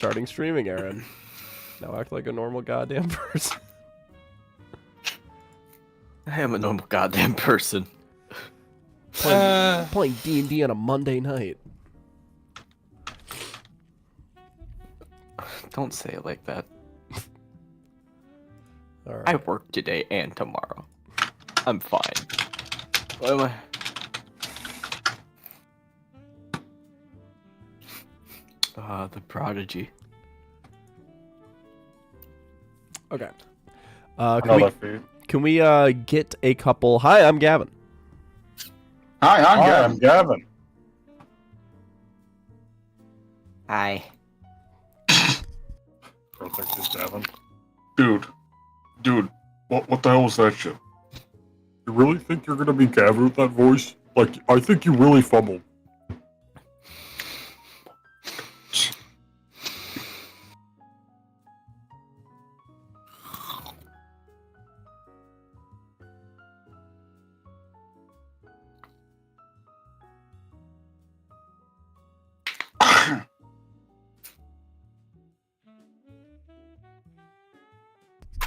Starting streaming, Aaron. Now act like a normal goddamn person. I am a normal goddamn person. Playing D&D on a Monday night. Don't say it like that. All right. I work today and tomorrow. I'm fine. What am I? The prodigy. Okay. Can we get a couple? Hi, I'm Gavin. Hi, I'm Gavin. Hi. Perfect, is Gavin. Dude, what the hell was that shit? You really think you're gonna be Gavin with that voice? Like, I think you really fumbled.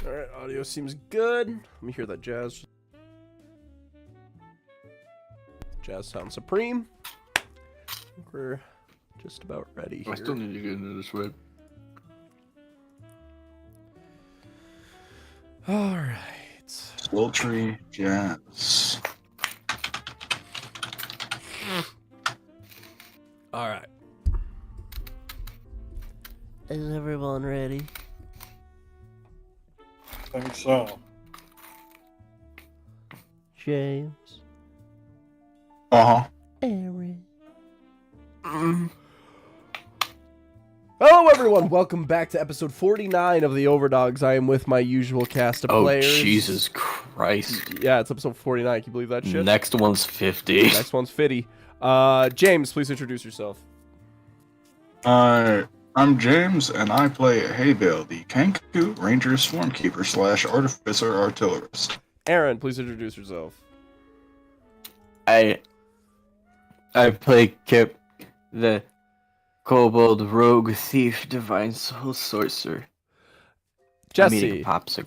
Alright, audio seems good. Let me hear that jazz. Jazz sounds supreme. I think we're just about ready here. I still need to get into this web. Alright. Sultry jazz. Alright. Is everyone ready? I think so. James. Uh-huh. Aaron. Hello everyone, welcome back to episode 49 of the Overdogs. I am with my usual cast of players. Oh, Jesus Christ. Yeah, it's episode 49. Can you believe that shit? Next one's 50. Next one's 50. James, please introduce yourself. I'm James, and I play Haybale, the Kanku Ranger Swarmkeeper / Artificer Artillerist. Aaron, please introduce yourself. I play Kip, the Kobold Rogue Thief Divine Soul Sorcerer. I'm eating Jesse. a popsicle.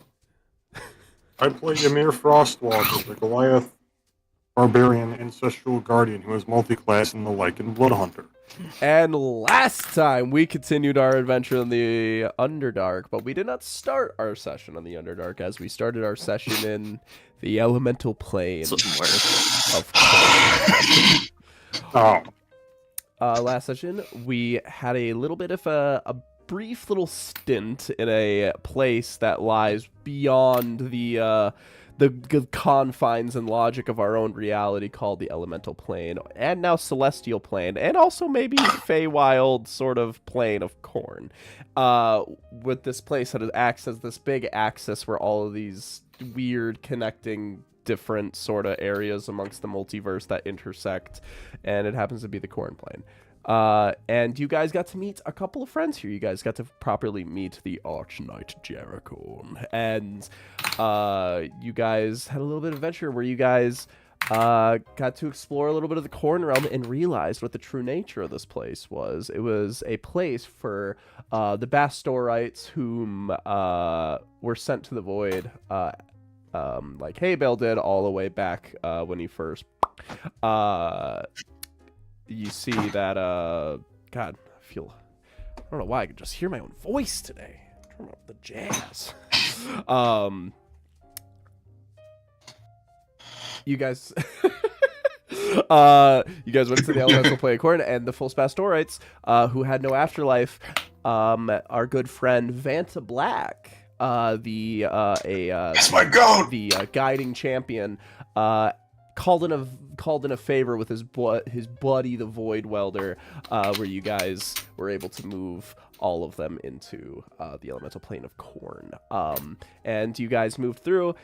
I play Ymir Frostwalker, the Goliath Barbarian Ancestral Guardian who is multi-class in the Lycan Bloodhunter. And last time we continued our adventure in the Underdark, but we did not start our session on the Underdark as we started our session in the elemental plane of Oh. last session we had a little bit of a brief little stint in a place that lies beyond the confines and logic of our own reality called the elemental plane, and now celestial plane, and also maybe Feywild sort of plane of Khorne. With this place that acts as this big axis where all of these weird connecting different sort of areas amongst the multiverse that intersect, and it happens to be the Khorne plane. And you guys got to meet a couple of friends here. You guys got to properly meet the Arch Knight Jericho, and you guys had a little bit of adventure where you guys got to explore a little bit of the Khorne realm and realized what the true nature of this place was. It was a place for the Bastorites whom were sent to the void, like Haybale did all the way back when he first you see that, God, I don't know why, I can just hear my own voice today. Turn up the jazz. You guys, you guys went to the elemental plane of Khorne, and the full Bastorites, who had no afterlife, our good friend Vanta Black, that's my goat! The guiding champion, called in a favor with his buddy the Void Welder, where you guys were able to move all of them into the elemental plane of Khorne. And you guys moved through,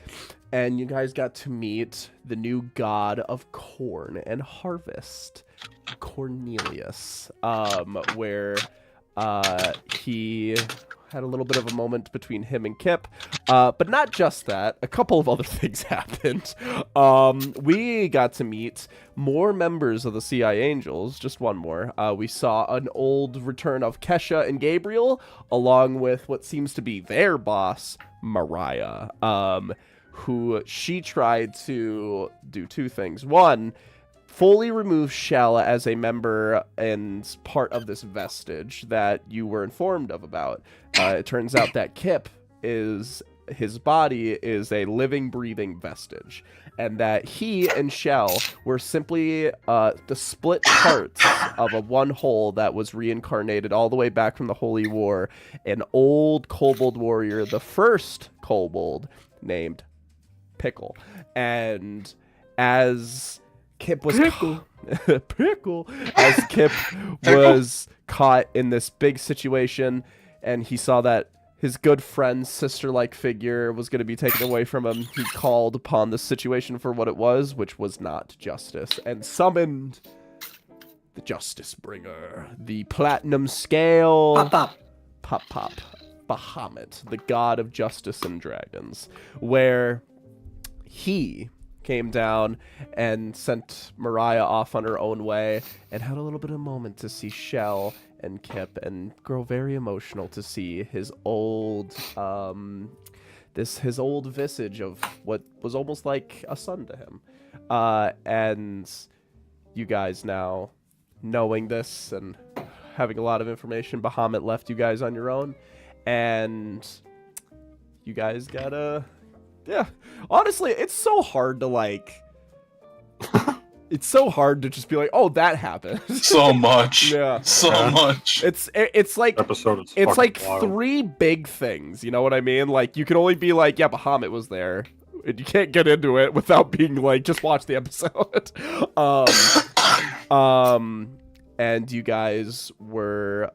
and you guys got to meet the new god of corn and harvest, Cornelius, where he had a little bit of a moment between him and Kip. But not just that. A couple of other things happened. We got to meet more members of the CI Angels. Just one more. We saw an old return of Kesha and Gabriel, along with what seems to be their boss, Mariah. Who she tried to do two things. One, fully remove Shell as a member and part of this vestige that you were informed of about. It turns out that Kip his body is a living, breathing vestige, and that he and Shell were simply the split parts of a one whole that was reincarnated all the way back from the Holy War, an old kobold warrior, the first kobold, named Pickle. And as Kip was Pickle, as Kip was caught in this big situation, and he saw that his good friend, sister-like figure was going to be taken away from him, he called upon the situation for what it was, which was not justice, and summoned the Justice Bringer, the Platinum Scale, Pop, Bahamut, the god of justice and dragons, where he came down and sent Mariah off on her own way and had a little bit of a moment to see Shell and Kip and grow very emotional to see his old his old visage of what was almost like a son to him. And you guys now knowing this and having a lot of information, Bahamut left you guys on your own, and you guys gotta... Yeah, honestly, it's so hard to, like... It's so hard to just be like, oh, that happened. So much. Yeah. So much. It's like... Episode is It's like wild. 3 big things, you know what I mean? Like, you can only be like, yeah, Bahamut was there. And you can't get into it without being like, just watch the episode. And you guys were,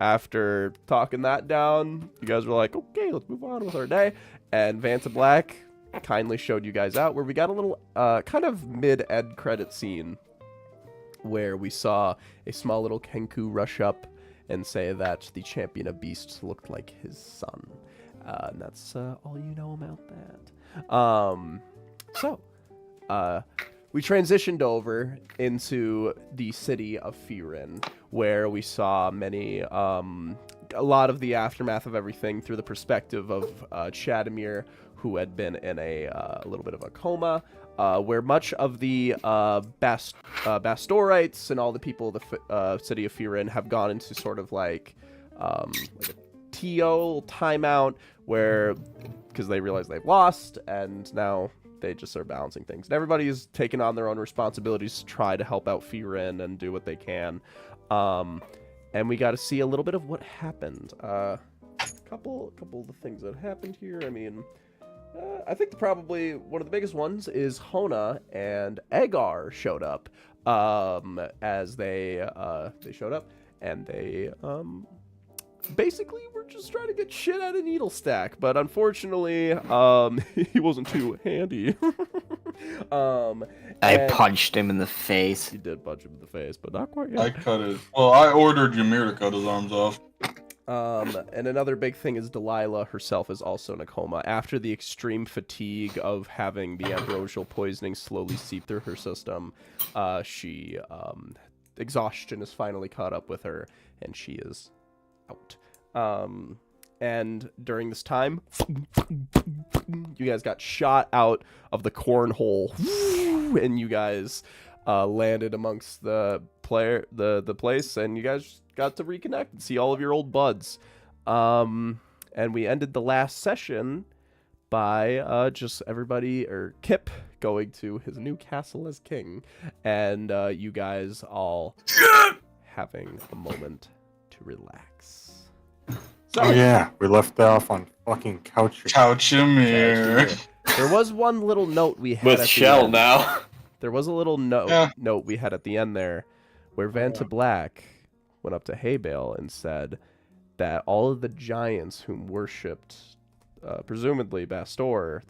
after talking that down, you guys were like, okay, let's move on with our day. And Vanta Black kindly showed you guys out, where we got a little, kind of mid-ed credit scene where we saw a small little Kenku rush up and say that the champion of beasts looked like his son. And that's all you know about that. We transitioned over into the city of Firin, where we saw many, a lot of the aftermath of everything through the perspective of Chadamir, who had been in a little bit of a coma, where much of the Bastorites and all the people of the city of Firin have gone into sort of like a TO timeout, where because they realize they've lost, and now they just are balancing things. And everybody's taken on their own responsibilities to try to help out Firin and do what they can. And we got to see a little bit of what happened. Couple of the things that happened here. I mean, I think probably one of the biggest ones is Hona and Egar showed up. As they showed up, and they basically we're just trying to get shit out of Needlestack, but unfortunately he wasn't too handy. I punched him in the face. He did punch him in the face, but not quite yet. I cut it. Well, I ordered Ymir to cut his arms off. And another big thing is Delilah herself is also in a coma after the extreme fatigue of having the ambrosial poisoning slowly seep through her system. Exhaustion is finally caught up with her, and she is out. And during this time, you guys got shot out of the cornhole, and you guys landed amongst the place, and you guys got to reconnect and see all of your old buds. And we ended the last session by just everybody, or Kip, going to his new castle as king, and you guys all having a moment to relax. So, Oh yeah, we left off on fucking couch. Couch Ymir. there was one little note we had With at Shell the end. now. There was a little note we had at the end there, where Vanta Black went up to Haybale and said that all of the giants whom worshipped, presumably Bastor,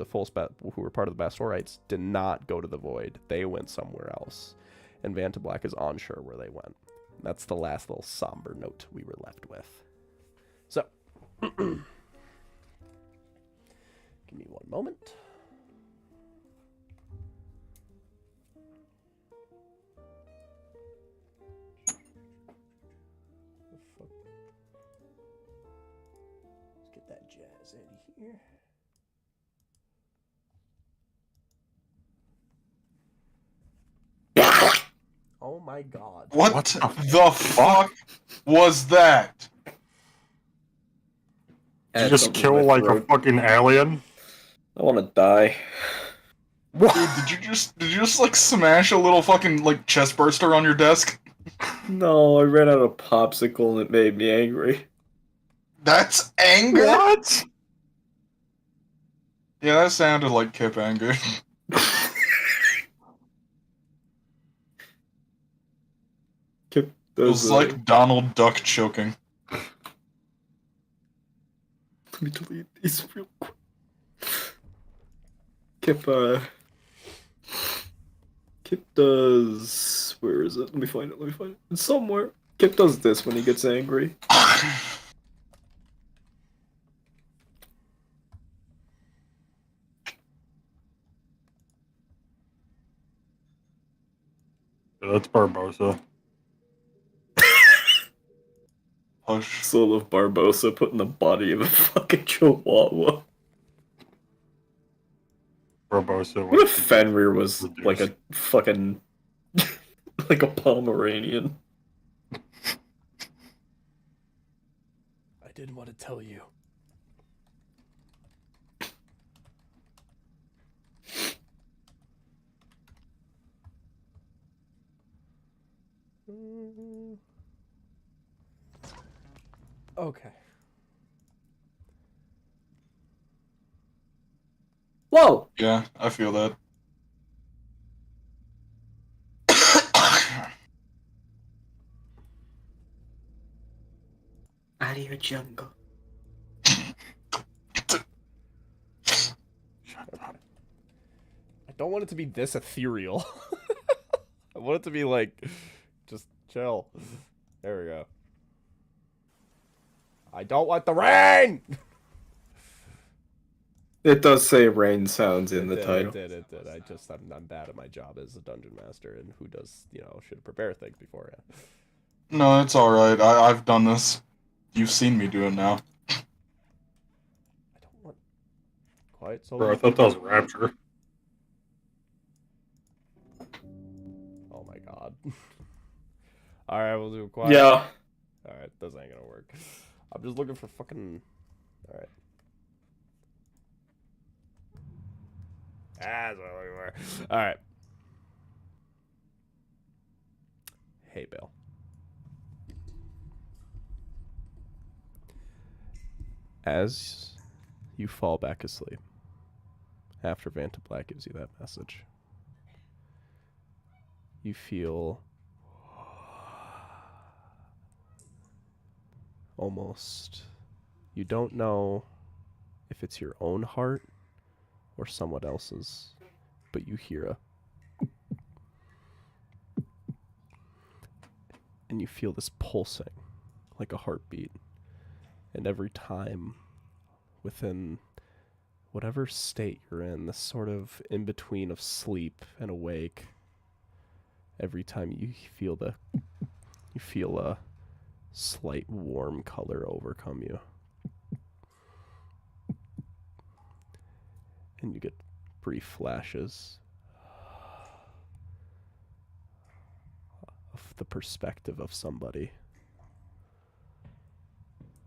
who were part of the Bastorites, did not go to the Void. They went somewhere else, and Vanta Black is unsure where they went. That's the last little somber note we were left with. So, Give me one moment. Let's get that jazz out of here. Oh my god. What the fuck was that? Did you just kill like a fucking alien? I want to die. Dude, did you just like smash a little fucking like chest burster on your desk? No, I ran out of popsicle and it made me angry. That's anger? What? Yeah, that sounded like Kip anger. Kip It was like Donald Duck choking. Let me delete these real quick. Kip does... Where is it? Let me find it, It's somewhere. Kip does this when he gets angry. Yeah, that's Barbosa. Hush. Soul of Barbosa put in the body of a fucking chihuahua. Barbosa. What if Fenrir was reduced. like a fucking... like a Pomeranian? I didn't want to tell you. Okay. Whoa! Yeah, I feel that. Out of your jungle. I don't want it to be this ethereal. I want it to be like, just chill. There we go. I don't want the rain! It does say rain sounds in the title. It did. I'm bad at my job as a dungeon master and who does, should prepare things beforehand. No, it's alright. I've done this. You've seen me do it now. I don't want quiet soul. Bro, I thought that was Rapture. Oh my god. Alright, we'll do quiet. Yeah. Alright, this ain't gonna work. I'm just looking for fucking... Alright. That's what we were. Alright. Hey, Bill. As you fall back asleep, after Vanta Black gives you that message, you feel almost, you don't know if it's your own heart or someone else's, but you hear a and you feel this pulsing like a heartbeat. And every time within whatever state you're in, this sort of in between of sleep and awake, every time you feel a slight warm color overcome you. And you get brief flashes of the perspective of somebody.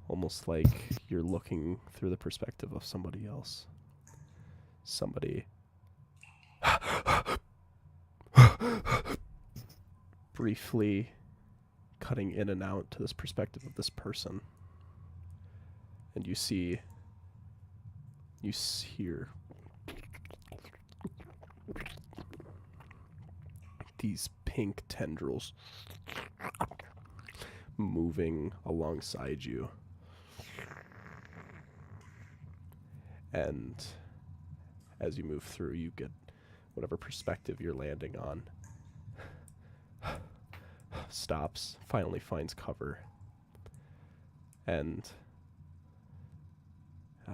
Almost like you're looking through the perspective of somebody else. Somebody briefly cutting in and out to this perspective of this person. And you hear these pink tendrils moving alongside you. And as you move through, you get whatever perspective you're landing on. Stops, finally finds cover. And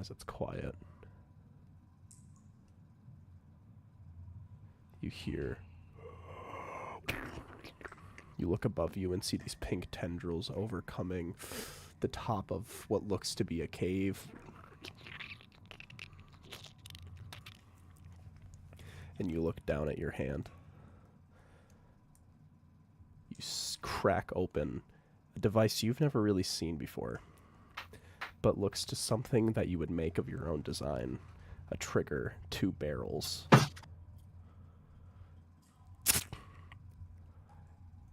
as it's quiet, you hear. You look above you and see these pink tendrils overcoming the top of what looks to be a cave. And you look down at your hand. You crack open a device you've never really seen before, but looks to something that you would make of your own design. A trigger, 2 barrels.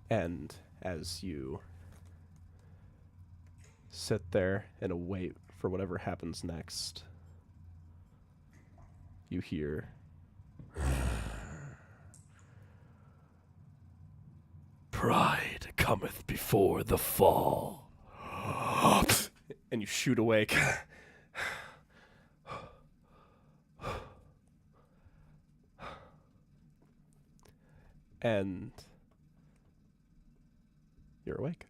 And as you sit there and await for whatever happens next, you hear... Pride cometh before the fall. And you shoot awake. And you're awake.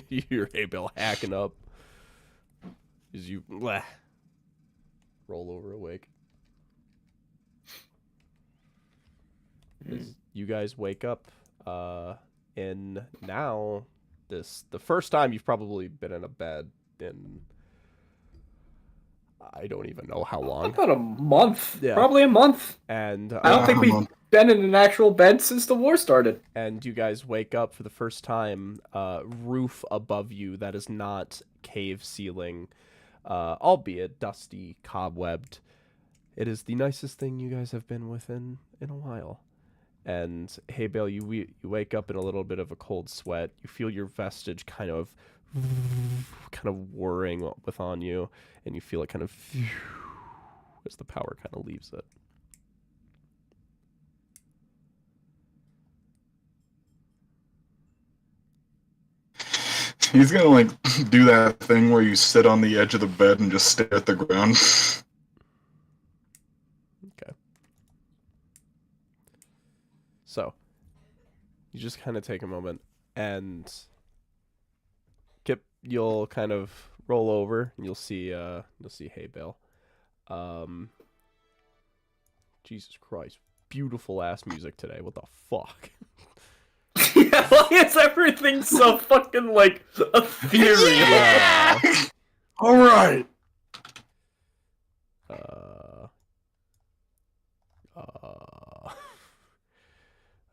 You hear Abel hacking up as you roll over awake. As you guys wake up in now the first time you've probably been in a bed in I don't even know how long. About a month. Yeah. Probably a month. And I don't think we've been in an actual bed since the war started. And you guys wake up for the first time, roof above you that is not cave ceiling, albeit dusty, cobwebbed. It is the nicest thing you guys have been within in a while. And hey, Bale, you wake up in a little bit of a cold sweat. You feel your vestige kind of whirring on you, and you feel it kind of as the power kind of leaves it. He's gonna like do that thing where you sit on the edge of the bed and just stare at the ground. Okay. So, you just kind of take a moment and Kip, you'll kind of roll over and you'll see Hey Bale. Jesus Christ, beautiful ass music today. What the fuck? Yeah, why is everything so fucking like ethereal? Yeah. All right.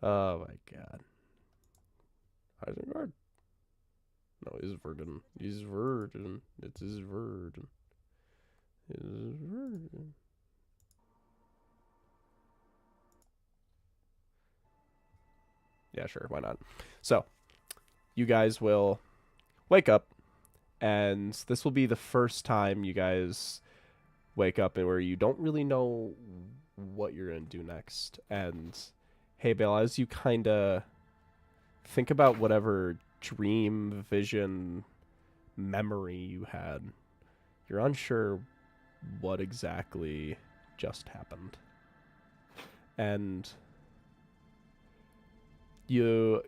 Oh my god. Isengard? No, he's virgin. He's virgin. It's his virgin. His virgin. Yeah, sure, why not? So, you guys will wake up, and this will be the first time you guys wake up and where you don't really know what you're going to do next. And, hey, Bale, as you kind of think about whatever dream, vision, memory you had, you're unsure what exactly just happened. And you'll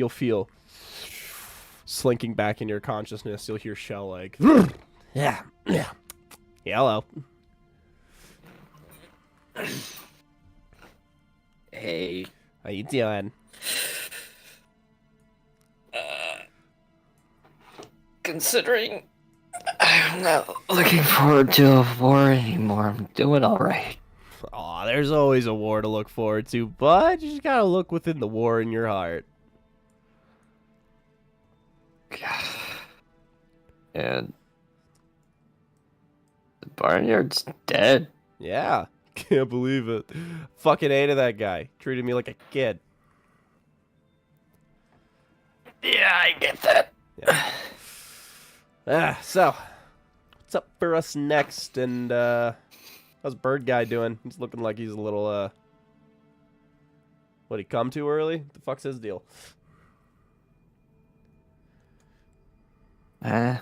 feel slinking back in your consciousness. You'll hear Shell like, yeah, hello. Hey. How you doing? Considering I'm not looking forward to a war anymore, I'm doing alright. Aw, there's always a war to look forward to, but you just gotta look within the war in your heart. And the barnyard's dead. Yeah, can't believe it. Fucking hated that guy. Treated me like a kid. Yeah, I get that. Yeah. So, what's up for us next? And, how's Bird Guy doing? He's looking like he's a little, What'd he come too early? The fuck's his deal? Don't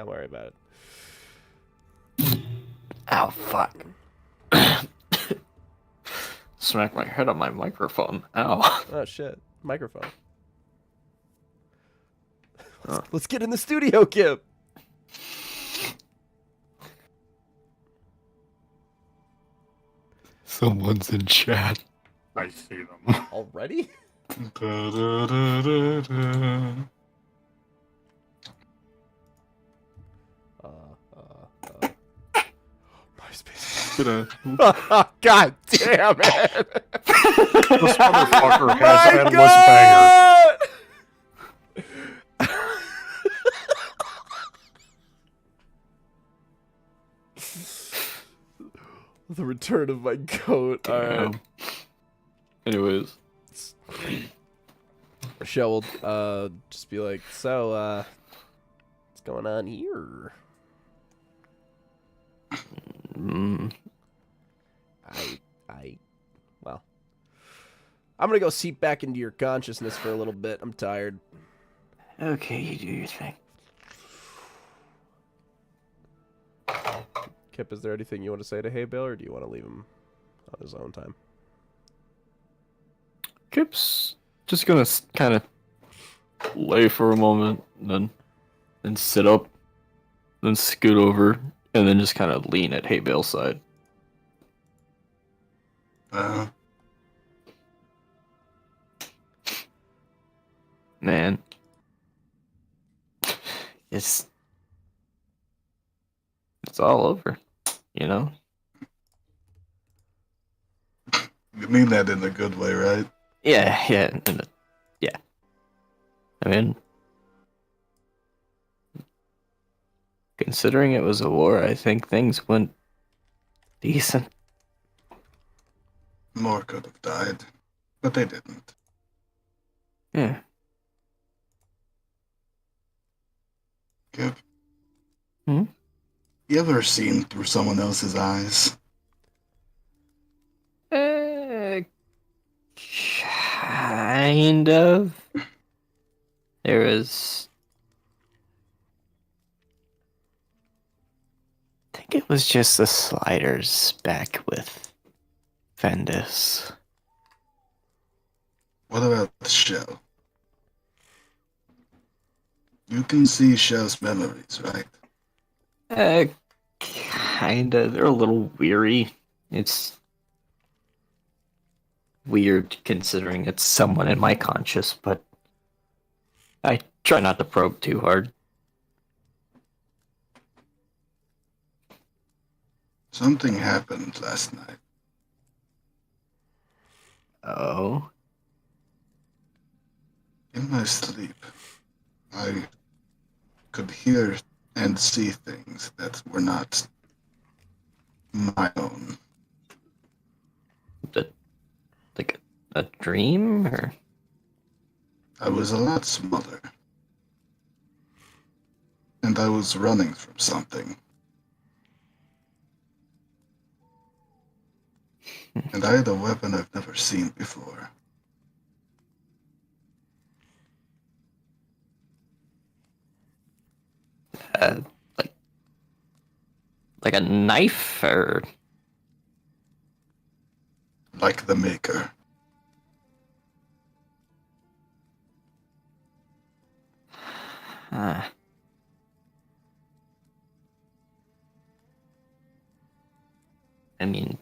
worry about it. Oh, fuck. smack my head on my microphone. Ow. Oh shit, microphone. Huh. Let's get in the studio, Kip. Someone's in chat. I see them. Already? Da-da-da-da-da. MySpace. God damn it! This motherfucker My has endless God! bangers. The return of my goat. Alright. Anyways. Rochelle will just be like, so, what's going on here? Well, I'm gonna go seep back into your consciousness for a little bit. I'm tired. Okay, you do your thing. Kip, is there anything you want to say to Hey Bill, or do you want to leave him on his own time? Kip's just gonna kind of lay for a moment, then sit up, then scoot over, and then just kind of lean at Hay Bale's side. Man, it's all over, you know? You mean that in a good way, right? Yeah. I mean, considering it was a war, I think things went decent. More could have died, but they didn't. Yeah. Kip? Hmm? You ever seen through someone else's eyes? Kind of. There was. I think it was just the sliders back with Fendis. What about Shell? You can see Shell's memories, right? Kinda. They're a little weary. It's weird considering it's someone in my conscious, but I try not to probe too hard. Something happened last night. Oh. In my sleep, I could hear and see things that were not my own. Like a dream, or? I was a lot smaller. And I was running from something. And I had a weapon I've never seen before. Like a knife, or? Like the Maker. I mean,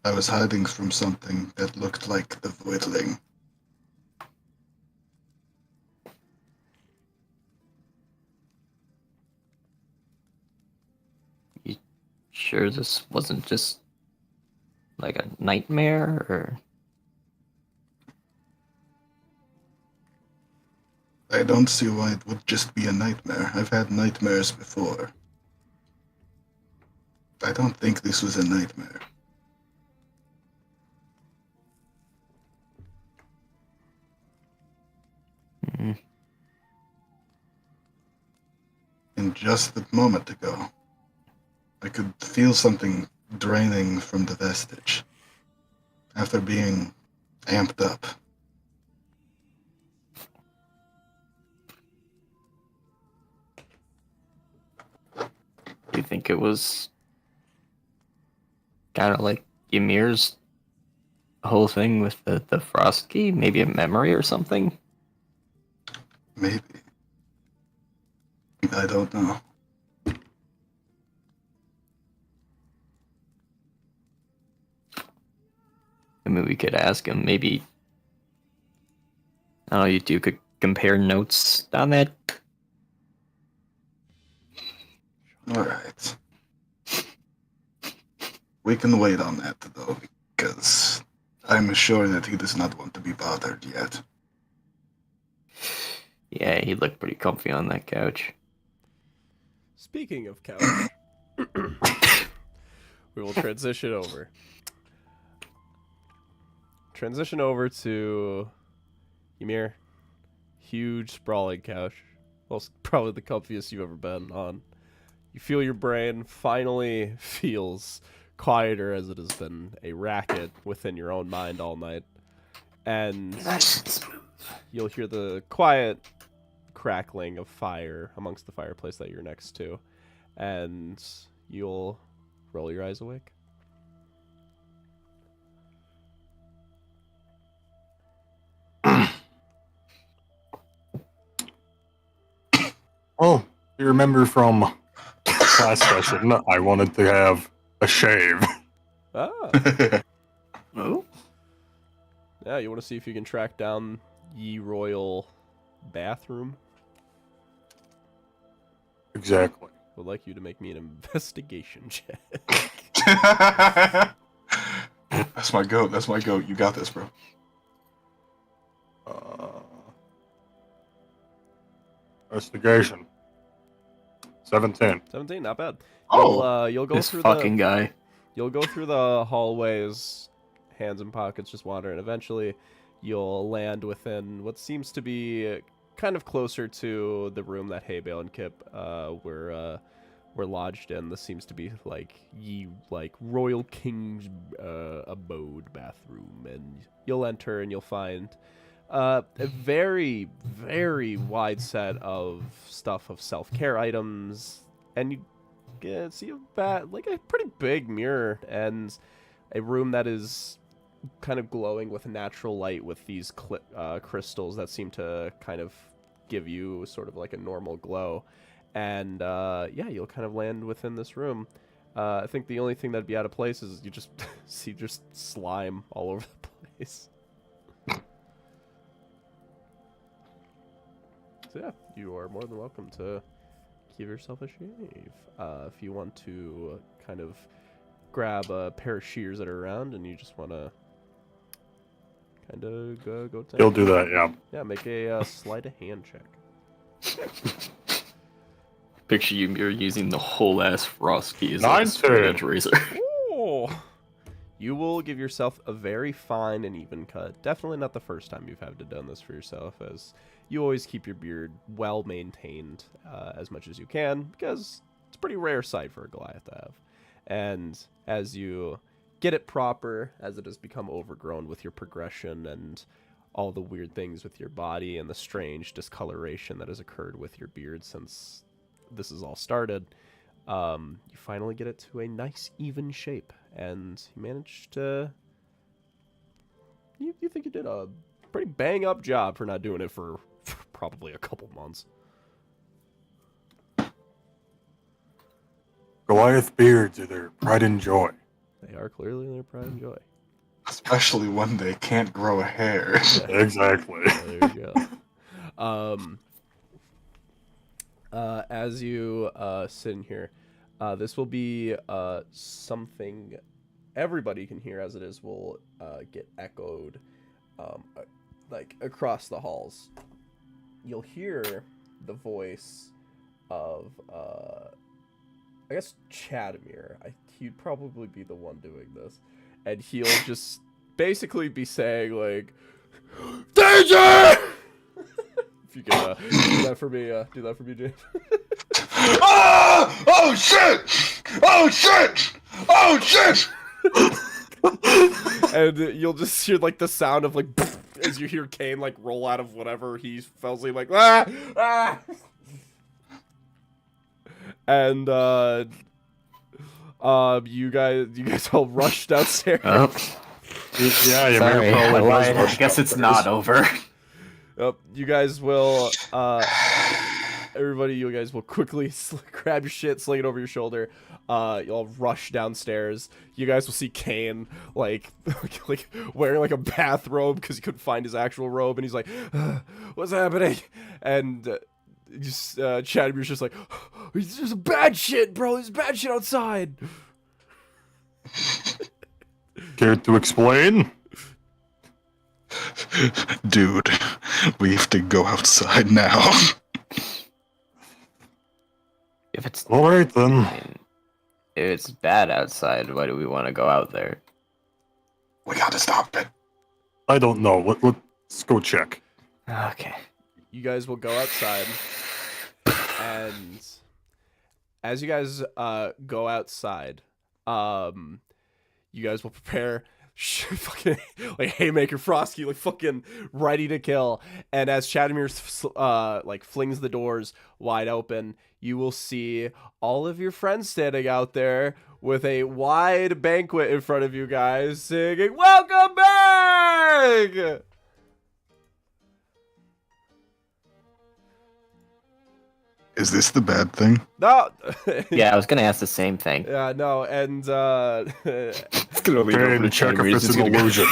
I was hiding from something that looked like the Voidling. you sure this wasn't just like a nightmare, or? I don't see why it would just be a nightmare. I've had nightmares before. I don't think this was a nightmare. Mm. And just a moment ago, I could feel something draining from the vestige after being amped up. Do you think it was kind of like Ymir's whole thing with the frost key? Maybe a memory or something? Maybe. I don't know. I mean, we could ask him. Maybe. I don't know, you two could compare notes on that. Alright. We can wait on that, though, because I'm sure that he does not want to be bothered yet. Yeah, he looked pretty comfy on that couch. Speaking of couch, we will transition over. Transition over to Ymir. Huge sprawling couch. Well, probably the comfiest you've ever been on. You feel your brain finally feels quieter, as it has been a racket within your own mind all night. And you'll hear the quiet crackling of fire amongst the fireplace that you're next to. And you'll roll your eyes awake. Oh, you remember from last session, I wanted to have a shave. Ah. Oh? Yeah, you want to see if you can track down ye royal bathroom? Exactly. Would like you to make me an investigation check. That's my goat. That's my goat. You got this, bro. Investigation. 17. 17, not bad. Oh! You'll go This through fucking the guy. you'll go through the hallways, hands in pockets, just wandering. Eventually, you'll land within what seems to be kind of closer to the room that Haybale and Kip were lodged in. This seems to be like royal king's abode bathroom, and you'll enter and you'll find a very, very wide set of stuff of self-care items, and you see a pretty big mirror and a room that is kind of glowing with natural light with these crystals that seem to kind of give you sort of like a normal glow. And yeah, you'll kind of land within this room. I think the only thing that'd be out of place is you just see just slime all over the place. So yeah, you are more than welcome to give yourself a shave. If you want to kind of grab a pair of shears that are around and you just want to kind of go to... He'll do that, yeah. Yeah, make a sleight of hand check. Picture you're using the whole ass frost key as like a 19. straight edge razor. Oh! You will give yourself a very fine and even cut. Definitely not the first time you've had to done this for yourself, as you always keep your beard well maintained as much as you can, because it's a pretty rare sight for a Goliath to have. And as you get it proper, as it has become overgrown with your progression and all the weird things with your body and the strange discoloration that has occurred with your beard since this has all started, you finally get it to a nice even shape, and you managed to... You think you did a pretty bang up job for not doing it for probably a couple months. Goliath beards are their pride and joy. They are clearly their pride and joy. Especially when they can't grow a hair. Exactly. There you go. As you sit in here, this will be something everybody can hear, as it is will get echoed like across the halls. You'll hear the voice of I guess Chadamir. He'd probably be the one doing this, and he'll just basically be saying like, "Danger!" If you can do that for me, James. Ah! Oh shit! Oh shit! Oh shit! And you'll just hear like the sound of like as you hear Kane like roll out of whatever he fell asleep, like ah ah. And you guys all rush downstairs. Yeah, you Sorry, I probably lied. was I guess it's not over. You guys will, everybody, you guys will quickly grab your shit, sling it over your shoulder. You'll rush downstairs. You guys will see Kane, like wearing like a bathrobe because he couldn't find his actual robe, and he's like, "What's happening?" And Chadamir's just like, "There's bad shit, bro. There's bad shit outside." Care to explain? Dude, we have to go outside now. If it's Alright then. if it's bad outside, why do we want to go out there? We gotta stop it. I don't know. Let's go check. Okay. You guys will go outside, and as you guys go outside, you guys will prepare fucking like haymaker Frosky, like fucking ready to kill. And as Chadamir like flings the doors wide open, you will see all of your friends standing out there with a wide banquet in front of you guys, singing "Welcome back." Is this the bad thing? No. Yeah, I was gonna ask the same thing. Yeah, no, and It's gonna lean over to And check if Chadamir. it's an illusion.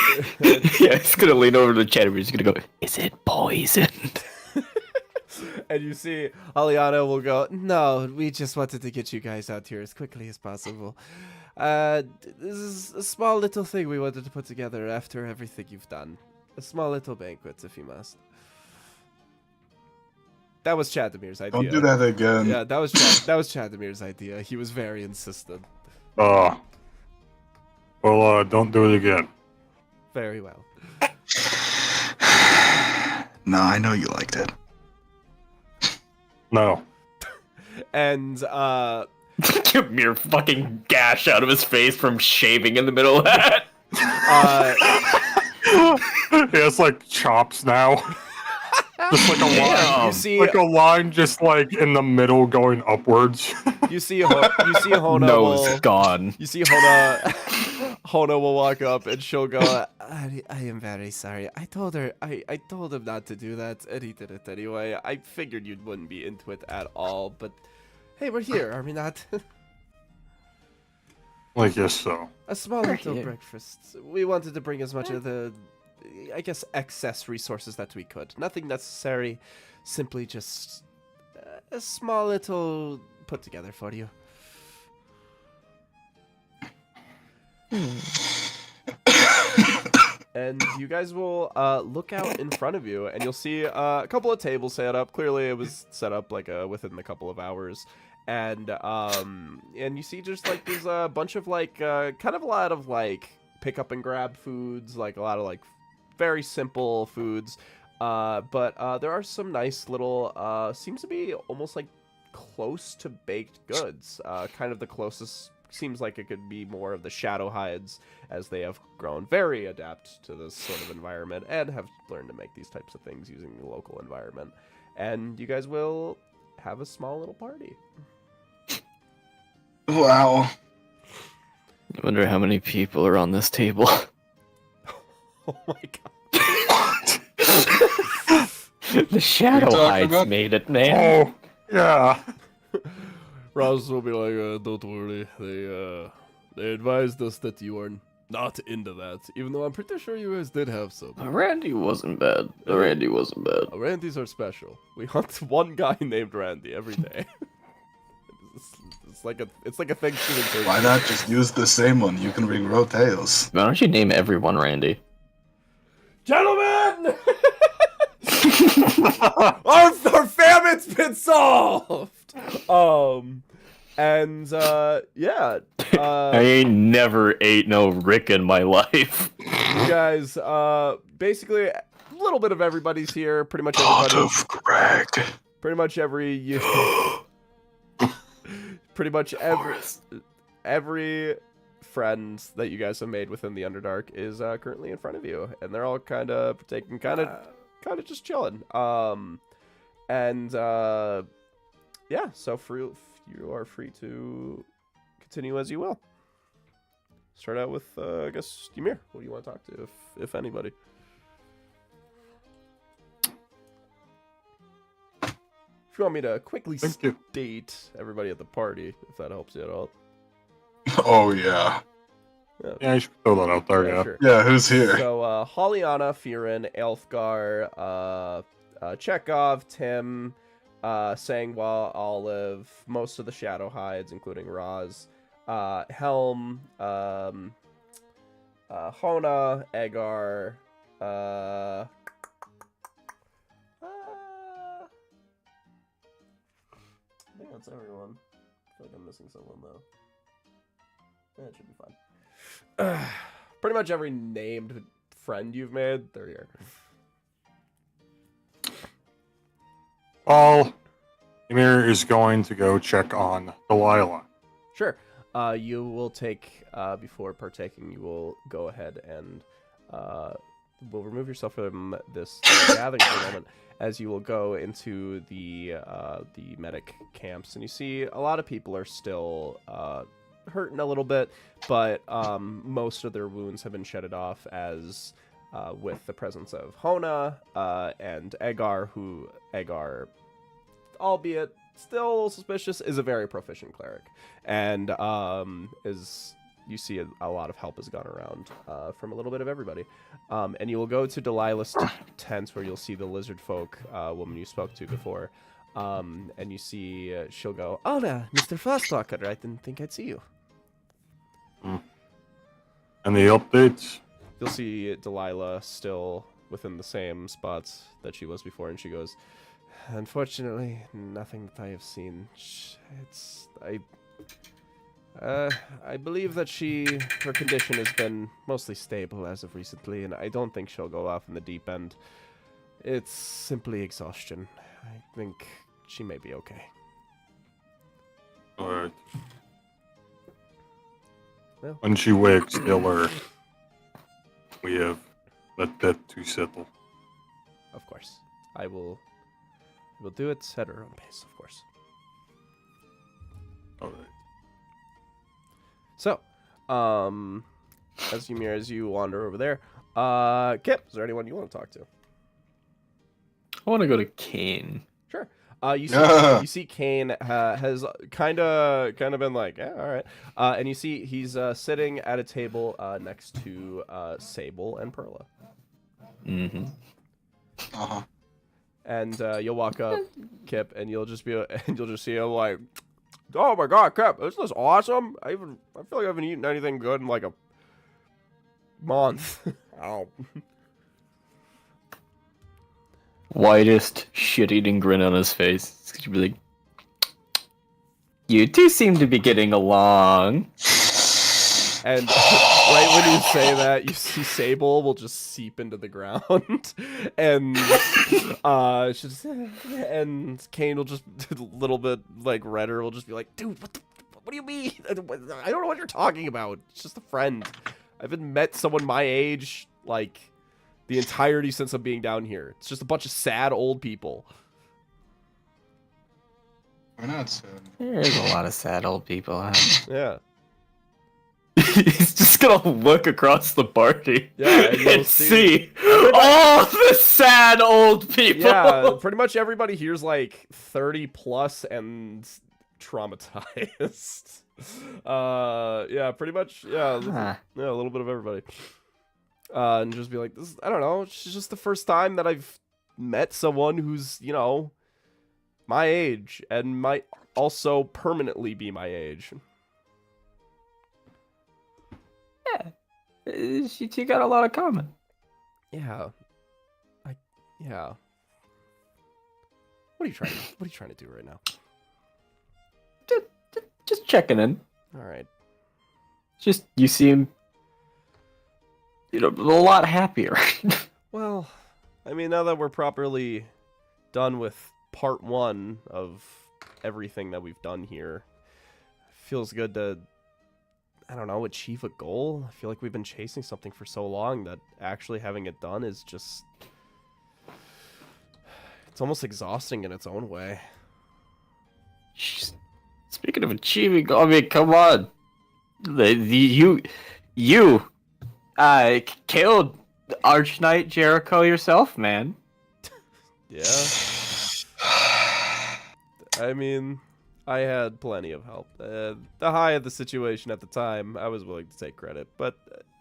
Yeah, it's gonna lean over to Chadamir. He's gonna go, "Is it poison?" and you see Aliana will go, "No, we just wanted to get you guys out here as quickly as possible. This is a small little thing we wanted to put together after everything you've done. A small little banquet, if you must." That was Chadamir's idea. Don't do that again. Yeah, that was Chadamir's idea. He was very insistent. Well, don't do it again. Very well. No, I know you liked it. No. And Give Mir fucking gash out of his face from shaving in the middle of that. He has like chops now. Just like a line. You see, Like a line just like in the middle going upwards. you see Hona. Nose gone. You see Hona will walk up and she'll go, I am very sorry. I told him not to do that, and he did it anyway. I figured you wouldn't be into it at all, but hey, we're here, are we not? I guess so. A small little breakfast. We wanted to bring as much of the, I guess, excess resources that we could. Nothing necessary, simply just a small little put together for you. And you guys will look out in front of you, and you'll see a couple of tables set up. Clearly, it was set up like within a couple of hours, and you see just like there's a bunch of like kind of a lot of like pick up and grab foods, like a lot of like very simple foods, but there are some nice little seems to be almost like close to baked goods. Kind of the closest. Seems like it could be more of the shadow hides, as they have grown very adept to this sort of environment and have learned to make these types of things using the local environment. And you guys will have a small little party. Wow. I wonder how many people are on this table. Oh my god. The shadow talking hides about? made it, man. Oh, yeah. Rouse will be like, don't worry. They advised us that you are not into that, even though I'm pretty sure you guys did have some. Randy wasn't bad. Randy wasn't bad. Randys are special. We hunt one guy named Randy every day. It's like a Thanksgiving thing. Why not just use the same one? You can regrow tails. Why don't you name everyone Randy? Gentlemen! our famine's been solved! Yeah. I ain't never ate no Rick in my life. You guys, basically, a little bit of everybody's here. Pretty much Pot everybody. of Greg. Pretty much every. Pretty much every friend that you guys have made within the Underdark is currently in front of you, and they're all kind of just chilling. Yeah. So you are free to continue as you will. start out with, I guess, Ymir. Who do you want to talk to, if anybody? If you want me to quickly Thank you. state everybody at the party, if that helps you at all. Oh yeah. Yeah, you should throw that out there, yeah. Sure. Yeah, who's here? So, Holliana, Firen, Elfgar, Chekhov, Tim, Sangwa, Olive, most of the Shadow Hides, including Roz, Helm, Hona, Egar, I think that's everyone. I feel like I'm missing someone, though. Yeah, it should be fine. Pretty much every named friend you've made, they're here. Well, Ymir is going to go check on Delilah. Sure. You will take, before partaking, you will go ahead and will remove yourself from this gathering for a moment, as you will go into the medic camps, and you see a lot of people are still hurting a little bit, but most of their wounds have been shedded off, as with the presence of Hona and Egar, who Egar, albeit still suspicious, is a very proficient cleric, and you see a lot of help has gone around from a little bit of everybody. And you will go to Delilah's tent, where you'll see the lizard folk woman you spoke to before. And you see she'll go, "Oh, there, Mr. Frostwalker, I didn't think I'd see you." And the updates? You'll see Delilah still within the same spots that she was before, and she goes, "Unfortunately, nothing that I have seen. I believe that her condition has been mostly stable as of recently, and I don't think she'll go off in the deep end. It's simply exhaustion. I think she may be okay." Alright. Well. When she wakes, tell her we have that to settle. Of course. I will do it at her own pace, of course. Alright. So, as you wander over there, Kip, is there anyone you want to talk to? I want to go to Kane. Sure. You see Kane has kind of been like, yeah, all right. And you see he's sitting at a table next to Sable and Perla. Mm-hmm. Uh-huh. And you'll walk up, Kip, and you'll just see him like, "Oh my God, Kip, isn't this awesome? I feel like I haven't eaten anything good in like a month." Ow. Widest shit-eating grin on his face. He'd be like, "You two seem to be getting along." And right when you say that, you see Sable will just seep into the ground, and and Kane will just a little bit like redder. Will just be like, "Dude, what do you mean? I don't know what you're talking about. It's just a friend. I haven't met someone my age like the entirety since I'm being down here. It's just a bunch of sad old people." We're not so. There's a lot of sad old people, huh? Yeah. He's just gonna look across the party Yeah, and you'll and see all the sad old people. Yeah, pretty much everybody here's like 30 plus and traumatized. Yeah, pretty much. Yeah, Huh. yeah, a little bit of everybody. And just be like, "This, I don't know. It's just the first time that I've met someone who's, my age and might also permanently be my age." You two got a lot of common. Yeah. Yeah. What are you trying to do right now? Just checking in. All right. Just, you seem, a lot happier. Well, I mean, now that we're properly done with part 1 of everything that we've done here, it feels good to, I don't know, achieve a goal. I feel like we've been chasing something for so long that actually having it done is just, it's almost exhausting in its own way. Speaking of achieving, I mean, come on. You, killed Arch Knight Jericho yourself, man. Yeah. I mean, I had plenty of help. The high of the situation at the time, I was willing to take credit, but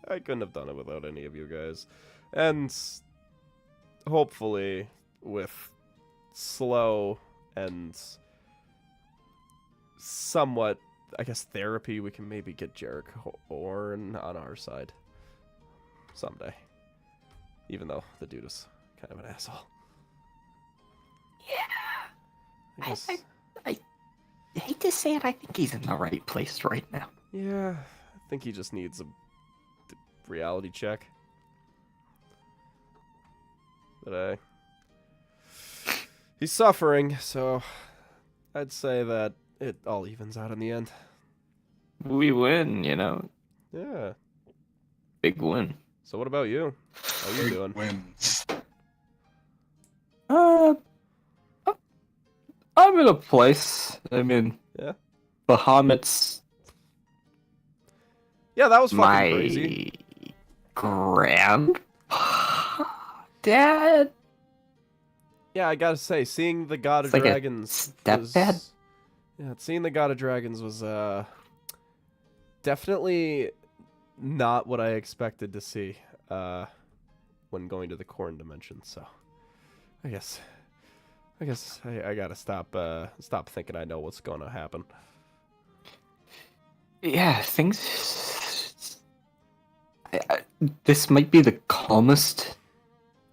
I couldn't have done it without any of you guys. And hopefully, with slow and somewhat, I guess, therapy, we can maybe get Jericho on our side someday. Even though the dude is kind of an asshole. Yeah. I guess, I hate to say it, I think he's in the right place right now. yeah, I think he just needs a reality check. But he's suffering, so I'd say that it all evens out in the end. We win, you know. Yeah. Big win. So what about you? How you Big doing? wins. I'm in a place. I mean, Yeah. Bahamut's Yeah, that was fucking my crazy. grandpa, dad. Yeah, I gotta say, seeing the God of It's like a Dragons stepdad? was... Yeah, seeing the God of Dragons was definitely not what I expected to see when going to the Corn Dimension. So, I guess I gotta stop thinking I know what's gonna happen. Yeah, things. This might be the calmest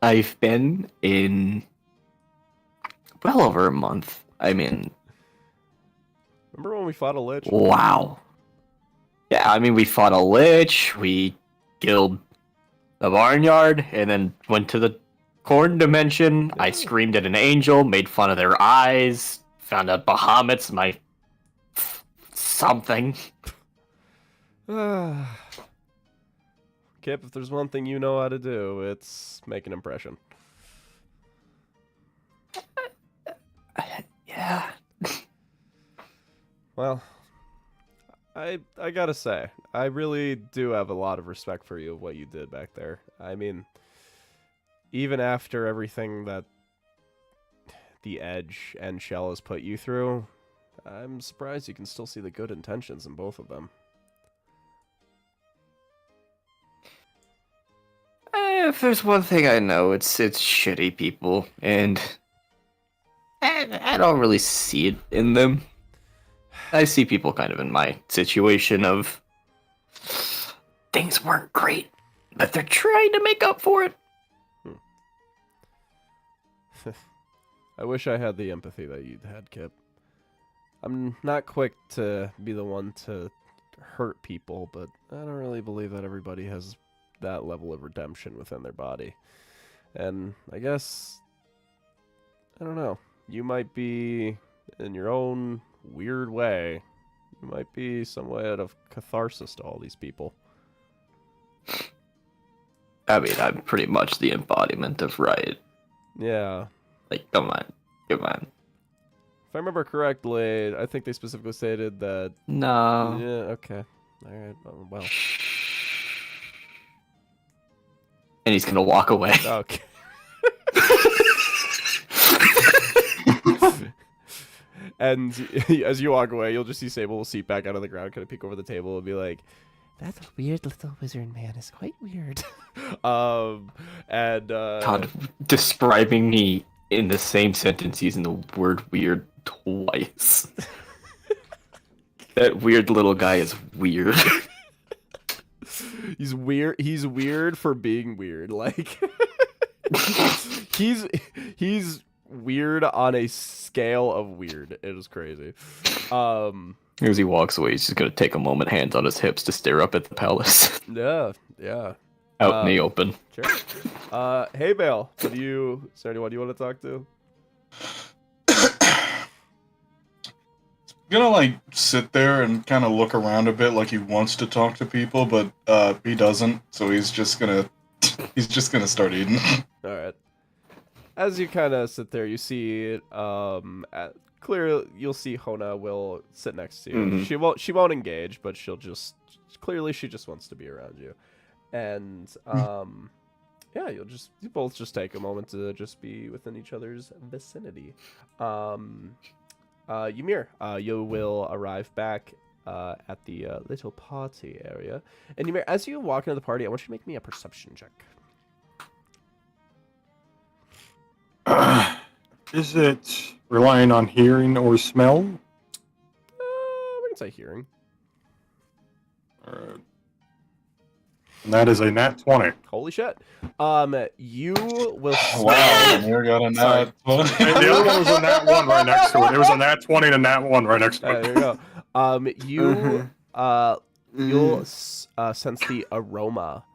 I've been in well over a month. I mean, Remember when we fought a lich? wow. Yeah, I mean, we fought a lich, we killed the barnyard, and then went to the corn dimension. I screamed at an angel, made fun of their eyes, found out Bahamut's my something. Kip, if there's one thing you know how to do, it's make an impression. Yeah. Well, I gotta say, I really do have a lot of respect for you of what you did back there. I mean, even after everything that the Edge and Shell has put you through, I'm surprised you can still see the good intentions in both of them. If there's one thing I know, it's shitty people, and I don't really see it in them. I see people kind of in my situation of things weren't great, but they're trying to make up for it. I wish I had the empathy that you had, Kip. I'm not quick to be the one to hurt people, but I don't really believe that everybody has that level of redemption within their body. And I guess, I don't know, you might be, in your own weird way, you might be somewhat of catharsis to all these people. I mean, I'm pretty much the embodiment of riot. Yeah. Like, come on. If I remember correctly, I think they specifically stated that... No. Yeah, okay. Alright, well. And he's gonna walk away. Okay. And as you walk away, you'll just see Sable will seat back out of the ground, kind of peek over the table, and be like, "That weird little wizard man is quite weird." God, describing me in the same sentence using the word weird twice. That weird little guy is weird. He's weird. He's weird for being weird. Like he's weird on a scale of weird. It is crazy. As he walks away, he's just gonna take a moment, hands on his hips, to stare up at the palace. Yeah. Out in the open. Sure. Hey, Bale. Is there anyone you want to talk to? Gonna like sit there and kind of look around a bit, like he wants to talk to people, but he doesn't. So he's just gonna start eating. All right. as you kind of sit there, you see clearly you'll see Hona will sit next to you. Mhm. She won't engage, but she'll just clearly she just wants to be around you. And yeah, you both just take a moment to just be within each other's vicinity. Ymir, you will arrive back at the little party area. And Ymir, as you walk into the party, I want you to make me a perception check. Is it relying on hearing or smell? We can say hearing. Alright. And that is a nat 20. Holy shit. You will smell... Wow, Amir got a Sorry. nat 20. And the other one was a nat 1 right next to it. It was a nat 20 and a nat 1 right next to it. There you go. You'll sense the aroma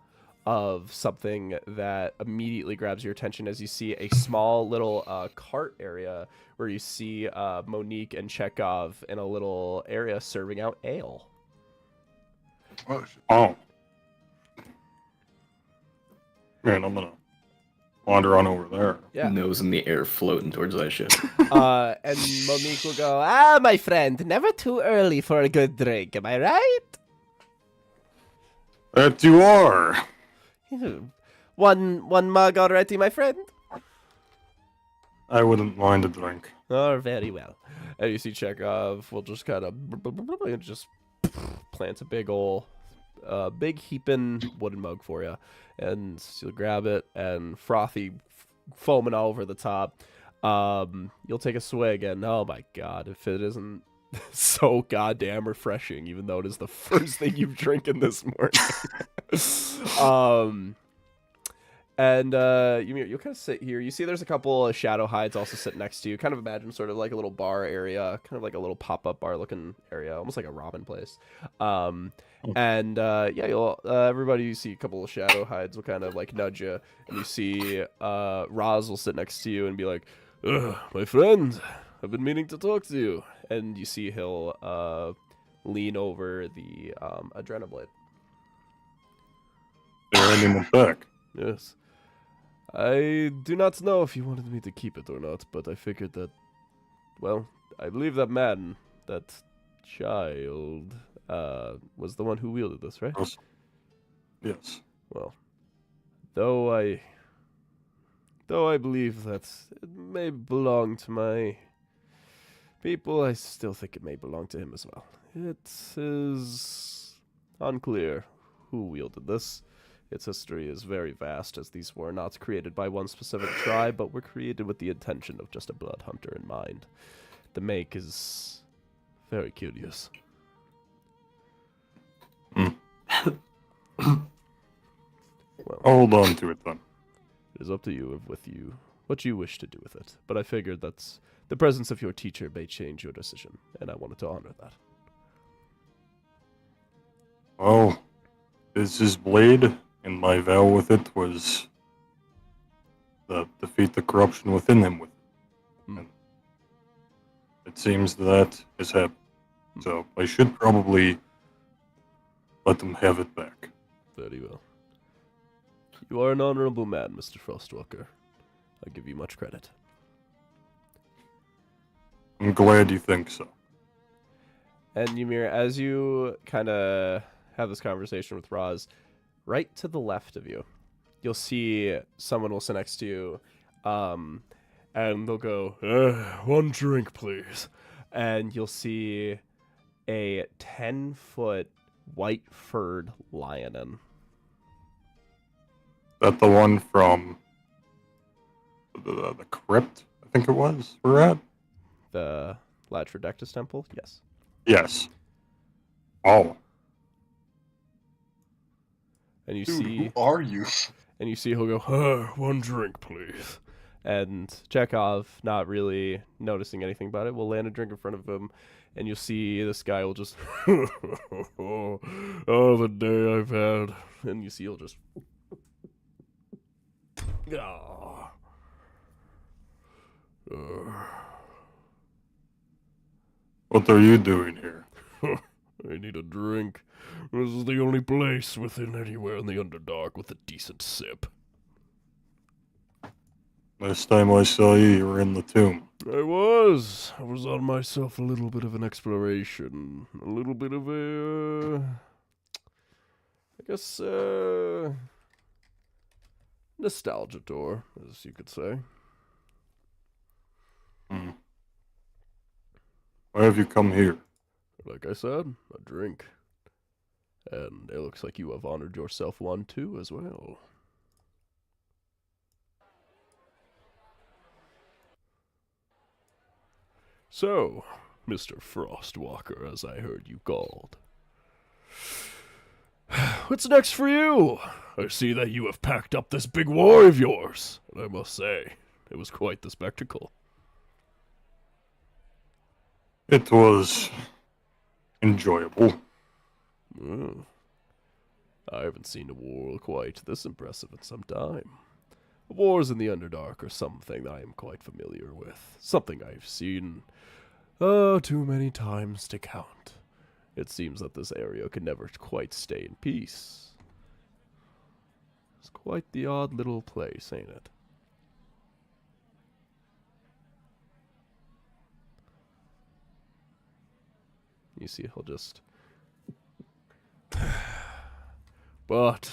of something that immediately grabs your attention as you see a small little cart area where you see Monique and Chekhov in a little area serving out ale. Oh, shit. Oh. Man, I'm gonna wander on over there. Yeah. Nose in the air floating towards that shit. And Monique will go, my friend, never too early for a good drink, am I right? That you are. One mug already, my friend? I wouldn't mind a drink. Oh, very well. And you see Chekhov will just kind of just plants a big heaping wooden mug for you. And you'll grab it and frothy foaming all over the top. You'll take a swig and oh my god, if it isn't so goddamn refreshing, even though it is the first thing you've drinking this morning. And you'll kind of sit here. You see there's a couple of shadow hides also sitting next to you. Kind of imagine sort of like a little bar area, kind of like a little pop-up bar looking area, almost like a Robin place. And you'll everybody you see a couple of shadow hides will kind of like nudge you, and you see Roz will sit next to you and be like, my friend, I've been meaning to talk to you. And you see he'll lean over the Adrenablade. They're ending it back. Yes. I do not know if you wanted me to keep it or not, but I figured that, well, I believe that man, that child, was the one who wielded this, right? Yes. Well, though I believe that it may belong to my people, I still think it may belong to him as well. It is unclear who wielded this. Its history is very vast, as these were not created by one specific tribe, but were created with the intention of just a blood hunter in mind. The make is very curious. Well, Hold on to it then. it is up to you what you wish to do with it. But I figured that the presence of your teacher may change your decision, and I wanted to honor that. Well, is his blade, and my vow with it was to defeat the corruption within him with it. Hmm. And it seems that has happened. So I should probably let them have it back. Very well. You are an honorable man, Mr. Frostwalker. I give you much credit. I'm glad you think so. And Ymir, as you kind of have this conversation with Roz, right to the left of you, you'll see someone will sit next to you, and they'll go, one drink, please. And you'll see a 10-foot white-furred lionin. That the one from the crypt, I think it was, we're at? The Latrodectus Temple? Yes. Yes. Oh. And you Dude, see... who are you? And you see he'll go, one drink, please. And Chekhov, not really noticing anything about it, will land a drink in front of him. And you'll see this guy will just, oh, the day I've had. And you see he'll just, oh. What are you doing here? I need a drink. This is the only place within anywhere in the Underdark with a decent sip. Last time I saw you, you were in the tomb. I was on myself a little bit of an exploration. A little bit of a, I guess, nostalgia tour, as you could say. Hmm. Why have you come here? Like I said, a drink. And it looks like you have honored yourself one too, as well. So, Mr. Frostwalker, as I heard you called. What's next for you? I see that you have packed up this big war of yours, and I must say, it was quite the spectacle. It was enjoyable. Mm. I haven't seen a war quite this impressive in some time. Wars in the Underdark are something that I am quite familiar with. Something I've seen, too many times to count. It seems that this area can never quite stay in peace. It's quite the odd little place, ain't it? You see, he'll just... But...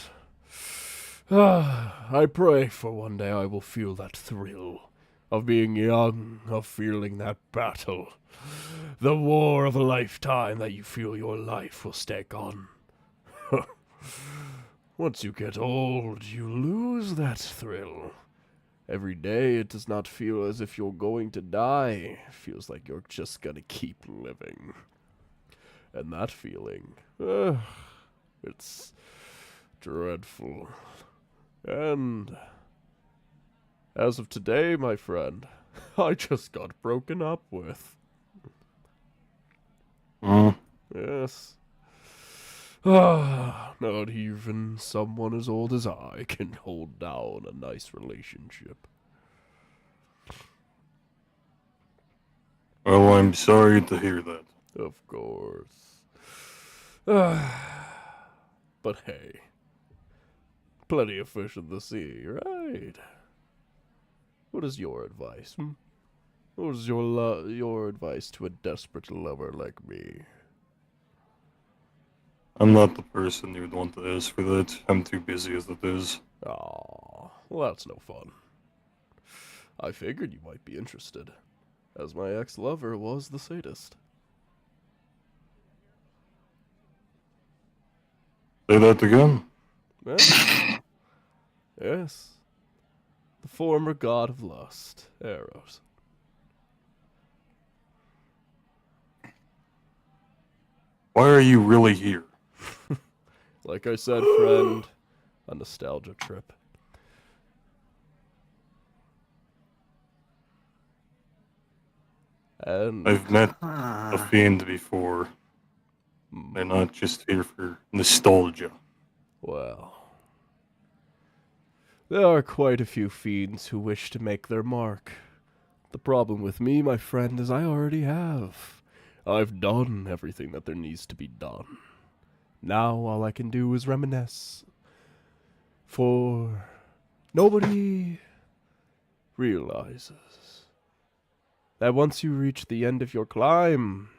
I pray for one day I will feel that thrill of being young, of feeling that battle. The war of a lifetime that you feel your life will stake on. Once you get old, you lose that thrill. Every day it does not feel as if you're going to die. It feels like you're just gonna keep living. And that feeling, it's dreadful. And as of today, my friend, I just got broken up with. Hmm. Yes. Not even someone as old as I can hold down a nice relationship. Well, I'm sorry to hear that. Of course. But hey, plenty of fish in the sea, right? What is your advice? What is your advice to a desperate lover like me? I'm not the person you'd want to ask for that. I'm too busy as it is. Aw, well that's no fun. I figured you might be interested, as my ex-lover was the sadist. Say that again? Yeah. Yes. The former god of lust, Eros. Why are you really here? Like I said, friend, a nostalgia trip. And I've met a fiend before. They're not just here for nostalgia. well, there are quite a few fiends who wish to make their mark. The problem with me, my friend, is I already have. I've done everything that there needs to be done. Now all I can do is reminisce. For nobody realizes that once you reach the end of your climb,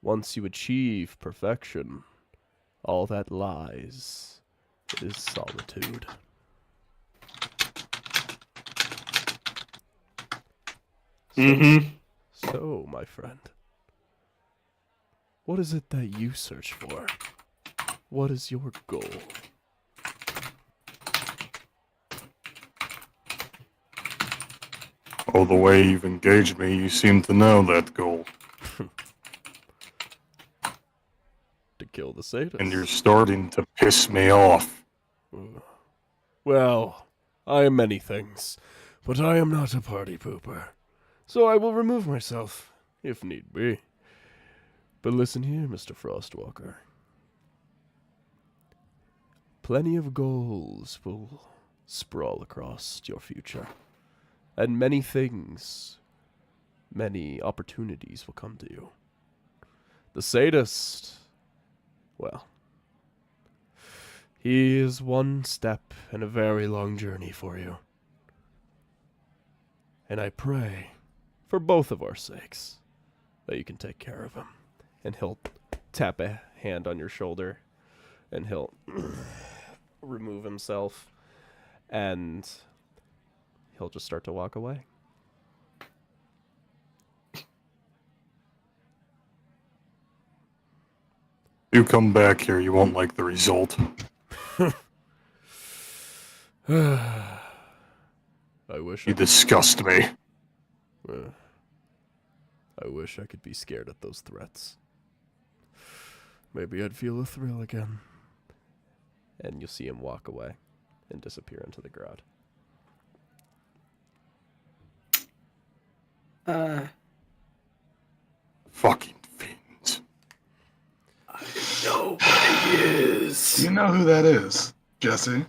once you achieve perfection, all that lies is solitude. Mm-hmm. So, my friend, what is it that you search for? What is your goal? Oh, the way you've engaged me, you seem to know that goal. To kill the sadist. And you're starting to piss me off. Well, I am many things, but I am not a party pooper. So I will remove myself, if need be. But listen here, Mr. Frostwalker. Plenty of goals will sprawl across your future. And many things, many opportunities will come to you. The sadist, well, he is one step in a very long journey for you. And I pray, for both of our sakes, that you can take care of him. And he'll tap a hand on your shoulder, and he'll remove himself, and he'll just start to walk away. You come back here, you won't like the result. I wish You disgust me. I wish I could be scared at those threats. Maybe I'd feel a thrill again. And you'll see him walk away and disappear into the crowd. Fucking fiends. Nobody is. Do you know who that is, Jesse?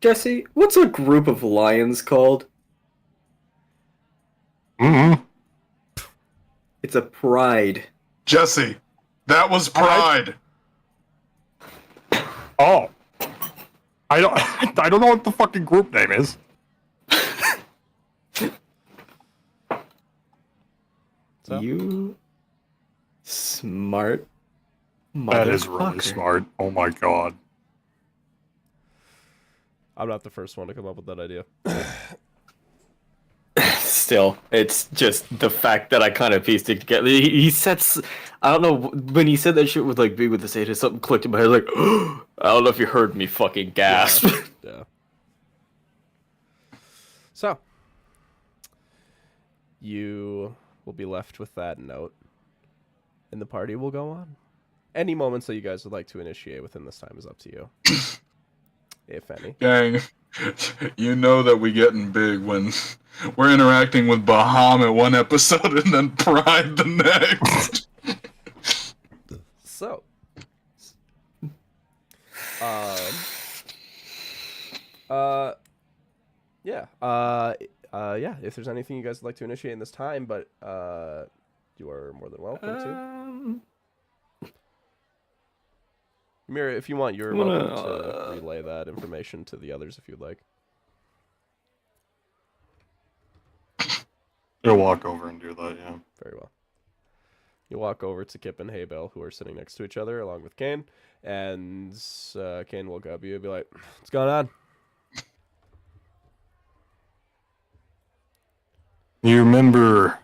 Jesse, what's a group of lions called? Mm-hmm. It's a pride. Jesse, that was pride. Oh. I don't know what the fucking group name is. So? You smart That is really motherfucker. smart. Oh my god. I'm not the first one to come up with that idea. Still, it's just the fact that I kind of pieced it together. He said, I don't know, when he said that shit with like be with the sadist, something clicked in my head like, I don't know if you heard me fucking gasp. Yeah. So, you will be left with that note, and the party will go on. Any moments that you guys would like to initiate within this time is up to you. If any. Gang, you know that we getting big when we're interacting with Bahamut one episode and then Pride the next. So, yeah, if there's anything you guys would like to initiate in this time, but, you are more than welcome to. Mira, if you want, you're I'm gonna, welcome to relay that information to the others if you'd like. You'll walk over and do that, yeah. Very well. You walk over to Kip and Haybell, who are sitting next to each other, along with Kane, and Kane will grab you and be like, "What's going on?" You remember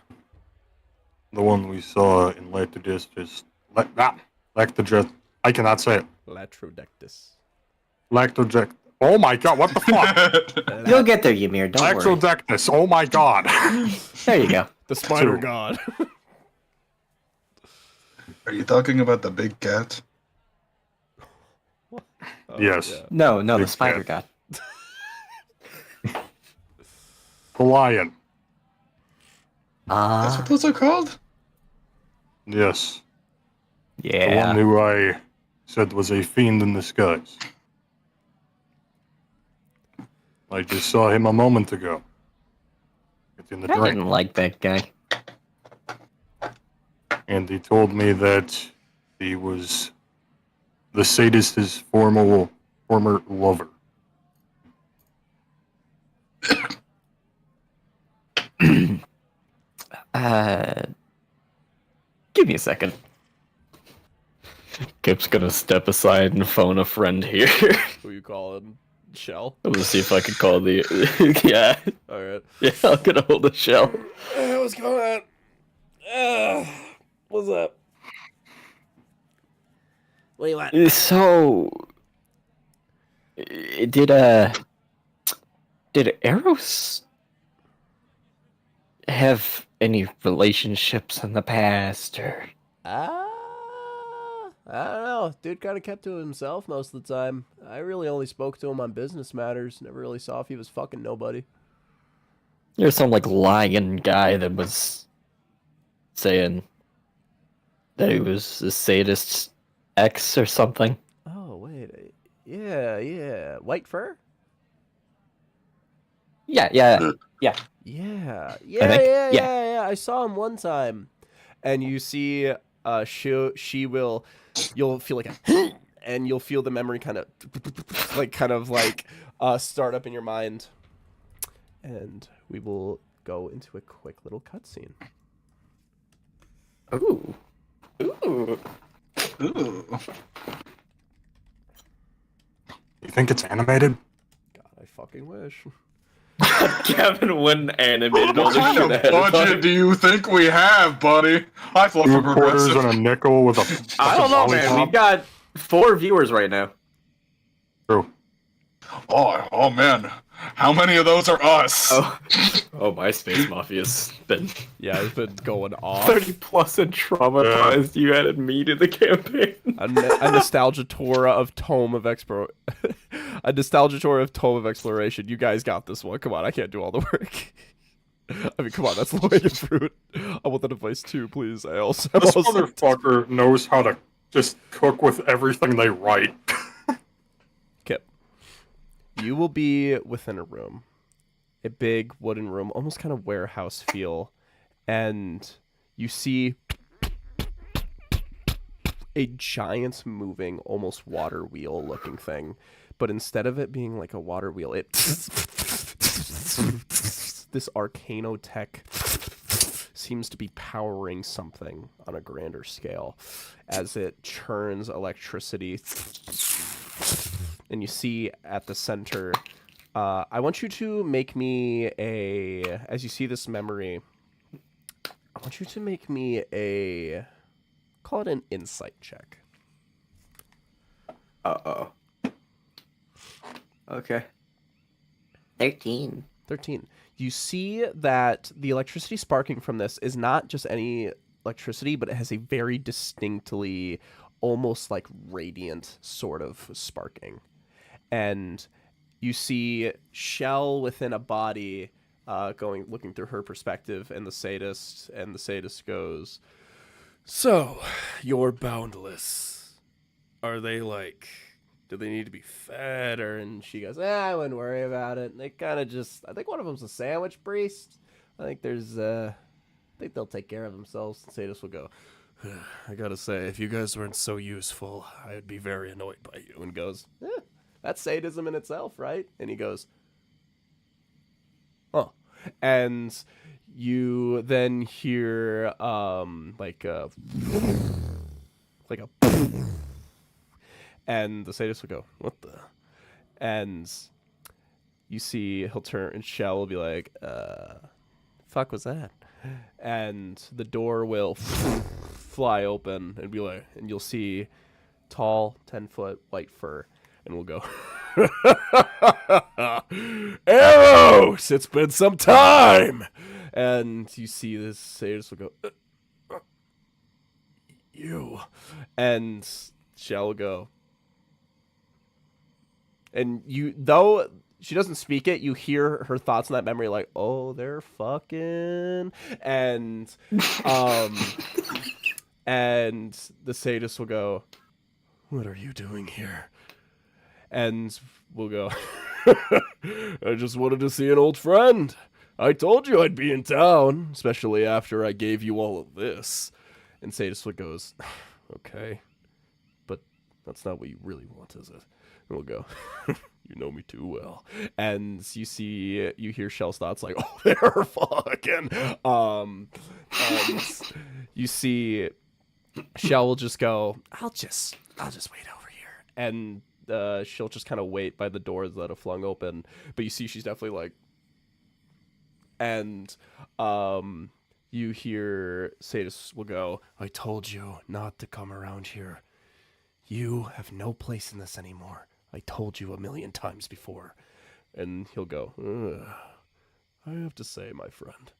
the one we saw in Lactodistus? Lactodist. I cannot say it. Latrodectus. Lactodect. Oh my god, what the fuck? You'll get there, Ymir. Don't worry. Lactodectus. Oh my god. There you go. The spider Two. god. Are you talking about the big cat? Oh, Yes. yeah. No, the Big spider cat. god. The lion. That's what those are called? Yes. The Yeah. one who I said was a fiend in disguise. I just saw him a moment ago. It's in the I drink. didn't like that guy. And he told me that he was the sadist's former lover. Give me a second. Kip's gonna step aside and phone a friend here. Who you call him? Shell? I'm gonna see if I can call the. Yeah, Alright. yeah, I'll get a hold of Shell. What's going on? What's up? What do you want? So, did Eros have any relationships in the past, or? I don't know. Dude kind of kept to himself most of the time. I really only spoke to him on business matters. Never really saw if he was fucking nobody. There's some like lion guy that was saying that he was a sadist's ex or something. Oh, wait. Yeah. White fur? Yeah. Yeah. think, I saw him one time. And you see you'll feel like a and you'll feel the memory kind of start up in your mind. And we will go into a quick little cutscene. Ooh. Ooh. Ooh. You think it's animated? God, I fucking wish. Kevin wouldn't animate all What this kind shit of ahead of budget time. do you think we have, buddy? I thought Two for quarters progressive. and a nickel with a I don't know, man. We've got 4 viewers right now. True. Oh man, how many of those are us? Oh, my Space Mafia's been Yeah, it's been going off. 30 plus and traumatized. You added me to the campaign. A nostalgia tour of Tome of a nostalgia tour of Tome of Exploration. You guys got this one. Come on, I can't do all the work. I mean, come on, that's low-hanging fruit. I want the device too, please. I also This motherfucker knows how to just cook with everything they write. Kip. You will be within a room, a big wooden room, almost kind of warehouse feel, and you see a giant moving, almost water wheel looking thing, but instead of it being like a water wheel, it this arcanotech seems to be powering something on a grander scale as it churns electricity. And you see at the center, I want you to make me as you see this memory, I want you to make me call it an insight check. Uh-oh. Okay. 13. 13. You see that the electricity sparking from this is not just any electricity, but it has a very distinctly, almost like radiant sort of sparking. And you see Shell within a body looking through her perspective, and the sadist goes, "So, you're boundless. Are they like, do they need to be fed?" And she goes, I wouldn't worry about it. And they kind of I think one of them's a sandwich priest. I think I think they'll take care of themselves. And sadist will go, "I gotta say, if you guys weren't so useful, I'd be very annoyed by you." And goes, that's sadism in itself, right? And he goes, "Oh." And you then hear like a and the sadist will go, "What the?" And you see he'll turn, and Shell will be like, fuck was that?" And the door will fly open and be like, and you'll see tall, 10-foot white fur, and we'll go, "Arrows! It's been some time!" And you see this sadist will go, "You." And Shell will go, and though she doesn't speak it, you hear her thoughts in that memory, like, "Oh, they're fucking," and and the sadist will go, "What are you doing here?" And we'll go, "I just wanted to see an old friend. I told you I'd be in town, especially after I gave you all of this." And sadist goes, "Okay, but that's not what you really want, is it?" And we'll go, "You know me too well." And you hear Shell's thoughts like, "Oh, they're fucking," and you see Shell will just go, I'll just wait over here." And she'll just kind of wait by the doors that have flung open. But you see she's definitely like, and you hear sadist will go, "I told you not to come around here. You have no place in this anymore. I told you 1,000,000 times before." And he'll go, "I have to say, my friend,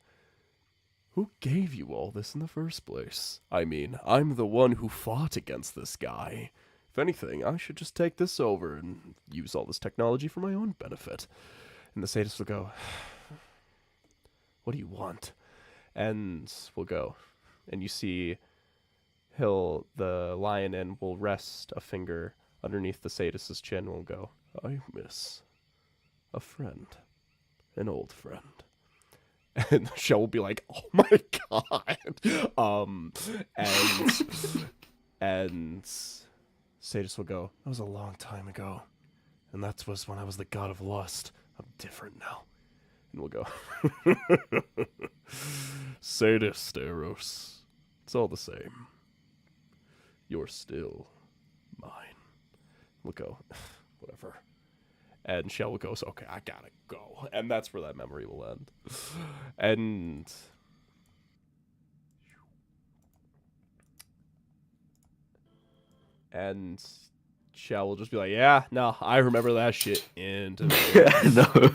who gave you all this in the first place? I mean, I'm the one who fought against this guy. If anything, I should just take this over and use all this technology for my own benefit." And the sadist will go, "What do you want?" And we'll go, and you see the lion will rest a finger underneath the sadist's chin and will go, "I miss a friend, an old friend." And the show will be like, "Oh my god." And sadist will go, "That was a long time ago, and that was when I was the god of lust. I'm different now." And we'll go. Sadist, Eros. It's all the same. You're still mine. We'll go. Whatever. And Shell goes, okay, I gotta go. And that's where that memory will end. And Shell will just be like, yeah, no, I remember that shit. No.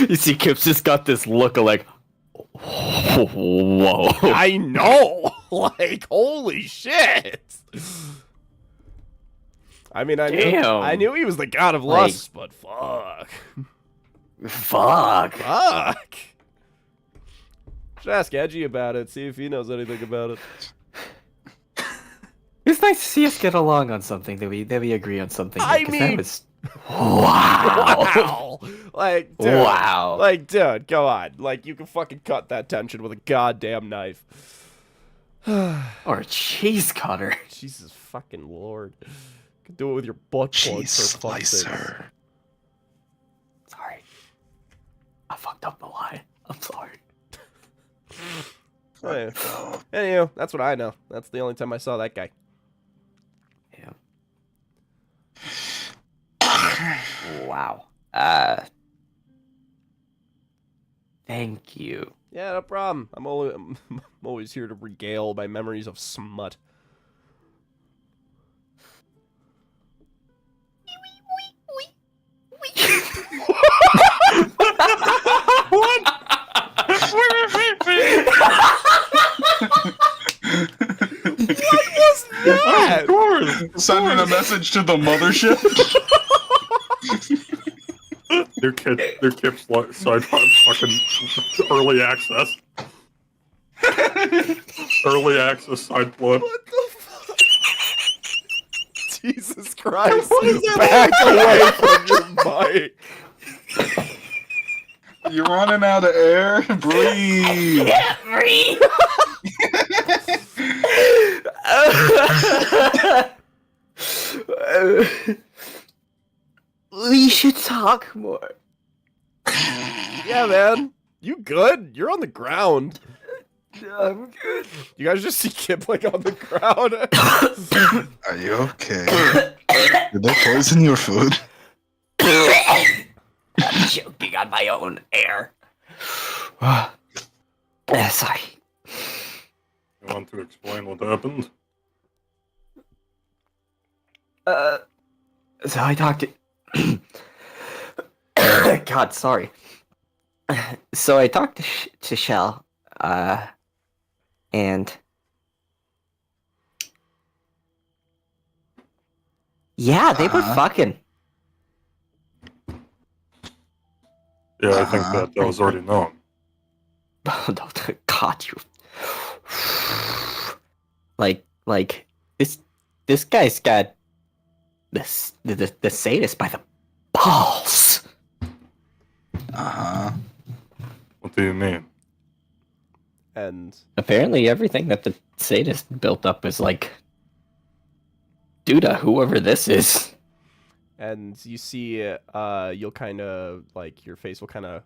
You see, Kip's just got this look of like, whoa. I know! Like, holy shit! I mean, Damn. I knew he was the god of lust, but fuck. Fuck. Fuck! Should ask Edgy about it, see if he knows anything about it. It's nice to see us get along on something, that we agree on something. I 'cause mean- that was... Wow. Wow! Like, dude. Wow. Like, dude, go on. Like, you can fucking cut that tension with a goddamn knife. Or a cheese cutter. Jesus fucking lord. You can do it with your butt plug Cheese for fuck's sake. slicer. Sorry. I fucked up the line. I'm sorry. Hey. Oh, Anywho, that's what I know. That's the only time I saw that guy. Yeah. Wow. Thank you. Yeah, no problem. I'm always here to regale my memories of smut. That? Sending a message to the mothership. Their Kip's side fucking early access. Early access side plot. What the fuck? Jesus Christ. Back away from your mic. You're running out of air. Breathe. We should talk more. Yeah, man. You good? You're on the ground. I'm good. You guys just see Kip like on the ground. Are you okay? Did they poison your food? I'm choking on my own air. Sorry. You want to explain what happened? So I talked to... God, sorry. So I talked to Shell, and... Yeah, they were fucking. Yeah, I think that was already known. Oh, no, God, you... Like, this guy's got the sadist by the balls. Uh-huh. What do you mean? And Apparently everything that the sadist built up is like, due to whoever this is. and you see you'll kind of like your face will kind of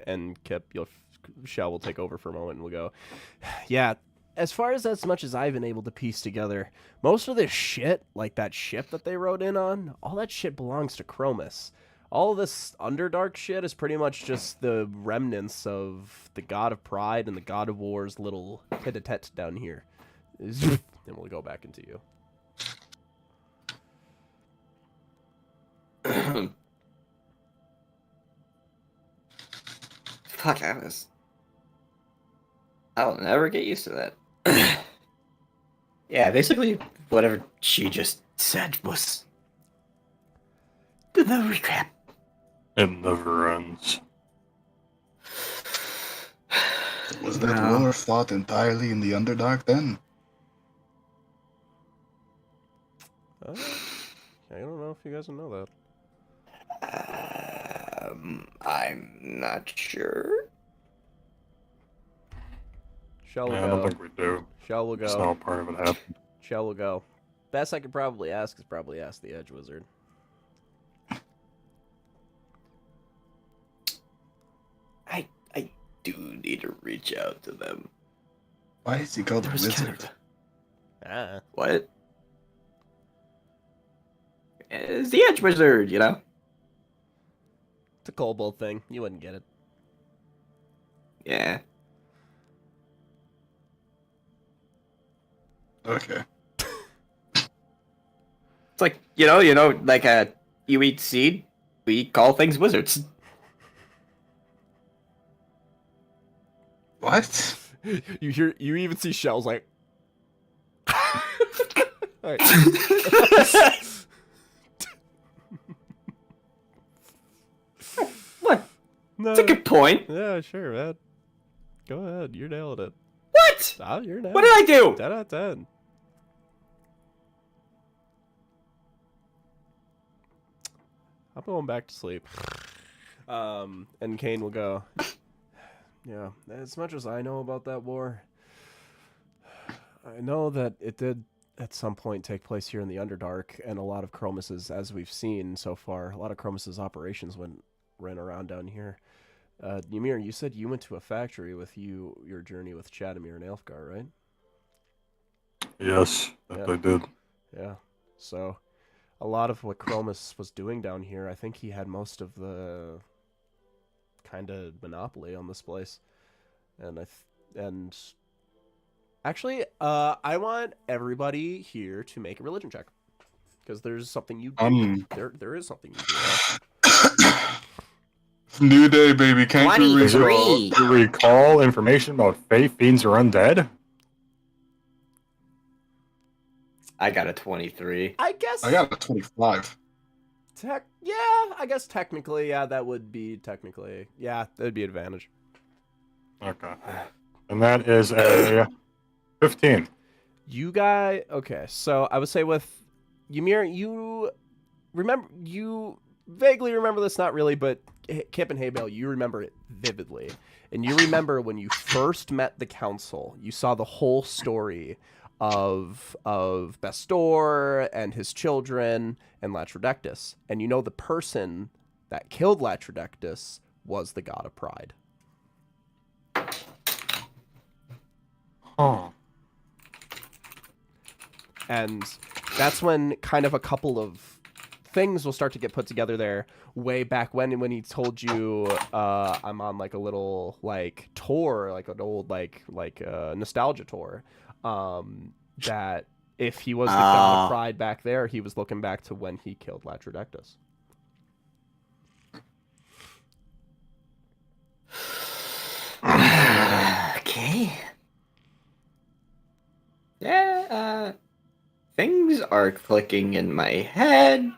and Kip Shell will take over for a moment and we'll go, yeah, as much as I've been able to piece together, most of this shit, like that ship that they rode in on, all that shit belongs to Chromus. All this Underdark shit is pretty much just the remnants of the God of Pride and the God of War's little tete-a-tete down here. And we'll go back into you. Fuck, I'll never get used to that. Yeah, basically, whatever she just said was the recap. It never ends. Was that No. war fought entirely in the Underdark then? I don't know if you guys will know that. I'm not sure. Shell will Yeah, I don't go. think we do. Shell will It's go. not part of it happened. Shell will go. Best I could probably ask is probably ask the Edge Wizard. I need to reach out to them. Why is he called a There was wizard? kind of Ah. what? It's the Edge Wizard, you know? It's a kobold thing. You wouldn't get it. Yeah. Okay. It's like, like you eat seed, we call things wizards. What? You even see shells like. Alright. What? No. That's a good point. Yeah, sure, man. Go ahead. You're nailing it. What? Oh, you're nailing What did I do? 10 out of 10. I'm going back to sleep. And Kane will go. Yeah, as much as I know about that war, I know that it did at some point take place here in the Underdark, and a lot of Chromus's, as we've seen so far, a lot of Chromus's operations ran around down here. Ymir, you said you went to a factory with your journey with Chadamir and Elfgar, right? Yes, that Yeah. I did. Yeah. So, a lot of what Chromus was doing down here, I think he had most of the kind of monopoly on this place. And actually, I want everybody here to make a religion check, because there's something you do. There is something you do. New day, baby. Can't you Is it read? to recall information about fae, fiends, or undead? I got a 23. I guess. I got a 25. Yeah, I guess technically, yeah, that would be technically. Yeah, that'd be advantage. Okay. And that is a 15. You guys, okay, so I would say with Ymir, you vaguely remember this, not really, but Kip and Haybale, you remember it vividly. And you remember when you first met the council, you saw the whole story of Bestor and his children and Latrodectus. And you know the person that killed Latrodectus was the god of pride. Huh. And that's when kind of a couple of things will start to get put together there way back when he told you I'm on like a little like tour, like an old like nostalgia tour, that if he was the god of pride back there, he was looking back to when he killed Latrodectus. Okay. Yeah, things are clicking in my head.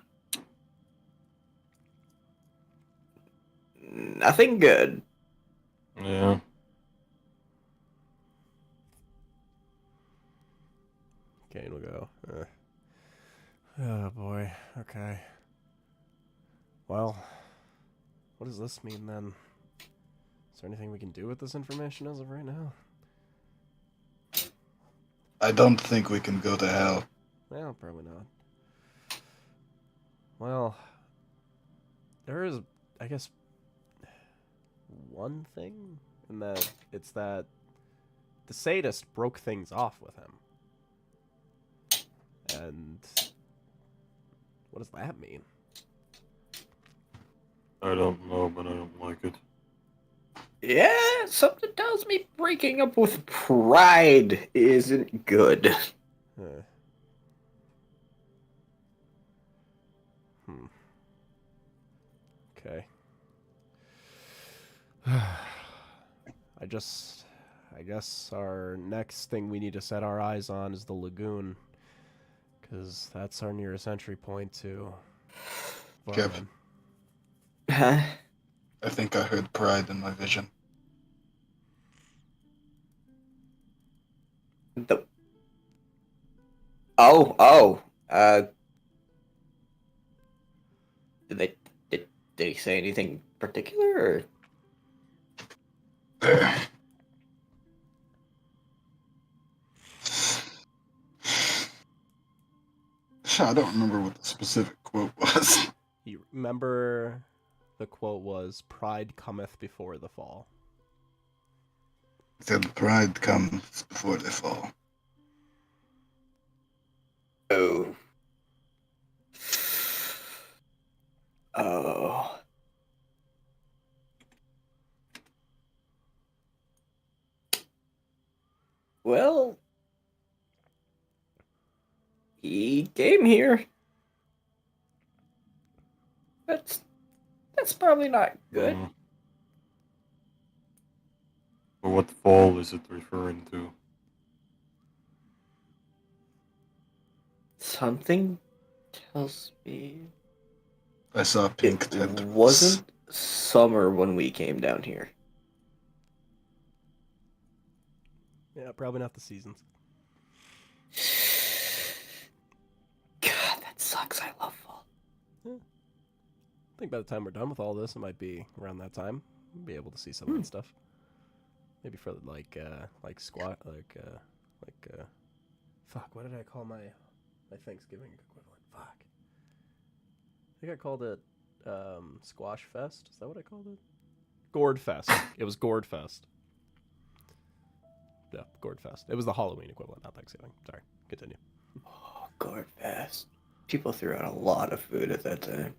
Nothing good. Yeah. Kane will go. Oh boy. Okay. Well, what does this mean then? Is there anything we can do with this information as of right now? I don't think we can go to hell. Well, probably not. Well, there is, I guess, one thing, in that it's that the sadist broke things off with him. And what does that mean? I don't know, but I don't like it. Yeah, something tells me breaking up with pride isn't good. Huh. Okay. I guess our next thing we need to set our eyes on is the lagoon, because that's our nearest entry point to Kip. Varman. Huh? I think I heard pride in my vision. The... Oh, did he say anything particular, or? There. I don't remember what the specific quote was. You remember the quote was, "Pride cometh before the fall." Said pride comes before they fall. Oh. Oh. Well, he came here. That's probably not good. But what fall is it referring to? Something tells me I saw pink it tendrils. wasn't summer when we came down here. Yeah, probably not the seasons. God, that sucks. I love fall. I think by the time we're done with all this, it might be around that time. We'll be able to see some of that stuff. Maybe for like squat, fuck. What did I call my Thanksgiving equivalent? Fuck. I think I called it Squash Fest. Is that what I called it? Gourd Fest. It was Gourd Fest. Yeah, Gourd Fest. It was the Halloween equivalent, not Thanksgiving. Sorry. Continue. Oh, Gourd Fest. People threw out a lot of food at that time.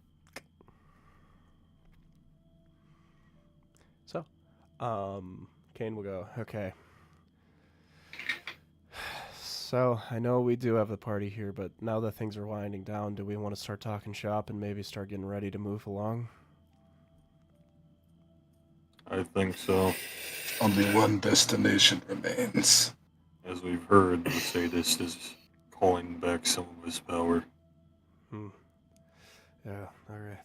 So, Kane will go, okay. So, I know we do have the party here, but now that things are winding down, do we want to start talking shop and maybe start getting ready to move along? I think so. Only one destination remains. As we've heard, the sadist is calling back some of his power. Yeah, alright.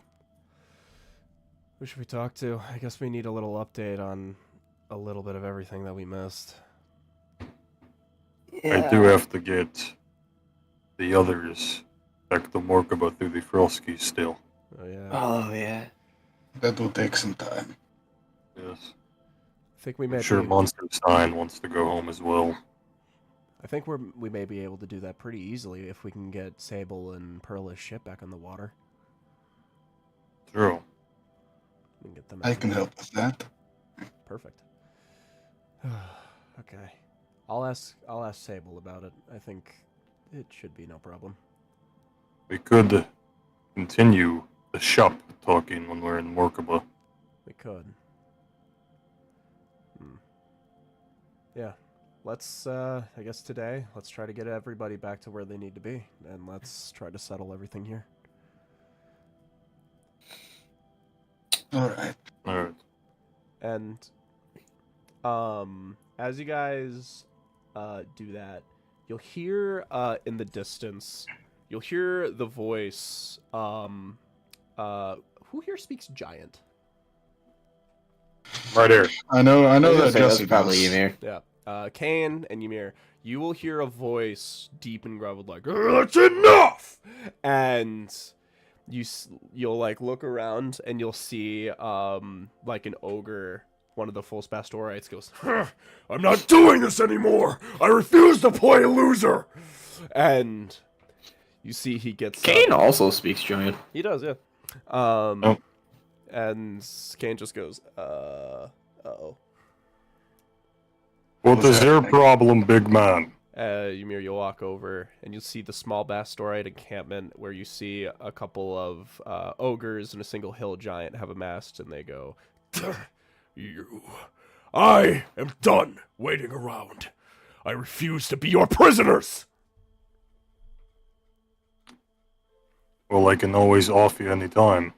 Who should we talk to? I guess we need a little update on a little bit of everything that we missed. I do have to get the others back to Morkaba through the Frosky still. Oh, yeah. Oh, yeah. That will take some time. Yes. I think we I'm may sure be, Monster Sign wants to go home as well. I think we may be able to do that pretty easily if we can get Sable and Perla's ship back on the water. True. We can get them I out. can help with that. Perfect. Okay. I'll ask Sable about it. I think it should be no problem. We could continue the shop talking when we're in Morkaba. We could. Yeah. Let's I guess today, let's try to get everybody back to where they need to be, and let's try to settle everything here. Alright. Alright. And as you guys do that, you'll hear in the distance, you'll hear the voice who here speaks giant? Right here. I know that That's Jesse probably does. Ymir. Yeah. Kane and Ymir, you will hear a voice deep and graveled like, "That's enough!" And you'll like look around and you'll see like an ogre, one of the full Spastorites goes, "I'm not doing this anymore! I refuse to play loser!" And you see he gets Kane also speaks giant. He does, yeah. And Kane just goes, uh-oh. What is your problem, big man? Ymir, you'll walk over, and you'll see the small Bastorite encampment, where you see a couple of ogres and a single hill giant have amassed, and they go, I am done waiting around. I refuse to be your prisoners! Well, I can always off you anytime.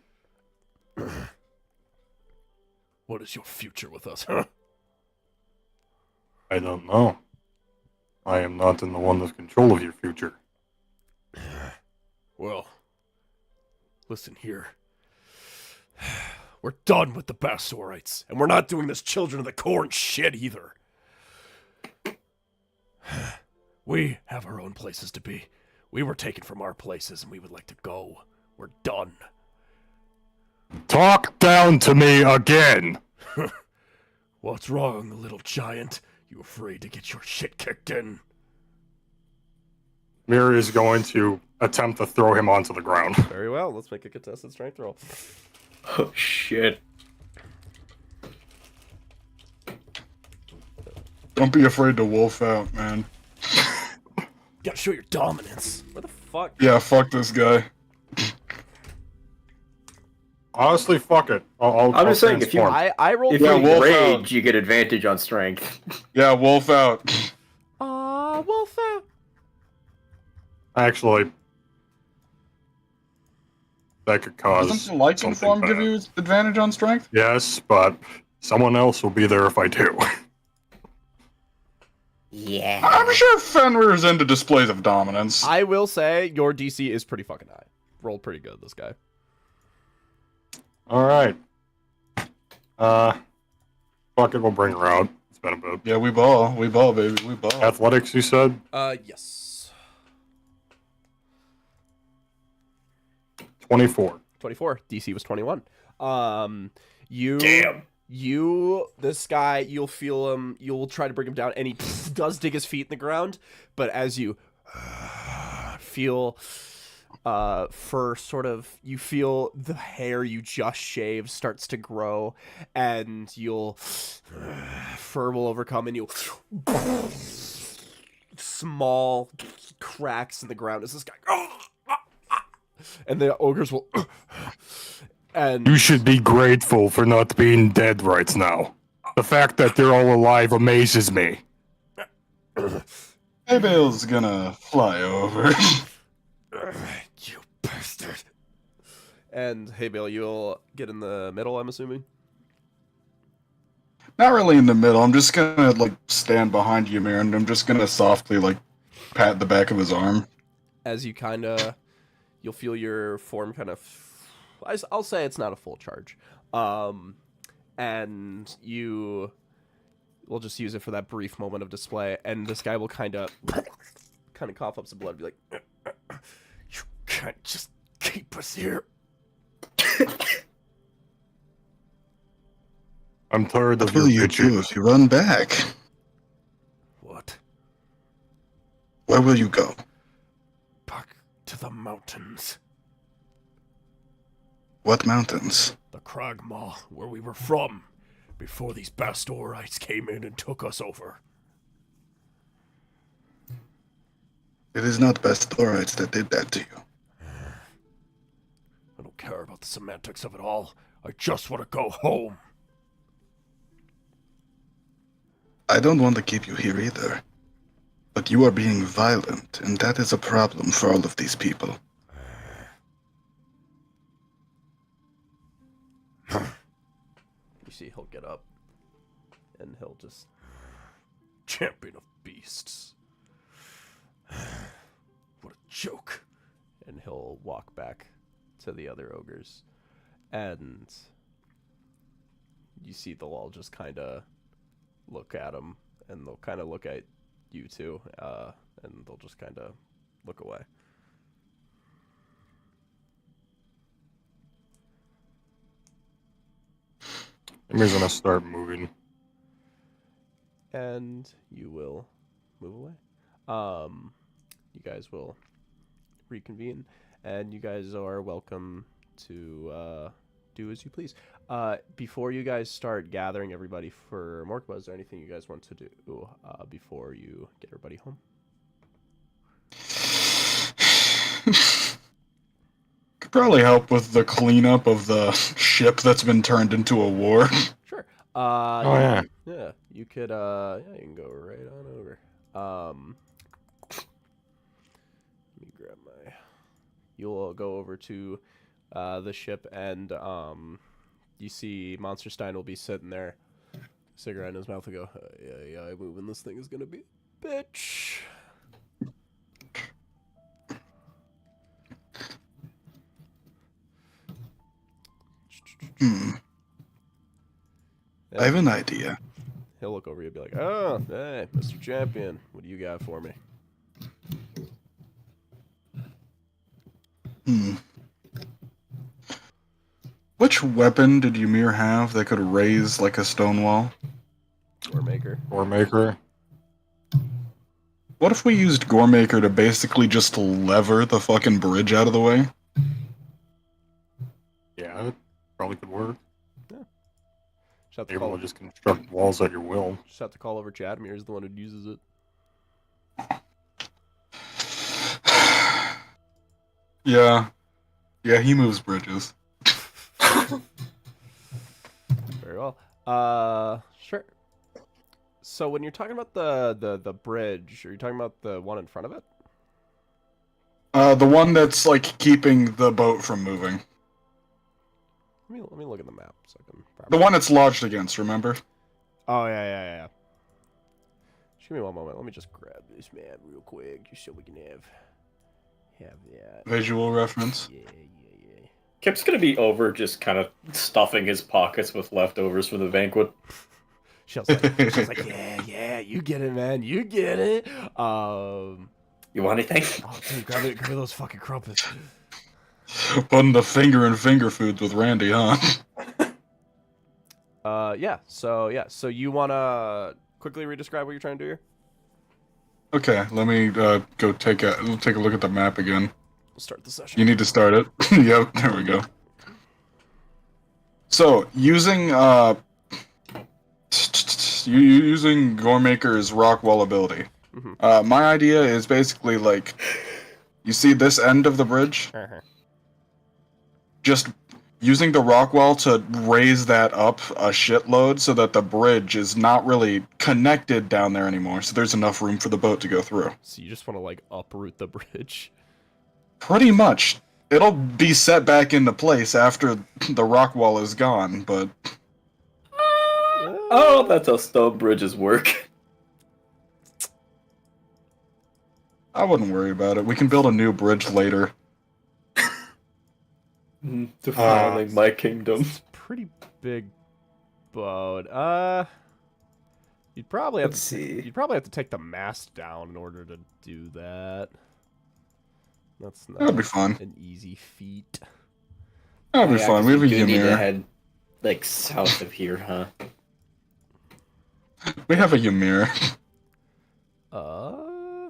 What is your future with us, huh? I don't know. I am not in the one with control of your future. Well, listen here. We're done with the Bastorites, and we're not doing this Children of the Corn shit either. We have our own places to be. We were taken from our places, and we would like to go. We're done. Talk down to me again! What's wrong, little giant? You afraid to get your shit kicked in? Miri is going to attempt to throw him onto the ground. Very well. Let's make a contested strength roll. Oh, shit. Don't be afraid to wolf out, man. Gotta show your dominance. What the fuck? Yeah, fuck this guy. Honestly, fuck it. I'm just saying, if you- transform. I rolled If Yeah, you wolf rage, out. you get advantage on strength. Yeah, wolf out. wolf out. Actually, that could cause Doesn't the liking something form bad. give you advantage on strength? Yes, but someone else will be there if I do. Yeah. I'm sure Fenrir's into displays of dominance. I will say your DC is pretty fucking high. Rolled pretty good, this guy. All right. Fuck it, we'll bring her out. It's been a bit. Yeah, we ball, baby, we ball. Athletics, you said? Yes. 24. 24. DC was 21. You. Damn. This guy, you'll feel him, you'll try to bring him down, and he does dig his feet in the ground, but as you feel you feel the hair you just shaved starts to grow, and fur will overcome, and you'll small cracks in the ground as this guy, and the ogres will and You should be grateful for not being dead right now. The fact that they're all alive amazes me. Hey, Bale's gonna fly over. You bastard. And hey, Bill, you'll get in the middle, I'm assuming? Not really in the middle. I'm just gonna like stand behind Ymir, and I'm just gonna softly like pat the back of his arm. As you you'll feel your form kind of, I'll say it's not a full charge. And we'll just use it for that brief moment of display, and this guy will kind of cough up some blood and be like, you can't just keep us here. I'm tired of What will your you do bitching. if you run back? What? Where will you go? Back to the mountains. What mountains? The Kragmaw, where we were from, before these Bastorites came in and took us over. It is not Bastorites that did that to you. I don't care about the semantics of it all. I just want to go home. I don't want to keep you here either. But you are being violent, and that is a problem for all of these people. You see, he'll get up, and he'll just... Champion of beasts. What a joke. And he'll walk back to the other ogres. And you see they'll all just kind of look at him, and they'll kind of look at you too, and they'll just kind of look away. Ymir's gonna start moving. And you will move away. You guys will reconvene, and you guys are welcome to do as you please. Before you guys start gathering everybody for Morkba, is there anything you guys want to do before you get everybody home? Could probably help with the cleanup of the ship that's been turned into a war. Sure. Oh, yeah. Yeah, you could, yeah, you can go right on over. Let me grab you'll go over to, the ship, and, you see Monster Stein will be sitting there, cigarette in his mouth, and go, yeah, moving this thing is gonna be a bitch. I have an idea. He'll look over you and be like, oh, hey, Mr. Champion, what do you got for me? Which weapon did Ymir have that could raise like a stone wall? Warmaker. Warmaker. What if we used Goremaker to basically just lever the fucking bridge out of the way? Yeah, it probably could work. Shout to Able call. to just construct walls at your will. Shout to call over Chadmir is the one who uses it. Yeah. Yeah, he moves bridges. Very well. Sure. So when you're talking about the bridge, are you talking about the one in front of it? The one that's like keeping the boat from moving. Let me look at the map so I can. The one it's lodged against, remember? Oh yeah. Just give me one moment. Let me just grab this map real quick, just so we can have that. Visual reference. Yeah. Kip's gonna be over just kind of stuffing his pockets with leftovers from the banquet. She's like, yeah, you get it, man, you get it. You want anything? Oh, dude, grab me those fucking crumpets. Putting the finger in finger foods with Randy, huh? Yeah. So you wanna quickly redescribe what you're trying to do here? Okay, let me go take a look at the map again. We'll start the session. You need to start it. Yep, there we go. So, using using Goremaker's rock wall ability. Mhm. My idea is basically like, you see this end of the bridge? Uh-huh. Just using the rock wall to raise that up a shitload so that the bridge is not really connected down there anymore, so there's enough room for the boat to go through. So you just want to like uproot the bridge? Pretty much. It'll be set back into place after the rock wall is gone, but Oh, that's how stone bridges work. I wouldn't worry about it. We can build a new bridge later. Defiling my kingdom. Pretty big boat. You'd probably have Let's to. see. You'd probably have to take the mast down in order to do that. That's not That'd be fun. an easy feat. That'd be Yeah, fun. 'cause We have a you do need to Ymir. head like south of here, huh? We have a Ymir. Yeah.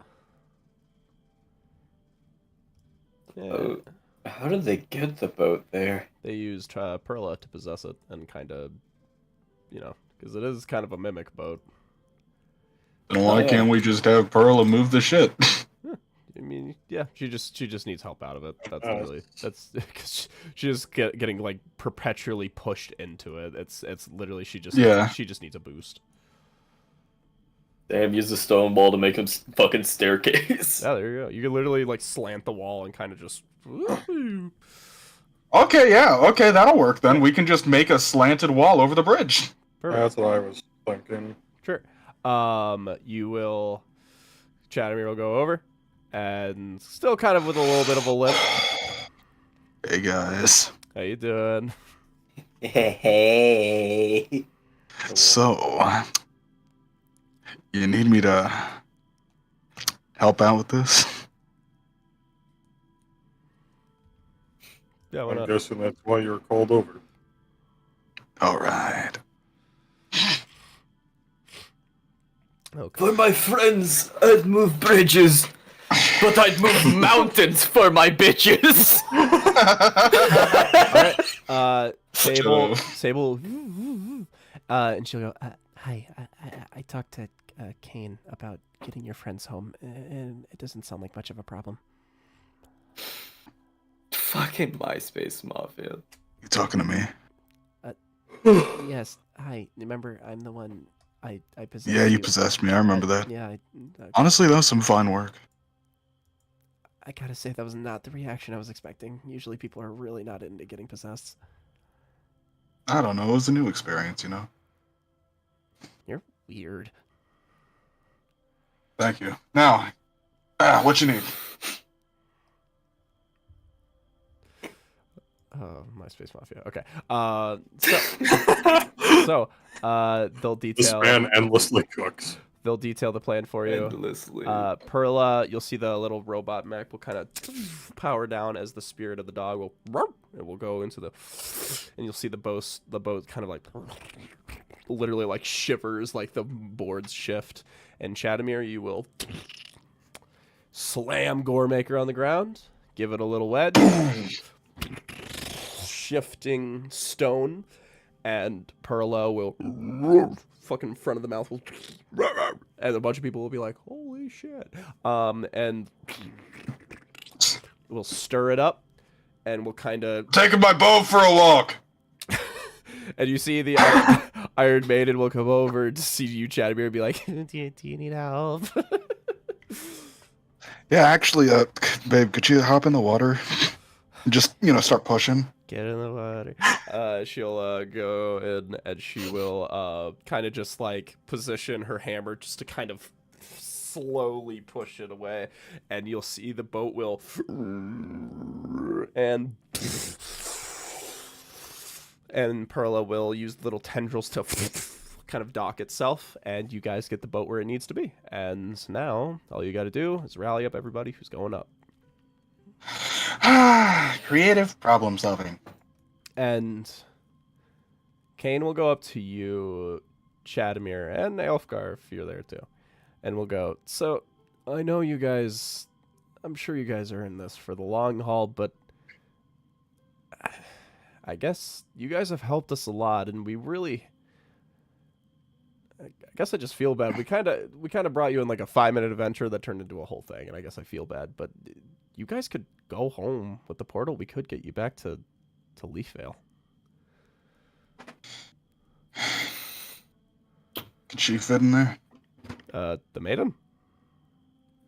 Oh, how did they get the boat there? They used Perla to possess it and kind of, because it is kind of a mimic boat. Then why can't we just have Perla move the shit? I mean, yeah, she just needs help out of it. That's because she's just getting like perpetually pushed into it. It's literally she just needs a boost. Damn, use the stone wall to make him fucking staircase. Yeah, there you go. You can literally like slant the wall and kind of just. Okay, yeah, okay, that'll work then. We can just make a slanted wall over the bridge. Perfect. That's what I was thinking. Sure. You will. Chadamir will go over, and still kind of with a little bit of a lip. Hey guys. How you doing? Hey. So, you need me to help out with this? Yeah, why I'm not? guessing that's why you're called over. Alright. Okay. For my friends, I'd move bridges, but I'd move mountains for my bitches. Alright. Sable, and she'll go, hi, I talked to Kane about getting your friends home, and it doesn't sound like much of a problem. Fucking MySpace Mafia. You talking to me? Yes, hi, remember, I'm the one I possessed. Yeah, you possessed me, I remember that. Yeah, Honestly, that was some fine work. I gotta say, that was not the reaction I was expecting. Usually people are really not into getting possessed. I don't know, it was a new experience, you know? You're weird. Thank you. Now, what you need? MySpace Mafia. Okay. They'll This detail. man endlessly cooks. They'll detail the plan for you. Endlessly. Perla, you'll see the little robot mech will kind of power down as the spirit of the dog will go into the, and you'll see the boat kind of like literally like shivers, like the boards shift. And Chadamir, you will slam Goremaker on the ground, give it a little wedge, shifting stone, and Perlo will fucking front of the mouth will, and a bunch of people will be like, holy shit. And we'll stir it up, and we'll kind of Taking my boat for a walk. and you see the Iron Maiden will come over to see you, Chadamir, and be like, do you need help? Yeah, actually, babe, could you hop in the water? Just, start pushing. Get in the water. She'll go in and she will kind of just like position her hammer just to kind of slowly push it away, and you'll see the boat will and Perla will use little tendrils to kind of dock itself, and you guys get the boat where it needs to be. And now all you got to do is rally up everybody who's going up. Creative problem solving. And Kane will go up to you, Chadamir, and Elfgar if you're there too. And we'll go, so I know you guys, I'm sure you guys are in this for the long haul, but I guess you guys have helped us a lot, and we really, I guess I just feel bad. We kind of brought you in like a 5-minute adventure that turned into a whole thing, and I guess I feel bad, but you guys could go home with the portal. We could get you back to Leafvale. Can she fit in there? The maiden?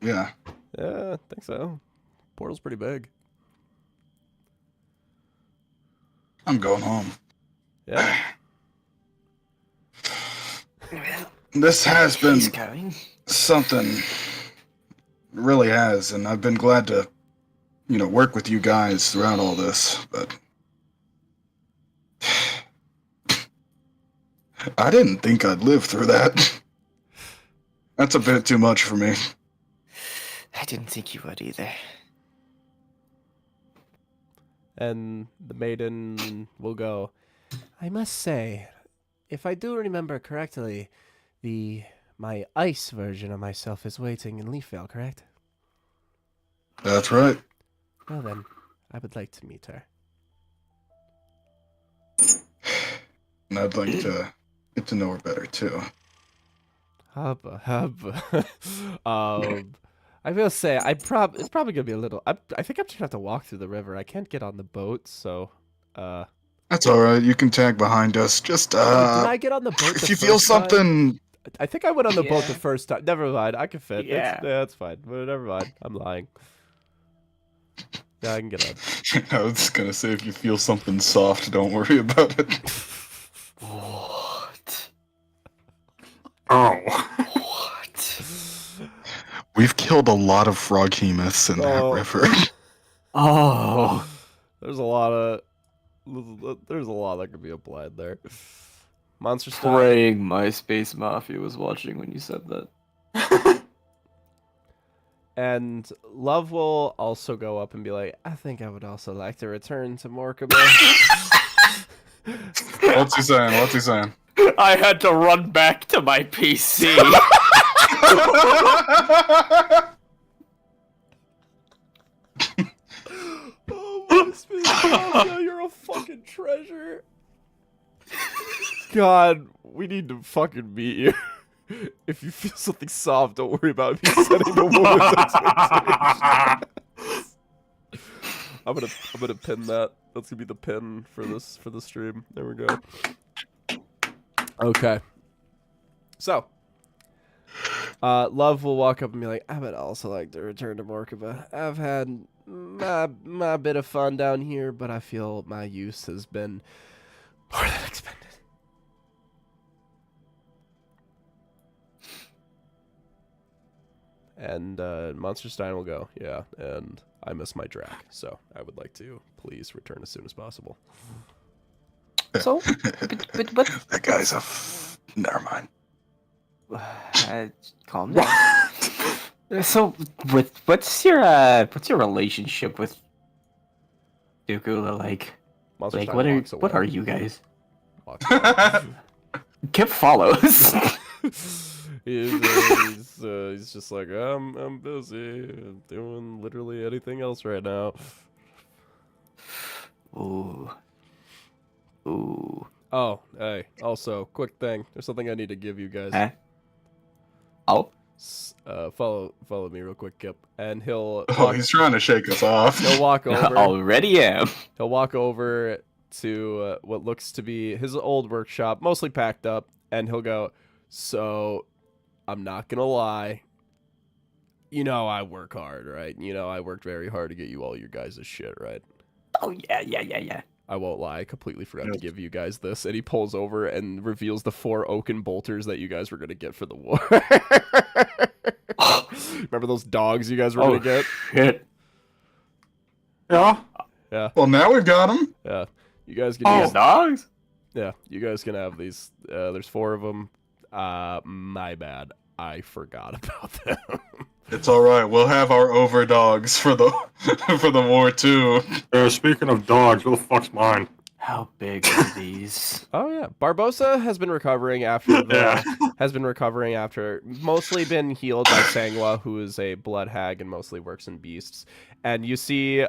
Yeah. Yeah, I think so. Portal's pretty big. I'm going home. Yeah. This has been He's going. something. It really has, and I've been glad to, work with you guys throughout all this, but I didn't think I'd live through that. That's a bit too much for me. I didn't think you would either. And the maiden will go, I must say, if I do remember correctly, my ice version of myself is waiting in Leafvale, correct? That's right. Well then, I would like to meet her. And I'd like to get to know her better, too. Hubba. I will say, it's probably gonna be a little. I think I'm just gonna have to walk through the river. I can't get on the boat, so. That's alright, you can tag behind us. Just, Did I get on the boat? if you feel something... I think I went on the boat the Yeah. first time. Never mind, I can fit. Yeah. That's fine. But never mind, I'm lying. Yeah, I can get on. I was gonna say, if you feel something soft, don't worry about it. What? Oh. What? We've killed a lot of froghemoths in that Oh. river. Oh. There's a lot that could be applied there. Monster stuff. Praying my Space Mafia was watching when you said that. And Love will also go up and be like, I think I would also like to return to Morkaba. What's he saying? What's he saying? I had to run back to my PC. Oh my Space Mafia, you're a fucking treasure. God, we need to fucking meet you. If you feel something soft, don't worry about me setting the woman's expectations. I'm gonna pin that. That's gonna be the pin for the stream. There we go. Okay. So, Love will walk up and be like, I would also like to return to Morkaba. I've had my bit of fun down here, but I feel my use has been more than expended. And Monsterstein will go, yeah, and I miss my Drac, so I would like to please return as soon as possible. So, but what? That guy's never mind. Calm down. So, what's your relationship with Dukula like? Monsterstein Like, walks what away. are you guys? Walks away. Kip follows. He's just like, I'm busy. I'm doing literally anything else right now. Ooh. Ooh. Oh, hey. Also, quick thing. There's something I need to give you guys. Huh? Oh, Follow me real quick, Kip, and he'll Oh, he's trying to shake us off. he'll walk over. already am. He'll walk over to what looks to be his old workshop, mostly packed up, and he'll go, "So, I'm not gonna lie. You know I work hard, right? You know I worked very hard to get you all your guys' shit, right? Oh yeah. I won't lie, I completely forgot to Yes. give you guys this." And he pulls over and reveals the 4 oaken bolters that you guys were gonna get for the war. Remember those dogs you guys were Oh gonna get? shit. Yeah. Yeah, Well, now we've got him. yeah. You guys can Oh, use dogs. Yeah, you guys can have these. There's 4 of them. My bad. I forgot about them. It's all right. We'll have our overdogs for the for the war too. Speaking of dogs, where the fuck's mine? How big are these? Oh yeah, Barbosa has been recovering after Yeah. mostly been healed by Sangwa, who is a blood hag and mostly works in beasts. And you see,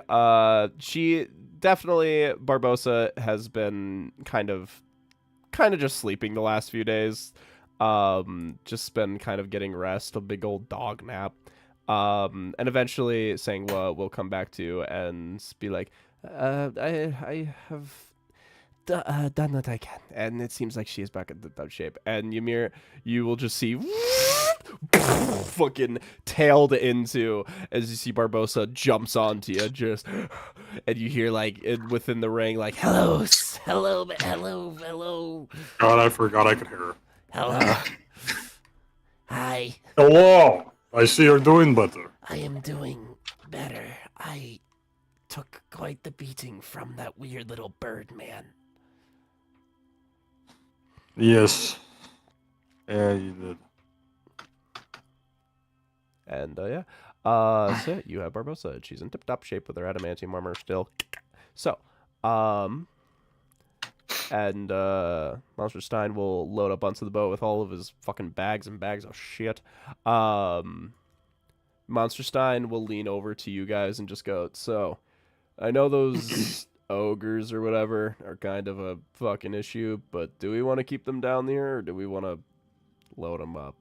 she definitely Barbosa has been kind of just sleeping the last few days. Just been kind of getting rest, a big old dog nap. And eventually Sangwa will come back to and be like, I have done what I can, and it seems like she is back in the top shape. And Ymir, you will just see fucking tailed into as you see Barbosa jumps onto you, just, and you hear like within the ring like, hello, hello, God, I forgot I could hear her. Hello. Hi, Hello. I see you're doing better. I am doing better. I took quite the beating from that weird little bird man. Yes. Yeah, you did. And so yeah, you have Barbosa. She's in tip-top shape with her adamantium armor still. So, and Monster Stein will load up onto the boat with all of his fucking bags and bags of shit. Monster Stein will lean over to you guys and just go, "So, I know those ogres or whatever are kind of a fucking issue, but do we want to keep them down there, or do we want to load them up?"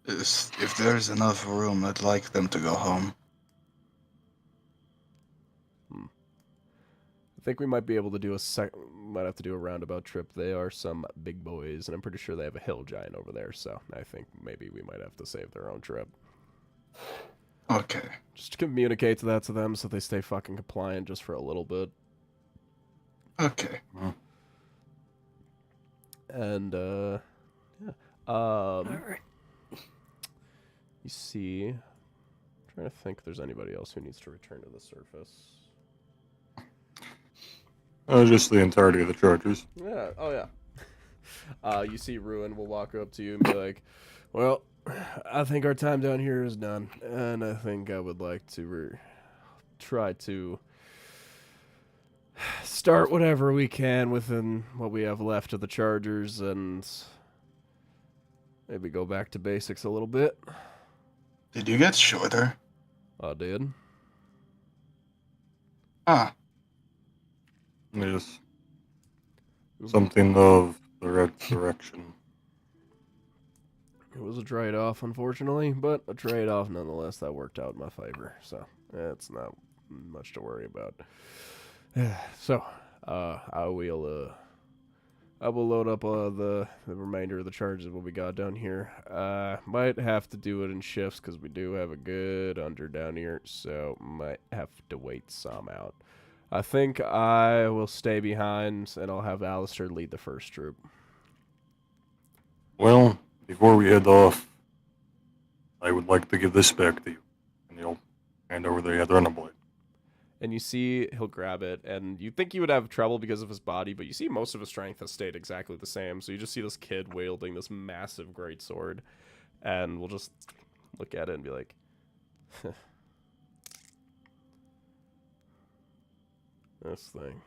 If there's enough room, I'd like them to go home. I think we might be able to do might have to do a roundabout trip. They are some big boys, and I'm pretty sure they have a hill giant over there, so I think maybe we might have to save their own trip. Okay. Just communicate that to them so they stay fucking compliant just for a little bit. Okay. And, yeah. Alright. You see, I'm trying to think if there's anybody else who needs to return to the surface. Just the entirety of the Chargers. Yeah, oh yeah. You see Ruin will walk up to you and be like, "Well, I think our time down here is done, and I think I would like to try to start whatever we can within what we have left of the Chargers and maybe go back to basics a little bit." Did you get shorter? I did. Ah, Yes. Something of the right direction. It was a trade-off, unfortunately, but a trade-off nonetheless that worked out in my favor, so it's not much to worry about. So, I will load up the remainder of the charges what we got down here. Might have to do it in shifts because we do have a good under down here, so might have to wait some out. I think I will stay behind, and I'll have Alistair lead the first troop. Well, before we head off, I would like to give this back to you. And you'll hand over the adrenaline blade. And you see he'll grab it, and you think he would have trouble because of his body, but you see most of his strength has stayed exactly the same. So you just see this kid wielding this massive greatsword, and we'll just look at it and be like, this thing.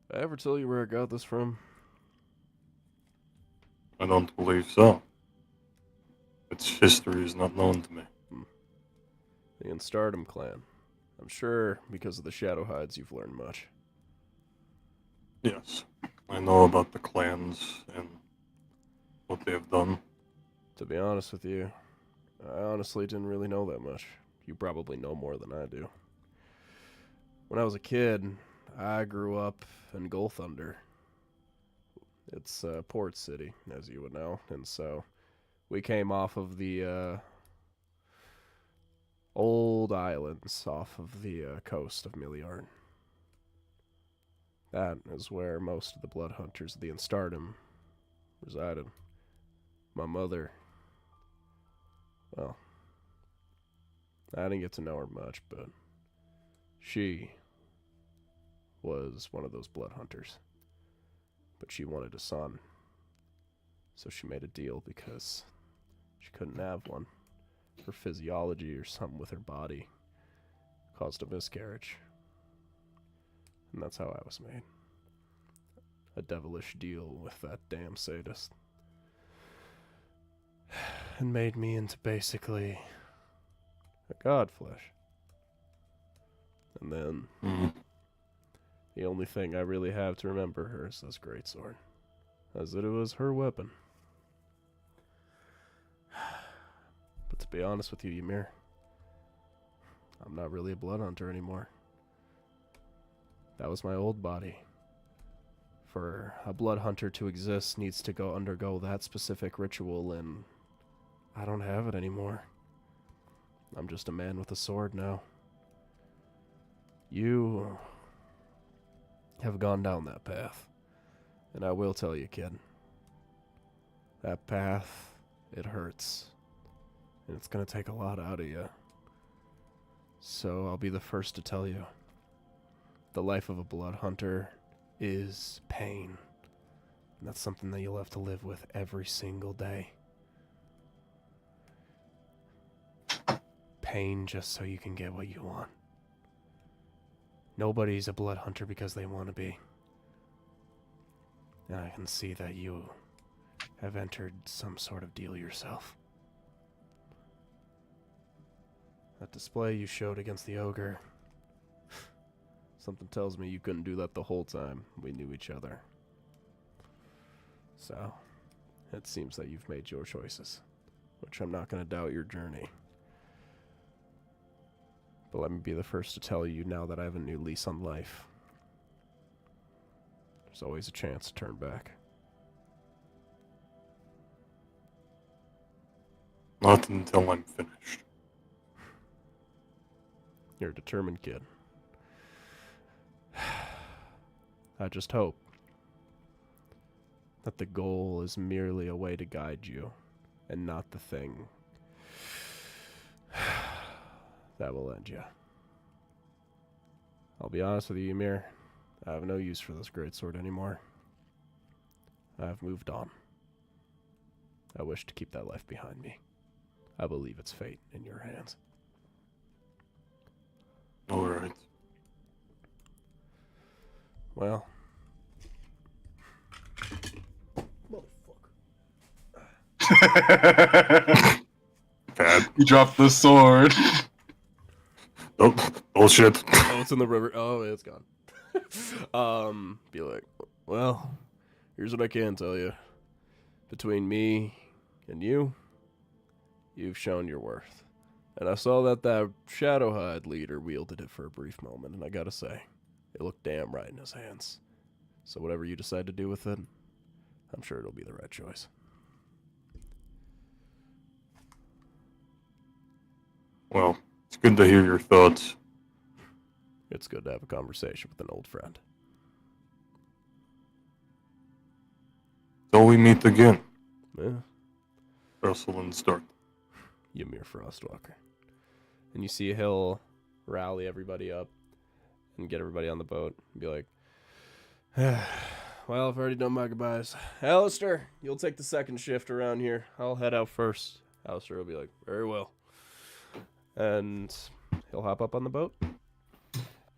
Did I ever tell you where I got this from? I don't believe so. Its history is not known to me. The Instardom clan. I'm sure because of the Shadow Hides you've learned much. Yes, I know about the clans and what they have done. To be honest with you, I honestly didn't really know that much. You probably know more than I do. When I was a kid, I grew up in Gold Thunder. It's a port city, as you would know, and so we came off of the old islands off of the coast of Miliard. That is where most of the blood hunters of the Instardom resided. My mother, well, I didn't get to know her much, but she was one of those blood hunters. But she wanted a son, so she made a deal because she couldn't have one. Her physiology or something with her body caused a miscarriage. And that's how I was made. A devilish deal with that damn sadist. And made me into basically a god flesh. And then the only thing I really have to remember her is this greatsword, as it was her weapon. But to be honest with you, Ymir, I'm not really a blood hunter anymore. That was my old body. For a blood hunter to exist needs to undergo that specific ritual, and I don't have it anymore. I'm just a man with a sword now. You have gone down that path. And I will tell you, kid, that path, it hurts. And it's gonna take a lot out of you. So I'll be the first to tell you, the life of a blood hunter is pain. And that's something that you'll have to live with every single day. Pain just so you can get what you want. Nobody's a blood hunter because they want to be. And I can see that you have entered some sort of deal yourself. That display you showed against the ogre, something tells me you couldn't do that the whole time we knew each other. So, it seems that you've made your choices, which I'm not going to doubt your journey. But let me be the first to tell you now that I have a new lease on life. There's always a chance to turn back. Not until I'm finished. You're a determined kid. I just hope that the goal is merely a way to guide you, and not the thing that will end you. I'll be honest with you, Ymir. I have no use for this greatsword anymore. I've moved on. I wish to keep that life behind me. I believe its fate in your hands. Alright. Well, Bad. You dropped the sword. Oh, bullshit. oh, it's in the river. Oh, it's gone. Be like, well, here's what I can tell you. Between me and you, you've shown your worth. And I saw that Shadowhide leader wielded it for a brief moment, and I gotta say, it looked damn right in his hands. So whatever you decide to do with it, I'm sure it'll be the right choice. Well, it's good to hear your thoughts. It's good to have a conversation with an old friend. Till we meet again, Yeah, Russell and Stark. Ymir Frostwalker. And you see he'll rally everybody up and get everybody on the boat and be like, well, I've already done my goodbyes. Alistair, you'll take the second shift around here. I'll head out first. Alistair will be like, very well. And he'll hop up on the boat.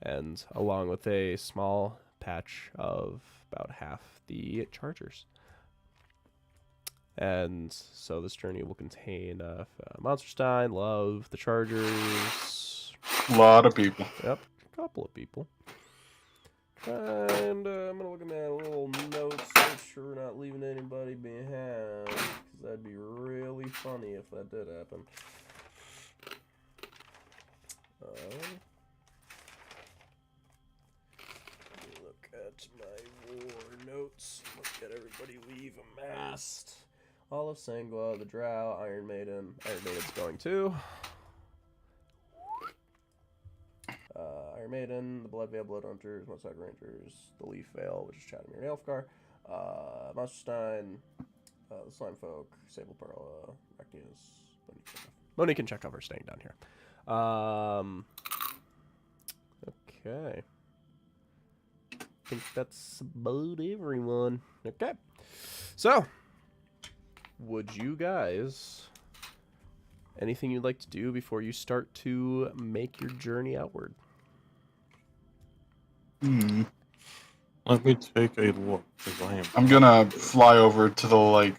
And along with a small patch of about half the chargers. And so this journey will contain Monsterstein, Love, the Chargers. A lot of people. Yep, a couple of people. And I'm gonna look at my little notes, make sure we're not leaving anybody behind, because that'd be really funny if that did happen. Look at my war notes. Look at everybody leave amassed. All of Sangua, the Drow, Iron Maiden. Iron Maiden's going too. Iron Maiden, the Bloodveil Bloodhunters, Mudstock Rangers, the Leaf Veil, which is Chadamir and Elfgar, Monsterstein, the Slime Folk, Sable Perla, Rachnius, Monique and Chekhov are staying down here. Okay. I think that's about everyone. Okay. So, would you guys... anything you'd like to do before you start to make your journey outward? Let me take a look, because I'm gonna fly over to the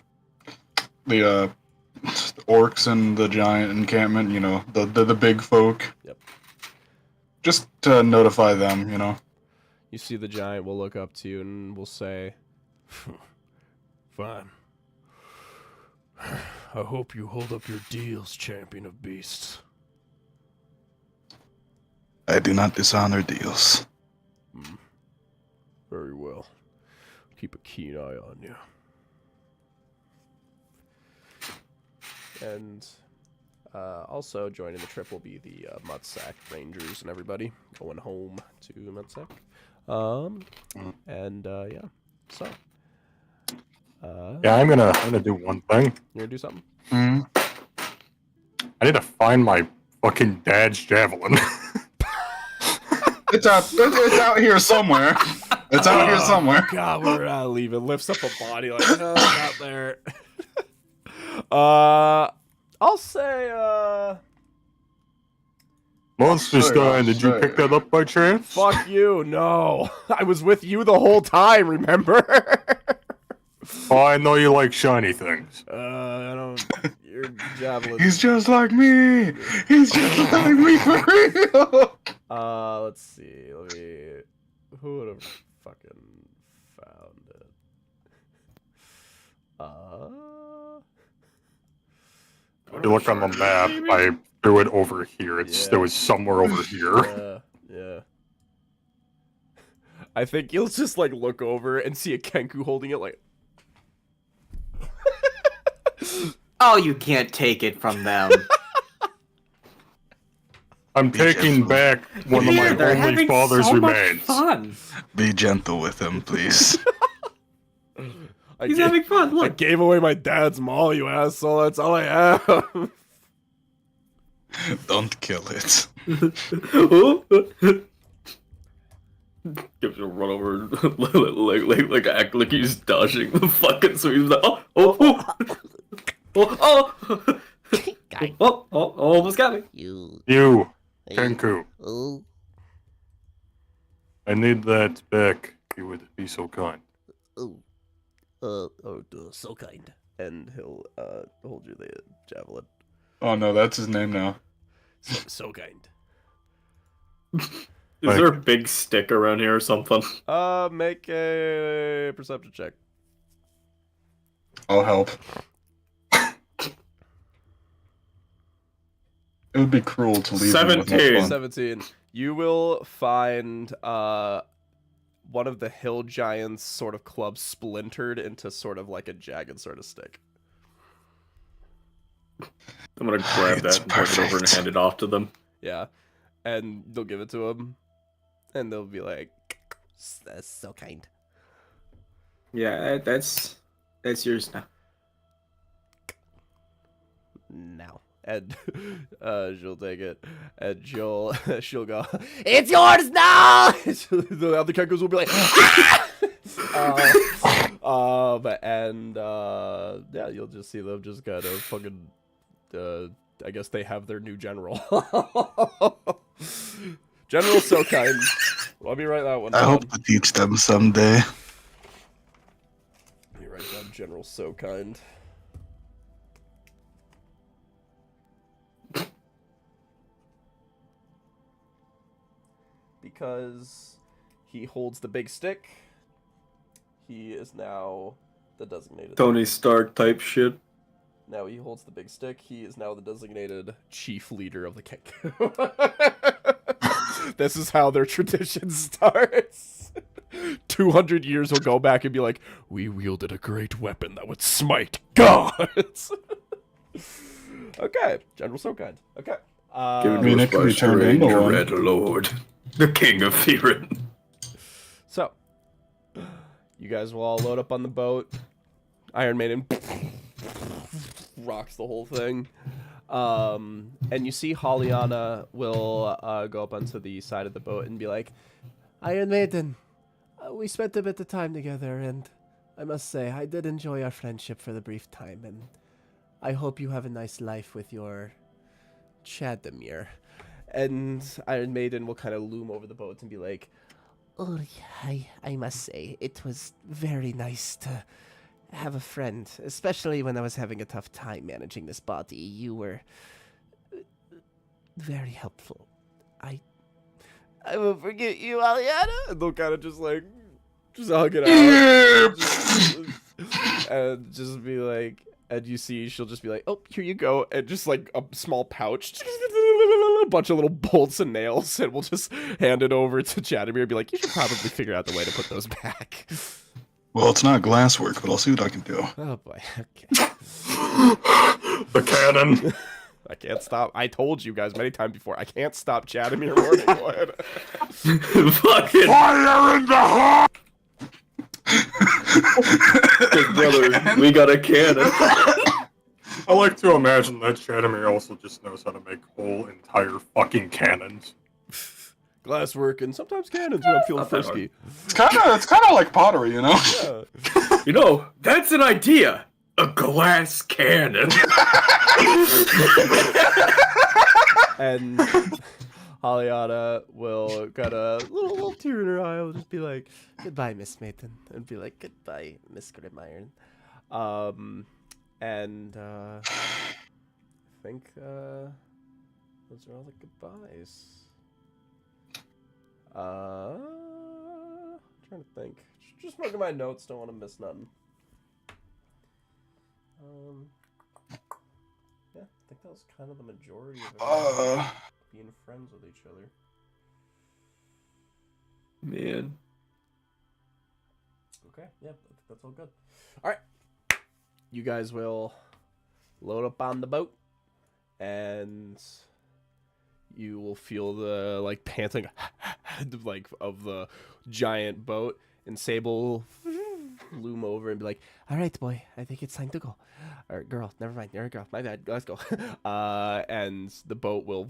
orcs and the giant encampment. You know, the big folk. Yep. Just to notify them. You know. You see the giant will look up to you and will say, "Fine. I hope you hold up your deals, champion of beasts." I do not dishonor deals. Very well. Keep a keen eye on you. And also joining the trip will be the Mudsack Rangers and everybody going home to Mudsack. And yeah. So. yeah, I'm gonna do one thing. You gonna do something? I need to find my fucking dad's javelin. It's out here somewhere. It's out here somewhere. God, we're not leaving. Lifts up a body like, oh, it's out there. I'll say, Monsterstein, did you sure. pick that up by chance? fuck you. No, I was with you the whole time. Remember? Oh, I know you like shiny things. I don't. Your javelin. He's just like me. He's just like me for real. Let's see. Let me. Who would have fucking found it? If you look on the map, I threw it over here. It was somewhere over here. Yeah. I think you'll just like look over and see a Kenku holding it like. Oh, you can't take it from them. I'm taking back one of my They're only having father's so much remains. fun. Be gentle with him, please. He's having fun. I Look. gave away my dad's mall, you asshole. That's all I have. Don't kill it. Gives a run over, like act like he's dodging the fucking. So he's like, almost got me. You, Kenku, Oh, I need that back. If you would be so kind. so kind. And he'll hold you the javelin. Oh no, that's his name now. So kind. Is there a big stick around here or something? Make a perception check. I'll help. It would be cruel to leave him with no 17. fun. 17. You will find one of the hill giants' sort of clubs splintered into sort of like a jagged sort of stick. I'm gonna grab It's that and put it over and perfect. hand it off to them. Yeah. And they'll give it to him. And they'll be like, That's so kind. Yeah, that's yours now. Now. and she'll take it, and she'll go, It's yours now! the other characters will be like, yeah, you'll just see them just kind of fucking, I guess they have their new general. General's so kind. Let me write that one I down. hope to teach them someday. Let me write down General so kind. Because He holds the big stick. He is now the designated. Tony Stark type shit. Now he holds the big stick. He is now the designated chief leader of the Kenku. This is how their tradition starts. 200 years will go back and be like, we wielded a great weapon that would smite gods. Okay, General so kind. Okay. Given I mean, to it us could by be turned strange into one. red lord, the king of Fearin. So, you guys will all load up on the boat. Iron Maiden rocks the whole thing. And you see Hollyana will go up onto the side of the boat and be like, Iron Maiden, we spent a bit of time together, and I must say, I did enjoy our friendship for the brief time, and I hope you have a nice life with your Chadamir. And Iron Maiden will kind of loom over the boat and be like, Oh, yeah, I must say, it was very nice to have a friend, especially when I was having a tough time managing this body. You were very helpful. I won't forget you, Aliana. and they'll kind of just hug it out. And just be like, and you see she'll just be like, oh, here you go. And just like a small pouch, a bunch of little bolts and nails, and we'll just hand it over to Chadamir and be like, you should probably figure out the way to put those back. Well, it's not glasswork, but I'll see what I can do. Oh boy, okay. The cannon. I can't stop. I told you guys many times before, I can't stop Chadamir Morningwood. Fucking Fire in the heart! brother, we got a cannon. I like to imagine that Chadamir also just knows how to make whole entire fucking cannons. Glasswork and sometimes cannons when I'm feeling Not that frisky. It's kind of like pottery, you know. Yeah. You know, that's an idea. A glass cannon. And Hollyana will got a little tear in her eye. Will just be like, Goodbye, Miss Maiden. And be like, goodbye, Miss Grimiron. and I think those are all the goodbyes. Trying to think. Just looking at my notes. Don't want to miss nothing. Yeah, I think that was kind of the majority of it. Being friends with each other. Man. Okay, yeah, I think that's all good. All right, you guys will load up on the boat, and you will feel the like panting, like of the giant boat, and Sable loom over and be like, All right, boy. I think it's time to go. Or girl. Never mind. You're a girl. "My bad, let's go." And the boat will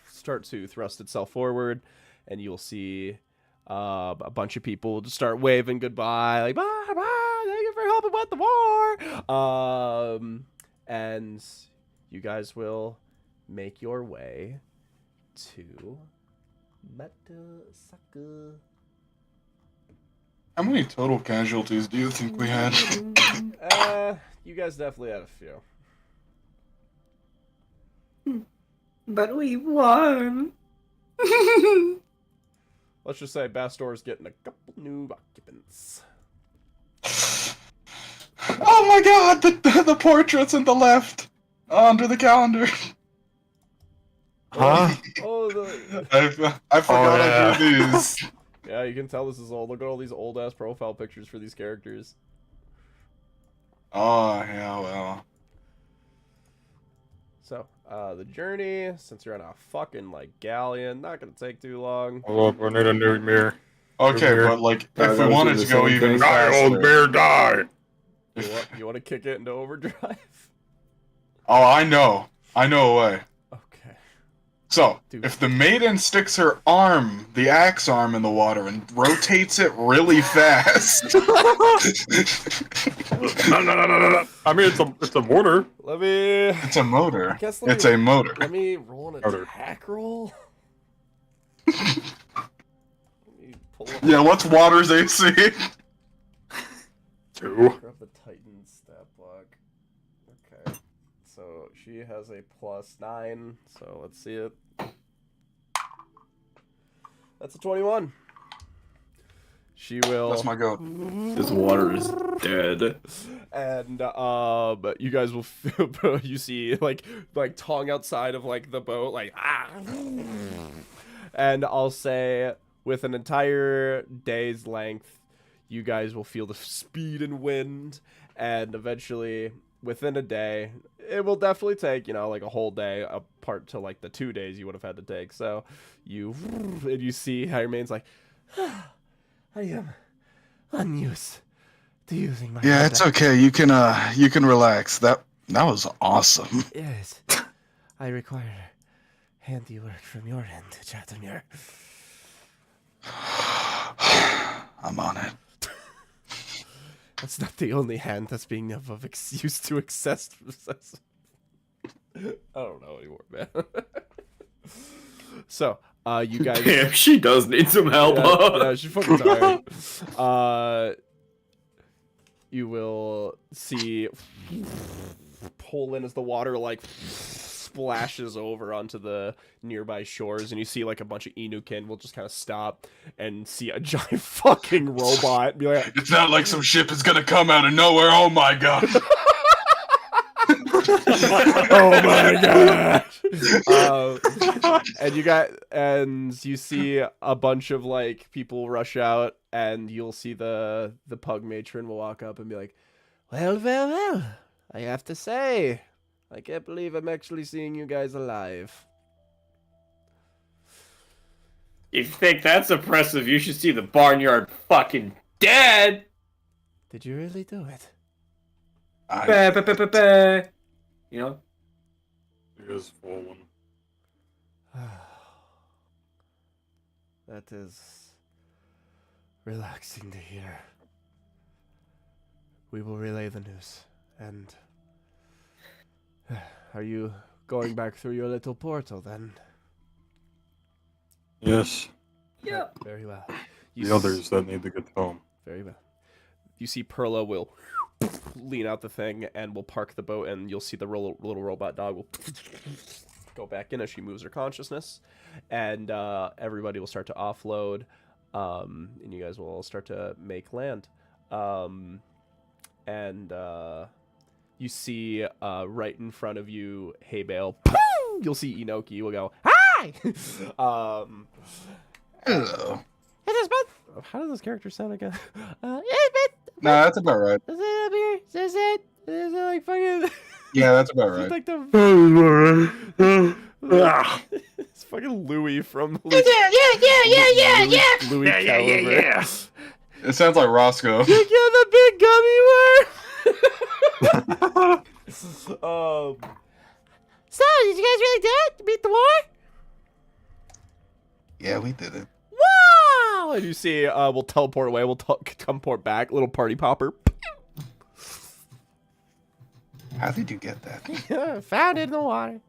start to thrust itself forward, and you'll see a bunch of people just start waving goodbye, like bye bye, thank you for helping with the war. And you guys will make your way to Matasaka. How many total casualties do you think we had? You guys definitely had a few. But we won. Let's just say Bastor's getting a couple new occupants. Oh my god, the portraits in the left under the calendar. Huh? Oh, the... I forgot yeah. I do these. Yeah, you can tell this is old. Look at all these old-ass profile pictures for these characters. Oh yeah, well. So, the journey, since you're on a fucking, like, galleon, not gonna take too long. Hold up, I need a new mirror. Okay, Beer. but like, Yeah, if that we was wanted the to go same even thing. Die, old faster. bear, die! You want to kick it into overdrive? Oh, I know a way. Okay. So, Dude. if the maiden sticks her arm, the axe arm, in the water and rotates it really fast. No. I mean, it's a mortar. Let me... It's a motor. guess let It's me- a motor. Let me roll an Motor. attack roll. Let me pull up... Yeah, what's water's AC? 2. Grab the Titan stat block. Okay. So she has a +9. So let's see it. That's a 21. She will. That's my goat. This water is dead. And you guys will feel, you see like tongue outside of like the boat, like ah. And I'll say with an entire day's length, you guys will feel the speed and wind, and eventually within a day, it will definitely take, you know, like a whole day apart to like the 2 days you would have had to take. So you see how your main's like, I am unused to using my Yeah, it's okay. You can relax. That was awesome. Yes, I require handiwork from your end, Chatham. I'm on it. That's not the only hand that's being of used to access. I don't know anymore, man. So, you guys. Damn, she does need some help. Yeah, she's fucking tired. You will see pull in as the water like splashes over onto the nearby shores, and you see like a bunch of Inukin will just kind of stop and see a giant fucking robot and be like, It's not like some ship is gonna come out of nowhere. Oh my god. oh my gosh. And you see a bunch of like people rush out, and you'll see the pug matron will walk up and be like, well, I have to say, I can't believe I'm actually seeing you guys alive. You think that's impressive? You should see the barnyard fucking dead. Did you really do it? You know? He is fallen. That is relaxing to hear. We will relay the news. And are you going back through your little portal then? Yes. Yeah. Very well. The others that need to get home. Very well. You see Perla will lean out the thing and will park the boat, and you'll see the little robot dog will go back in as she moves her consciousness, and everybody will start to offload, and you guys will all start to make land. And you see right in front of you, Hey Bale, you'll see Inoki will go, hi! Hello. It is been. How does this character sound again? It's been. No, that's about right. Is it up here? Is it? Is it like fucking... Yeah, that's about It's right. like the... It's fucking Louis from... Yeah. Louis Caliber. It sounds like Roscoe. You get the big gummy worm! So, did you guys really do it? Beat the war? Yeah, we did it. Wow! And you see, we'll teleport away. We'll teleport back. Little party popper. How did you get that? Found it in the water.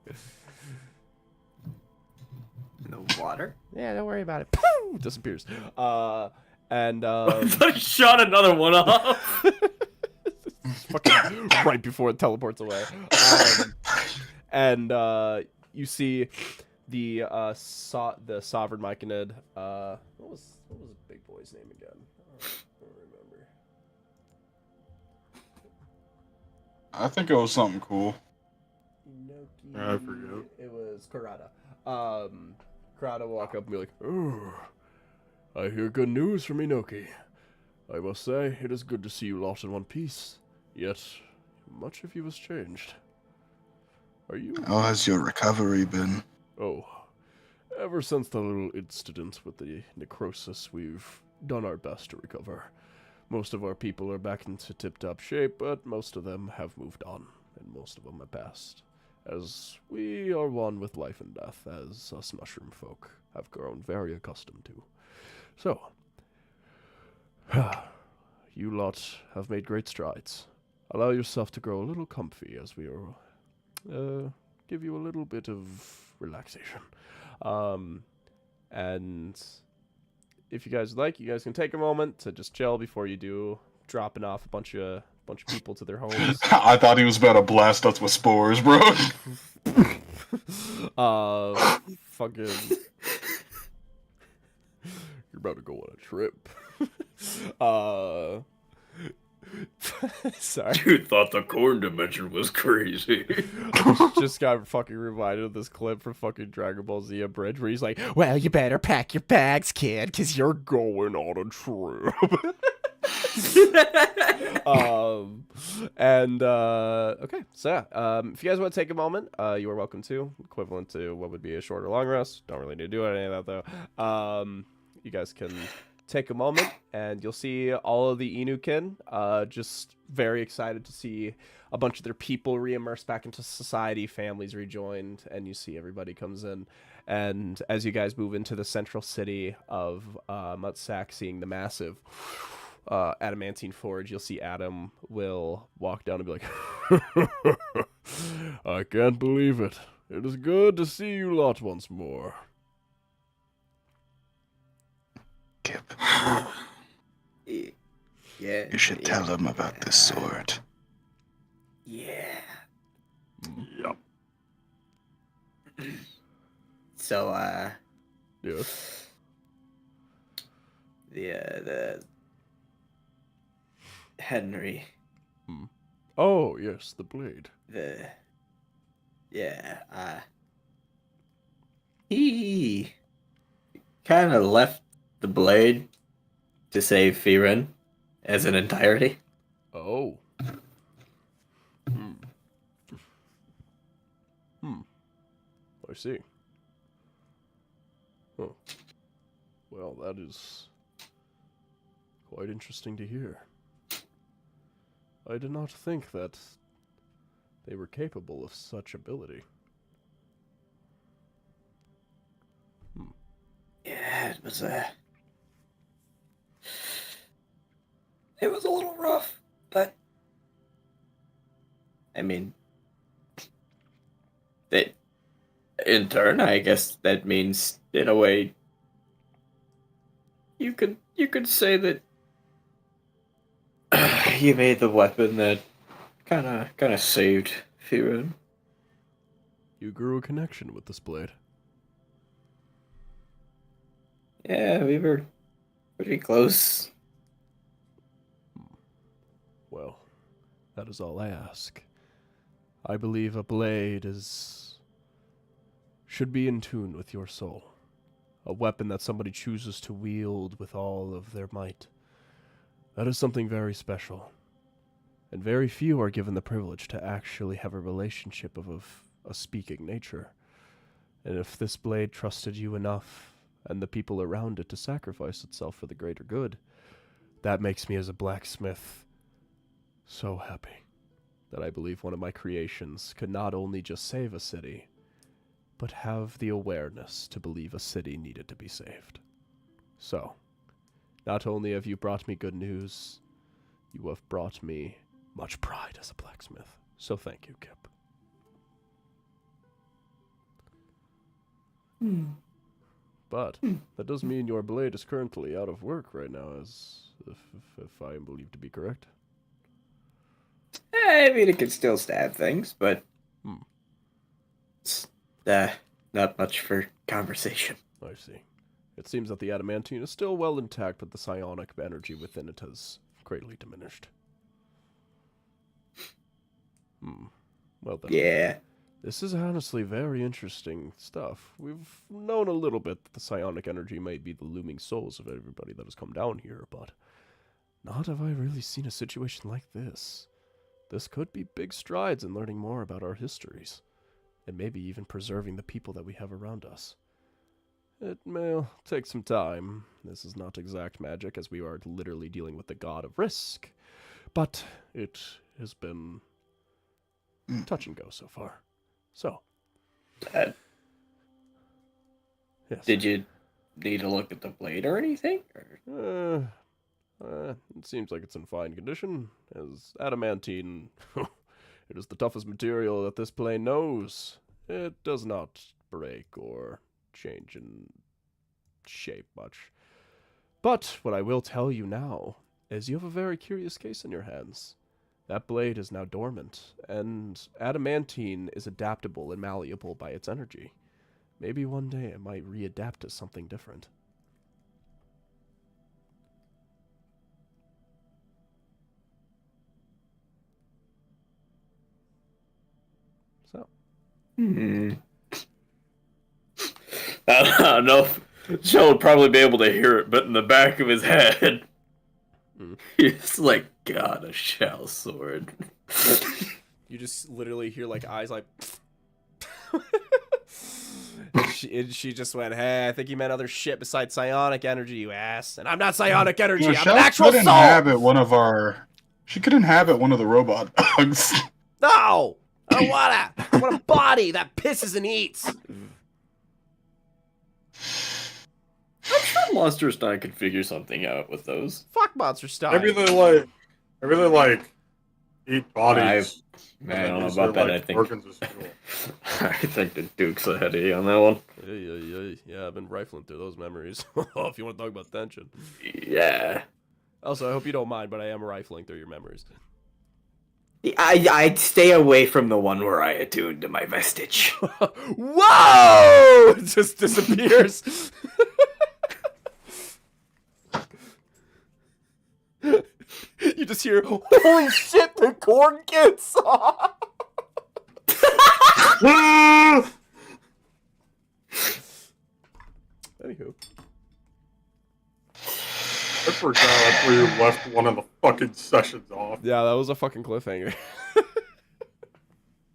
In the water? Yeah, don't worry about it. Disappears. And Shot another one off. fucking right before it teleports away. And you see the sovereign Myconid. What was the big boy's name again? I don't remember. I think it was something cool. Inoki. I forget. It was Karada. Karada will walk up and be like, "Oh, I hear good news from Inoki. I must say, it is good to see you lot in one piece. Yet, much of you has changed. Are you? How has your recovery been? Oh, ever since the little incident with the necrosis, we've done our best to recover. Most of our people are back into tip-top shape, but most of them have moved on, and most of them have passed. As we are one with life and death, as us mushroom folk have grown very accustomed to. So, you lot have made great strides. Allow yourself to grow a little comfy as we are, give you a little bit of relaxation. And if you guys like, you guys can take a moment to just chill before you do dropping off a bunch of people to their homes. I thought he was about to blast us with spores, bro. Fucking, you're about to go on a trip. Sorry. You thought the corn dimension was crazy. Just got fucking reminded of this clip from fucking Dragon Ball Z Bridge where he's like, Well, you better pack your bags, kid, because you're going on a trip. Okay, so yeah, if you guys want to take a moment, you are welcome to, equivalent to what would be a short or long rest. Don't really need to do any of that though. You guys can take a moment and you'll see all of the Inukin just very excited to see a bunch of their people reimmersed back into society, families rejoined, and you see everybody comes in. And as you guys move into the central city of Mutsak, seeing the massive adamantine forge, you'll see Adam will walk down and be like, I can't believe it. It is good to see you lot once more. Kip, Yeah. you should tell him about this sword. Yeah. Yep. So, Yes. the Henry, Oh, yes, the blade. he kind of left the blade to save Firen as an entirety. Oh. I see. Huh. Well, that is quite interesting to hear. I did not think that they were capable of such ability. Yeah, it was a little rough, but I mean, that in turn, I guess that means in a way you could say that you made the weapon that kind of saved Firen. You grew a connection with this blade. Yeah, we were pretty close. Well, that is all I ask. I believe a blade should be in tune with your soul. A weapon that somebody chooses to wield with all of their might. That is something very special. And very few are given the privilege to actually have a relationship of a speaking nature. And if this blade trusted you enough, and the people around it, to sacrifice itself for the greater good, that makes me as a blacksmith so happy that I believe one of my creations could not only just save a city, but have the awareness to believe a city needed to be saved. So, not only have you brought me good news, you have brought me much pride as a blacksmith. So thank you, Kip. But that does mean your blade is currently out of work right now, as if I am believed to be correct. I mean, it could still stab things, but it's not much for conversation. I see. It seems that the adamantine is still well intact, but the psionic energy within it has greatly diminished. Well then. Yeah. This is honestly very interesting stuff. We've known a little bit that the psionic energy might be the looming souls of everybody that has come down here, but not have I really seen a situation like this. This could be big strides in learning more about our histories, and maybe even preserving the people that we have around us. It may take some time. This is not exact magic, as we are literally dealing with the god of risk, but it has been touch and go so far. So, Uh, yes. Did you need to look at the blade or anything? Or? It seems like it's in fine condition, as adamantine, it is the toughest material that this plane knows. It does not break or change in shape much. But what I will tell you now is you have a very curious case in your hands. That blade is now dormant, and adamantine is adaptable and malleable by its energy. Maybe one day it might readapt to something different. So. I don't know if Joe would probably be able to hear it, but in the back of his head, he's like, God, a shell sword. You just literally hear like eyes like. and she just went, hey, I think you meant other shit besides psionic energy, you ass. And I'm not psionic energy, You know, I'm an Shell actual could soul! inhabit one of our. She could inhabit one of the robot dogs. No! I don't wanna! I want a body that pisses and eats! I'm sure Monsters Night could figure something out with those. Fuck Monster Stein. I really like eat bodies. I don't know use about their, that. like, I think organs as fuel. I think the Duke's ahead of you on that one. Yeah, I've been rifling through those memories. If you want to talk about tension. Yeah. Also, I hope you don't mind, but I am rifling through your memories. I'd stay away from the one where I attuned to my vestige. Whoa! It just disappears. You just hear, holy shit, the corn gets off. Anywho. I forgot that's where you left one of the fucking sessions off. Yeah, that was a fucking cliffhanger.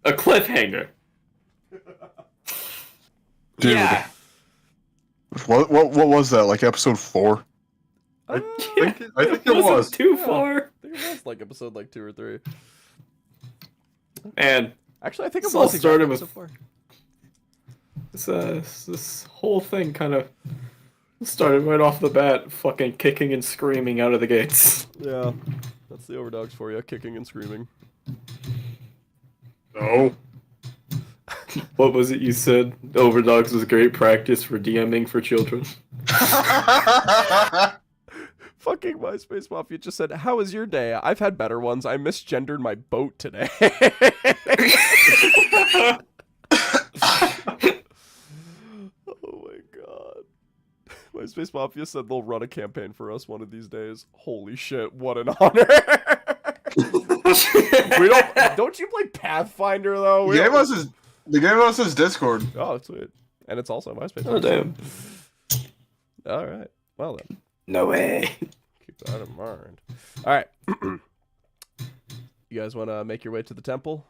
A cliffhanger. Dude. Yeah. What was that? Like episode 4? I think it was. Too Yeah. far. I think it was like episode like 2 or 3. And Actually, I think it This all was started exactly with- episode 4. this whole thing kind of started right off the bat, fucking kicking and screaming out of the gates. Yeah, that's the overdogs for you, kicking and screaming. No. What was it you said? Overdogs was great practice for DMing for children. Fucking MySpace Mafia just said, how was your day? I've had better ones. I misgendered my boat today. Oh my god. MySpace Mafia said they'll run a campaign for us one of these days. Holy shit, what an honor. Don't you play Pathfinder though? They gave us his Discord. Oh, sweet. And it's also MySpace. Oh, damn. Alright. Well then. No way. Keep that in mind. Alright. You guys want to make your way to the temple?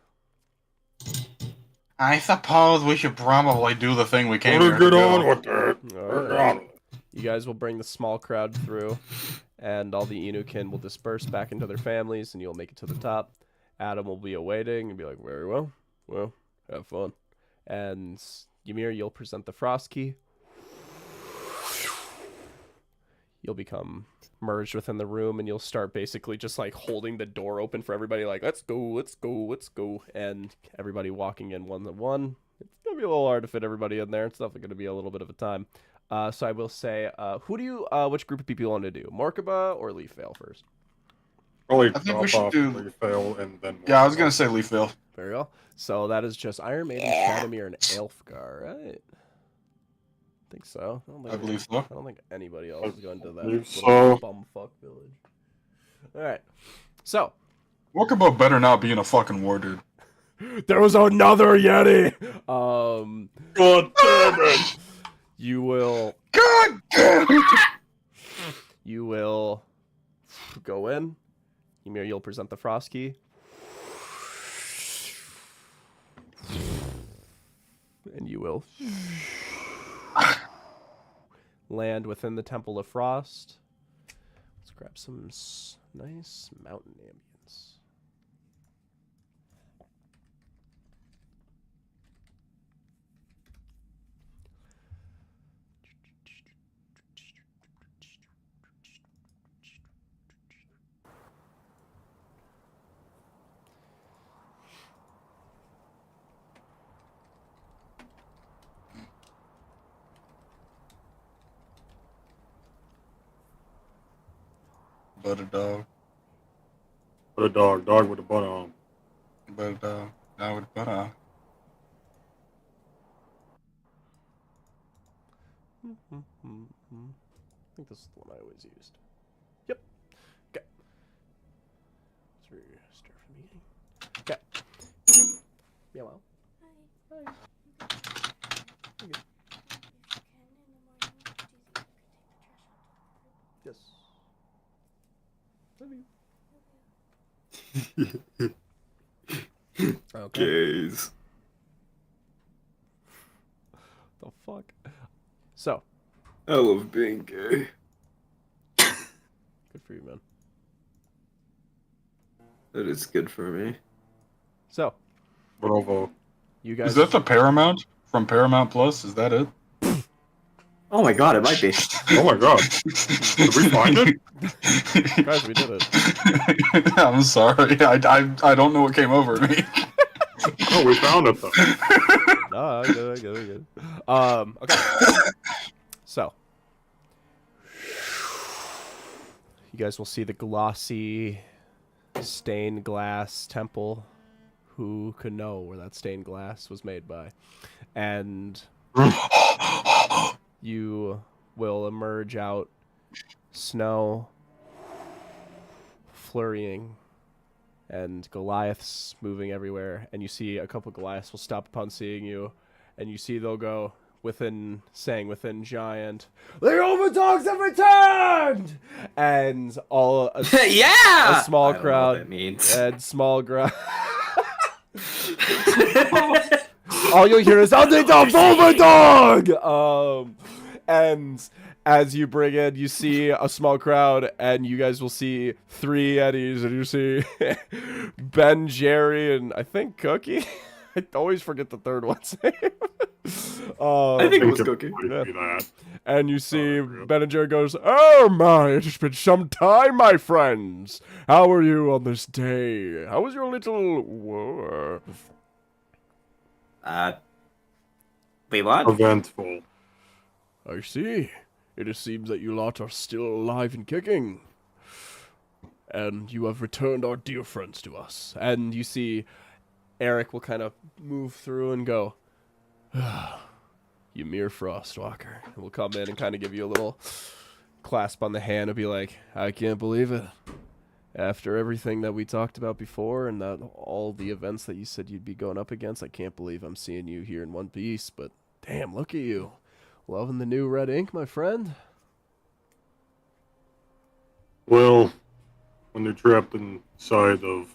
I suppose we should probably do the thing we came here Better to get do. on with it. Alright. Get on with it. You guys will bring the small crowd through, and all the Inukin will disperse back into their families, and you'll make it to the top. Adam will be awaiting and be like, very well. Well, have fun. And Ymir, you'll present the frost key. You'll become merged within the room, and you'll start basically just like holding the door open for everybody, like, let's go, let's go, let's go. And everybody walking in one to one. It's going to be a little hard to fit everybody in there. It's definitely going to be a little bit of a time. So I will say, which group of people you want to do? Morkaba or Leafvale first? Probably I think drop we should off do- where you fail and then. Yeah, I was gonna say Leafville. Very well. So that is just Iron Maiden, Shadowmere, and Elfgar, right? I think so. I believe so. I don't think anybody else is going to that believe little so. bumfuck village. Alright. So, Walkabout better not be in a fucking war, dude. there was another Yeti! God damn it! You will God damn it! go in. Ymir, you'll present the frost key. And you will land within the Temple of Frost. Let's grab some nice mountain ambience. But a dog, What a dog with a butt on. but a dog, not with a butt on. I think this is the one I always used. Yep. Okay. Let's start from the beginning. Okay. Yeah, well. Yes. Love you. Okay. Gays. The fuck? So, I love being gay. good for you, man. That is good for me. So, Bravo. you guys. Is that the Paramount from Paramount Plus? Is that it? Oh my god, it might be. Oh my god. Did we find it? Guys, we did it. I'm sorry. I don't know what came over me. Oh, we found it though. No, I get it. Okay. So, you guys will see the glossy stained glass temple. Who could know where that stained glass was made by? And you will emerge out, snow flurrying, and Goliaths moving everywhere. And you see a couple Goliaths will stop upon seeing you, and you see they'll go within giant, the OVERDOGS have returned! And all Yeah! a small I don't know crowd what that means. and small crowd. All you'll hear is "Underneath the OVERDOG!" And as you bring in, you see a small crowd, and you guys will see 3 Eddies, and you see Ben, Jerry, and I think Cookie. I always forget the third one's name. I think it was Cookie. Might be that. And you see yeah. Ben and Jerry goes, "Oh my, it has been some time, my friends. How are you on this day? How was your little war?" Wait, what? Eventful. I see. It seems that you lot are still alive and kicking. And you have returned our dear friends to us. And you see Eric will kind of move through and go, "Ymir Frostwalker." And we'll come in and kind of give you a little clasp on the hand and be like, "I can't believe it. After everything that we talked about before and that all the events that you said you'd be going up against, I can't believe I'm seeing you here in one piece. But damn, look at you. Loving the new red ink, my friend." Well, when you're trapped inside of,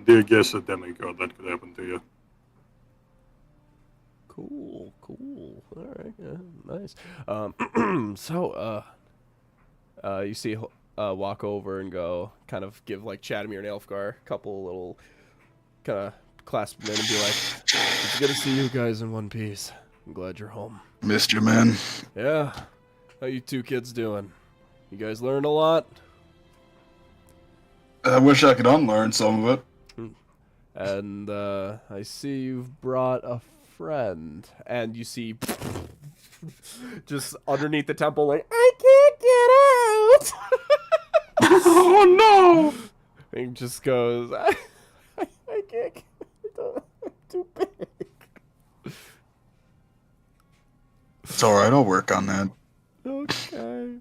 I guess, a demigod, that could happen to you. Cool. All right, yeah, nice. You see walk over and go, kind of give like Chadamir and Elfgar a couple little kind of clasp them in and be like, "It's good to see you guys in one piece. I'm glad you're home." Missed you, man. Yeah. How you 2 kids doing? You guys learned a lot? I wish I could unlearn some of it. And I see you've brought a friend. And you see just underneath the temple, like, "I can't get out." Oh no! And he just goes, I can't get out. I'm too big. It's alright, I'll work on that. Okay.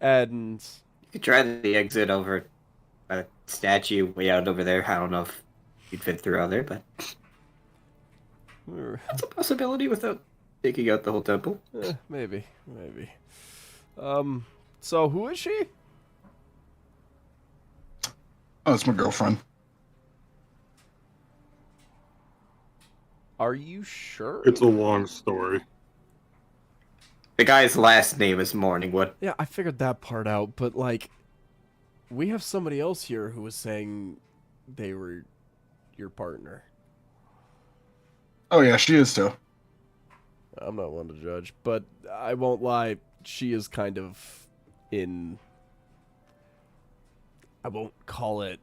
And You could try the exit over by the statue way out over there. I don't know if you'd fit through out there, but that's a possibility without taking out the whole temple. maybe. So who is she? Oh, it's my girlfriend. Are you sure? It's a long story. The guy's last name is Morningwood. Yeah, I figured that part out, but like, we have somebody else here who was saying they were your partner. Oh yeah, she is too. I'm not one to judge, but I won't lie, she is kind of in, I won't call it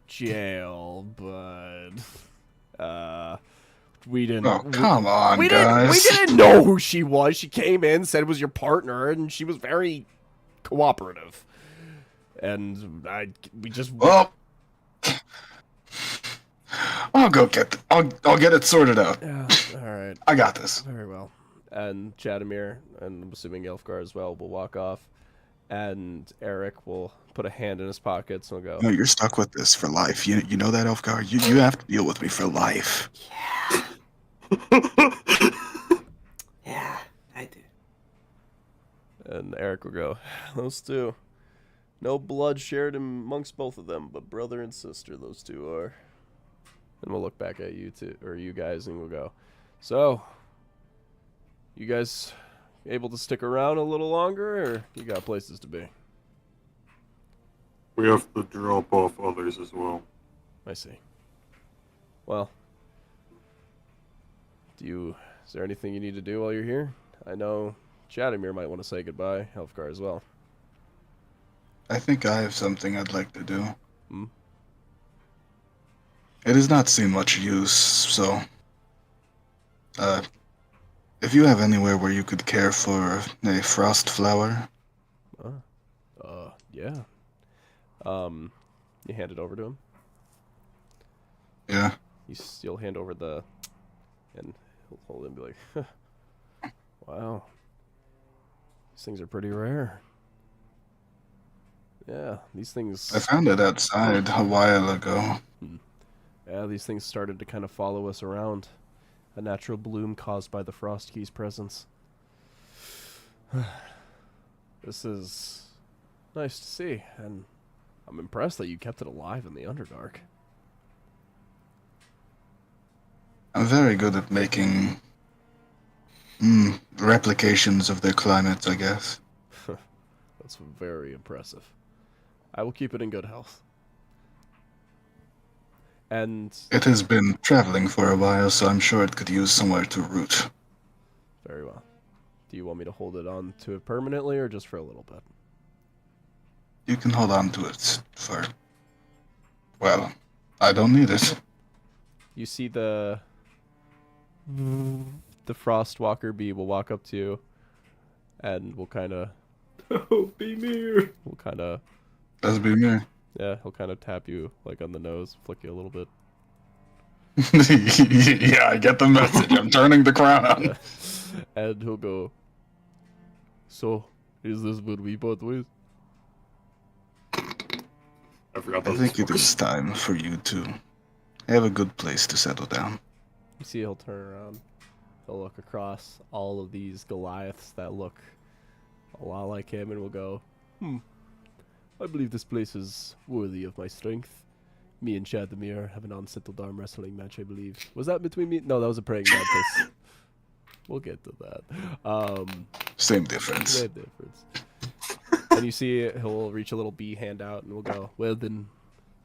jail, but we didn't. Oh, come on, we guys. didn't know who she was. She came in, said it was your partner, and she was very cooperative. And we just. Well, I'll go get. I'll get it sorted out. Yeah. All right. I got this. Very well. And Chadamir, and I'm assuming Elfgar as well, will walk off. And Eric will put a hand in his pockets and will No, go, you're stuck with this for life. You know that, Elfgar? You have to deal with me for life. Yeah, I do. and Eric will go, those two. No blood shared amongst both of them, but brother and sister, those two are. And we'll look back at you two, or you guys, and we'll go, so, you guys able to stick around a little longer, or you got places to be? We have to drop off others as well. I see. Well, is there anything you need to do while you're here? I know Chadamir might want to say goodbye, Helfgar as well. I think I have something I'd like to do. Hmm? It has not seen much use, so... if you have anywhere where you could care for a frost flower... Yeah. You hand it over to him? Yeah. You'll hand over the... And he'll hold it and be like, huh, wow. These things are pretty rare. Yeah, these things... I found it outside a while ago. Yeah, these things started to kind of follow us around. A natural bloom caused by the Frost Key's presence. This is nice to see, and I'm impressed that you kept it alive in the Underdark. I'm very good at making... replications of their climates, I guess. That's very impressive. I will keep it in good health. And... It has been traveling for a while, so I'm sure it could use somewhere to root. Very well. Do you want me to hold it on to it permanently, or just for a little bit? You can hold on to it for... Well, I don't need it. You see the Frostwalker bee will walk up to you, and will kind of... Oh, be near. Will kind of... That's be me. Yeah, he'll kind of tap you, like, on the nose, flick you a little bit. Yeah, I get the message. I'm turning the crown on. And he'll go, so, is this what we both with? I forgot I that. think it is time for you to have a good place to settle down. You see he'll turn around. He'll look across all of these Goliaths that look a lot like him and will go, I believe this place is worthy of my strength. Me and Chadamir have an unsettled arm wrestling match, I believe. Was that between me? No, that was a praying mantis. We'll get to that. Same difference. Same difference. And you see he'll reach a little bee hand out and we'll go, well then,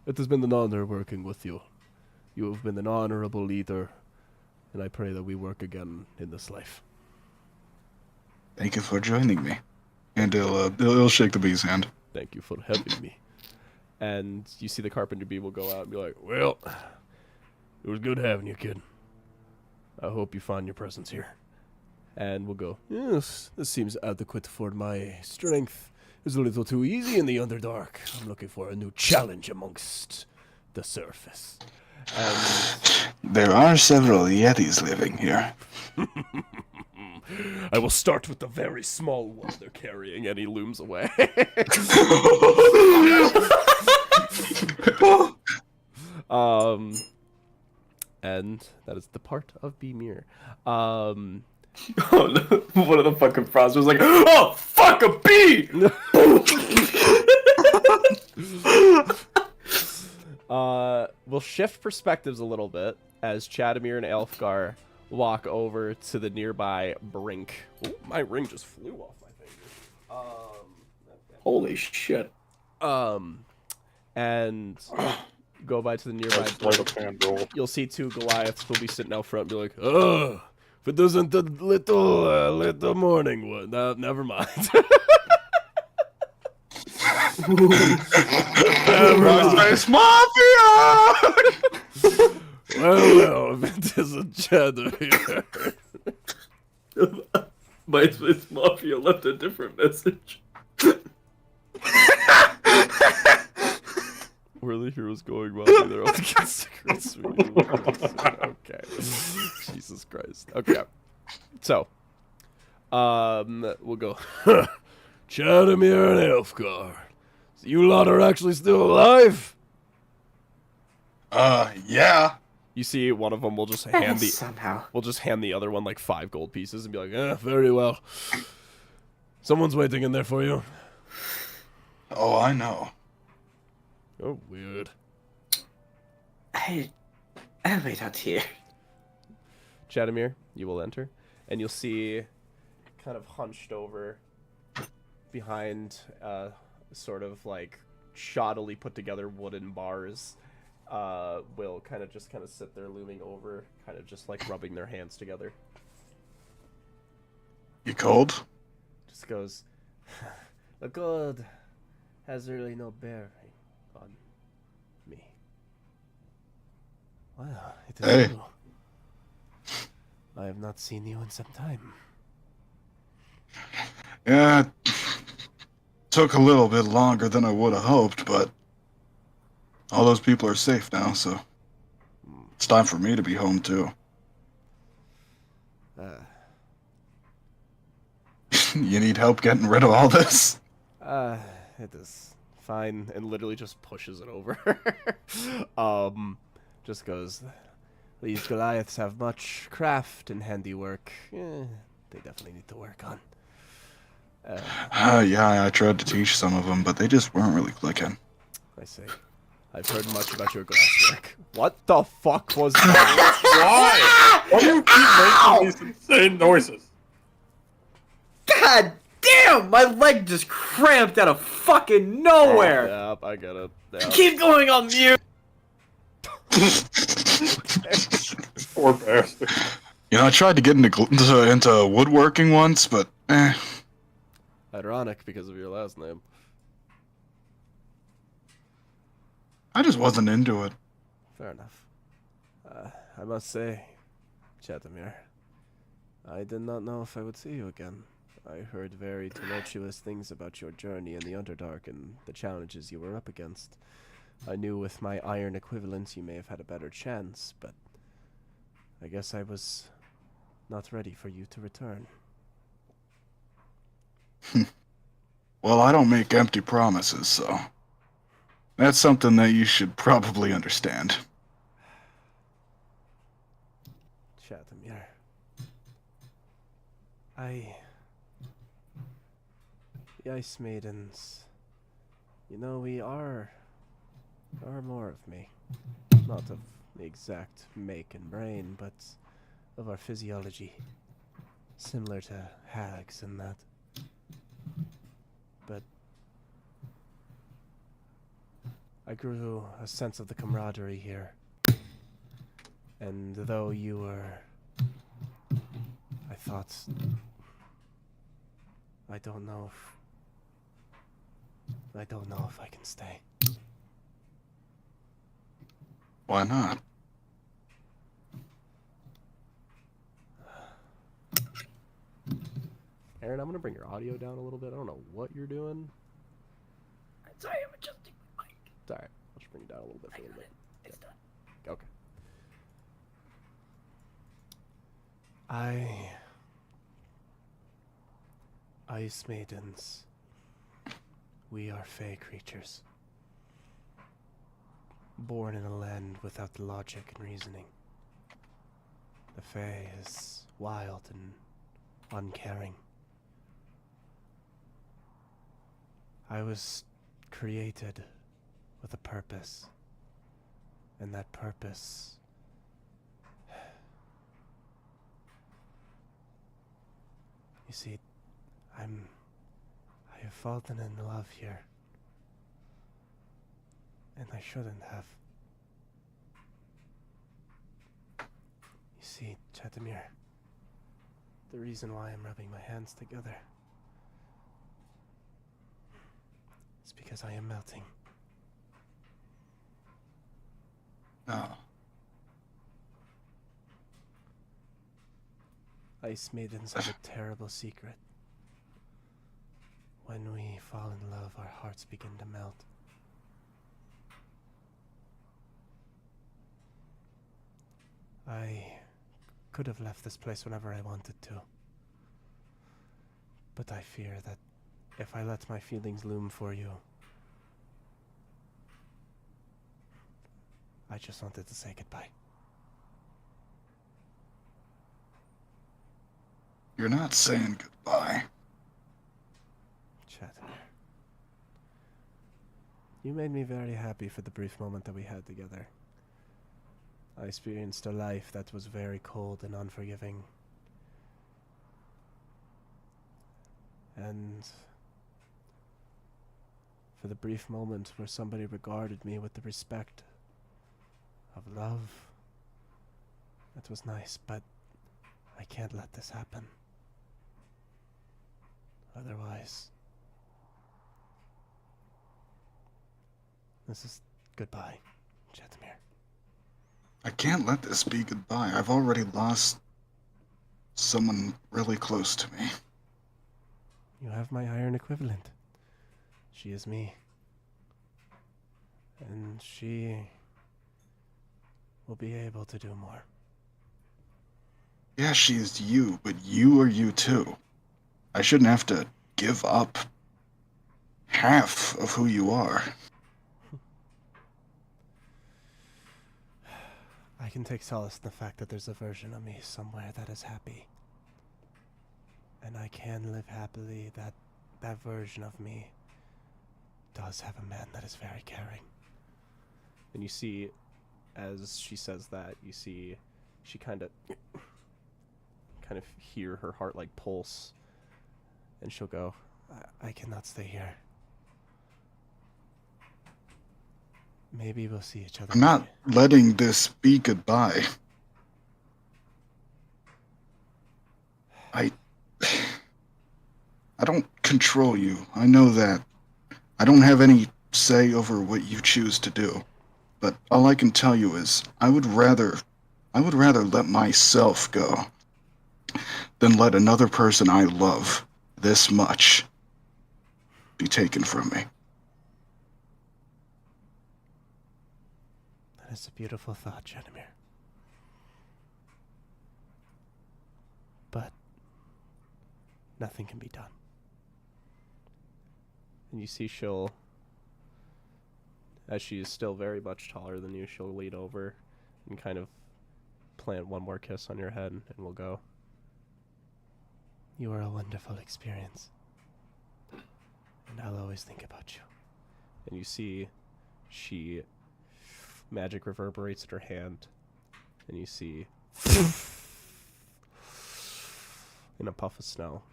it has been an honor working with you. You have been an honorable leader, and I pray that we work again in this life. Thank you for joining me. And he'll shake the bee's hand. Thank you for having me. And you see the carpenter bee will go out and be like, well, it was good having you, kid. I hope you find your presence here. And we'll go, yes, this seems adequate for my strength. It's a little too easy in the Underdark. I'm looking for a new challenge amongst the surface. And there are several Yetis living here. I will start with the very small one they're carrying, and he looms away. And that is the part of Bemir. Oh no! One of the fucking frogs was like, "Oh fuck a bee!" We'll shift perspectives a little bit as Chadamir and Elfgar walk over to the nearby brink. Ooh, my ring just flew off my finger. Holy shit! And go by to the nearby Let's light brink. a candle. You'll see two Goliaths who'll be sitting out front and be like, oh, if it isn't the little morning one. No, never mind. Space Mafia! well, if it isn't Chadamir. My Space Mafia left a different message. Where the heroes going while they're all against the Okay. Jesus Christ. Okay. So, we'll go. Chadamir and Elfgar. So you lot are actually still alive? Yeah. You see, one of them will just hand Somehow. the other one like 5 gold pieces and be like, very well. Someone's waiting in there for you. Oh, I know. Oh, weird. I'll wait out here. Chadamir, you will enter, and you'll see, kind of hunched over behind, sort of like shoddily put together wooden bars, will kind of sit there looming over, kind of just like rubbing their hands together. You cold? Just goes, the gold has really no bearing on me. Well, it is Hey. you. I have not seen you in some time. Yeah, it took a little bit longer than I would have hoped, but all those people are safe now, so it's time for me to be home too. You need help getting rid of all this? It is fine, and literally just pushes it over. Just goes, these Goliaths have much craft and handiwork. They definitely need to work on. Yeah, I tried to teach some of them, but they just weren't really clicking. I see. I've heard much about your glasswork. What the fuck was that? Why? Why do you keep making these insane noises? God damn! My leg just cramped out of fucking nowhere! Yep, I get it. Yep. Keep going on mute! Poor bastard. You know, I tried to get into woodworking once, but Ironic because of your last name. I just wasn't into it. Fair enough. I must say, Chatamir, I did not know if I would see you again. I heard very tumultuous things about your journey in the Underdark and the challenges you were up against. I knew with my iron equivalents you may have had a better chance, but I guess I was not ready for you to return. Well, I don't make empty promises, so that's something that you should probably understand. Chatamir. The Ice Maidens. You know, we are more of me. Not of the exact make and brain, but of our physiology. Similar to hags and that. But I grew a sense of the camaraderie here. And though you were... I thought... I don't know if I can stay. Why not? Aaron, I'm gonna bring your audio down a little bit. I don't know what you're doing. Sorry, I'm adjusting my mic. It's alright. I'll just bring it down a little bit for a little bit. It's done. Okay. Ice Maidens. We are Fey creatures. Born in a land without the logic and reasoning. The Fey is wild and uncaring. I was created with a purpose. And that purpose... You see, I have fallen in love here. And I shouldn't have. You see, Chatamir, the reason why I'm rubbing my hands together is because I am melting. No. Ice Maidens have a terrible secret. When we fall in love, our hearts begin to melt. I could have left this place whenever I wanted to. But I fear that if I let my feelings loom for you, I just wanted to say goodbye. You're not saying goodbye. Chatham. You made me very happy for the brief moment that we had together. I experienced a life that was very cold and unforgiving. And for the brief moment where somebody regarded me with the respect of love, that was nice, but I can't let this happen. Otherwise, this is goodbye, Chatamir. I can't let this be goodbye. I've already lost someone really close to me. You have my iron equivalent. She is me. And she will be able to do more. Yeah, she is you, but you are you too. I shouldn't have to give up half of who you are. I can take solace in the fact that there's a version of me somewhere that is happy. And I can live happily that that version of me does have a man that is very caring. And you see, as she says that, you see she kind of hear her heart like pulse, and she'll go, I cannot stay here. Maybe we'll see each other. I'm not letting this be goodbye. I don't control you. I know that. I don't have any say over what you choose to do. But all I can tell you is I would rather let myself go than let another person I love this much be taken from me. That is a beautiful thought, Chatamir. But nothing can be done. and you see she'll, as she's still very much taller than you, she'll lean over and kind of plant one more kiss on your head, and we'll go. You are a wonderful experience. And I'll always think about you. And you see she, magic reverberates in her hand, and you see in a puff of snow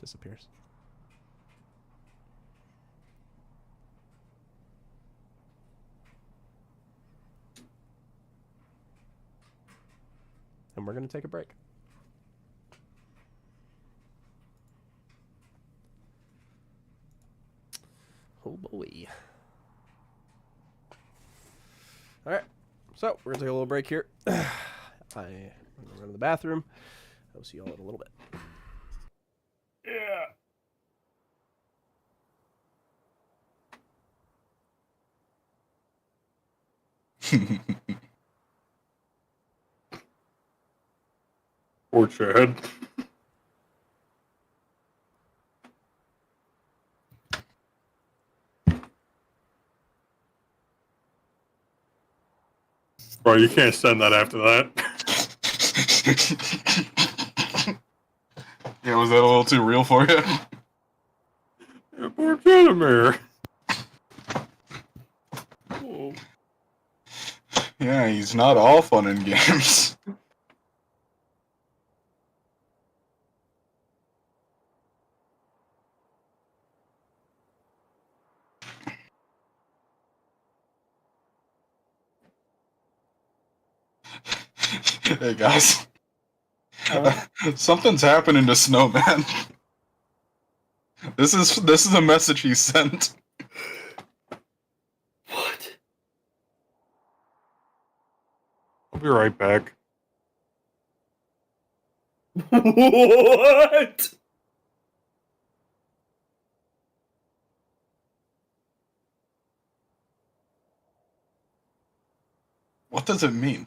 disappears. And we're going to take a break. Oh boy. Alright, so we're going to take a little break here. I'm going to run to the bathroom. I'll see y'all in a little bit. Yeah. Poor Chad. Bro, you can't send that after that. Yeah, was that a little too real for you? Yeah, poor Chadamir. Oh. Yeah, he's not all fun and games. Hey guys, something's happening to Snowman. This is a message he sent. What? I'll be right back. What? What does it mean?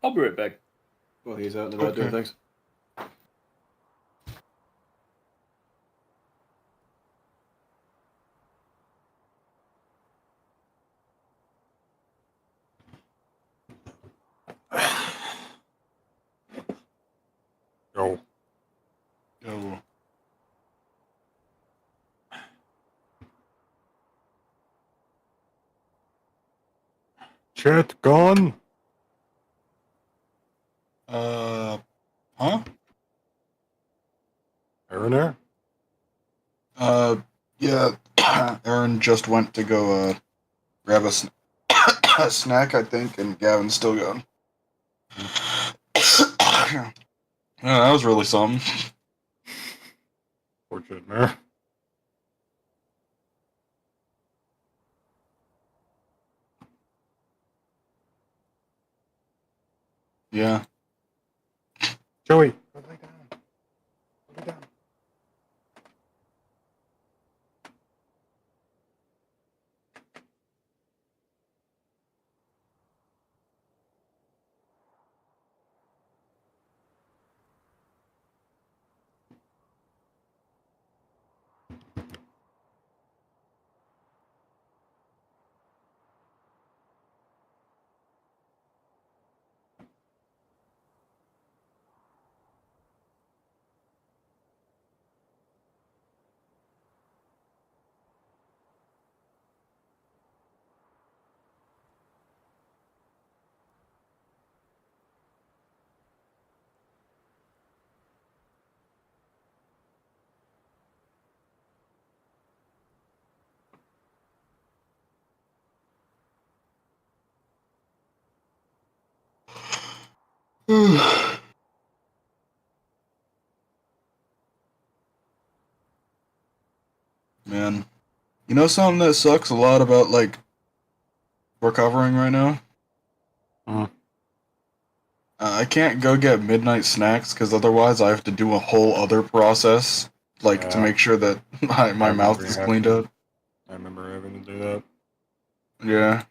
I'll be right back. While he's out in the back doing Okay. things. Yo. Yo. Chat gone? Huh? Aaron there? Yeah. Aaron just went to go, grab a, a snack, I think, and Gavin's still gone. Yeah, that was really something. Fortunate, man. Yeah. Joey. Go lay down. Go lay down. Man. You know something that sucks a lot about, like, recovering right now? Mhm. I can't go get midnight snacks because otherwise I have to do a whole other process, like, to Yeah. make sure that my I mouth remember is you cleaned having- up. I remember having to do that. Yeah.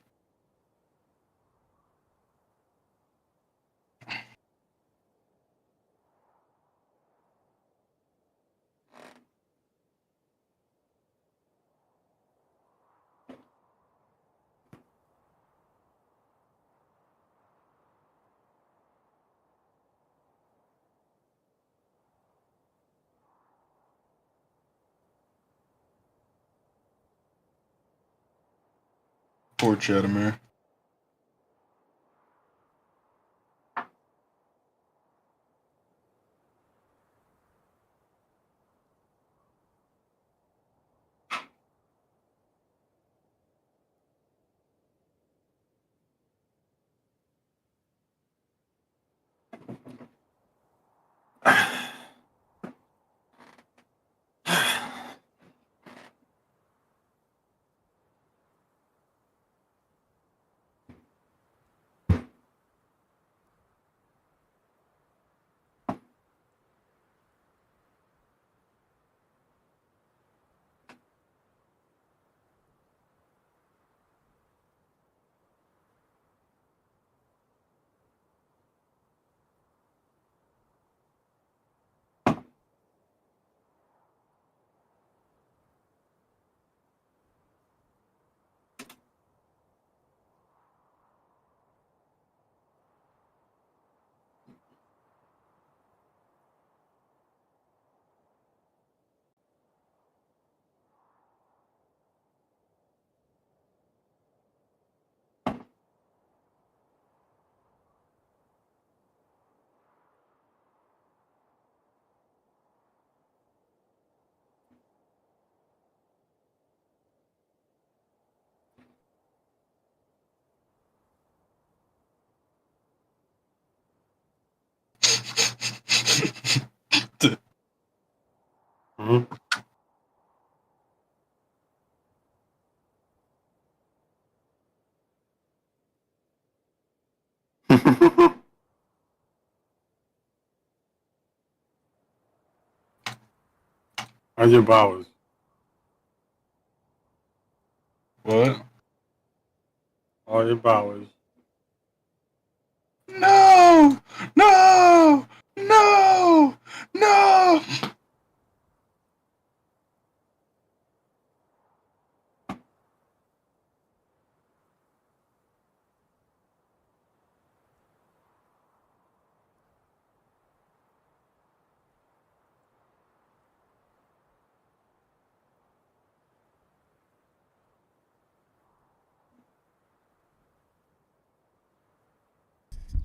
Poor Chedamere. Mhm. How's your bowels? What? All your bowels. No!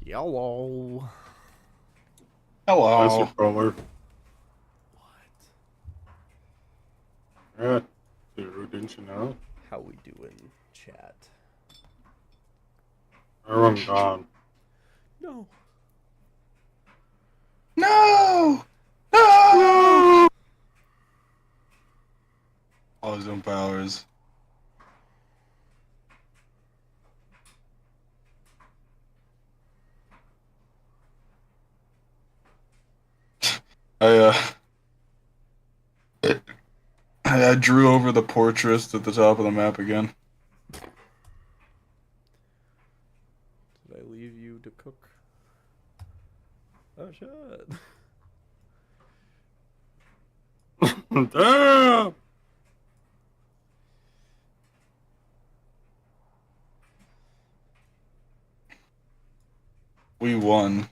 Yellow. That's your Hello. color. What? Yeah, dude, didn't you know? How we doing, chat? Everyone gone. No. No! No! Ozone powers. I I drew over the portraits at the top of the map again. Did I leave you to cook? Oh, shit. Damn! We won.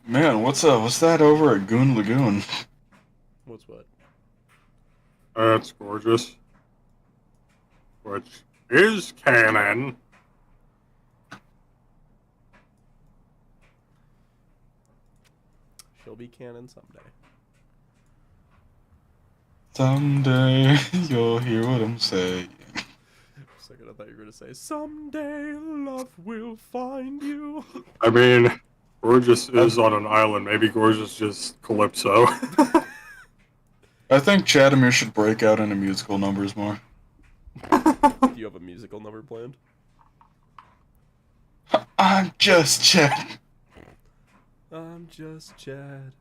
Man, what's that over at Goon Lagoon? What's what? That's gorgeous. Which is canon. She'll be canon someday. Someday you'll hear what I'm saying. For a second, I thought you were gonna say, "Someday love will find you." I mean, Gorgeous is on an island. Maybe Gorgeous just Calypso. I think Chadamir should break out into musical numbers more. Do you have a musical number planned? I'm just Chad. I'm just Chad.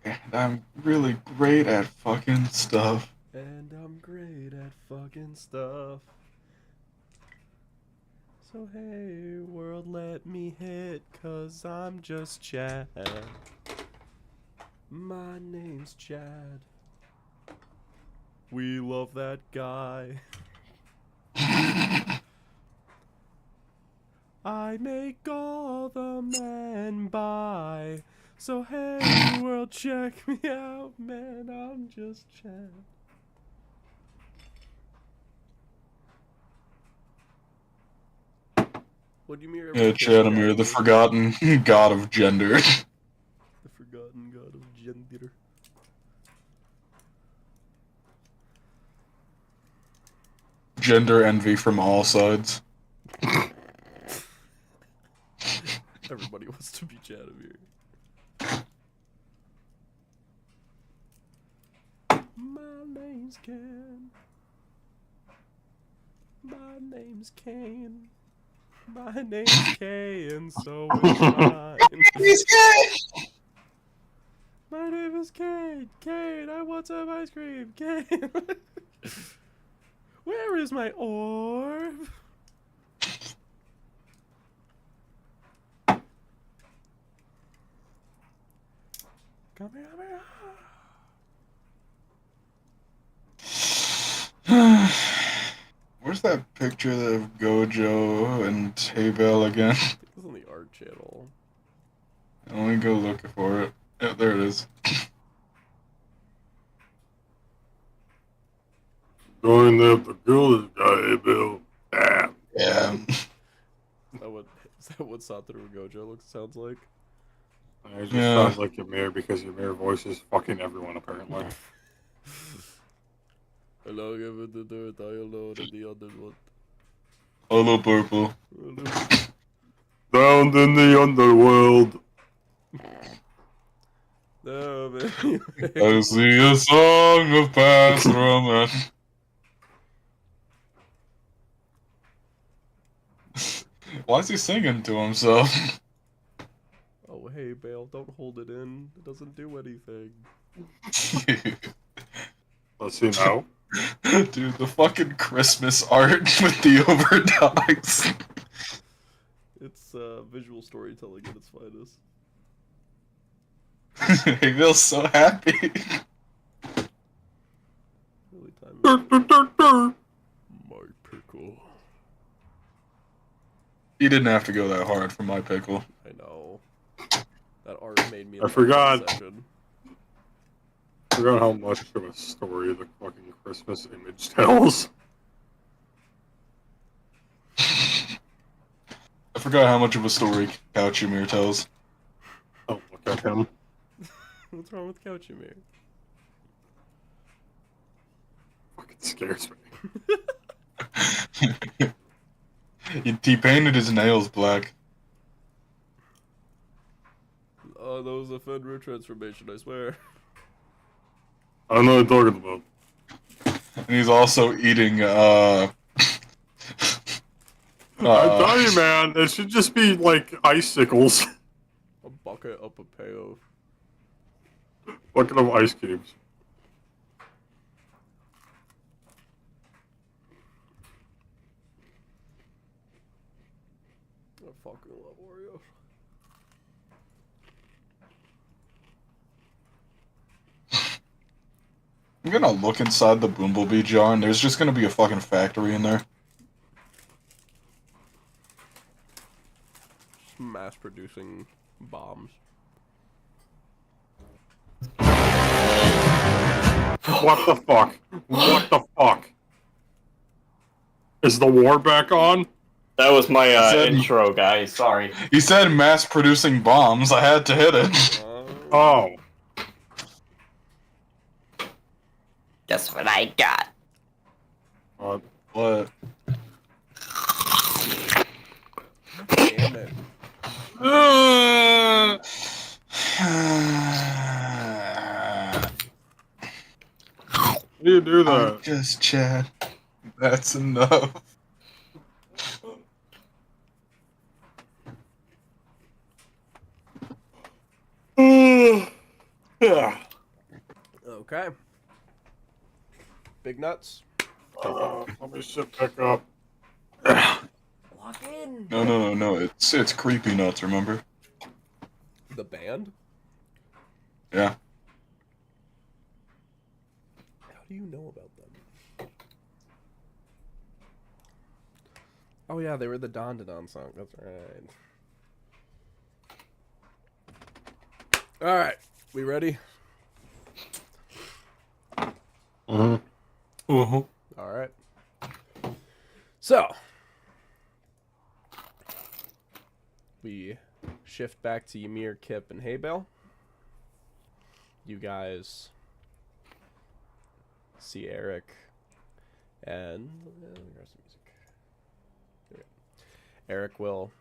And I'm really great at fucking stuff. And I'm great at fucking stuff. So hey, world, let me hit, 'cause I'm just Chad. My name's Chad. We love that guy. I make all the men buy. So hey, world, check me out, man. I'm just Chad. What do you mean? Yeah, Chadamir, the forgotten god of gender. The forgotten god of gender. Gender envy from all sides. Everybody wants to be Chadamir. My name's Ken. My name's Kane. My name's Kay, and so is mine. My name is Kane. Kane, I want some ice cream. Kane. Where is my orb? Come here, come here. Where's that picture of Gojo and Haybell again? I think it's on the art channel. Let me go look for it. Yeah, there it is. Going up the good guy, Bill. Damn. Yeah. Is that what Satoru Gojo sounds like? It just Yeah. sounds like Ymir because Ymir voices fucking everyone apparently. Hello, give it the dirt, I know that the other one. Hello, purple. Down in the underworld. No, man. I see a song of past romance. Why is he singing to himself? Oh, hey, Bale, don't hold it in. It doesn't do anything. Let's see now. Dude, the fucking Christmas art with the overdogs. It's visual storytelling at its finest. He feels so happy. Really time. Dur, dur, dur, dur. My pickle. You didn't have to go that hard for my pickle. I know. That art made me. I forgot. Session. I forgot how much of a story the fucking Christmas image tells. I forgot how much of a story Couchimere tells. Oh, look at him. What's wrong with Couchimere? Fucking scares me. He painted his nails black. Oh, that was a Fenrir transformation, I swear. I don't know what you're talking about. And he's also eating, I tell you, man, it should just be, like, icicles. A bucket of papaya. Bucket of ice cubes. I fucking love Oreos. I'm gonna look inside the Bumblebee jar, and there's just gonna be a fucking factory in there. Mass producing bombs. What the fuck? What the fuck? Is the war back on? That was my Said- intro, guys. Sorry. He said mass producing bombs. I had to hit it. Oh. That's what I got. What? Damn it. How do you do that? Just Chad. That's enough. Okay. Big nuts. Let me sit back up. Lock in. No. It's Creepy Nuts, remember? The band? Yeah. How do you know about them? Oh yeah, they were the Don Don song. That's right. All right, we ready? All right. So we shift back to Ymir, Kip, and Haybale. You guys see Eric and there's some music. There we go. Eric will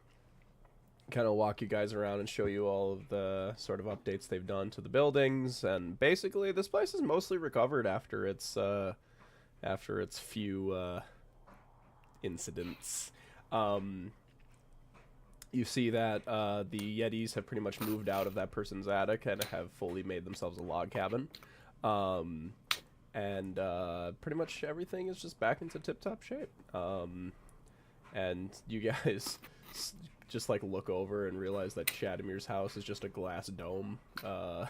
kind of walk you guys around and show you all of the sort of updates they've done to the buildings, and basically this place is mostly recovered after its few incidents. You see that the Yetis have pretty much moved out of that person's attic and have fully made themselves a log cabin. And pretty much everything is just back into tip-top shape. And you guys just like look over and realize that Chadamir's house is just a glass dome. Yeah.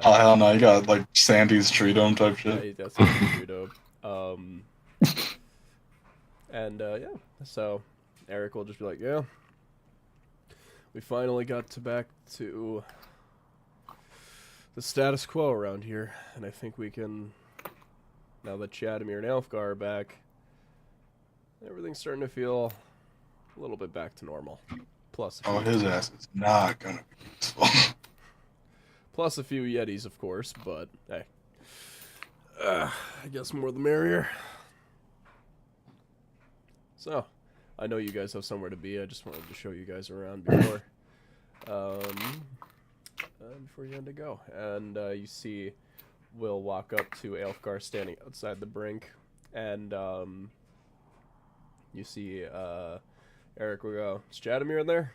Oh hell no, you got like Sandy's tree dome type shit. Yeah, that's pretty dope. Yeah, so Eric will just be like, yeah, we finally got back to the status quo around here, and I think we can, now that Chadamir and Elfgar are back, everything's starting to feel a little bit back to normal. Plus, Oh, his ass is not gonna be useful. plus a few Yetis, of course, but hey, I guess more the merrier. So, I know you guys have somewhere to be. I just wanted to show you guys around before you had to go. And you see Will walk up to Aelfgar standing outside the brink, and you see Eric will go, is Chadamir in there?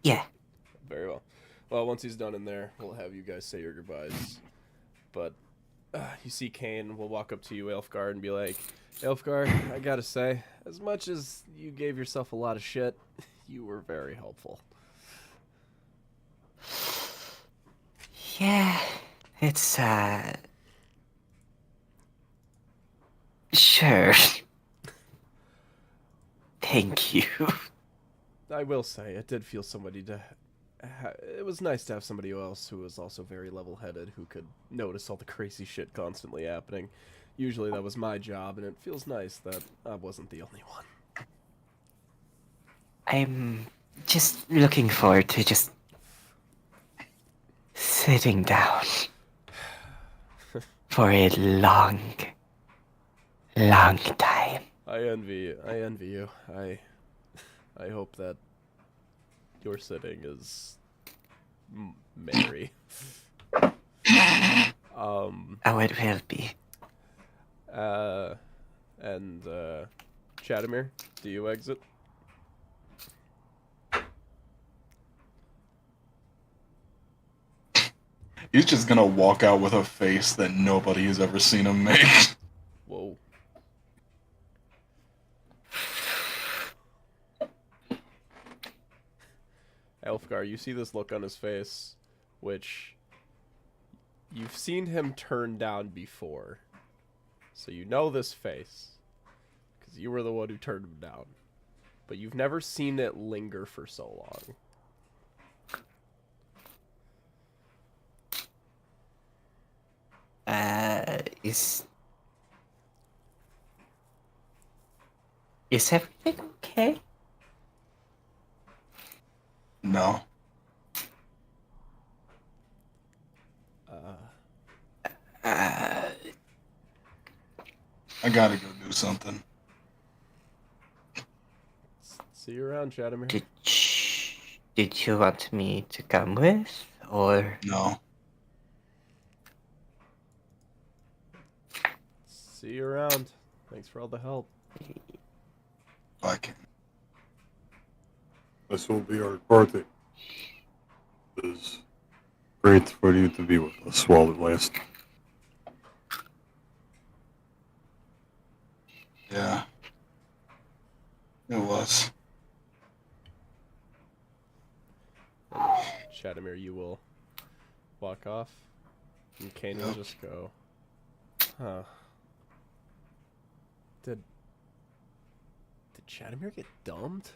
Yeah. Very well. Well, once he's done in there, we'll have you guys say your goodbyes. But you see Kane will walk up to you, Aelfgar, and be like, Aelfgar, I gotta say, as much as you gave yourself a lot of shit, you were very helpful. Yeah. It's, Sure. Thank you. I will say, it did feel somebody to. It was nice to have somebody else who was also very level-headed, who could notice all the crazy shit constantly happening. Usually that was my job, and it feels nice that I wasn't the only one. I'm just looking forward to just sitting down for a long, long time. I envy you. I hope that your sitting is merry. Oh, it will be. And Chadamir, do you exit? He's just gonna walk out with a face that nobody has ever seen him make. Whoa. Elfgar, you see this look on his face, which you've seen him turn down before. So you know this face, because you were the one who turned him down. But you've never seen it linger for so long. Is everything okay? No. I gotta go do something. See you around, Chadamir. Did you want me to come with, or? No. See you around. Thanks for all the help. I can. This will be our party. It is great for you to be with us while it lasts. Yeah. It was. Chadamir, you will walk off, and Kane will just go, huh. Did Chadamir get dumped?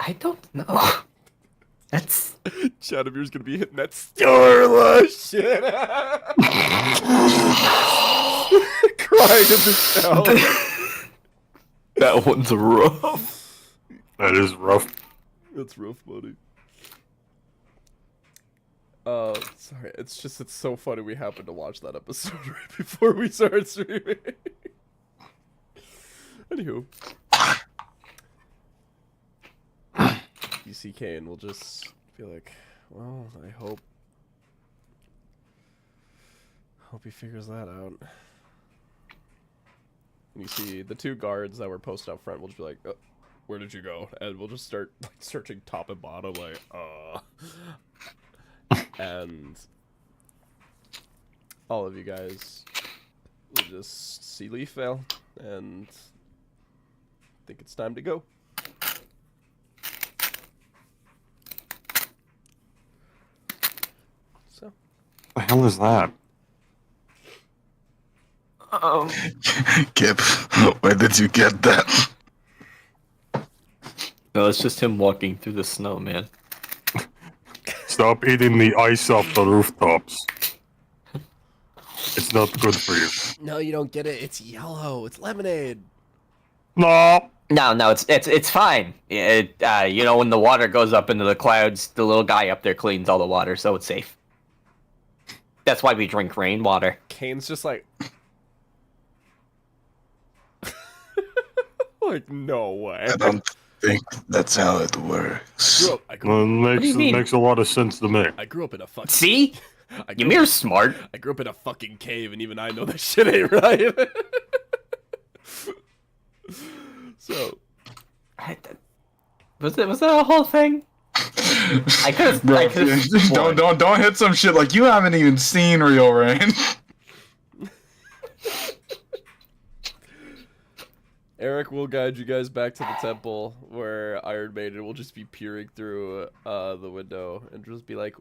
I don't know. That's Chadamir's gonna be hitting that Starla shit. Crying in the cell. That one's rough. That is rough. That's rough, buddy. Sorry, it's so funny we happened to watch that episode right before we started streaming. Anywho. You see Kane will just be like, well, I hope he figures that out. And you see the two guards that were posted out front will just be like, oh, where did you go? And we'll just start like searching top and bottom, like, and all of you guys will just see Leaf Vale and think it's time to go. So. The hell is that? Kip, where did you get that? No, it's just him walking through the snow, man. Stop eating the ice off the rooftops. It's not good for you. No, you don't get it. It's yellow. It's lemonade. No. no, it's fine. You know, when the water goes up into the clouds, the little guy up there cleans all the water, so it's safe. That's why we drink rainwater. Kane's just like, like no way. I don't think that's how it works. I grew up, do you mean? Makes a lot of sense to me. I grew up in a fucking. See? Ymir's smart. I grew up in a fucking cave, and even I know that shit ain't right. So, Was that a whole thing? I could Bro, have. don't hit some shit like you haven't even seen Real Rain. Eric will guide you guys back to the temple, where Iron Maiden will just be peering through the window and just be like,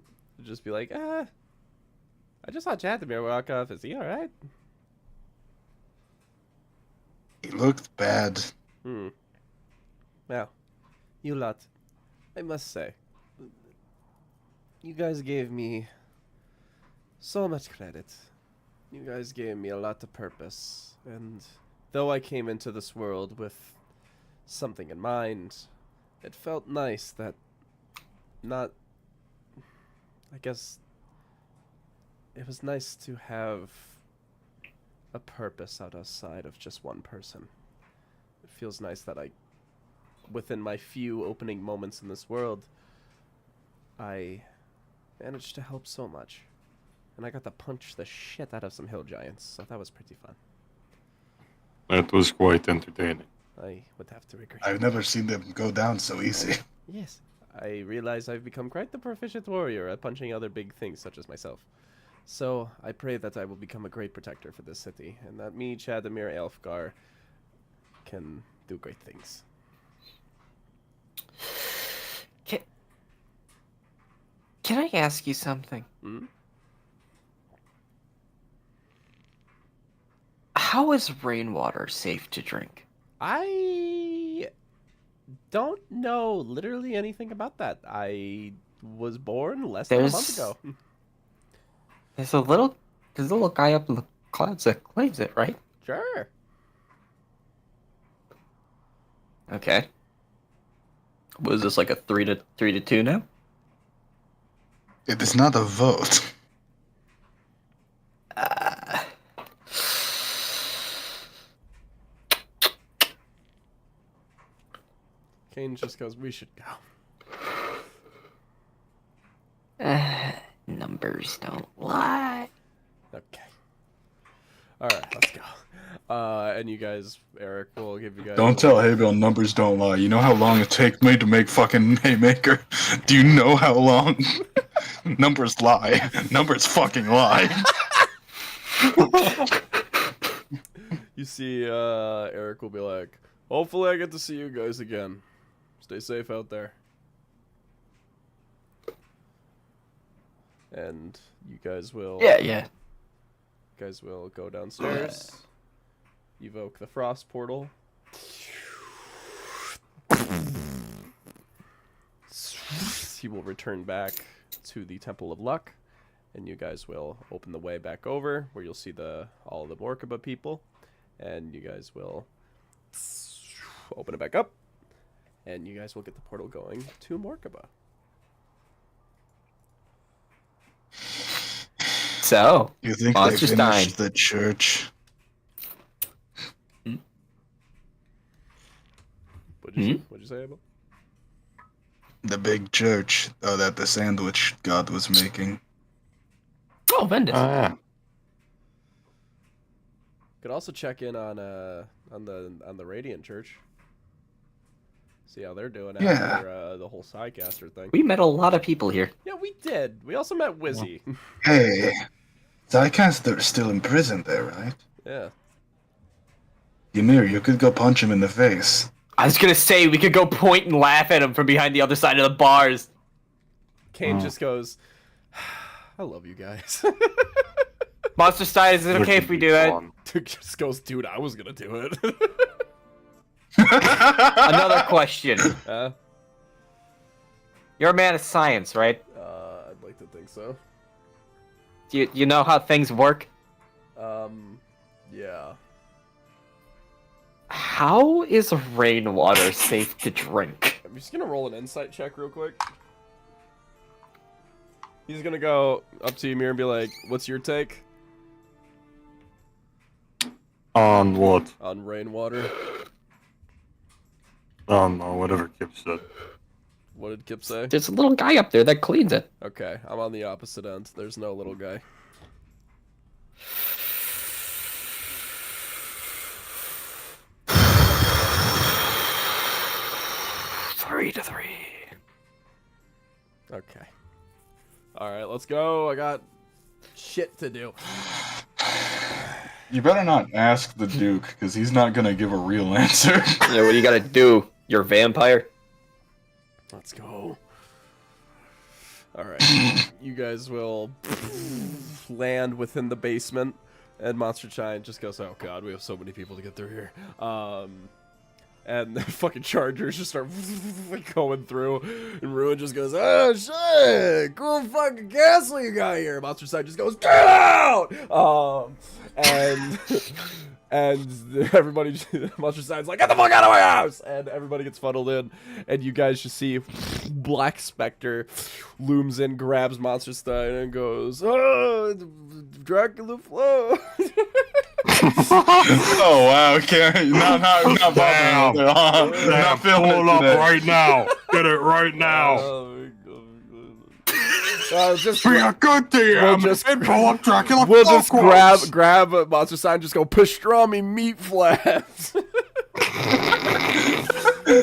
I just saw Chadamir walk off. Is he alright? He looked bad. Well, you lot, I must say, you guys gave me so much credit. You guys gave me a lot of purpose, and though I came into this world with something in mind, it felt nice that not... I guess it was nice to have a purpose outside of just one person. It feels nice that within my few opening moments in this world, I managed to help so much. And I got to punch the shit out of some hill giants, so that was pretty fun. That was quite entertaining. I would have to agree. I've never seen them go down so easy. Yes, I realize I've become quite the proficient warrior at punching other big things such as myself. So, I pray that I will become a great protector for this city, and that me, Chadamir Elfgar, can do great things. Can I ask you something? Hmm? How is rainwater safe to drink? I don't know literally anything about that. I was born less than a month ago. There's a little guy up in the clouds that claims it, right? Sure. Okay. Was this like a 3-2 now? It is not a vote. Kane just goes, we should go. Numbers don't lie. Okay. Alright, let's go. And you guys, Eric will give you guys... Don't tell Haybill numbers don't lie. You know how long it take me to make fucking Haymaker? Do you know how long? Numbers lie. Numbers fucking lie. You see, Eric will be like, hopefully I get to see you guys again. Stay safe out there. And you guys will... Yeah. You guys will go downstairs, evoke the frost portal. He will return back to the Temple of Luck, and you guys will open the way back over, where you'll see all the Morkaba people, and you guys will open it back up, and you guys will get the portal going to Morkaba. So, You think they Monsters finished dying. the church? What'd you say about? The big church that the sandwich god was making. Oh, Vendus. Ah, Could also check in on the Radiant Church. See how they're doing Yeah. after the whole Psycaster thing. We met a lot of people here. Yeah, we did. We also met Wizzy. Hey, Zycaster's still in prison there, right? Yeah. Ymir, you could go punch him in the face. I was gonna say we could go point and laugh at him from behind the other side of the bars. Kane just goes, I love you guys. Monster Stein, is it okay if we do that? Dude just goes, dude, I was gonna do it. Another question. You're a man of science, right? I'd like to think so. Do you know how things work? Yeah. How is rainwater safe to drink? I'm just gonna roll an insight check real quick. He's gonna go up to Ymir and be like, what's your take on what? on rainwater? On whatever Kip said. What did Kip say? There's a little guy up there that cleans it. Okay, I'm on the opposite end. There's no little guy. Three to three. Okay. Alright, let's go. I got shit to do. You better not ask the Duke, because he's not gonna give a real answer. Yeah, what do you gotta do? You're a vampire? Let's go. All right, you guys will land within the basement, and Monster Giant just goes, "Oh God, we have so many people to get through here." And the fucking chargers just start going through, and Ruin just goes, "Oh shit, cool fucking castle you got here." Monster Side just goes, "Get out!" And everybody, Monster Side's like, "Get the fuck out of my house!" And everybody gets funneled in, and you guys just see Black Spectre looms in, grabs Monster Side, and goes, "Oh, Dracula flow." Oh wow, Karen, not Damn. bothering huh? Not feeling Pull it up today. right now. Get it right now. Just Be a good DM We'll just- and pull up Dracula. We'll just Close. grab Monster Side and just go pastrami meat flaps.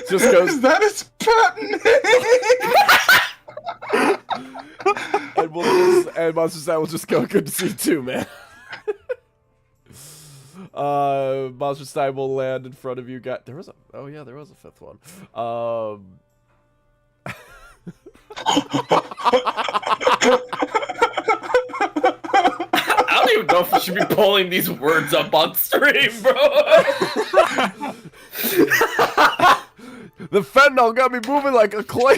Just goes, Is that his patent? and Monster Side will just go, "Good to see you too, man." Monster Side will land in front of you. There was a fifth one. I don't even know if we should be pulling these words up on stream, bro. The fentanyl got me moving like a clay.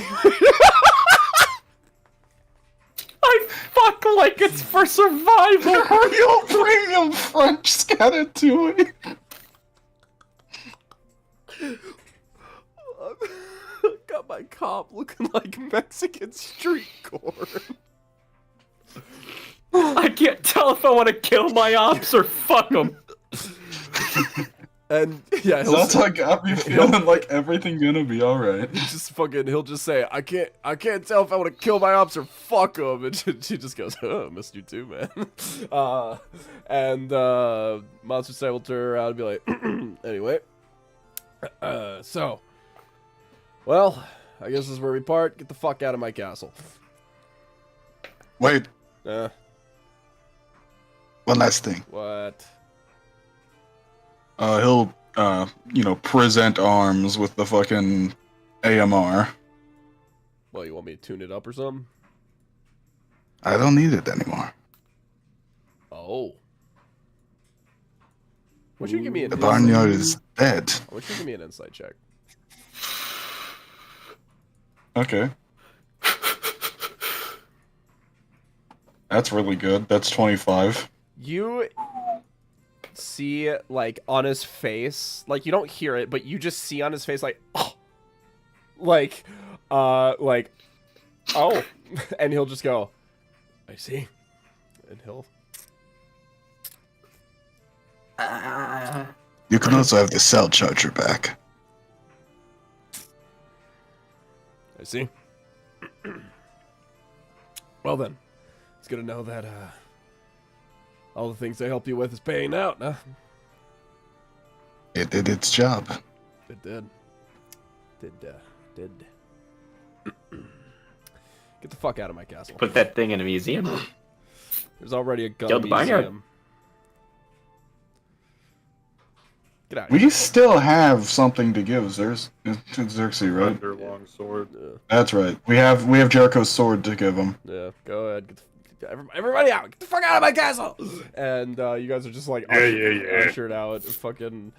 I fuck like it's for survival. Real premium French Scatatouille. Got my cop looking like Mexican street corn. I can't tell if I want to kill my ops or fuck them. And yeah, That's what got me feeling like everything gonna be alright. he'll just say, I can't tell if I want to kill my ops or fuck him. And she just goes, "Oh, missed you too, man." Monster Side will turn around and be like, "Anyway, so, well, I guess this is where we part. Get the fuck out of my castle." Wait, One last thing. What? He'll present arms with the fucking AMR. Well, you want me to tune it up or something? I don't need it anymore. Oh. Would you give me an The barnyard is dead. Would you give me an insight check? Okay. That's really good. That's 25. You see, like, on his face, like, you don't hear it, but you just see on his face, like, oh, oh, and he'll just go, "I see," and he'll, You can also have the cell charger back. "I see." Well then, it's good to know that, all the things I helped you with is paying out, huh? It did its job. It did. Did. Get the fuck out of my castle. Put that thing in a museum. There's already a gun Yo, the barnyard. museum. Get out. We still have something to give Xerxes, right? Thunder long sword. That's right. We have Jericho's sword to give him. Yeah, go ahead. Everybody out! Get the fuck out of my castle! And you guys are just like ushered out. Fucking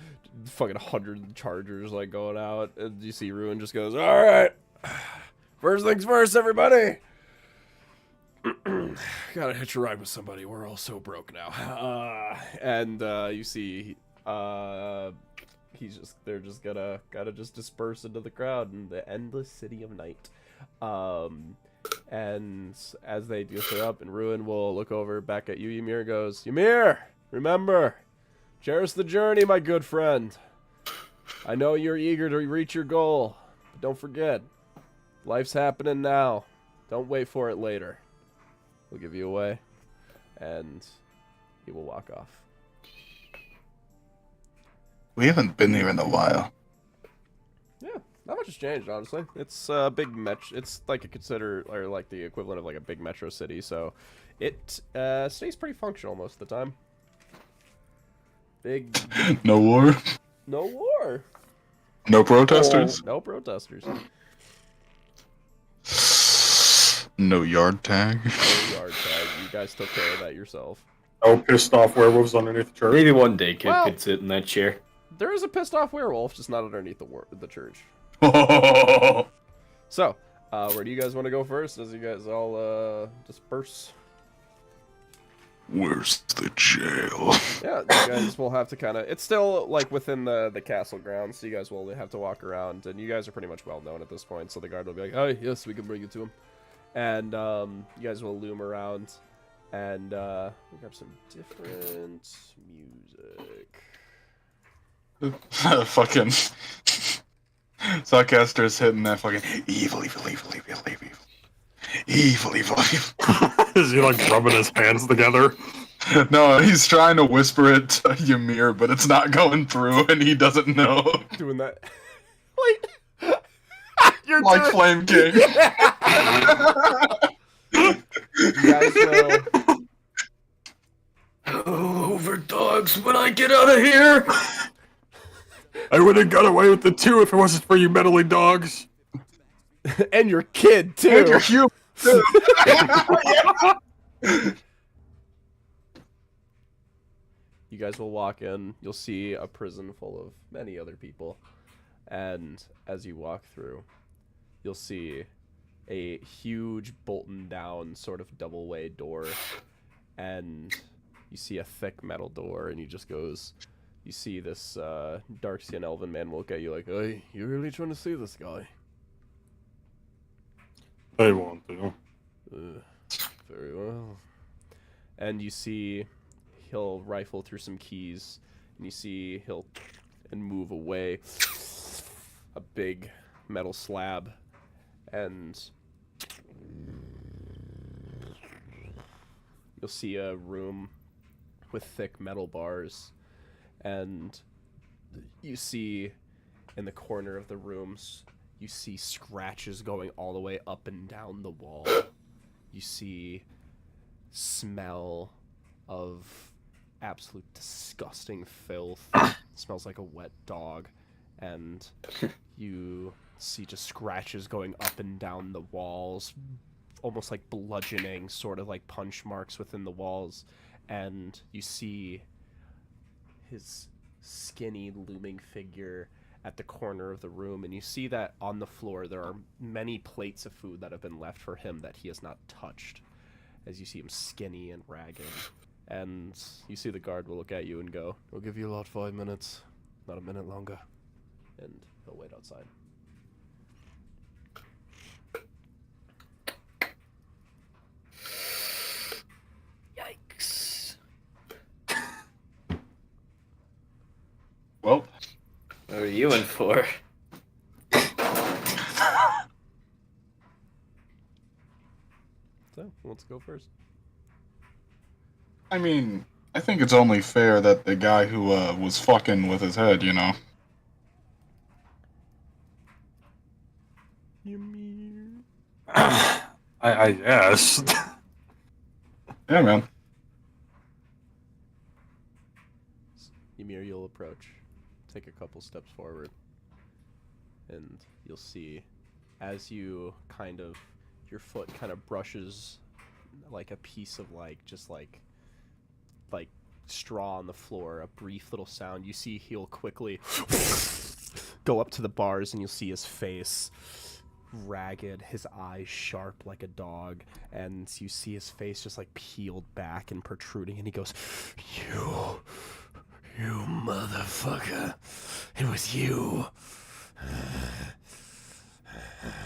100 chargers like going out. And you see Ruin just goes, "All right, first things first, everybody. Gotta hitch a ride with somebody. We're all so broke now." You see, they're just gotta just disperse into the crowd in the endless city of night. And as they do set up, and Ruin will look over back at you, Ymir goes, "Ymir, remember, cherish the journey, my good friend. I know you're eager to reach your goal, but don't forget, life's happening now. Don't wait for it later." We'll give you away, and he will walk off. We haven't been here in a while. Yeah, not much has changed, honestly. It's big it's like like the equivalent of like a big metro city, so it stays pretty functional most of the time. Big No war. no war. No protesters. No protesters. No yard tag. No yard tag. You guys took care of that yourself. No pissed off werewolves underneath the church. Maybe one day kid Well- could sit in that chair. There is a pissed off werewolf, just not underneath the church. Oh, So, where do you guys want to go first? As you guys all disperse. where's the jail? Yeah, you guys will have to kind of... It's still, like, within the castle grounds, so you guys will have to walk around. And you guys are pretty much well-known at this point, so the guard will be like, oh, yes, we can bring you to him. And you guys will loom around, and we grab some different music. Fucking Sarcaster's hitting that fucking evil. Is he like rubbing his hands together? No, he's trying to whisper it to Ymir, but it's not going through, and he doesn't know. Doing that. Wait! You're Like doing... Flame King. You guys will... Oh, overdogs, when I get out of here! I would have got away with the two if it wasn't for you meddling dogs. and your kid, too! And you're human, too. You guys will walk in, you'll see a prison full of many other people, and as you walk through, you'll see a huge bolted down sort of double-way door, and you see a thick metal door, and you see this dark-skinned elven man look at you like, hey, you really trying to see this guy? They want to. Very well. And you see he'll rifle through some keys, and you see he'll and move away a big metal slab, and you'll see a room with thick metal bars, and you see in the corner of the rooms, you see scratches going all the way up and down the wall. You see smell of absolute disgusting filth. Smells like a wet dog. And you see just scratches going up and down the walls, almost like bludgeoning, sort of like punch marks within the walls. And you see his skinny, looming figure at the corner of the room, and you see that on the floor there are many plates of food that have been left for him that he has not touched, as you see him skinny and ragged. And you see the guard will look at you and go, "We'll give you about 5 minutes, not a minute longer," and he'll wait outside. Yikes. Well, What are you in for? So, who wants to go first? I mean, I think it's only fair that the guy who was fucking with his head, you know. Ymir. I guess. Yeah, man. Ymir, you'll approach. Take a couple steps forward. And you'll see, as you your foot kind of brushes like a piece of just like straw on the floor, a brief little sound. You see he'll quickly go up to the bars, and you'll see his face ragged, his eyes sharp like a dog, and you see his face just like peeled back and protruding, and he goes, You motherfucker. It was you.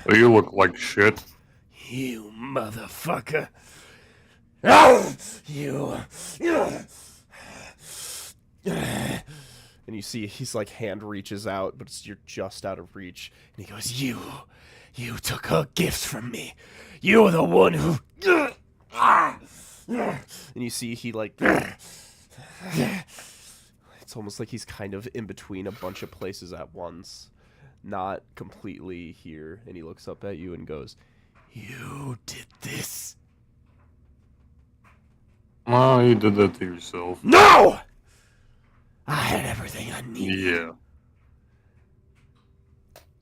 You look like shit. You motherfucker. You. And you see his hand reaches out, but you're just out of reach. And he goes, You took a gift from me. You're the one who. And you see he it's almost like he's kind of in between a bunch of places at once. Not completely here. And he looks up at you and goes, You did this? Oh, you did that to yourself. No! I had everything I needed. Yeah.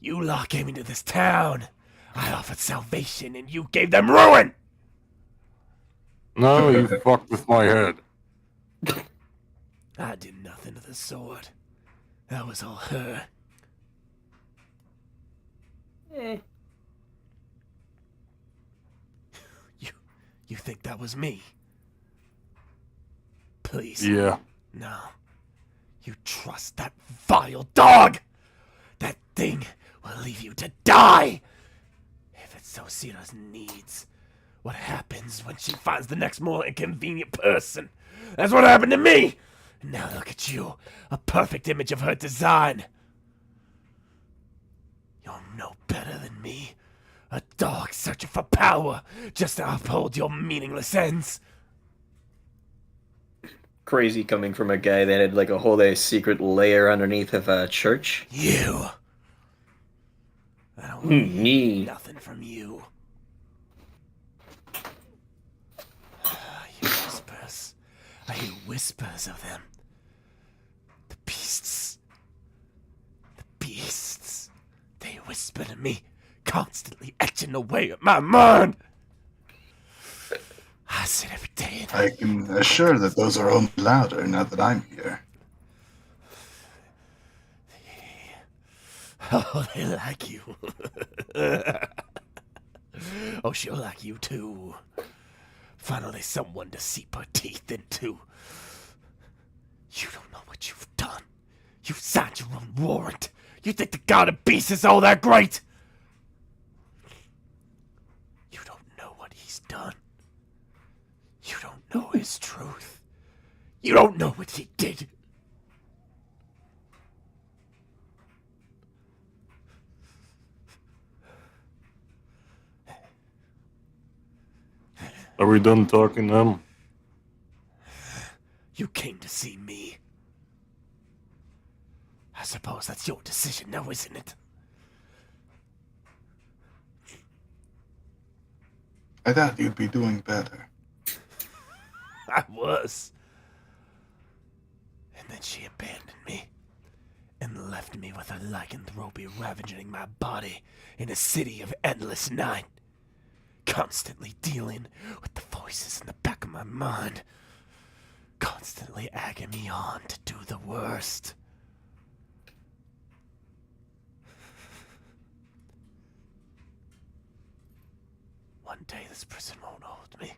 You lot came into this town. I offered salvation and you gave them ruin! No, you fucked with my head. I did nothing to the sword. That was all her. You think that was me? Please. Yeah. No. You trust that vile dog! That thing will leave you to die! If it's so Sira's needs, what happens when she finds the next more inconvenient person? That's what happened to me! And now look at you, a perfect image of her design. You're no better than me. A dog searching for power just to uphold your meaningless ends. Crazy coming from a guy that had like a whole secret lair underneath of a church. You. I don't want Me. nothing from you. I hear whispers. I hear whispers of them. The beasts. The beasts. They whisper to me, constantly etching away at my mind. I sit every day and I can assure that those are only louder now that I'm here. oh, they like you. oh, she'll like you too. Finally, someone to seep her teeth into. You don't know what you've done. You signed your own warrant. You think the God of Beasts is all that great? You don't know what he's done. You don't know his truth. You don't know what he did. Are we done talking now? You came to see me. I suppose that's your decision now, isn't it? I thought you'd be doing better. I was. And then she abandoned me and left me with a lycanthropy ravaging my body in a city of endless night, constantly dealing with the voices in the back of my mind, constantly egging me on to do the worst. One day this prison won't hold me.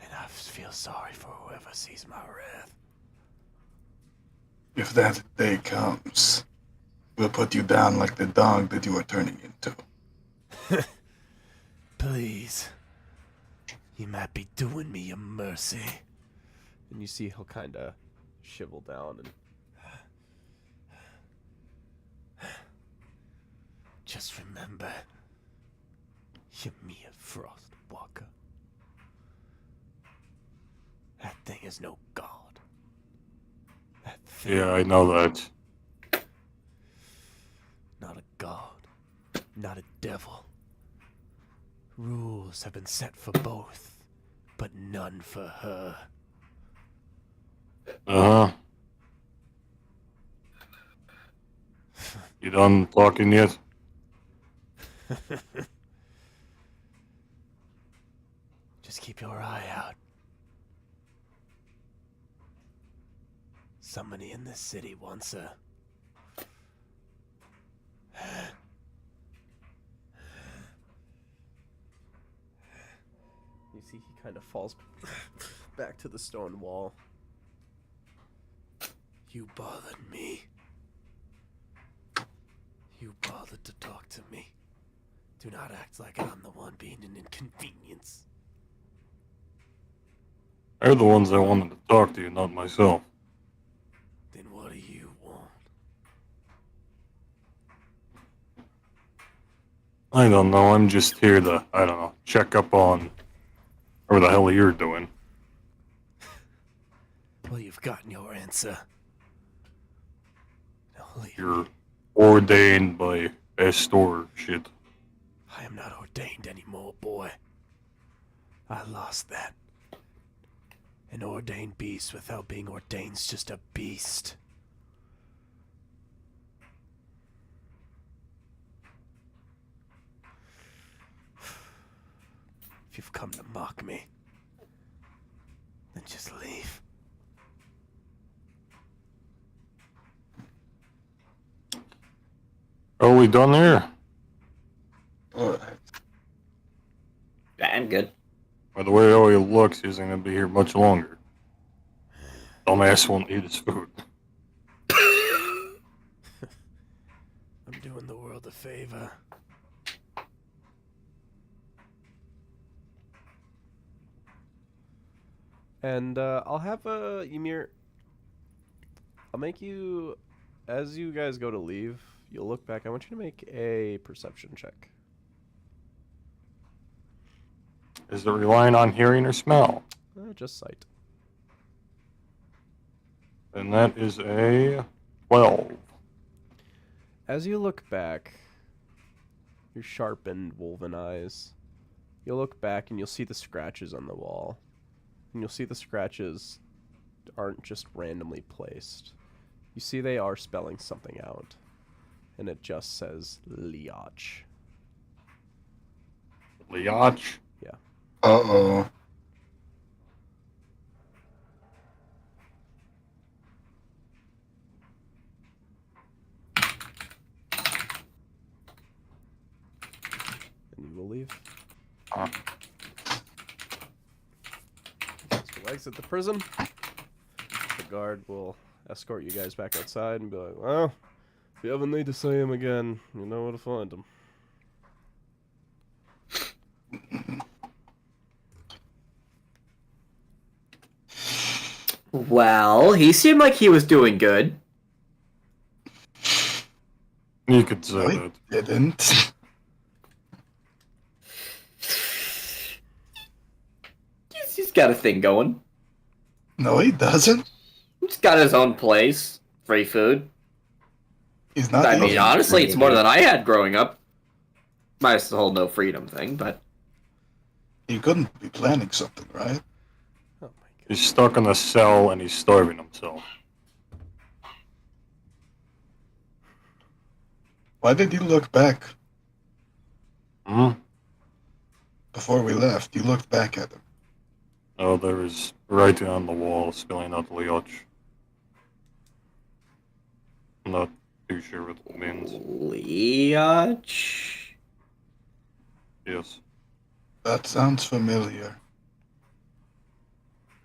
And I feel sorry for whoever sees my wrath. If that day comes, we'll put you down like the dog that you are turning into. Please. You might be doing me a mercy. And you see he'll kind of shrivel down and... Just remember, you're mere Frostwalker. That thing is no god. That thing, Yeah, I know that. not a god, not a devil. Rules have been set for both, but none for her. Uh-huh. You done talking yet? Just keep your eye out. Somebody in this city wants her. You see, he kind of falls back to the stone wall. You bothered me. You bothered to talk to me. Do not act like I'm the one being an inconvenience. They're the ones that wanted to talk to you, not myself. Then what do you want? I don't know, I'm just here to, I don't know, check up on whatever the hell you're doing. Well, you've gotten your answer. Now leave. You're ordained by Estor shit. I am not ordained anymore, boy. I lost that. An ordained beast without being ordained is just a beast. you've come to mock me, then just leave. Are we done here? Alright. I'm good. By the way, how he looks, he isn't going to be here much longer. Dumbass won't eat his food. I'm doing the world a favor. And I'll have Ymir. I'll make you, as you guys go to leave, you'll look back. I want you to make a perception check. Is it relying on hearing or smell? Just sight. And that is a 12. As you look back, your sharpened wolven eyes, you'll look back and you'll see the scratches on the wall. And you'll see the scratches aren't just randomly placed. You see they are spelling something out. And it just says Liach. Liach? Uh-oh. And you will leave. Huh. So you'll exit the prison. The guard will escort you guys back outside and be like, well, if you ever need to see him again, you know where to find him. Well, he seemed like he was doing good. You could say No, he that. didn't. He's got a thing going. No, he doesn't. He's got his own place. Free food. He's not. I the mean, only honestly, it's more creator. than I had growing up. Minus the whole no freedom thing, but You couldn't be planning something, right? Oh my god. He's stuck in a cell and he's starving himself. Why did you look back Hmm? before we left? You looked back at him. Oh, there is writing on the wall spelling out Liach. I'm not too sure what it means. Liach? Yes, That sounds familiar.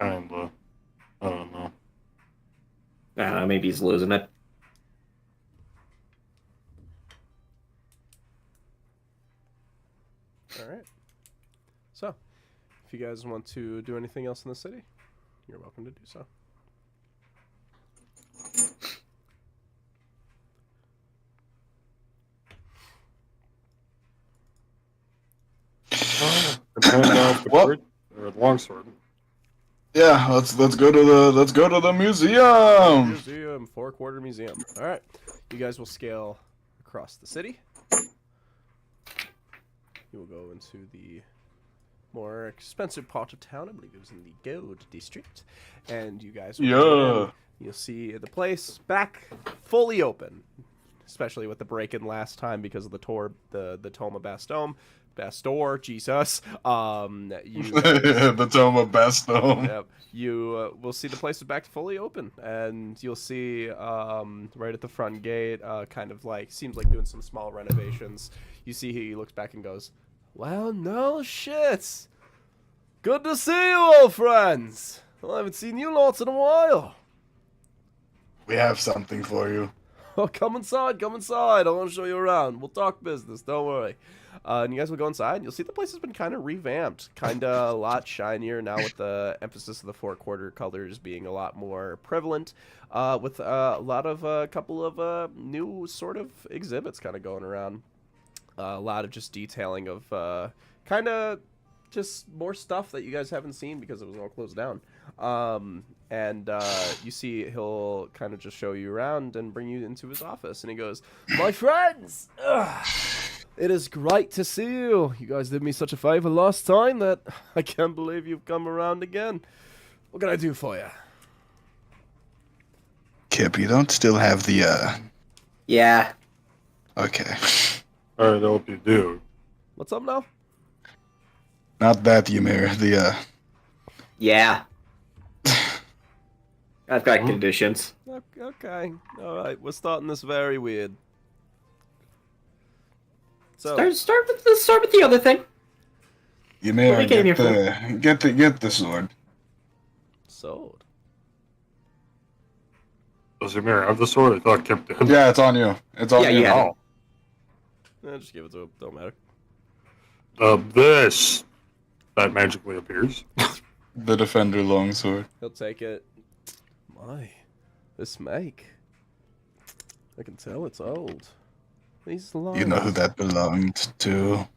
kinda. I don't know. I don't know, maybe he's losing it. Alright. So, if you guys want to do anything else in the city, you're welcome to do so. Depends on the What? short or the longsword. Yeah, let's go to the museum. Museum, four-quarter museum. Alright. You guys will scale across the city. You will go into the more expensive part of town. I believe it was in the Gold District. And you guys will go in. Yeah. You'll see the place back fully open. Especially with the break-in last time because of the Toma Bastor, Jesus. The Tome of Baston. Yep. You will see the place is back fully open, and you'll see right at the front gate, kind of like seems like doing some small renovations. You see he looks back and goes, "Well, no shit. Good to see you, old friends. Well, I haven't seen you lots in a while. We have something for you. Oh, come inside, come inside. I want to show you around. We'll talk business. Don't worry." And you guys will go inside, and you'll see the place has been kind of revamped. Kind of a lot shinier now with the emphasis of the four-quarter colors being a lot more prevalent. With a couple of new sort of exhibits kind of going around. A lot of just detailing of kind of just more stuff that you guys haven't seen because it was all closed down. You see he'll kind of just show you around and bring you into his office. And he goes, "My friends! It is great to see you. You guys did me such a favor last time that I can't believe you've come around again. What can I do for you?" Kip, you don't still have the Yeah. Okay. Alright, I hope you do. What's up now? Not that, Ymir. Yeah. I've got conditions. Okay. All right. We're starting this very weird. So, Start with the other thing. Ymir, What we came here get the sword. sword. Does Ymir have the sword? I thought Kip did. Yeah, it's on you. It's on Yeah, you. you have it. Just give it to him. Don't matter. This that magically appears. The Defender longsword. He'll take it. My, this make. I can tell it's old. These lines. You know who that belonged to.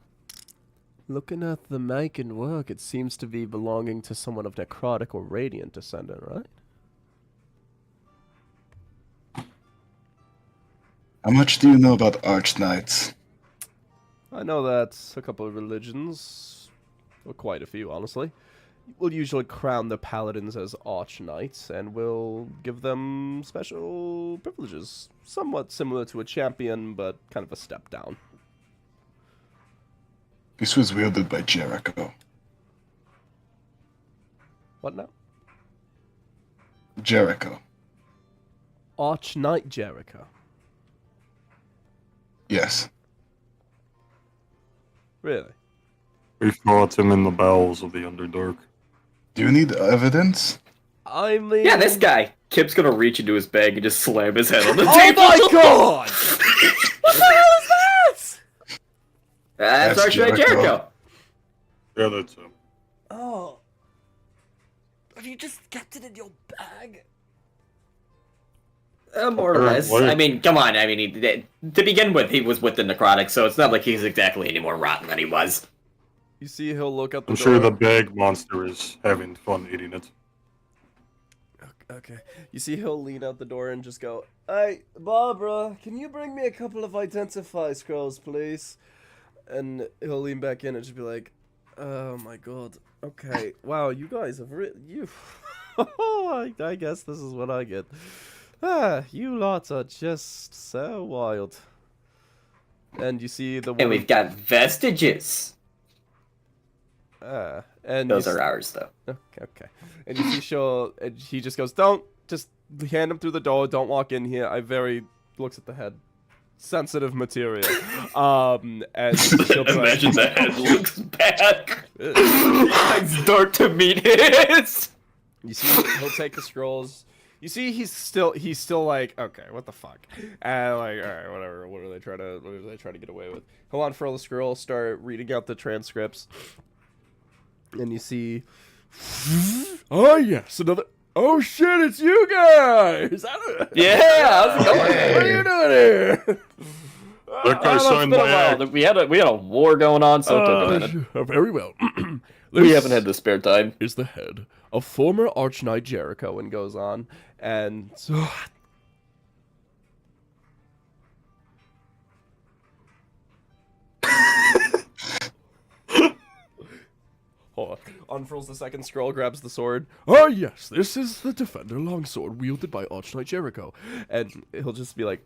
Looking at the make and work, it seems to be belonging to someone of necrotic or radiant descendant, right? How much do you know about Arch Knights? I know that a couple of religions, or quite a few, honestly, will usually crown their paladins as arch knights and will give them special privileges, somewhat similar to a champion, but kind of a step down. This was wielded by Jericho. What now? Jericho. Arch Knight Jericho. Yes. Really? We fought him in the bowels of the Underdark. Do you need evidence? I mean... Yeah, this guy. Kip's gonna reach into his bag and just slam his head on the Oh table. my god! What the hell is that? That's That's Archknight Jericho. Jericho. Yeah, that's him. Oh. Have you just kept it in your bag? More or less. What? I mean, come on. I mean, to begin with, he was with the necrotic, so it's not like he's exactly any more rotten than he was. You see he'll look up the I'm door. sure the bag monster is having fun eating it. Okay. You see he'll lean out the door and just go, "Hey, Barbara, can you bring me a couple of identify scrolls, please?" And he'll lean back in and just be like, "Oh my god. Okay. Wow, you guys have you I guess this is what I get. Ah, you lots are just so wild." And you see the And woman, we've got vestiges. and Those you are ours, though. Okay. And you see and he just goes, "Don't, just hand him through the door. Don't walk in here." Looks at the head. Sensitive material. And she'll be like, Imagine the head looks bad. Eyes start to meet his. you see, he'll take the scrolls. You see, he's still like, okay, what the fuck? And like, all right, whatever. What are they trying to get away with? He'll unfurl the scroll, start reading out the transcripts. And you see, oh yes, another. Oh shit, it's you guys! Yeah, how's it going? What are you doing here? That guy signed my act. We had a war going on, so it took a minute. Very well. We haven't had the spare time. Is the head of former Arch Knight Jericho, and goes on, and so. Hold on. Unfurls the second scroll, grabs the sword. Oh yes, this is the Defender longsword wielded by Arch Knight Jericho. And he'll just be like,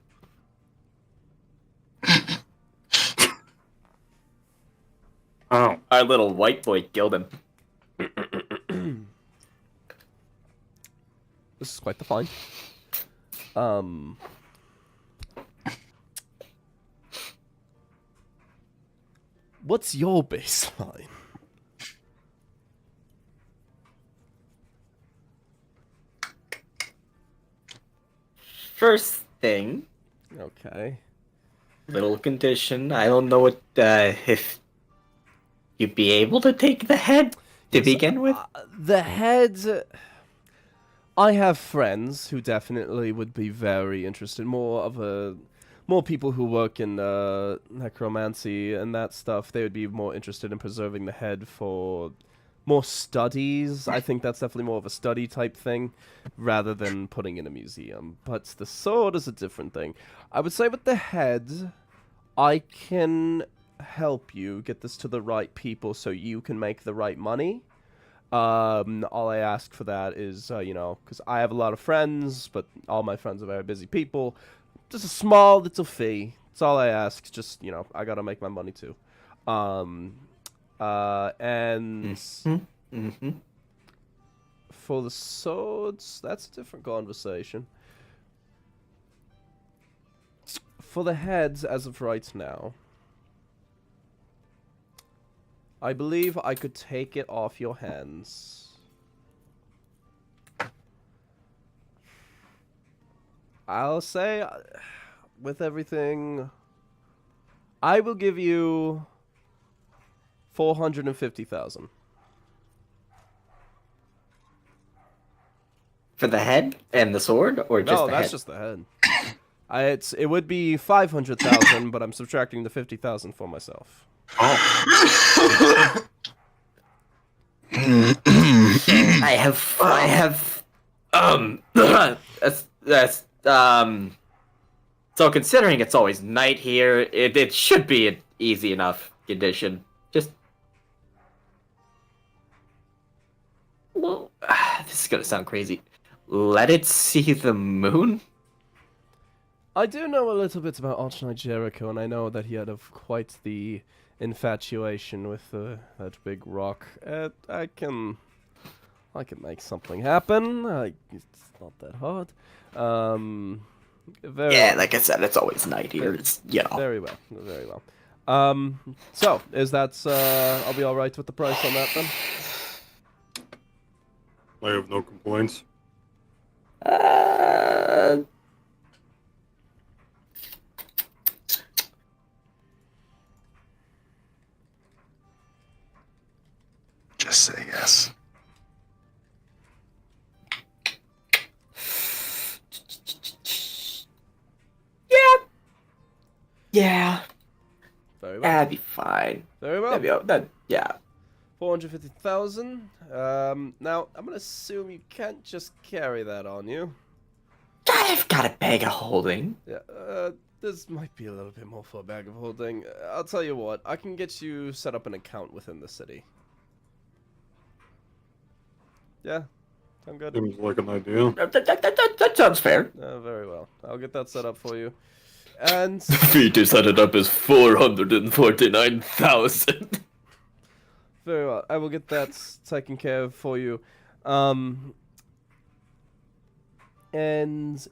Oh, Our little white boy killed him. this is quite the find. What's your baseline? First thing, Okay. little condition. I don't know what if you'd be able to take the head to begin with. The head. I have friends who definitely would be very interested. More people who work in necromancy and that stuff. They would be more interested in preserving the head for more studies. I think that's definitely more of a study type thing, rather than putting in a museum. But the sword is a different thing. I would say with the head, I can help you get this to the right people so you can make the right money. All I ask for that is, because I have a lot of friends, but all my friends are very busy people. Just a small little fee. That's all I ask. Just, I gotta make my money too. And Mm-hmm. for the swords, that's a different conversation. For the heads, as of right now, I believe I could take it off your hands. I'll say, with everything, I will give you 450,000. For the head and the sword, or just No, the that's head? just the head. It would be 500,000, but I'm subtracting the 50,000 for myself. I have, so considering it's always night here, it should be an easy enough condition. Just, well, this is gonna sound crazy. Let it see the moon? I do know a little bit about Archknight Jericho, and I know that he had quite the infatuation with that big rock. I can make something happen. It's not that hard. Very Yeah, well. like I said, it's always night here. It's, you know. Very well, very well. So is that I'll be all right with the price on that then? I have no complaints. Just say yes. Yeah, Very well. that'd be fine. Very well. Yeah. 450,000. Now I'm gonna assume you can't just carry that on you. I've got a bag of holding. Yeah. This might be a little bit more for a bag of holding. I'll tell you what. I can get you set up an account within the city. Yeah. Sound good? Seems like an idea. That sounds fair. Very well. I'll get that set up for you. And The fee to set it up is 449,000. very well. I will get that taken care of for you. And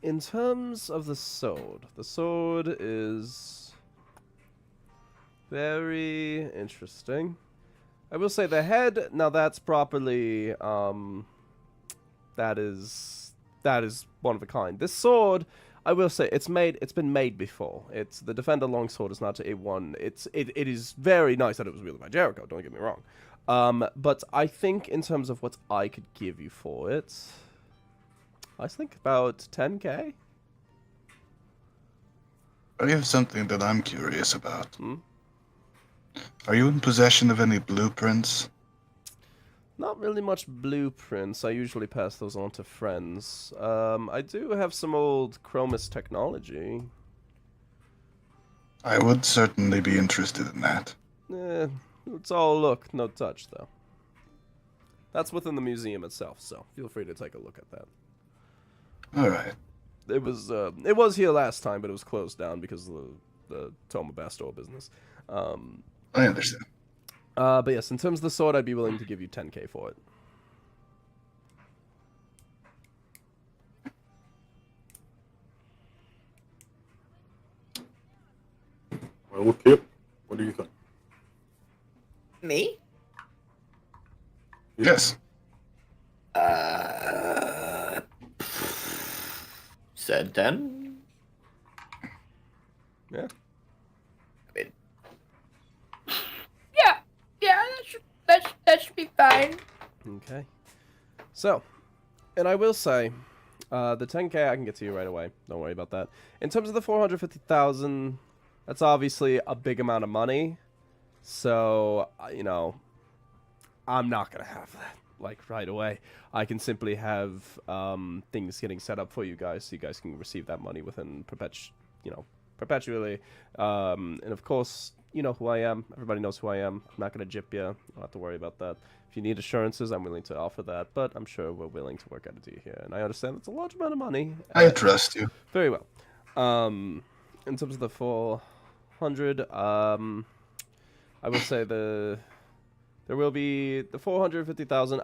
in terms of the sword is very interesting. I will say the head, now that's properly, that is one of a kind. This sword, I will say, it's been made before. It's the Defender Longsword is not a one. It is very nice that it was wielded by Jericho. Don't get me wrong. But I think in terms of what I could give you for it, I think about 10K. I have something that I'm curious about. Hmm? Are you in possession of any blueprints? Not really much blueprints. I usually pass those on to friends. I do have some old Chromis technology. I would certainly be interested in that. It's all look, no touch, though. That's within the museum itself, so feel free to take a look at that. Alright. It was here last time, but it was closed down because of the Toma Bastor business. I understand. But yes, in terms of the sword, I'd be willing to give you 10K for it. Well, Kip, what do you think? Me? Yes. Said 10? Yeah. I mean, Yeah, that should be fine. Okay. So, and I will say, the 10K I can get to you right away. Don't worry about that. In terms of the 450,000, that's obviously a big amount of money. So, you know, I'm not gonna have that like right away. I can simply have things getting set up for you guys, so you guys can receive that money within perpetually. And of course, you know who I am. Everybody knows who I am. I'm not gonna jip you. Don't have to worry about that. If you need assurances, I'm willing to offer that. But I'm sure we're willing to work out a deal here. And I understand it's a large amount of money. I trust you. Very well. In terms of the 400, I would say the there will be the 450,000.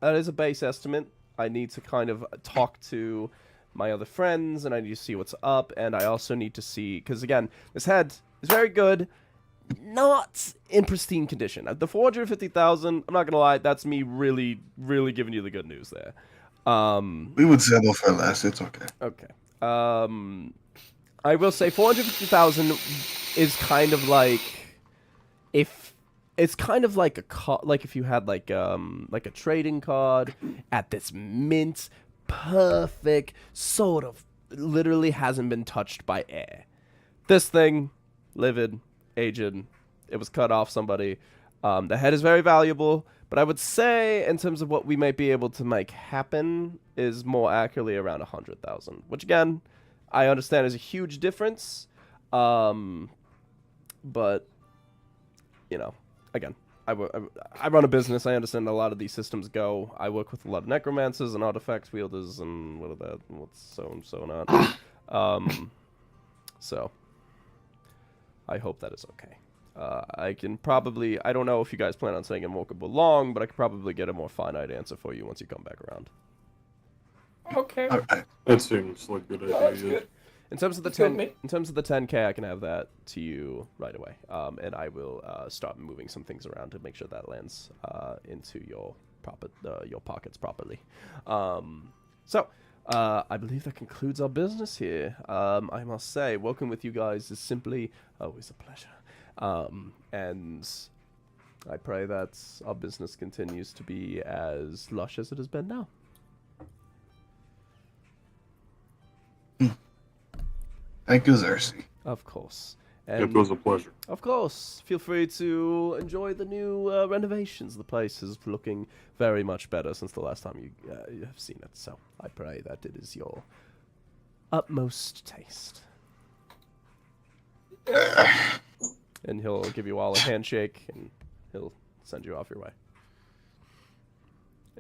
That is a base estimate. I need to kind of talk to my other friends, and I need to see what's up, and I also need to see, because again, this head is very good, not in pristine condition. The 450,000, I'm not gonna lie, that's me really, really giving you the good news there. We would settle for less. It's okay. Okay. I will say 450,000 is kind of like if it's kind of like like if you had like a trading card at this mint, perfect, sort of literally hasn't been touched by air. This thing, livid, aged, it was cut off somebody. The head is very valuable, but I would say in terms of what we might be able to make happen is more accurately around 100,000, which again, I understand is a huge difference. But you know, again, I run a business. I understand a lot of these systems go. I work with a lot of necromancers and artifacts wielders and what's so and so not. So I hope that is okay. I can probably, I don't know if you guys plan on staying in Walkable long, but I could probably get a more finite answer for you once you come back around. Okay. Okay. That seems like a good idea. That's good. In terms of the That's good, 10, mate. in terms of the 10K, I can have that to you right away. And I will start moving some things around to make sure that lands into your pockets properly. So I believe that concludes our business here. I must say, working with you guys is simply always a pleasure. And I pray that our business continues to be as lush as it has been now. Thank you, Xerxes. Of course. It And was a pleasure. of course, feel free to enjoy the new renovations. The place is looking very much better since the last time you have seen it. So I pray that it is your utmost taste. And he'll give you all a handshake, and he'll send you off your way.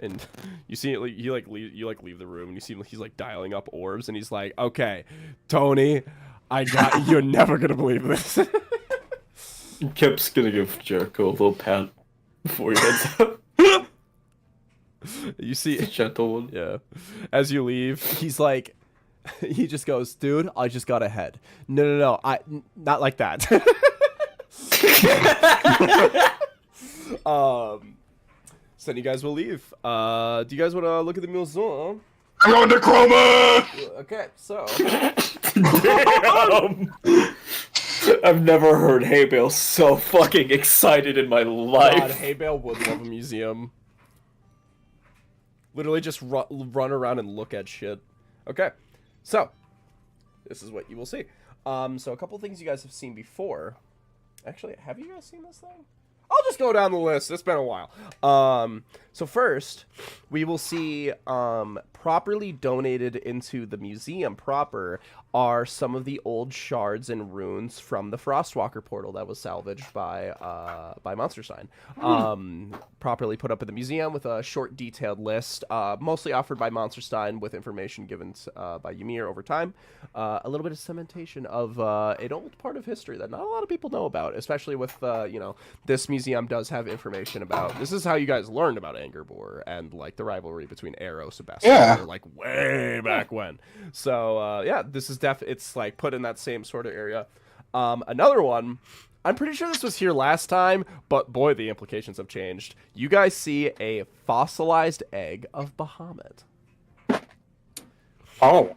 And you see it, you leave the room, and you see he's like dialing up orbs, and he's like, "Okay, Tony, you're never gonna believe this." Kip's gonna give Jericho a little pat before he heads out. You see, A gentle one. yeah. As you leave, he's like, he just goes, "Dude, I just got ahead. No, not like that." So then you guys will leave. Do you guys want to look at the museum? I'm going to Chroma! Okay, so Damn! I've never heard Hay Bale so fucking excited in my life. God, Hay Bale would love a museum. Literally just run around and look at shit. Okay, so this is what you will see. So a couple things you guys have seen before. Actually, have you guys seen this thing? I'll just go down the list. It's been a while. So first, we will see properly donated into the museum proper are some of the old shards and runes from the Frostwalker portal that was salvaged by Monster Sign. Properly put up in the museum with a short, detailed list, mostly offered by Monster Stein with information given by Ymir over time. A little bit of cementation of an old part of history that not a lot of people know about, especially with, this museum does have information about, this is how you guys learned about Angerbor and, like, the rivalry between Eros and Bastion, like, way back when. So, yeah, this is it's, like, put in that same sort of area. Another one, I'm pretty sure this was here last time, but boy, the implications have changed. You guys see a fossilized egg of Bahamut. Oh.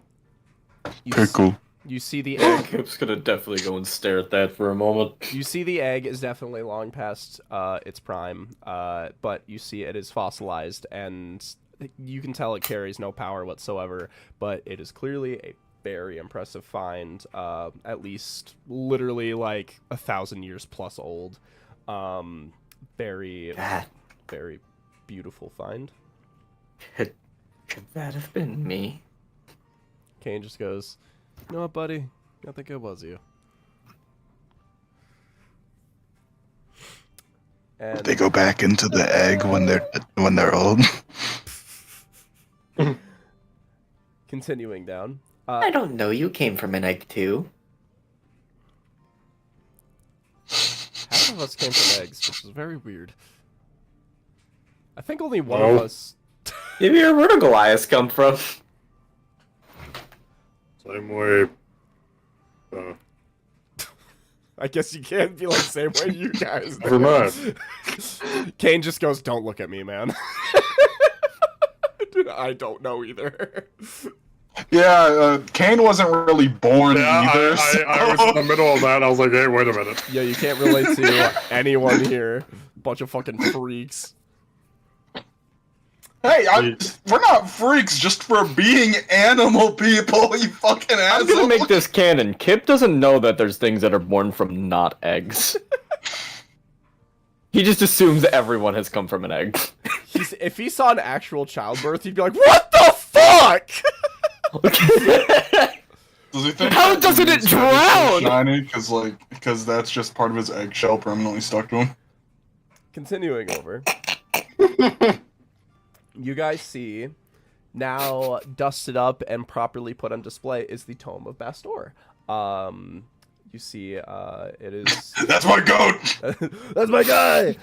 Okay, cool. You see the egg. Kip's gonna definitely go and stare at that for a moment. You see the egg is definitely long past its prime, but you see it is fossilized, and you can tell it carries no power whatsoever, but it is clearly a very impressive find, at least literally like 1,000 years plus old. Very, very beautiful find. Could that have been me? Kane just goes, "You know what, buddy? I think it was you." And They go back into the egg when they're old. continuing down. I don't know. You came from an egg too. How of us came from eggs, which is very weird. I think only one of us... Maybe where do Goliaths come from? Same way. I guess you can't be like the same way you guys. Never mind. Kane just goes, "Don't look at me, man." I don't know either. Yeah, Kane wasn't really born Yeah, either. I was in the middle of that. I was like, hey, wait a minute. Yeah, you can't relate to anyone here. Bunch of fucking freaks. Hey, we're not freaks just for being animal people, you fucking I'm asshole. gonna make this canon. Kip doesn't know that there's things that are born from not eggs. He just assumes everyone has come from an egg. If he saw an actual childbirth, he'd be like, "What the fuck?" Does he think How that doesn't it his head is so drown? shiny? Because that's just part of his eggshell permanently stuck to him. Continuing over. You guys see, now dusted up and properly put on display is the Tome of Bastor. You see, it is... That's my goat! That's my guy!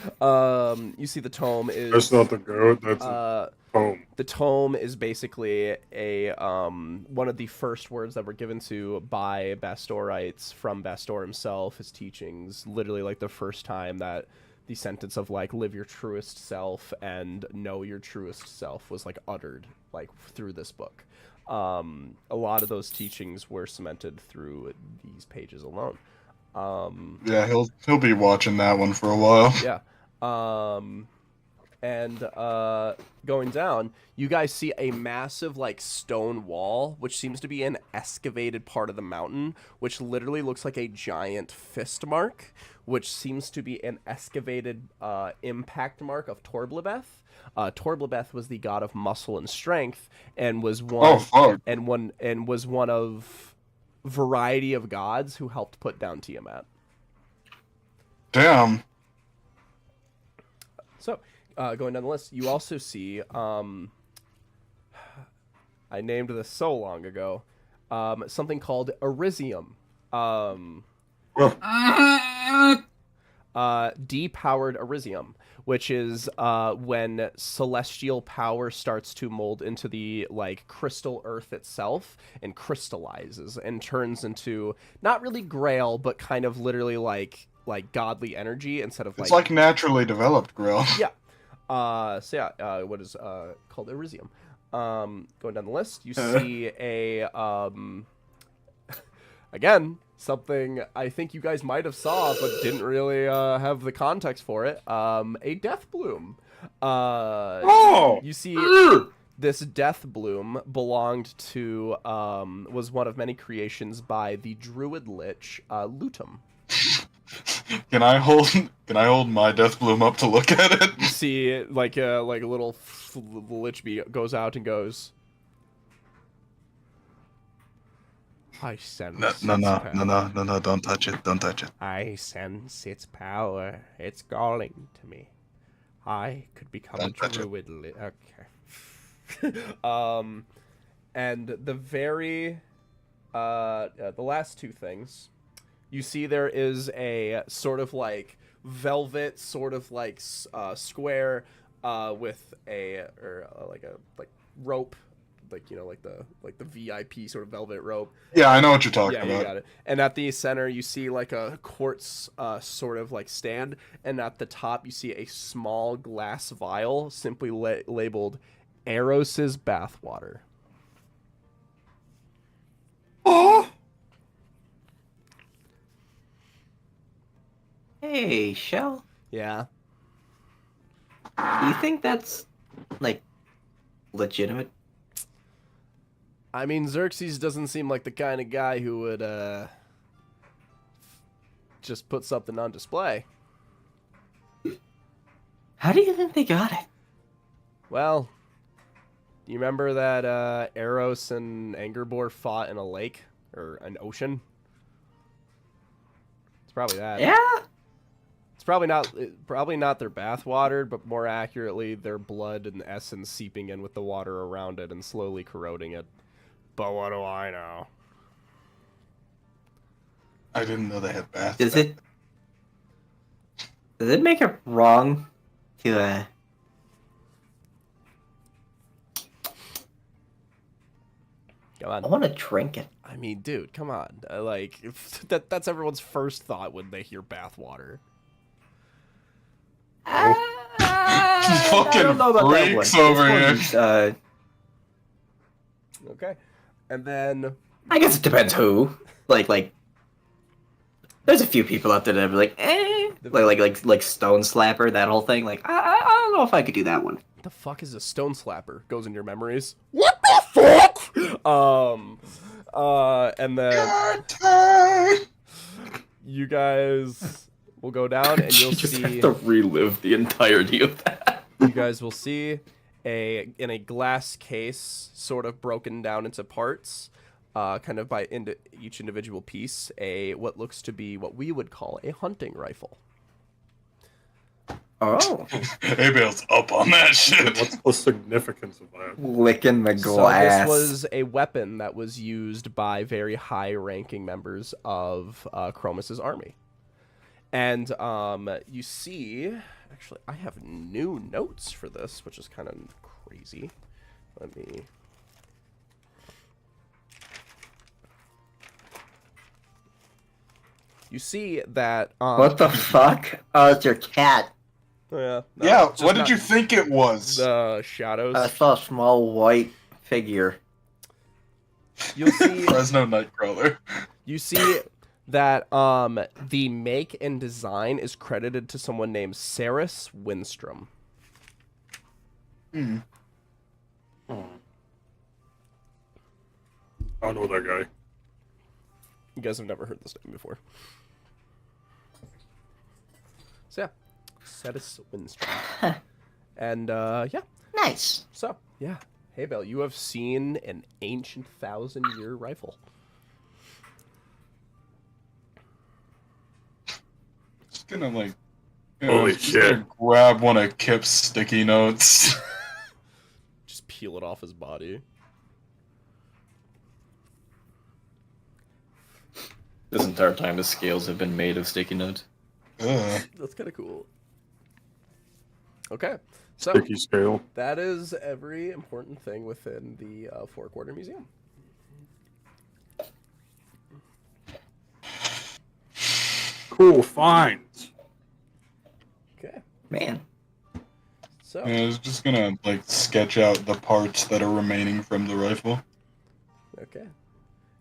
You see the tome is... That's not the goat, that's the home. The tome is basically a one of the first words that were given to by Bastorites from Bastor himself, his teachings, literally like the first time that the sentence of like live your truest self and know your truest self was like uttered like through this book. A lot of those teachings were cemented through these pages alone. Yeah, he'll be watching that one for a while. Yeah. Going down, you guys see a massive like stone wall, which seems to be an excavated part of the mountain, which literally looks like a giant fist mark, which seems to be an excavated impact mark of Torblebeth. Torblebeth was the god of muscle and strength, and was one was one of variety of gods who helped put down Tiamat. Damn. So, going down the list, you also see, I named this so long ago, something called Elysium. Depowered Elysium, which is when celestial power starts to mold into the like crystal earth itself and crystallizes and turns into not really grail, but kind of literally like godly energy instead of It's like naturally developed, Grill. yeah. What is called Elysium. Going down the list, you see a again, something I think you guys might have saw but didn't really have the context for it. A death bloom. You see this death bloom belonged to was one of many creations by the druid lich Lutum. Can I hold my death bloom up to look at it? You see like a little lich goes out and goes, I sense No, power. don't touch it, don't touch it. I sense its power. It's calling to me. I could become Don't a touch it. druid. Okay. And the very, the last two things, you see there is a sort of like velvet, sort of like square, with a rope. Like, you know, like the VIP sort of velvet rope. Yeah, I know what you're talking Yeah, about. you got it. And at the center, you see like a quartz sort of like stand, and at the top, you see a small glass vial simply labeled Eros's bathwater. Oh, Hey, Shell. Yeah. You think that's, like, legitimate? I mean, Xerxes doesn't seem like the kind of guy who would just put something on display. How do you think they got it? Well, do you remember that Eros and Angerbor fought in a lake or an ocean? It's probably that. Yeah? It's probably not their bath water, but more accurately, their blood and essence seeping in with the water around it and slowly corroding it. But what do I know? I didn't know they had baths. Does it... Does it make it wrong to Come on. I want to drink it. I mean, dude, come on. Like, that's everyone's first thought when they hear bathwater. Fucking don't know about that freaks one. over This here. one's, Okay. And then I guess it depends who. Like, there's a few people out there that are like, like Stone Slapper, that whole thing. Like, I don't know if I could do that one. what the fuck is a stone slapper? Goes in your memories. What the fuck? And then you guys will go down and you'll You just see. have to relive the entirety of that. You guys will see in a glass case, sort of broken down into parts, kind of by each individual piece, what looks to be what we would call a hunting rifle. Oh, Abel's up on that shit. What's the significance of that? licking the So glass. this was a weapon that was used by very high-ranking members of Chromus's army. And you see, actually, I have new notes for this, which is kind of crazy. Let me. You see that. What the fuck? Oh, it's your cat. Yeah. Yeah, just what did not you think it was? The shadows. I saw a small white figure. You'll see. Fresno Nightcrawler. You see that the make and design is credited to someone named Saris Winstrom. I don't know that guy. You guys have never heard this name before. So yeah, Saris Winstrom. And yeah, Nice. so yeah. Hey Bell, you have seen an ancient 1,000-year rifle. Just gonna like Holy just shit. gonna grab one of Kip's sticky notes. Just peel it off his body. This entire time, the scales have been made of sticky notes. Ugh. That's kind of cool. Okay, so Sticky scale. that is every important thing within the Four Quarter Museum. Cool finds. Okay, Man. so I was just gonna like sketch out the parts that are remaining from the rifle. okay.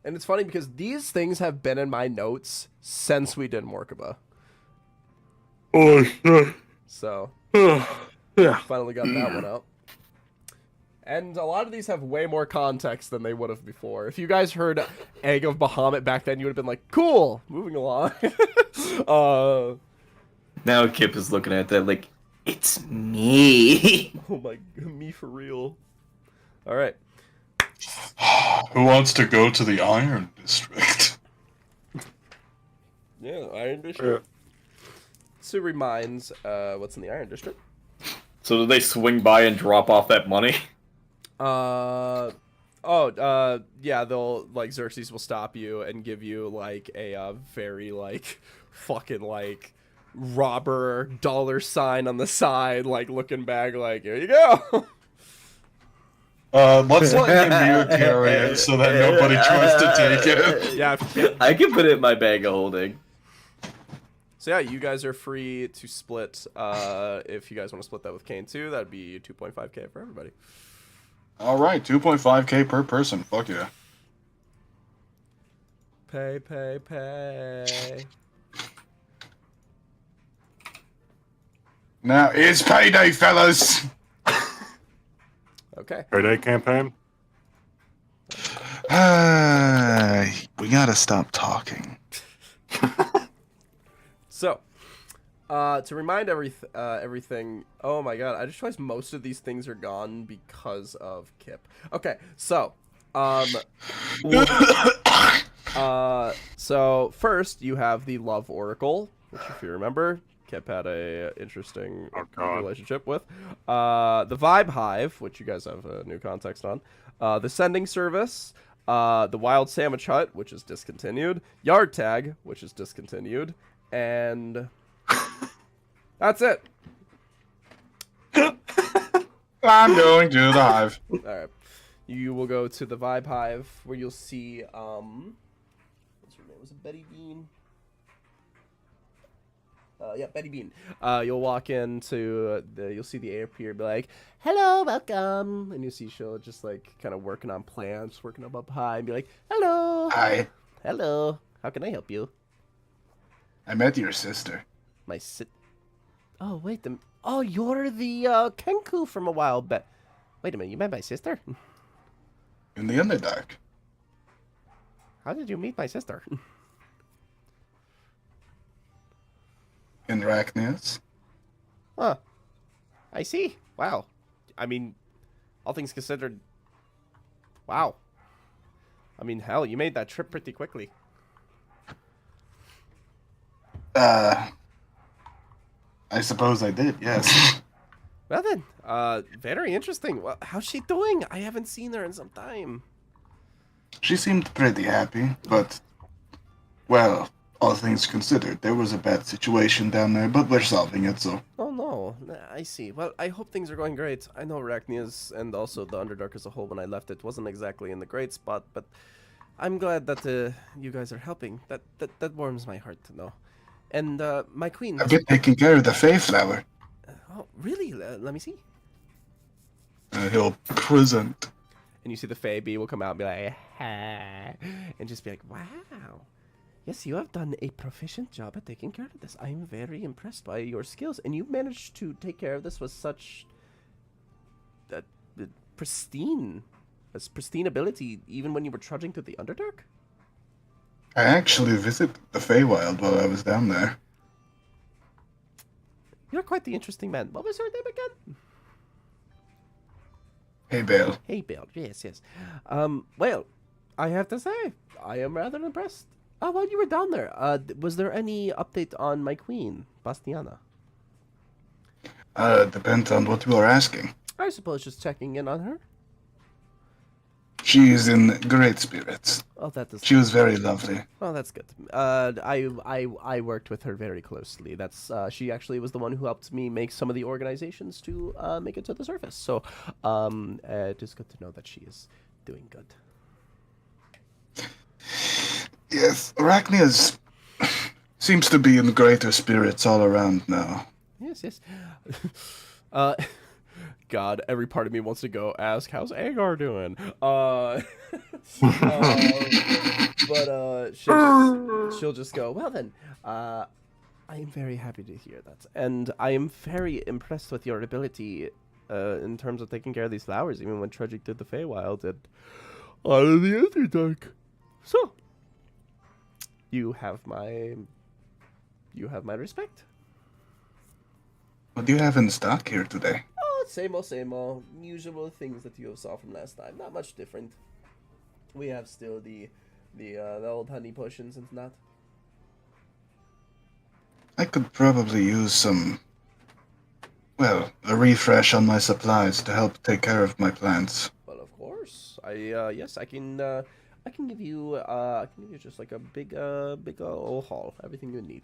And it's funny because these things have been in my notes since we did Morkaba. Oh shit. So, Yeah. finally got that one out. And a lot of these have way more context than they would have before. If you guys heard Egg of Bahamut back then, you would have been like, cool, moving along. Now Kip is looking at that like, it's me. Oh my, me for real. All right. Who wants to go to the Iron District? Yeah, Iron District. So reminds, what's in the Iron District? So do they swing by and drop off that money? Yeah, they'll, like, Xerxes will stop you and give you, like, a, very, like, fucking, like, robber dollar sign on the side, like, looking back, like, here you go. Let's let Ymir carry it so that nobody tries to take it. Yeah, if you can't- I can put it in my bag of holding. so yeah, you guys are free to split, if you guys want to split that with Kane too, that'd be 2.5k for everybody. Alright, 2.5k per person. Fuck yeah. Pay, pay, pay. Now it's payday, fellas! Okay. Payday campaign. We gotta stop talking. So, to remind everything. Oh my god! I just realized most of these things are gone because of Kip. Okay, so, so first you have the Love Oracle, which, if you remember, Kip had a interesting Oh, God. relationship with. The Vibe Hive, which you guys have new context on. The Sending Service. The Wild Sandwich Hut, which is discontinued. Yard Tag, which is discontinued. And That's it. I'm going to the hive. All right. You will go to the Vibe Hive where you'll see what's her name? Was it Betty Bean? Yeah, Betty Bean. You'll walk into you'll see the airpier, be like, "Hello, welcome," and you see she'll just like kind of working on plants, working up high, and be like, "Hello, Hi. hello, how can I help you?" I met your sister. My sit. Oh wait, oh you're the Kenku from a while back. Wait a minute, you met my sister? In the Underdark. How did you meet my sister? In Rachnias. Huh. I see. Wow. I mean, all things considered, wow. I mean, hell, you made that trip pretty quickly. I suppose I did, yes. Well then, very interesting. Well, how's she doing? I haven't seen her in some time. She seemed pretty happy, but, well, all things considered, there was a bad situation down there, but we're solving it, so. Oh no, I see. Well, I hope things are going great. I know Arachnias and also the Underdark as a whole, when I left it, wasn't exactly in the great spot, but I'm glad that you guys are helping. That warms my heart to know. And my queen. I've been taking care of the Fayflower. Oh, really? Let me see. He'll present. And you see the Fae Bee will come out and be like, ha, and just be like, wow. Yes, you have done a proficient job at taking care of this. I am very impressed by your skills. And you managed to take care of this with such pristine ability, even when you were trudging through the Underdark? I actually visited the Feywild while I was down there. You're quite the interesting man. What was your name again? Hey, Bale. Hey, Bill. Yes, yes. Well, I have to say, I am rather impressed. Oh, while you were down there, was there any update on my queen, Bastiana? Depends on what you are asking. I suppose just checking in on her. She is in great spirits. Oh, that is. She was very lovely. Oh, that's good. I worked with her very closely. That's she actually was the one who helped me make some of the organizations to make it to the surface. So, it is good to know that she is doing good. Yes, Arachnias seems to be in greater spirits all around now. Yes, yes. God, every part of me wants to go ask, how's Agar doing? But she'll just go, well then, I am very happy to hear that. And I am very impressed with your ability in terms of taking care of these flowers, even when trudging through the Feywild and out of the Underdark. So, you have my respect. What do you have in stock here today? Oh, same old, usual things that you saw from last time. Not much different. We have still the old honey potions and that. I could probably use some, well, a refresh on my supplies to help take care of my plants. Well, of course. Yes, I can give you just like a big old haul, everything you need.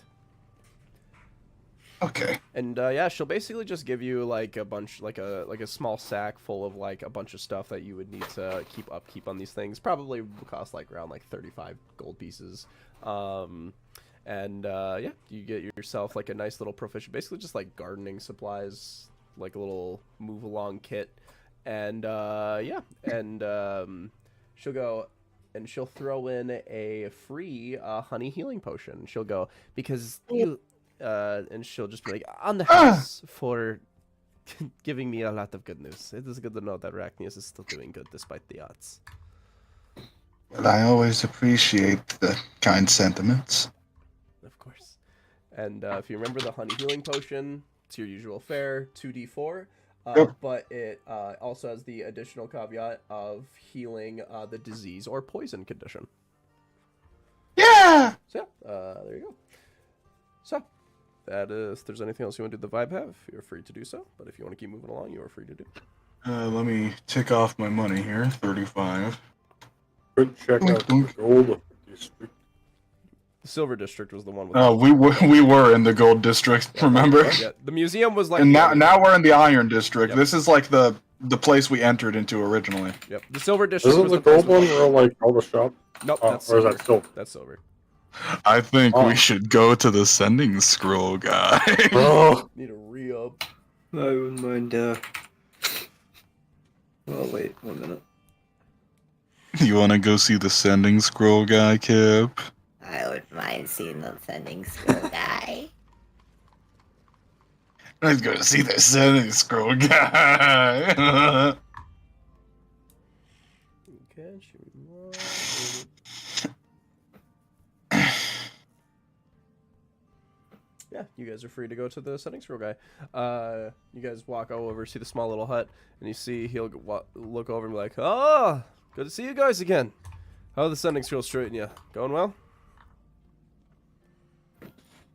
Okay. And yeah, she'll basically just give you like a bunch, like a small sack full of like a bunch of stuff that you would need to keep upkeep on these things. Probably will cost like around like 35 gold pieces. And yeah, you get yourself like a nice little proficient, basically just like gardening supplies, like a little move along kit. And yeah, and she'll go and she'll throw in a free honey healing potion. She'll go, because you. And she'll just be like, on the house for giving me a lot of good news. It is good to know that Arachnius is still doing good despite the odds. Well, I always appreciate the kind sentiments. Of course. And if you remember the honey healing potion, it's your usual fare, 2d4. Yep. But it also has the additional caveat of healing the disease or poison condition. Yeah! So yeah, there you go. So, that is, if there's anything else you want to do the vibe have, you're free to do so. But if you want to keep moving along, you are free to do. Let me tick off my money here. 35. Good check out the gold of 50 street. The Silver District was the one with. Oh, we were in the Gold District. Remember? Yeah, the museum was like. And the now we're in the Iron District. Yep. This is like the place we entered into originally. Yep. The Silver District Isn't was the the place gold with one where like all the shop? Nope, Oh, that's or is silver. that silver? That's silver. I think Oh. we should go to the sending scroll guy. Oh, Need a re-up. I wouldn't mind. Well, wait 1 minute. You want to go see the sending scroll guy, Kip? I wouldn't mind seeing the sending school guy. Let's go see the sending scroll guy. Yeah, you guys are free to go to the setting scroll guy. You guys walk over, see the small little hut, and you see he'll look over and be like, "Oh, good to see you guys again. How are the sending scrolls treating you? Going well?"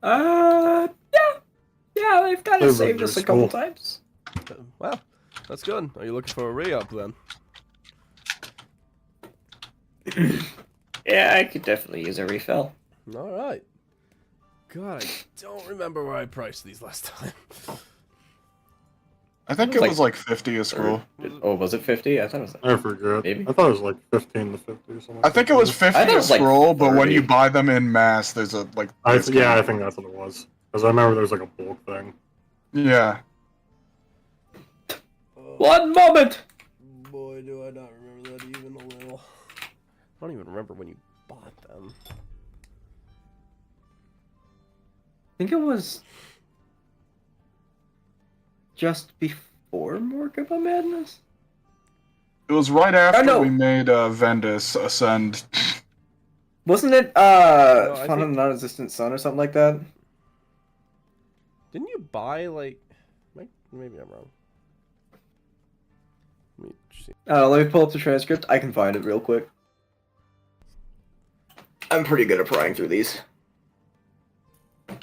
Yeah. Yeah, they've kind of They're saved us a small. couple times. Well, that's good. Are you looking for a re-up then? Yeah, I could definitely use a refill. All right. God, I don't remember where I priced these last time. I think it was like 50 a scroll. Oh, was it 50? I thought it was. I forget. Maybe. I thought it was like 15 to 50 or something. I think it was 50 I thought it a was like scroll, but when 30. you buy them in mass, there's a like. Yeah, I discount. think that's what it was. Because I remember there was like a bulk thing. Yeah. 1 moment! Boy, do I not remember that even a little. I don't even remember when you bought them. I think it was just before Morkaba Madness. It was right after no. we made Vendus ascend. Wasn't it I Fun of think- the Non-Existent Sun or something like that? Didn't you buy like? Maybe I'm wrong. Let me see. Let me pull up the transcript. I can find it real quick. I'm pretty good at prying through these.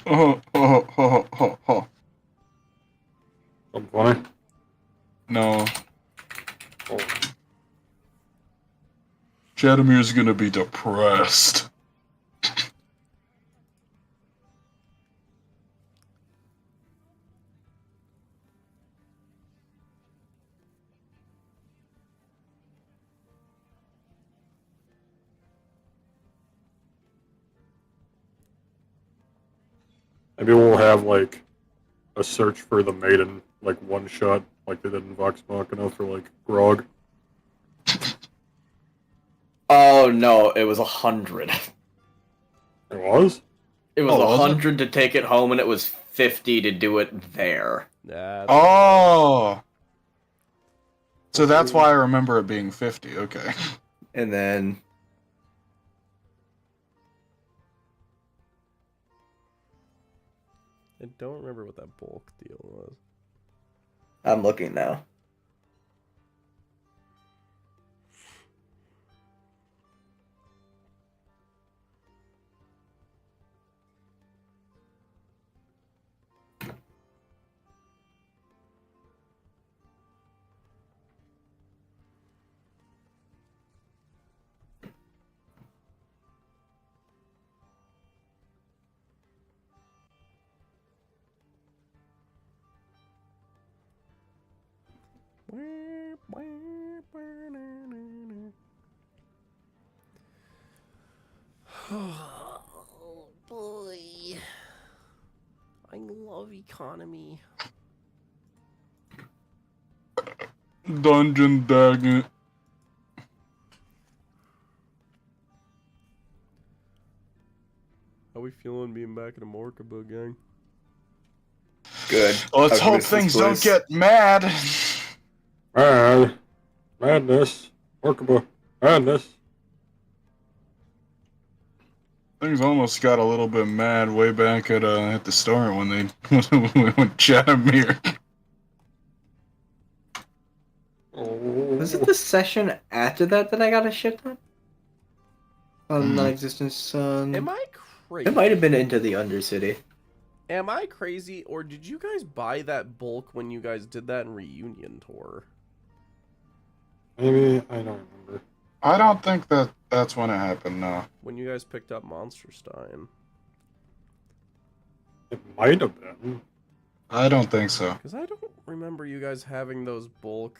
Oh. Something funny. No. Oh. Jadamir's gonna be depressed. Maybe we'll have like a search for the maiden, like one shot, like they did in Vox Machina for like Grog. Oh no, it was 100. It was? It was Oh, was it? 100 to take it home, and it was 50 to do it there. That's Oh. So that's why I remember it being 50. Okay. And then I don't remember what that bulk deal was. I'm looking now. Oh boy. I love economy. Dungeon Dagger. How we feeling being back in a Morkaba gang? Good. Let's hope Aggressive things don't place. get mad. Mad. Madness. Morkaba. Madness. Things almost got a little bit mad way back at the start when they when Jadamir. Was it the session after that I got a shit ton? Non-existent sun. Am I crazy? It might have been into the Undercity. Am I crazy, or did you guys buy that bulk when you guys did that in Reunion Tour? Maybe, I don't remember. I don't think that's when it happened. No. When you guys picked up Monster Stein? It might have been. I don't think so. Because I don't remember you guys having those bulk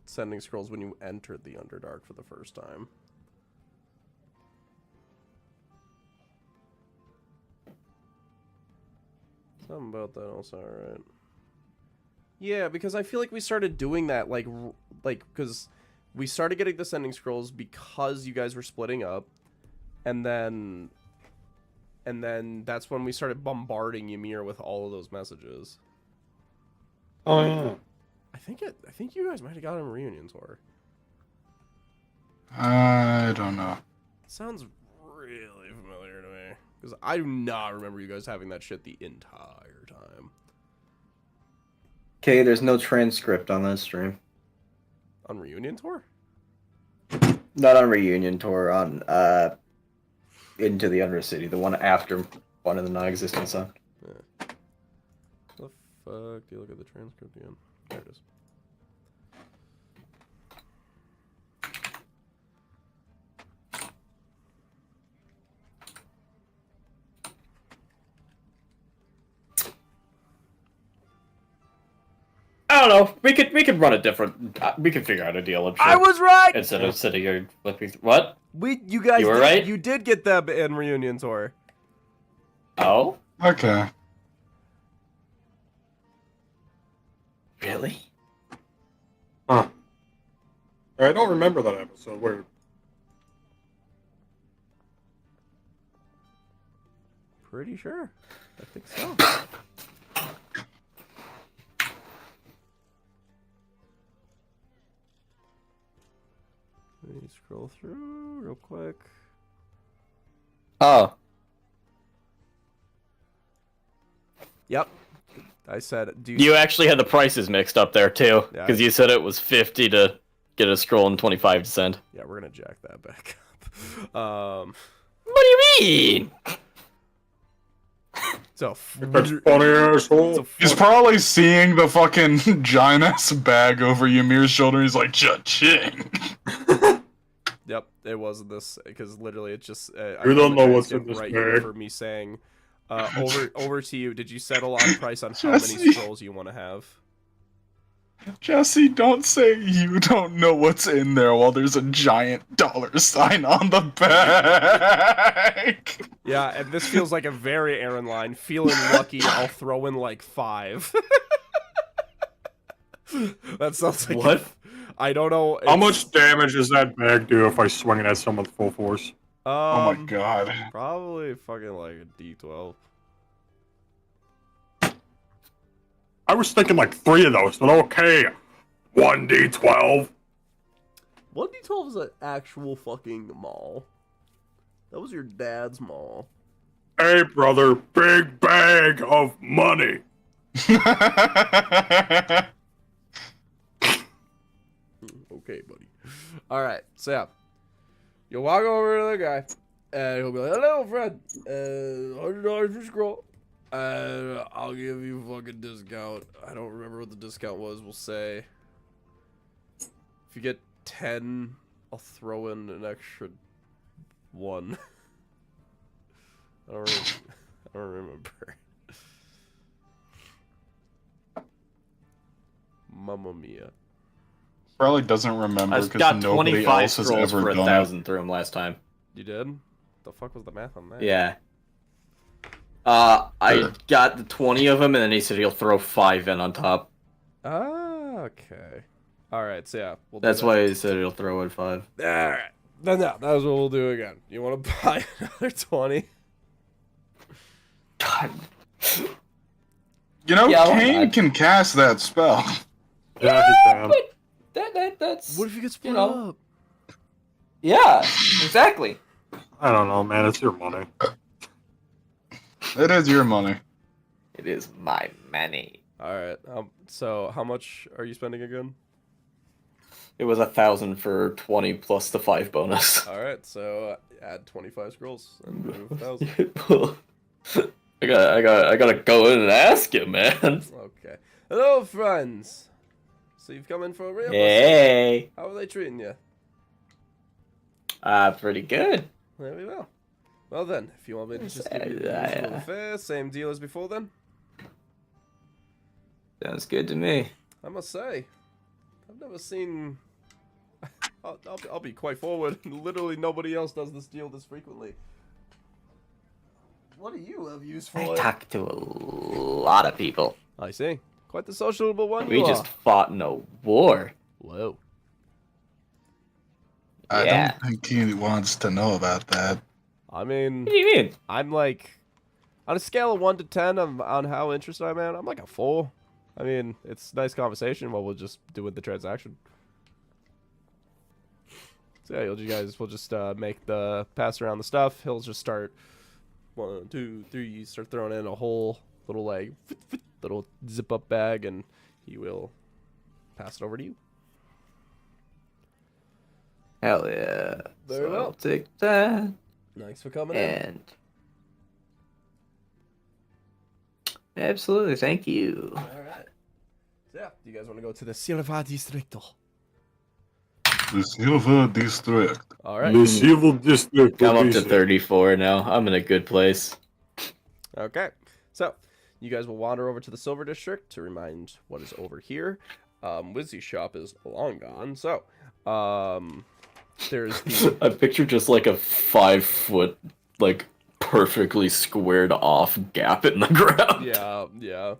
sending scrolls when you entered the Underdark for the first time. Something about that also, alright. Yeah, because I feel like we started doing that, like, because we started getting the sending scrolls because you guys were splitting up, and then that's when we started bombarding Ymir with all of those messages. Oh yeah. I think you guys might have got him a reunion tour. I don't know. Sounds really familiar to me. Because I do not remember you guys having that shit the entire time. Okay, there's no transcript on that stream. On reunion tour? Not on reunion tour, on Into the Undercity, the one after one of the non-existent sun. Yeah. The fuck? Do you look at the transcript again? There it is. I don't know. We could run a different. We could figure out a deal. I'm sure. I was right. Instead of sitting here flipping. What? You guys You were did, right? You did get them in reunion tour. Oh, Okay. really? Huh. I don't remember that episode. Weird. Pretty sure. I think so. Let me scroll through real quick. Oh. Yep. I said, do You actually had the prices mixed up there too, Yeah. because you said it was 50 to get a scroll and 25 to send. Yeah, we're gonna jack that back up. What do you mean? So That's funny, asshole. He's probably seeing the fucking giant ass bag over Ymir's shoulder. He's like, cha-ching. Yep, it wasn't this because literally it's just. You don't know what's in this right here bag. for me saying, over to you. Did you settle on price on how Jesse. many scrolls you want to have? Jesse, don't say you don't know what's in there while there's a giant dollar sign on the bag. Yeah, and this feels like a very Aaron line. Feeling lucky, I'll throw in like 5. That sounds like What? I don't know. How it's- much damage does that bag do if I swing it at someone with full force? Oh my god. Probably fucking like a D12. I was thinking like 3 of those, but okay. 1d12. 1D12 is an actual fucking mall. That was your dad's mall. Hey, brother, big bag of money. Okay, buddy. Alright, so yeah. You'll walk over to the guy, and he'll be like, hello, friend. $100 per scroll. I'll give you a fucking discount. I don't remember what the discount was. We'll say if you get 10, I'll throw in an extra 1. I don't remember. Mamma mia. Probably doesn't remember I because got nobody 25 else has scrolls ever for done it. 1,000 through him last time. You did? The fuck was the math on that? Yeah. I got the 20 of them, and then he said he'll throw 5 in on top. Ah, okay. Alright, so yeah. We'll do That's that. why he said he'll throw in 5. Alright. Then no, that's what we'll do again. You want to buy another 20? God. You know, Yeah, why Kane not? can cast that spell. Yeah, he can. That's What if you get split know. up? yeah, exactly. I don't know, man. It's your money. It is your money. It is my money. Alright, so how much are you spending again? It was 1,000 for 20 plus the 5 bonus. Alright, so add 25 scrolls and move 1,000. I gotta go in and ask him, man. Okay. Hello, friends! So you've come in for a real Hey. How are they treating you? Pretty good. Very well. Well then, if you want me to just give you the usual fare, same deal as before then. Sounds good to me. I must say, I've never seen... I'll be quite forward. Literally nobody else does this deal this frequently. What do you have use for I it? talk to a lot of people. I see. Quite the sociable one We you just are. fought in a war. Whoa. I Yeah. don't think he wants to know about that. I mean, What do you mean? I'm like... On a scale of 1 to 10 on how interested I'm at, I'm like a 4. I mean, it's nice conversation while we'll just do with the transaction. So yeah, you guys will just make the pass around the stuff. He'll just start 1, 2, 3, start throwing in a whole little like little zip up bag, and he will pass it over to you. Hell yeah. Very So well. I'll take that. Thanks for coming in. And absolutely, thank you. All right. So yeah, do you guys want to go to the Silva Distrito? The Silver District. All right. The civil district. I'm up to police. 34 now. I'm in a good place. Okay, so you guys will wander over to the Silver District to remind what is over here. Wizzy's shop is long gone, so there's the I picture just like a 5-foot, like perfectly squared off gap in the ground. yeah.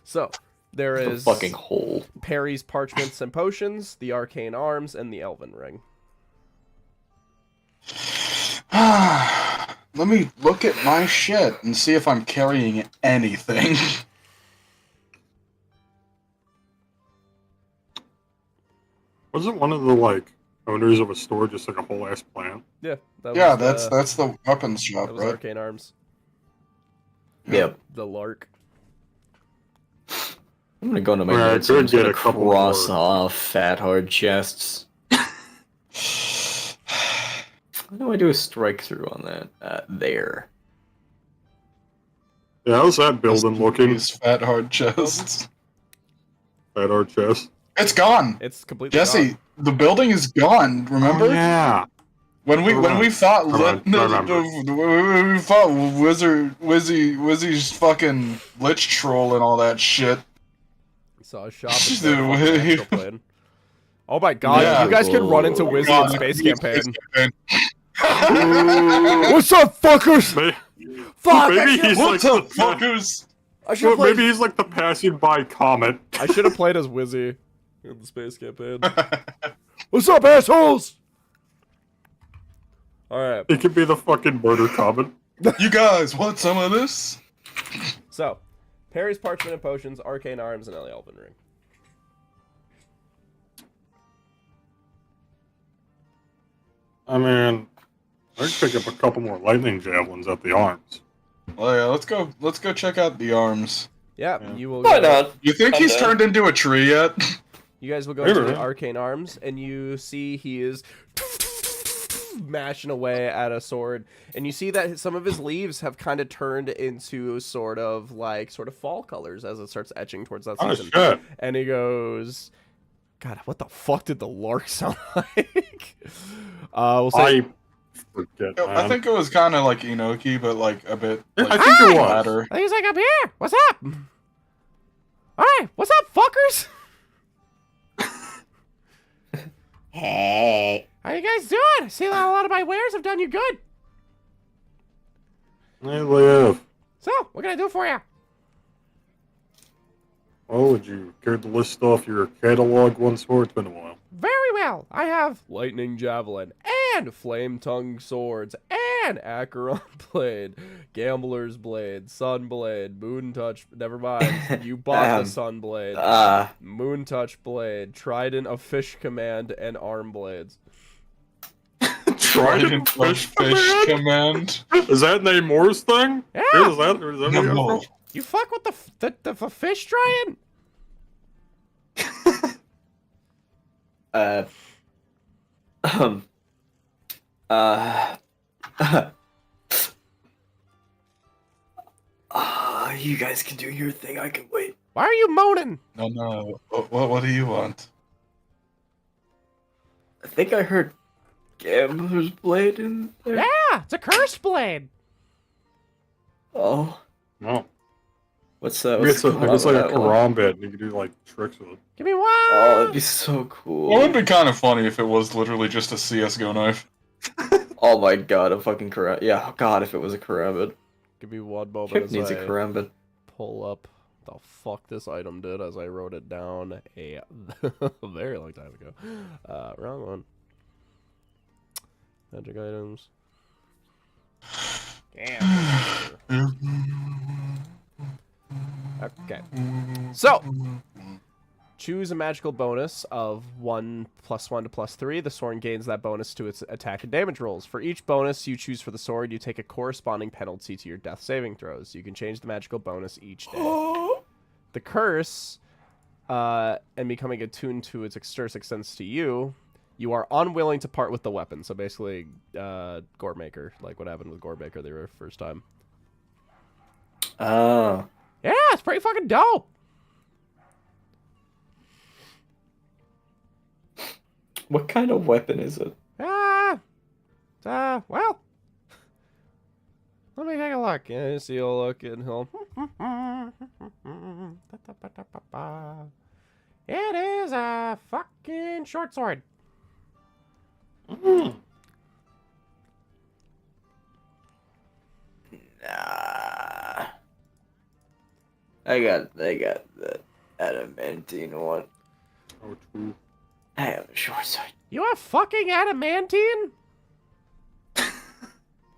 So there A is fucking hole. Perry's Parchments and Potions, the Arcane Arms, and the Elven Ring. Let me look at my shit and see if I'm carrying anything. Wasn't one of the like owners of a store just like a whole ass plant? Yeah, that Yeah, was, that's the weapons shop, that was right? Arcane Arms. Yep. The Lark. I'm gonna go into my Yeah, I notes and I'm could get gonna a couple cross more. off fat hard chests. How do I do a strike through on that? There. Yeah, how's that building looking? These fat hard chests. At our chest. It's gone. It's completely Jesse, gone. the building is gone. Remember? Oh, yeah. When we fought remember. when we fought Wizzy's fucking Lich Troll and all that shit. Saw a shop instead of fucking Astral Plane. Oh my god, Yeah. you guys can run into Oh, Wizzy in God, Space Space Campaign. Campaign. What's up, fuckers? Fuck, Maybe he's What's like up, fuckers? I should well, have played. maybe he's like the passing by comet. I should have played as Wizzy in the Space Campaign. What's up, assholes? Alright, He could be the fucking murder comet. You guys want some of this? so Perry's Parchment and Potions, Arcane Arms, and the Elven Ring. I mean, I could pick up a couple more lightning javelins at the arms. Well, yeah, let's go check out the arms. Yeah, Yeah. you will. Why go- not? You think I'm he's down. turned into a tree yet? You guys will go Maybe. to the Arcane Arms, and you see he is mashing away at a sword, and you see that some of his leaves have kind of turned into sort of fall colors as it starts etching towards that Oh season. shit! And he goes, "God, what the fuck did the lark sound like?" We'll say, I forget. I Man. think it was kind of like Inoki, but like a bit. I Like, think it was. flatter. and he's like, "I'm here. What's up? All right, what's up, fuckers? Hey. How you guys doing? I see that a lot of my wares have done you good. Hey, live. So, what can I do for you?" Oh, would you care to list off your catalog once more? It's been a while. Very well. I have Lightning Javelin and Flame Tongue Swords and Acheron Blade, Gambler's Blade, Sun Blade, Moon Touch. Never mind. You bought the Sun Blade. Moon Touch Blade, Trident of Fish Command, and Arm Blades. Trident Fish Command. Is that Namor's thing? Yeah. Is that where you got No. from? You fuck with the fish giant? You guys can do your thing. I can wait. Why are you moaning? No. What do you want? I think I heard Gambler's Blade in there. Yeah, Yeah, it's a cursed blade. Oh, No. what's that? Maybe What's it's like a that one? karambit, and you can do like tricks with it. Give me one. Oh, that'd be so cool. Well, it would be kind of funny if it was literally just a CS:GO knife. Oh my god, a fucking karambit. Yeah, god, if it was a karambit. Give me one moment Chip as needs a I karambit. pull up the fuck this item did as I wrote it down a very long time ago. Wrong one. Magic items. Damn. Okay. So, choose a magical bonus of 1 + 1 to +3. The sword gains that bonus to its attack and damage rolls. For each bonus you choose for the sword, you take a corresponding penalty to your death saving throws. You can change the magical bonus each day. The curse, and becoming attuned to its extends to you. You are unwilling to part with the weapon. So basically, Goremaker, like what happened with Goremaker the first time. Oh. Yeah, it's pretty fucking dope. What kind of weapon is it? Well, let me take a look. Yeah, see, you'll look and he'll. It is a fucking short sword. Nah. I got the adamantine one. Oh, true. I have a short sword. You have fucking adamantine?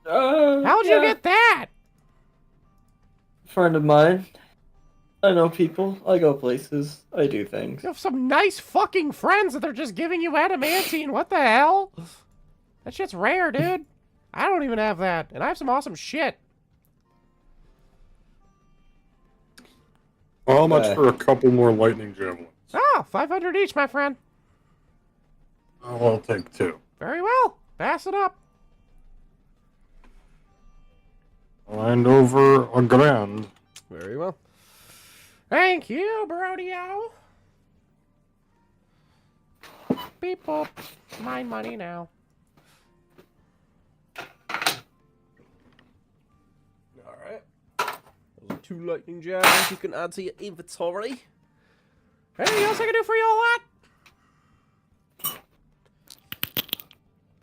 How'd Yeah. you get that? Friend of mine. I know people. I go places. I do things. You have some nice fucking friends that they're just giving you adamantine. What the hell? That shit's rare, dude. I don't even have that, and I have some awesome shit. How much for a couple more lightning javelins? Ah, 500 each, my friend. Oh, I'll take 2. Very well. Pass it up. And over a grand. Very well. Thank you, Brodio. Beep boop. My money now. Alright. Those are 2 lightning jabs you can add to your inventory. Anything else I can do for you all that?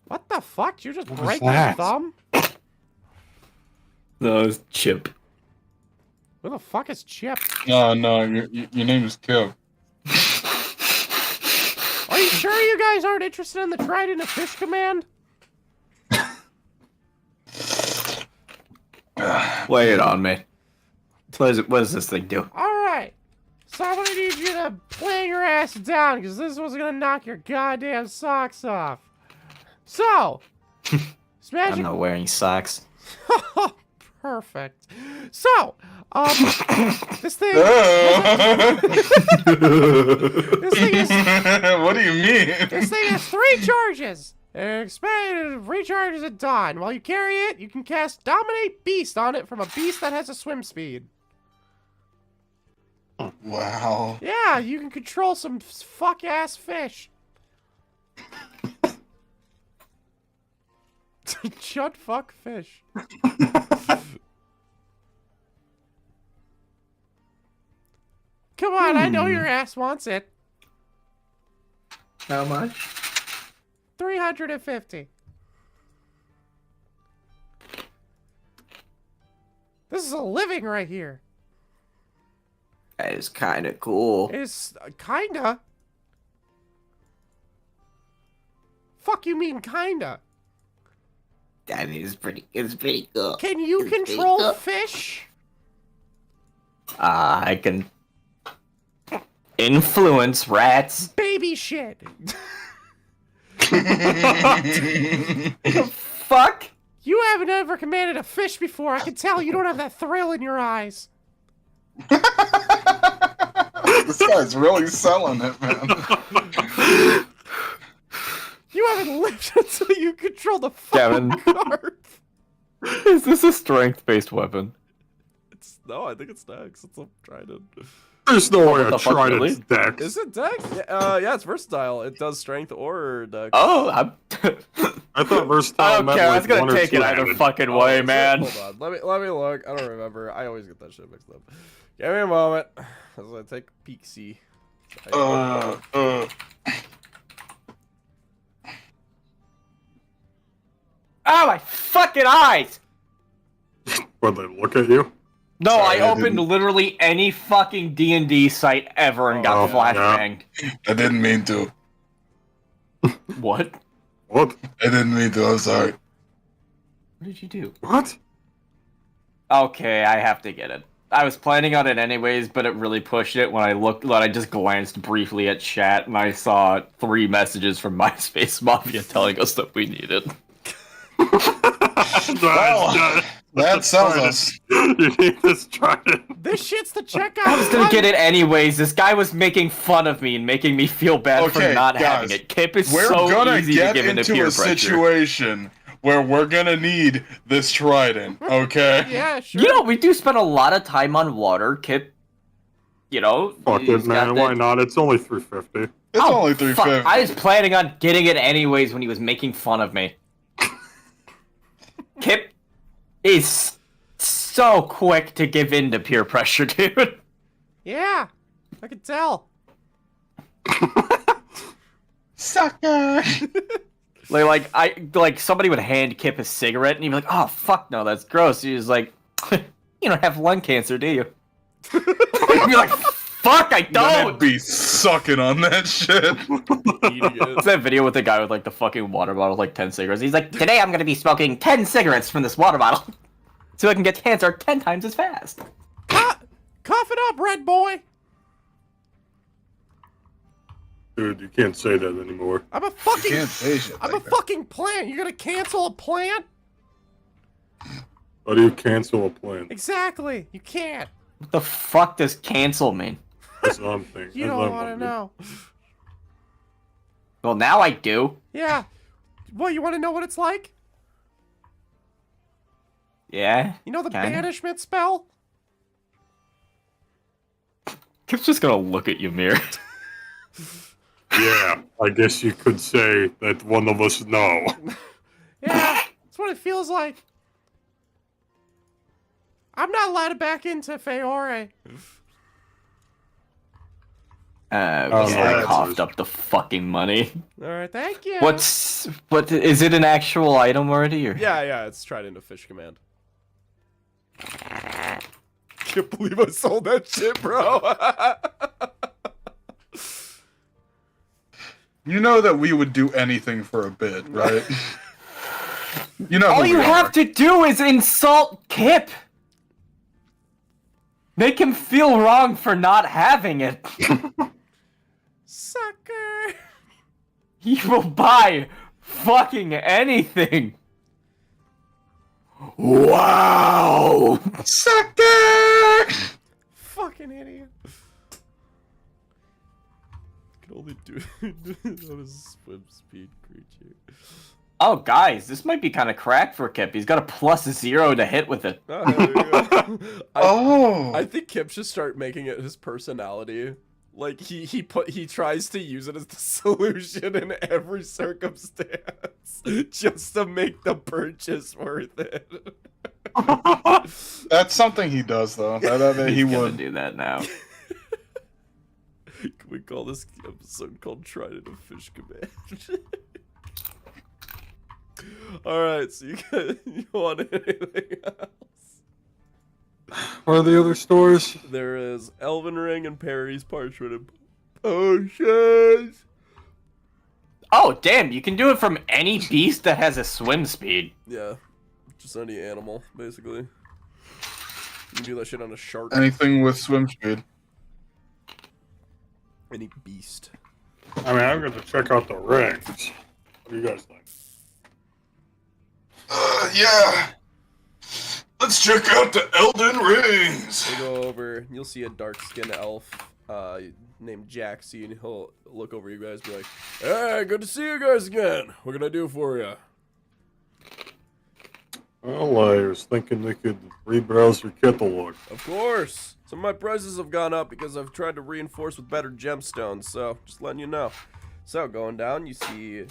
What the fuck? Did you just What break was your that? thumb? No, it's Chip. Who the fuck is Chip? No, your name is Kev. Are you sure you guys aren't interested in the Trident of Fish command? Lay it on me. What does this thing do? Alright. So I'm gonna need you to play your ass down, because this was gonna knock your goddamn socks off. So, smash I'm not wearing socks. Perfect. So, this thing. This thing is. What do you mean? This thing has 3 charges. Expand recharges at dawn. While you carry it, you can cast Dominate Beast on it from a beast that has a swim speed. Wow. Yeah, you can control some fuck ass fish. Chud fuck fish. Come on, I know your ass wants it. How much? 350. This is a living right here. That is kind of cool. It's kinda. Fuck you mean kinda? I mean, it's pretty cool. Can you It's pretty control cool. fish? I can influence rats. Baby shit. Fuck? You haven't ever commanded a fish before. I can tell you don't have that thrill in your eyes. This guy's really selling it, man. You haven't lived until you control the Kevin. fucking cards. Is this a strength-based weapon? No, I think it's next. It's a trident. There's no way what a the fuck, trident's really? dex. Is it dex? Yeah, it's versatile. It does strength or dex. Oh, I thought versatile I don't meant care. I like was gonna one or take it either two-handed. fucking Oh, way, is it? man. Hold on. Let me look. I don't remember. I always get that shit mixed up. Give me a moment. I was gonna take a peek see. Oh, my fucking eyes! When they look at you. No, Sorry, I I opened didn't- literally any fucking D&D site ever and got Oh, flashbanged. I didn't mean to. What? What? I didn't mean to. I'm sorry. What did you do? What? Okay, I have to get it. I was planning on it anyways, but it really pushed it when I just glanced briefly at chat and I saw 3 messages from MySpace Mafia telling us that we need it. Well, that sells us. You need this trident. This shit's the checkout. I was gonna get it anyways. This guy was making fun of me and making me feel bad for Okay, not guys, having it. Kip is We're so gonna easy get to give into into peer a pressure. situation where we're gonna need this trident, okay? Yeah, sure. You know, we do spend a lot of time on water. Kip, you know, Fuck he's it, man. got the- Why not? It's only 350. It's Oh, only fuck, 350. I was planning on getting it anyways when he was making fun of me. Kip is so quick to give in to peer pressure, dude. Yeah, I can tell. Sucker! Like somebody would hand Kip a cigarette and he'd be like, "Oh fuck no, that's gross." He was like, "You don't have lung cancer, do you?" He'd be like, "Fuck, I Then don't." it'd be sucking on that shit. It's that video with the guy with like the fucking water bottle, with, like 10 cigarettes. He's like, "Today I'm gonna be smoking 10 cigarettes from this water bottle, so I can get cancer 10 times as fast." Cough it up, red boy. Dude, you can't say that anymore. I'm a fucking. Can't say shit I'm like a that. fucking plant. You gonna cancel a plant? How do you cancel a plan? Exactly. You can't. What the fuck does cancel mean? That's what I'm thinking. You That's don't what I'm want to wondering. know. Well, now I do. Yeah. Well, you want to know what it's like? Yeah. You know the Kinda. banishment spell? Kip's just gonna look at you, Mir. Yeah, I guess you could say that one of us know. Yeah. That's what it feels like. I'm not allowed back into Feore. Okay, yeah. I coughed up the fucking money. All right, thank you. What is it an actual item already? Or? Yeah, it's tried into Fish Command. Can't believe I sold that shit, bro. You know that we would do anything for a bit, right? You know All who you we have are. to do is insult Kip. Make him feel wrong for not having it. Sucker. He will buy fucking anything. Wow. Sucker! Fucking idiot. Can only do it on a swim speed creature. Oh, guys, this might be kind of cracked for Kip. He's got a +0 to hit with it. Oh, there you go. Oh! I think Kip should start making it his personality. Like he tries to use it as the solution in every circumstance, just to make the purchase worth it. That's something he does, though. That he He's gonna would. do that now. Can we call this episode called Trident of Fish Command? Alright, so you want anything else? What are the other stores? There is Elven Ring and Perry's Parchment and Potions. Oh, damn, you can do it from any beast that has a swim speed. Yeah, just any animal, basically. You can do that shit on a shark. Anything with swim speed. Any beast. I mean, I'm going to check out the rings. What do you guys think? Yeah. Let's check out the Elden Rings. We'll go over, you'll see a dark-skinned elf named Jaxie, and he'll look over you guys and be like, "Hey, good to see you guys again. What can I do for you?" Well, I was thinking they could rebrowse your catalog. Of course. Some of my prices have gone up because I've tried to reinforce with better gemstones, so just letting you know. So going down, you see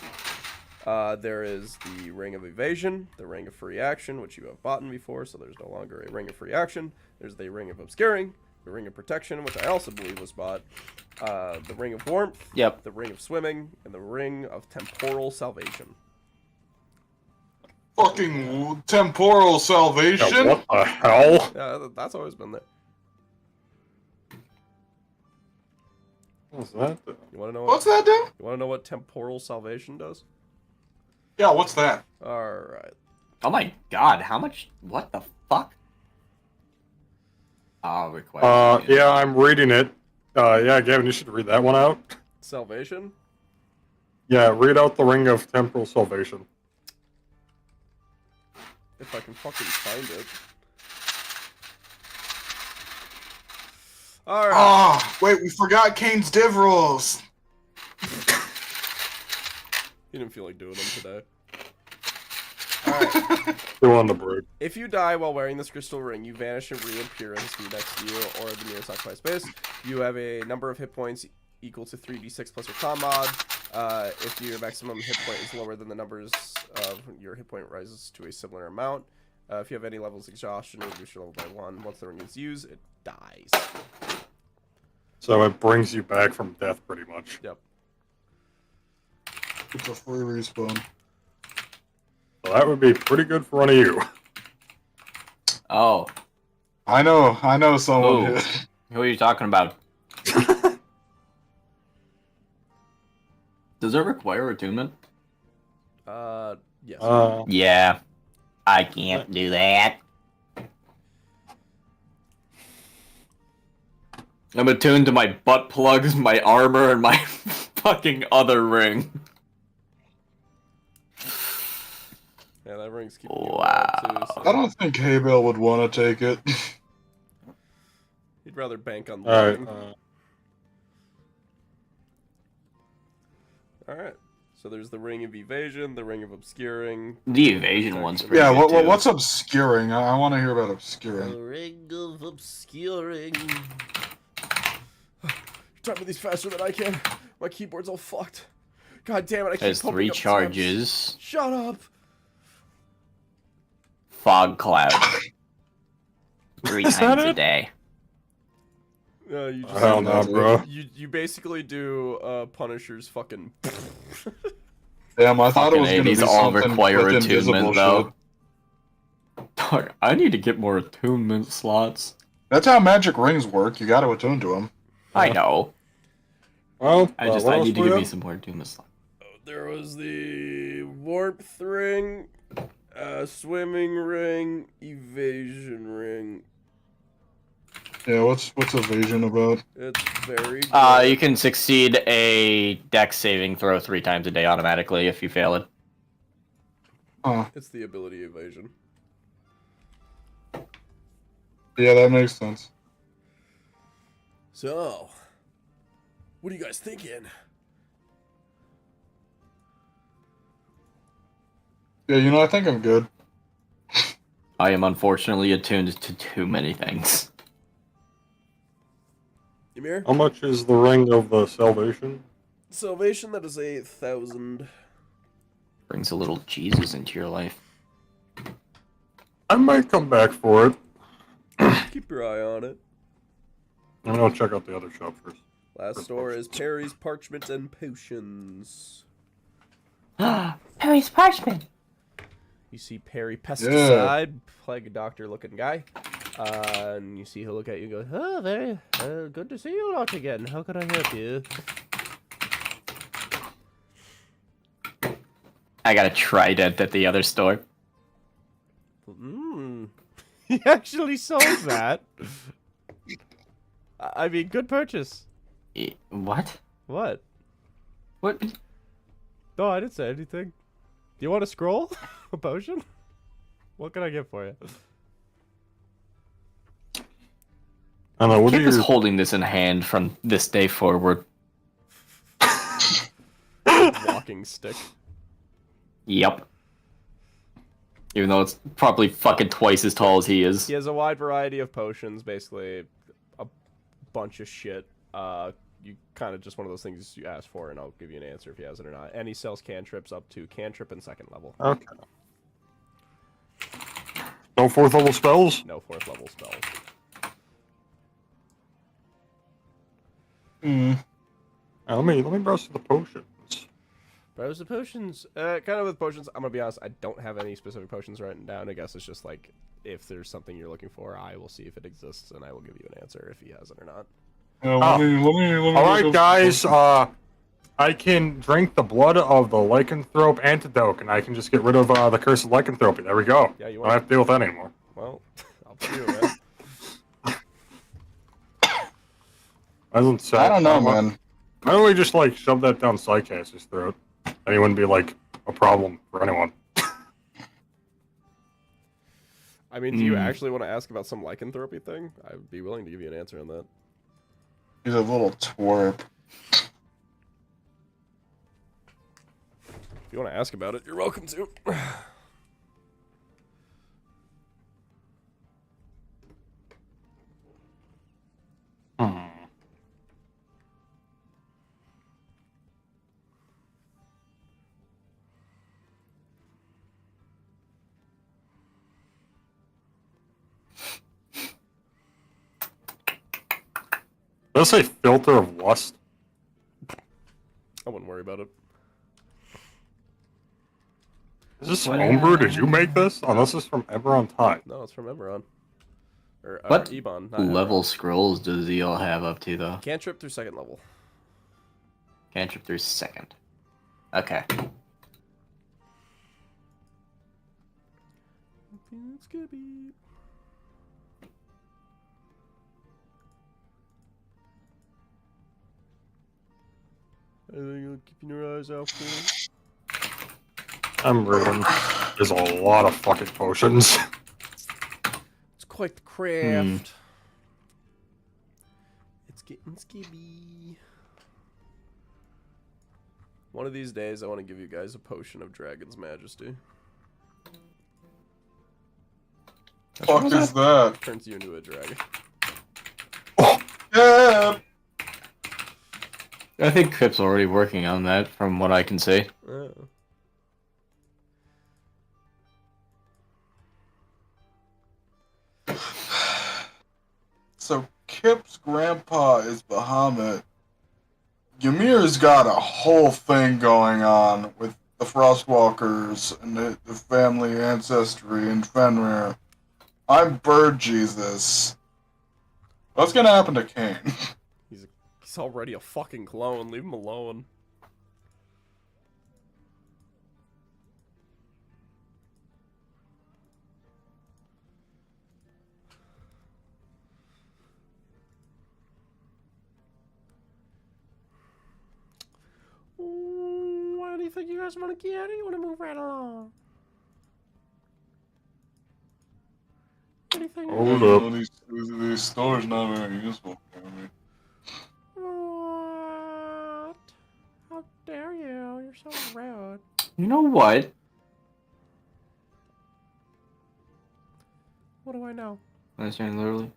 there is the Ring of Evasion, the Ring of Free Action, which you have bought before, so there's no longer a Ring of Free Action. There's the Ring of Obscuring, the Ring of Protection, which I also believe was bought, the Ring of Warmth, Yep. the Ring of Swimming, and the Ring of Temporal Salvation. Fucking temporal salvation. Yeah, what the hell? Yeah, that's always been there. What's that? You want to know What's that do? You want to know what Temporal Salvation does? Yeah, what's that? All right. Oh my god, how much? What the fuck? Require. Yeah, I'm reading it. Yeah, Gavin, you should read that one out. Salvation? Yeah, read out the Ring of Temporal Salvation. If I can fucking find it. Alright. Oh, wait, we forgot Kane's div rules. He didn't feel like doing them today. Go on the break. If you die while wearing this crystal ring, you vanish and reappear in the screen next to you or the nearest occupied space. You have a number of hit points equal to 3d6 plus your con mod. If your maximum hit point is lower than the numbers of your hit point rises to a similar amount. If you have any levels of exhaustion, reduce your level by 1. Once the ring is used, it dies. So it brings you back from death, pretty much. Yep. It's a free respawn. So that would be pretty good for one of you. Oh, I know someone. Who? Who are you talking about? Does it require attunement? Yes. Yeah. I can't do that. I'm attuned to my butt plugs, my armor, and my fucking other ring. Yeah, that ring's keeping you Wow. alive, too, so I don't think Haybell would want to take it. he'd rather bank on the Alright, ring. Alright. So there's the Ring of Evasion, the Ring of Obscuring. The evasion one's pretty Yeah, good too. what's obscuring? I want to hear about obscuring. Ring of Obscuring. You're typing these faster than I can. My keyboard's all fucked. God damn it, I keep There's pumping 3 up tabs. charges. Shut up. Fog cloud. 3 Is that times a it? day. You just I don't know, bro. you basically do Punisher's fucking. Damn, I thought it Fucking was A, gonna be these all something require with invisible attunement though. shit. Dog, I need to get more attunement slots. That's how magic rings work. You got to attune to them. I know. Well, I what need else to we give me have? some more attunement slots. There was the warmth ring, swimming ring, evasion ring. Yeah, what's evasion about? It's very good. You can succeed a dex saving throw 3 times a day automatically if you fail it. Huh. It's the ability evasion. Yeah, that makes sense. So, what are you guys thinking? Yeah, I think I'm good. I am unfortunately attuned to too many things. Ymir? How much is the Ring of the Salvation? Salvation, that is 1,000. Brings a little Jesus into your life. I might come back for it. Keep your eye on it. I'm gonna check out the other shop first. Last store is Perry's Parchment and Potions. Perry's parchment. You see Perry Pesticide, plague doctor looking guy. And you see he'll look at you and go, "Oh, very good to see you lot again. How can I help you?" I got a trident at the other store. He actually sold that. I mean, good purchase. What? What? What? No, I didn't say anything. Do you want a scroll? A potion? What can I get for you? I don't know, what are Kip is your... holding this in hand from this day forward. Walking stick. Yep. Even though it's probably fucking twice as tall as he is. He has a wide variety of potions, basically a bunch of shit. You kind of just one of those things you ask for, and I'll give you an answer if he has it or not. And he sells cantrips up to cantrip and 2nd level. Okay. No 4th level spells? No 4th level spells. Let me browse through the potions. Browse the potions. Kind of with potions, I'm gonna be honest, I don't have any specific potions written down. I guess it's just like, if there's something you're looking for, I will see if it exists, and I will give you an answer if he has it or not. All right, guys. I can drink the blood of the lycanthrope antidote, and I can just get rid of the curse of lycanthropy. There we go. Yeah, you I don't have to deal with that anymore. Well, I'll do it, man. I don't know, man. Why don't we just like shove that down Psycaster's throat? Then he wouldn't be like a problem for anyone. I mean, do you actually want to ask about some lycanthropy thing? I would be willing to give you an answer on that. He's a little twerp. If you want to ask about it, you're welcome to. Does it say filter of lust? I wouldn't worry about it. Is this homebrew? Did you make this? Oh, this is from Eberron Tide. No, it's from Eberron. Or What Ebon, not level Eberron. scrolls does he all have up to, though? Cantrip through 2nd level. Cantrip through 2nd. Okay. Anything you're keeping your eyes out for? I'm reading. There's a lot of fucking potions. It's quite the craft. It's getting skibby. One of these days, I want to give you guys a potion of Dragon's Majesty. Fuck is that? Turns you into a dragon. Yeah. I think Crip's already working on that, from what I can see. Oh. So Kip's grandpa is Bahamut. Ymir's got a whole thing going on with the Frostwalkers and the family ancestry in Fenrir. I'm Bird Jesus. What's gonna happen to Kane? He's already a fucking clone. Leave him alone. Why do you think you guys want to get? You want to move right along? Anything? Hold up. These stores not very useful for me. What? How dare you? You're so rude. You know what? What do I know? I saying literally.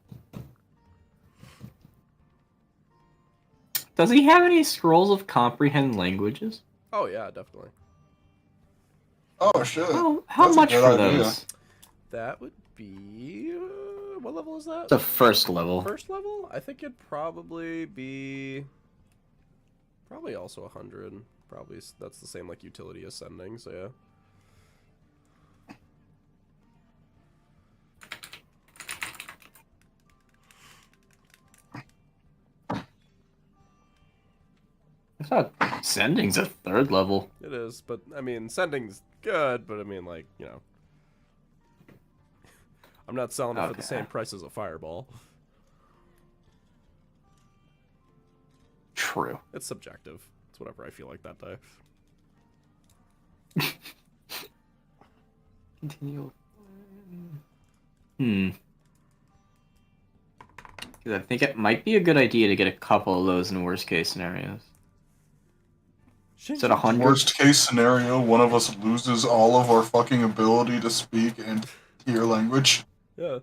Does he have any scrolls of comprehend languages? Oh yeah, definitely. Oh shit. How That's a much good for idea. those? That would be what level is that? The 1st level. 1st level? I think it'd probably be also 100. Probably that's the same like utility ascending. So yeah. I thought sending's a 3rd level. It is, but I mean, sending's good, but I mean, like, you know, I'm not selling it for the same price as a fireball. True. It's subjective. It's whatever I feel like that day. Continue. Because I think it might be a good idea to get a couple of those in worst case scenarios. Is it 100? Worst case scenario, one of us loses all of our fucking ability to speak and hear language. Yeah.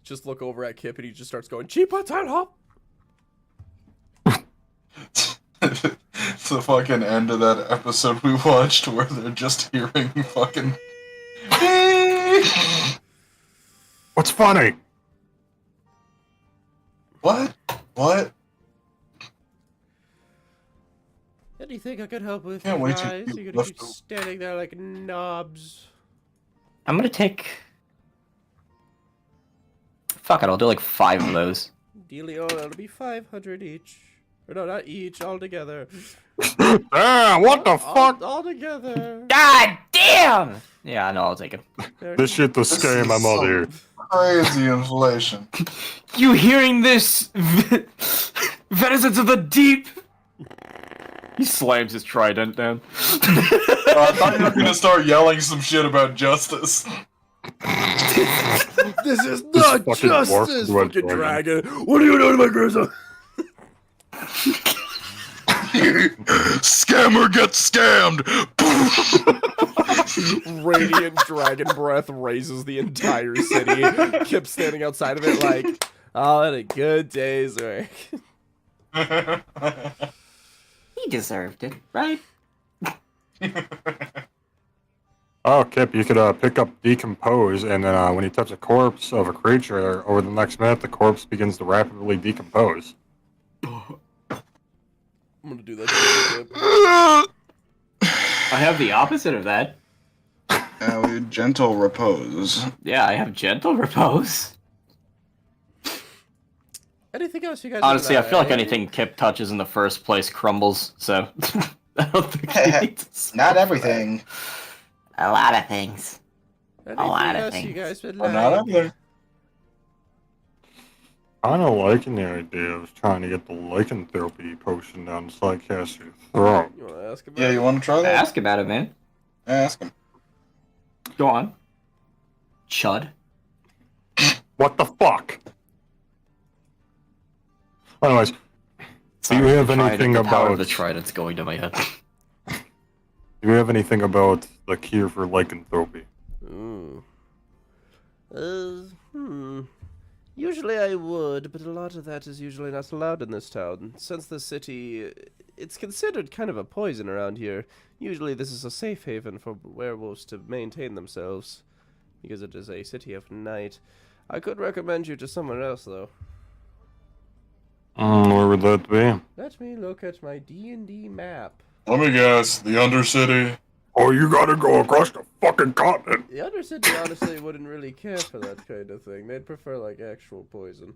Just look over at Kip and he just starts going, Cheaper time hop! It's the fucking end of that episode we watched where they're just hearing fucking. What's funny? What? What? Anything I could help with, Can't you wait to guys? get You're gonna left keep over. standing there like knobs. I'm gonna take. Fuck it, I'll do like 5 of those. Dealio, that'll be 500 each. Or no, not each, all together. Ah, what the fuck? All together. God damn! Yeah, no, I'll take it. There. This shit to scare my is mother. Crazy inflation. You hearing this? Venizons of the deep! He slams his trident down. I thought you were gonna start yelling some shit about justice. This is not fucking justice, dwarf fucking dragon. dragon. What are you doing to my grandson? Scammer gets scammed! Radiant dragon breath raises the entire city. Kip standing outside of it like, oh, what a good day's work. He deserved it, right? Oh, Kip, you could pick up Decompose, and then when you touch a corpse of a creature, over the next minute, the corpse begins to rapidly decompose. I'm gonna do that to you, Kip. I have the opposite of that. Gentle repose. Yeah, I have gentle repose. Anything else you guys Honestly, I would feel like like? anything Kip touches in the first place crumbles, so I don't think he needs Not everything. A lot of things. Anything lot of else you things. guys would Or like? not everything. I don't liking the idea of trying to get the lycanthropy potion down Slycaster's throat. You wanna ask about Yeah, you want to try that? Ask about it, man. Ask him. Go on. Chud. What the fuck? Anyways, do Sorry, you have the trident- anything the power of about... the trident's going to my head? Do you have anything about the cure for lycanthropy? Ooh. Usually I would, but a lot of that is usually not allowed in this town. Since the city, it's considered kind of a poison around here. Usually this is a safe haven for werewolves to maintain themselves, because it is a city of night. I could recommend you to someone else, though. Where would that be? Let me look at my D&D map. Let me guess. The Undercity. Oh, you gotta go across the fucking continent. The Undercity honestly wouldn't really care for that kind of thing. They'd prefer, like, actual poison.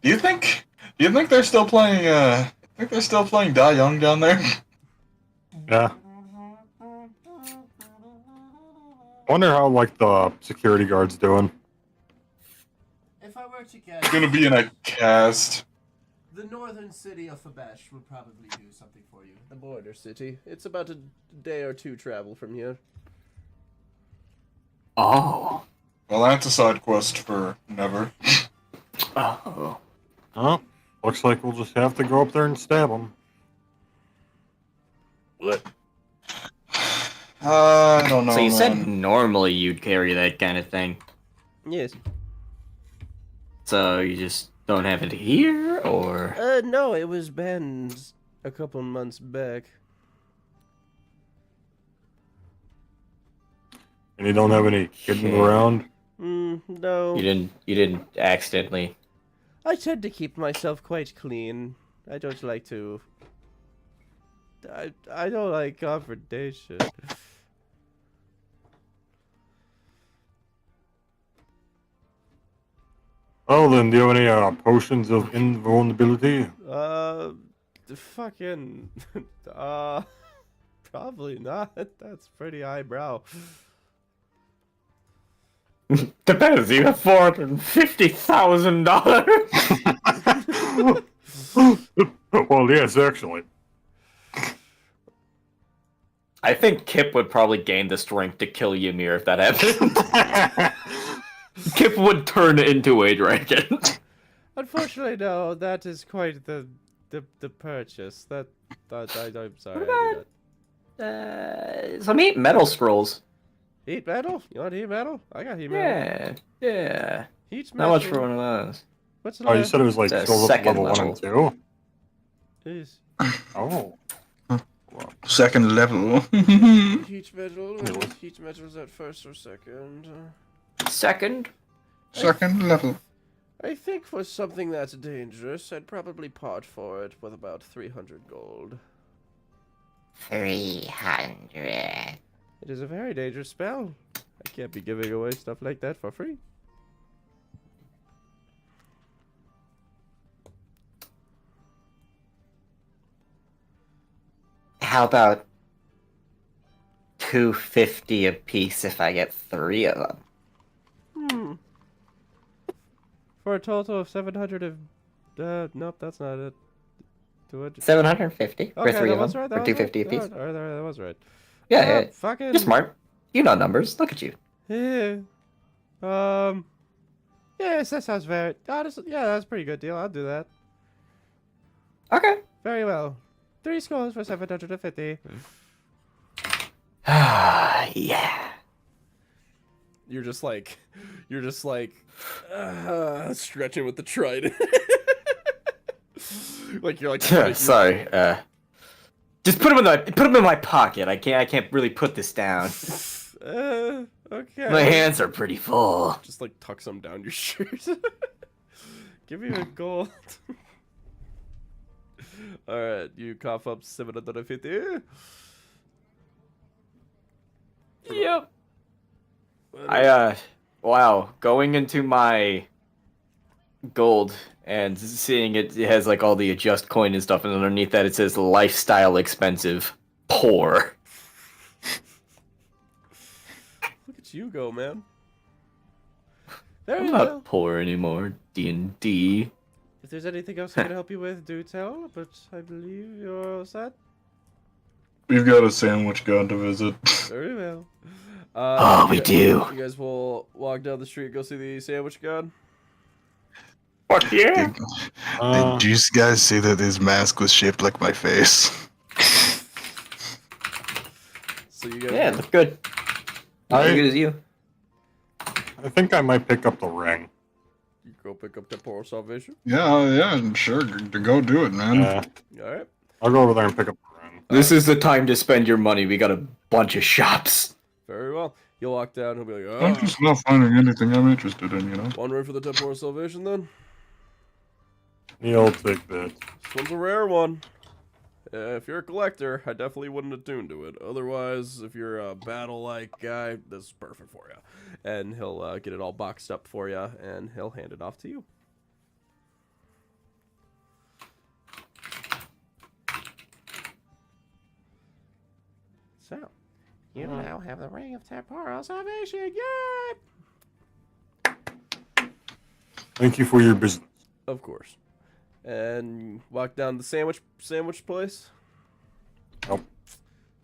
Do you think they're still playing? Think they're still playing Die Young down there? Yeah. Wonder how, like, the security guard's doing. If I were to guess, It's gonna be in a cast. the northern city of Fabesh would probably do something for you. The border city. It's about a day or two travel from here. Oh. Well, that's a side quest for never. Oh. Oh, looks like we'll just have to go up there and stab him. What? I don't know. So you man. said normally you'd carry that kind of thing. Yes. So you just don't have it here, or? No, it was banned a couple months back. And you don't have any kidding Okay. around? No. You didn't accidentally. I tend to keep myself quite clean. I don't like to... I don't like confrontation. Oh, then do you have any potions of invulnerability? Fucking... probably not. That's pretty highbrow. Depends. You have $450,000. Well, yes, actually. I think Kip would probably gain the strength to kill Ymir if that happened. Kip would turn into a dragon. Unfortunately, no. That is quite the purchase. I'm sorry. I do not. Some heat metal scrolls. Heat metal? You want heat metal? I got heat metal. Yeah. Heat How metal. much for one of those? What's the Oh, you last? said it was like It's a filled up to second level 1 and level. 2? Is Oh. Second level. heat metal? No. Heat metal's at first or second? Second? Second level. I think for something that's dangerous, I'd probably part for it with about 300 gold. 300. It is a very dangerous spell. I can't be giving away stuff like that for free. How about 250 a piece if I get 3 of them? Hmm. For a total of 700 of... nope, that's not it. 200... 750 for Okay, 3 that of was them? right. Or That was 250 right. a piece? Alright, that was right. Yeah, yeah. Fucking... You're smart. You know numbers. Look at you. Yeah. Yes, that sounds very... Honestly, yeah, that's a pretty good deal. I'll do that. Okay. Very well. 3 scores for 750. Yeah. You're just like stretching with the trident. Like you're like Sorry. Just put them in my pocket. I can't really put this down. Okay. My hands are pretty full. just like tuck some down your shirt. Give me a gold. Alright, you cough up 750. Yep. Wow, going into my gold and seeing it has like all the adjust coin and stuff, and underneath that it says lifestyle expensive, poor. Look at you go, man. Very I'm well. not poor anymore. D&D. If there's anything else I can help you with, do tell. But I believe you're all set. We've got a sandwich god to visit. Very well. Oh, we do. You guys will walk down the street and go see the sandwich god? Fuck yeah. Did you guys see that his mask was shaped like my face? So you guys Yeah, it looked good. Not as good as you. I think I might pick up the ring. you go pick up temporal salvation. Yeah, sure. Go do it, man. Alright. I'll go over there and pick up the ring. This is the time to spend your money. We got a bunch of shops. Very well. You'll walk down, he'll be like, I'm oh, just not finding anything I'm interested in, you know? one ring for the temporal salvation then? You'll take that. This one's a rare one. If you're a collector, I definitely wouldn't attune to it. Otherwise, if you're a battle-like guy, this is perfect for you. And he'll get it all boxed up for you, and he'll hand it off to you. So, you now have the Ring of Temporal Salvation. Yay! Thank you for your business. Of course. And walk down the sandwich place.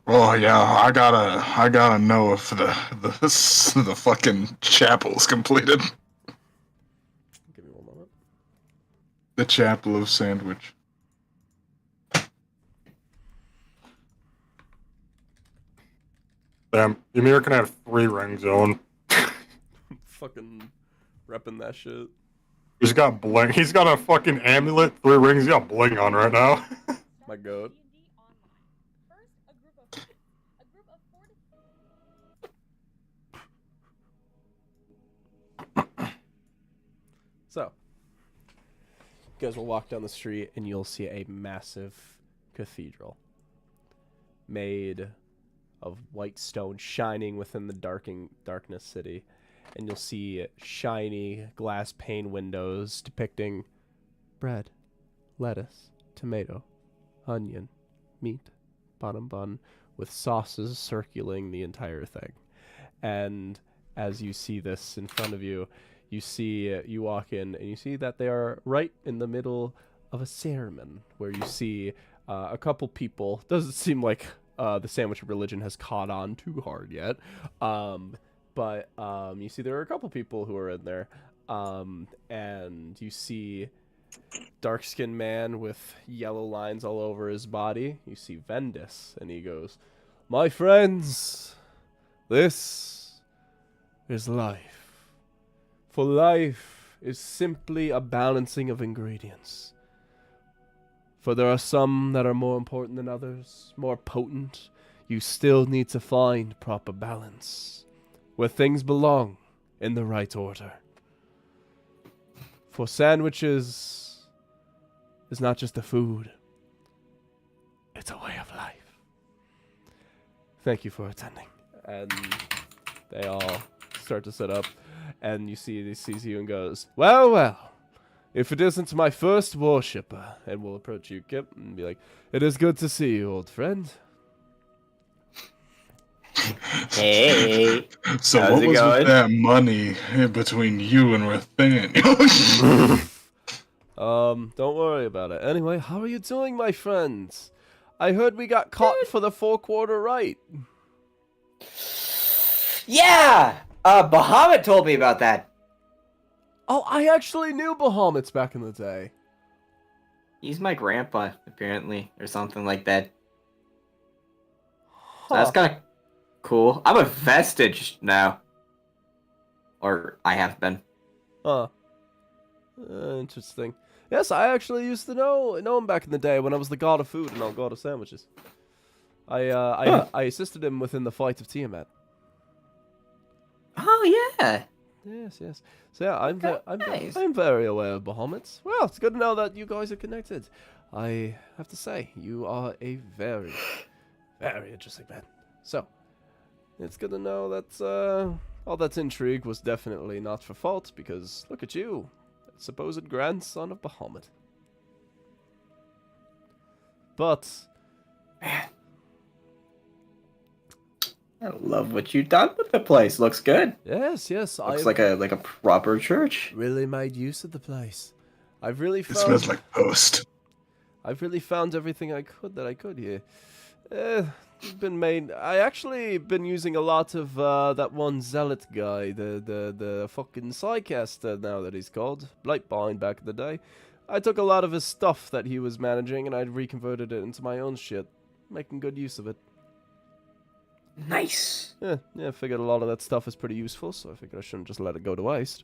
Oh yeah, I gotta know if the fucking chapel's completed. Give me one moment. The chapel of sandwich. Damn, Ymir can have 3 rings on. Fucking repping that shit. He's got bling. He's got a fucking amulet, 3 rings. He's got bling on right now. My god. So, you guys will walk down the street and you'll see a massive cathedral made of white stone shining within the darkness city. And you'll see shiny glass pane windows depicting bread, lettuce, tomato, onion, meat, bottom bun, with sauces circling the entire thing. And as you see this in front of you, you walk in and you see that they are right in the middle of a sermon where you see a couple people. Doesn't seem like the sandwich religion has caught on too hard yet. But you see there are a couple people who are in there. And you see dark-skinned man with yellow lines all over his body. You see Vendis, and he goes, "My friends, this is life. For life is simply a balancing of ingredients. For there are some that are more important than others, more potent. You still need to find proper balance, where things belong in the right order. For sandwiches is not just a food, it's a way of life." Thank you for attending. And they all start to set up, and you see he sees you and goes, "Well, well, if it isn't my first worshipper," and we'll approach you, Kip, and be like, "It is good to see you, old friend." Hey. So How's what it was going? with that money between you and Nathaniel? Don't worry about it. Anyway, how are you doing, my friends? I heard we got caught for the 4-quarter right. Yeah! Bahamut told me about that. Oh, I actually knew Bahamut's back in the day. He's my grandpa, apparently, or something like that. So Huh. that's kind of cool. I'm a vestige now. Or I have been. Huh. Interesting. Yes, I actually used to know him back in the day when I was the god of food and not god of sandwiches. I assisted him within the fight of Tiamat. Oh, yeah. Yes, yes. So yeah, Nice. I'm very aware of Bahamut. Well, it's good to know that you guys are connected. I have to say, you are a very, very interesting man. So, it's good to know that all that intrigue was definitely not for fault, because look at you, supposed grandson of Bahamut. But I love what you've done with the place. Looks good. yes, Looks like a proper church. really made use of the place. I've really It found smells like post. I've really found everything I could here. I actually been using a lot of that one zealot guy, the fucking Psycaster now that he's called, Blightbind back in the day. I took a lot of his stuff that he was managing and I reconverted it into my own shit, making good use of it. Nice. Yeah, I figured a lot of that stuff is pretty useful, so I figured I shouldn't just let it go to waste.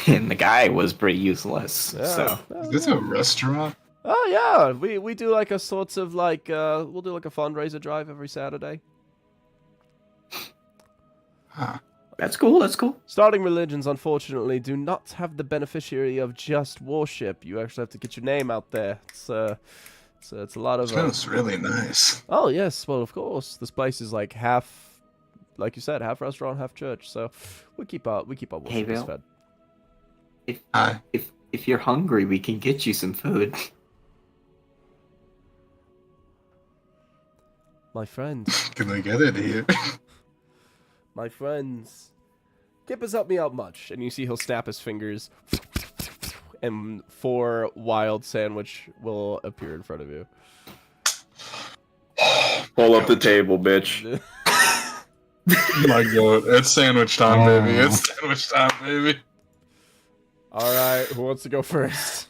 And the guy was pretty useless. Yeah. So Is this a restaurant? Oh yeah, we do like a sorts of like we'll do like a fundraiser drive every Saturday. Huh. that's cool. That's cool. Starting religions, unfortunately, do not have the beneficiary of just worship. You actually have to get your name out there. It's a lot of. Smells really nice. Oh yes, well of course. This place is like half, like you said, half restaurant, half church. So we keep our Hey, worshippers Bill. fed. Hi. If you're hungry, we can get you some food. My friends, Can I get it here? my friends, Kip has helped me out much, and you see he'll snap his fingers, and 4 wild sandwich will appear in front of you. Pull up the table, bitch. My God, it's sandwich time, baby. It's sandwich time, baby. All right, who wants to go first?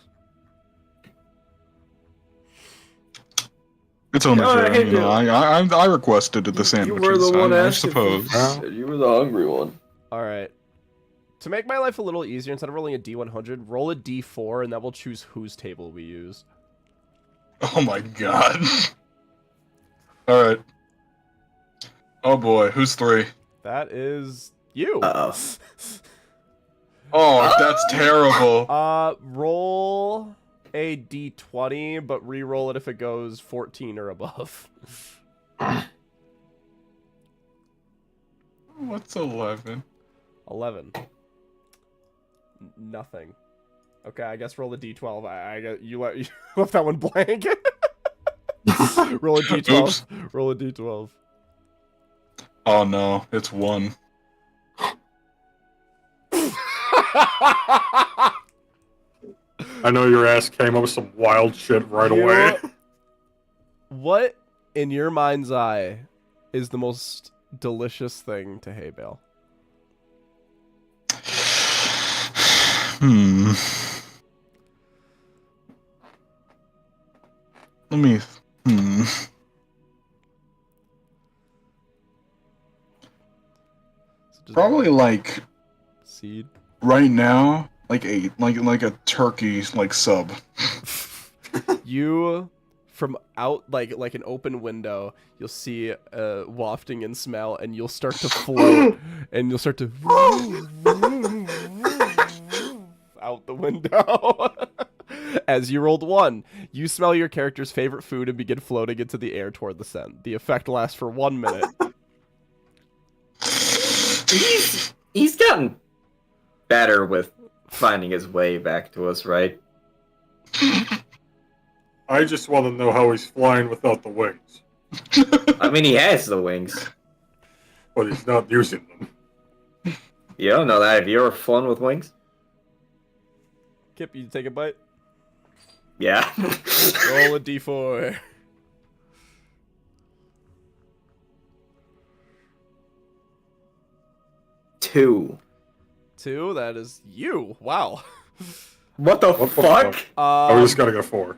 It's only Go fair, ahead, you know. Bill. I requested the You sandwiches. were the one I asking suppose. for- You were the hungry one. All right. To make my life a little easier, instead of rolling a D100, roll a D4, and that will choose whose table we use. Oh my God. All right. Oh boy, who's 3? That is you. Uh-oh. Oh, that's terrible. Roll a D20, but re-roll it if it goes 14 or above. What's 11? 11. Nothing. Okay, I guess roll a D12. You left that one blank. Roll a D12. Oops. Roll a D12. Oh no, it's 1. I know your ass came up with some wild shit right away. What, in your mind's eye, is the most delicious thing to hay bale? Let me. Hmm. Probably like Seed. right now, like a turkey like sub. You, from out like an open window, you'll see wafting in smell, and you'll start to float, and you'll start to out the window. As you rolled 1, you smell your character's favorite food and begin floating into the air toward the scent. The effect lasts for 1 minute. He's gotten better with finding his way back to us, right? I just want to know how he's flying without the wings. I mean, he has the wings. But he's not using them. You don't know that. Have you ever flown with wings? Kip, you take a bite? Yeah. Roll a d4. 2. 2, that is you. Wow. What the What the fuck? fuck? Oh, we just gotta go 4.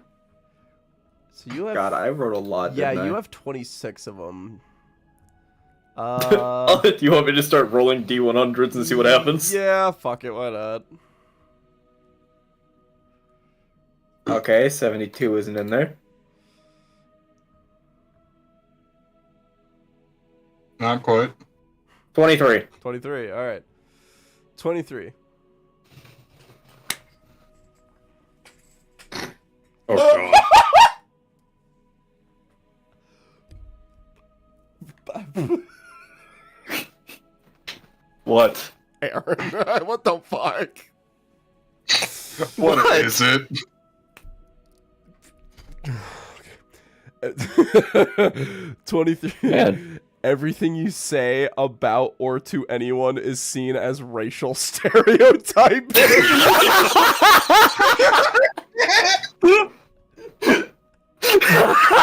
So you have... God, I wrote a lot. Yeah, didn't you I? have 26 of them. Do you want me to start rolling D100s and see what happens? Yeah, fuck it, why not? Okay, 72 isn't in there. Not quite. 23. 23, alright. 23. Oh god. What? Aaron, what the fuck? What is it? 23. Man. Everything you say about or to anyone is seen as racial stereotyping.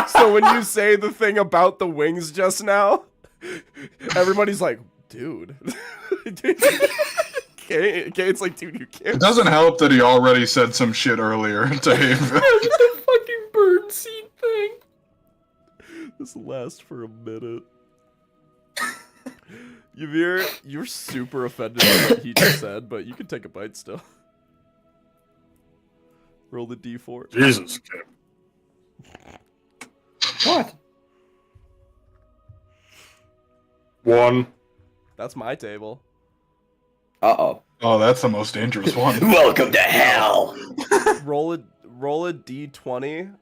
So when you say the thing about the wings just now, everybody's like, dude. Kane's like, dude, you can't. It doesn't help that he already said some shit earlier to him. The fucking bird seed thing. This will last for a minute. Yavir, you're super offended by what he just said, but you can take a bite still. Roll the d4. Jesus, Kip. What? 1. That's my table. Uh-oh. Oh, that's the most dangerous one. Welcome to hell! Roll a d20,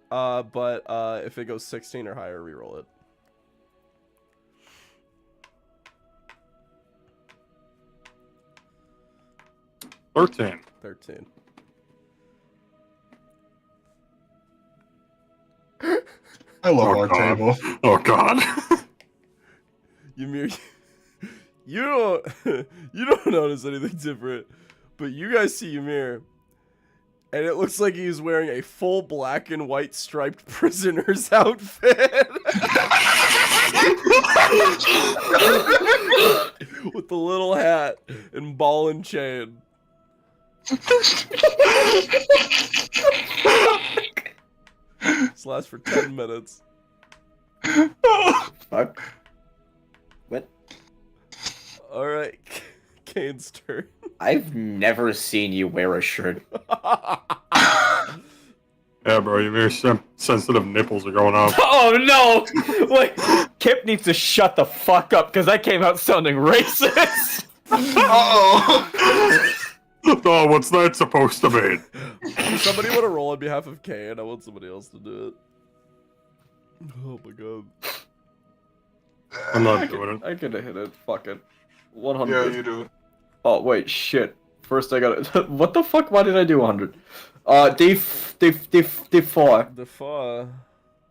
but if it goes 16 or higher, reroll it. 13. 13. I love Oh, our God. table. Oh god. Ymir, you don't you don't notice anything different, but you guys see Ymir, and it looks like he's wearing a full black and white striped prisoner's outfit. With the little hat and ball and chain. This lasts for 10 minutes. Fuck. What? Alright, Kane's turn. I've never seen you wear a shirt. Yeah, bro, your very sensitive nipples are going up. Oh no! Wait, Kip needs to shut the fuck up because I came out sounding racist. Uh-oh. Oh, what's that supposed to mean? Somebody want to roll on behalf of Kane? I want somebody else to do it. Oh my god. I'm not doing it. I could have hit it. Fuck it. 100. Yeah, you do it. Oh wait, shit. First I got it. What the fuck? Why did I do 100? D4. The far.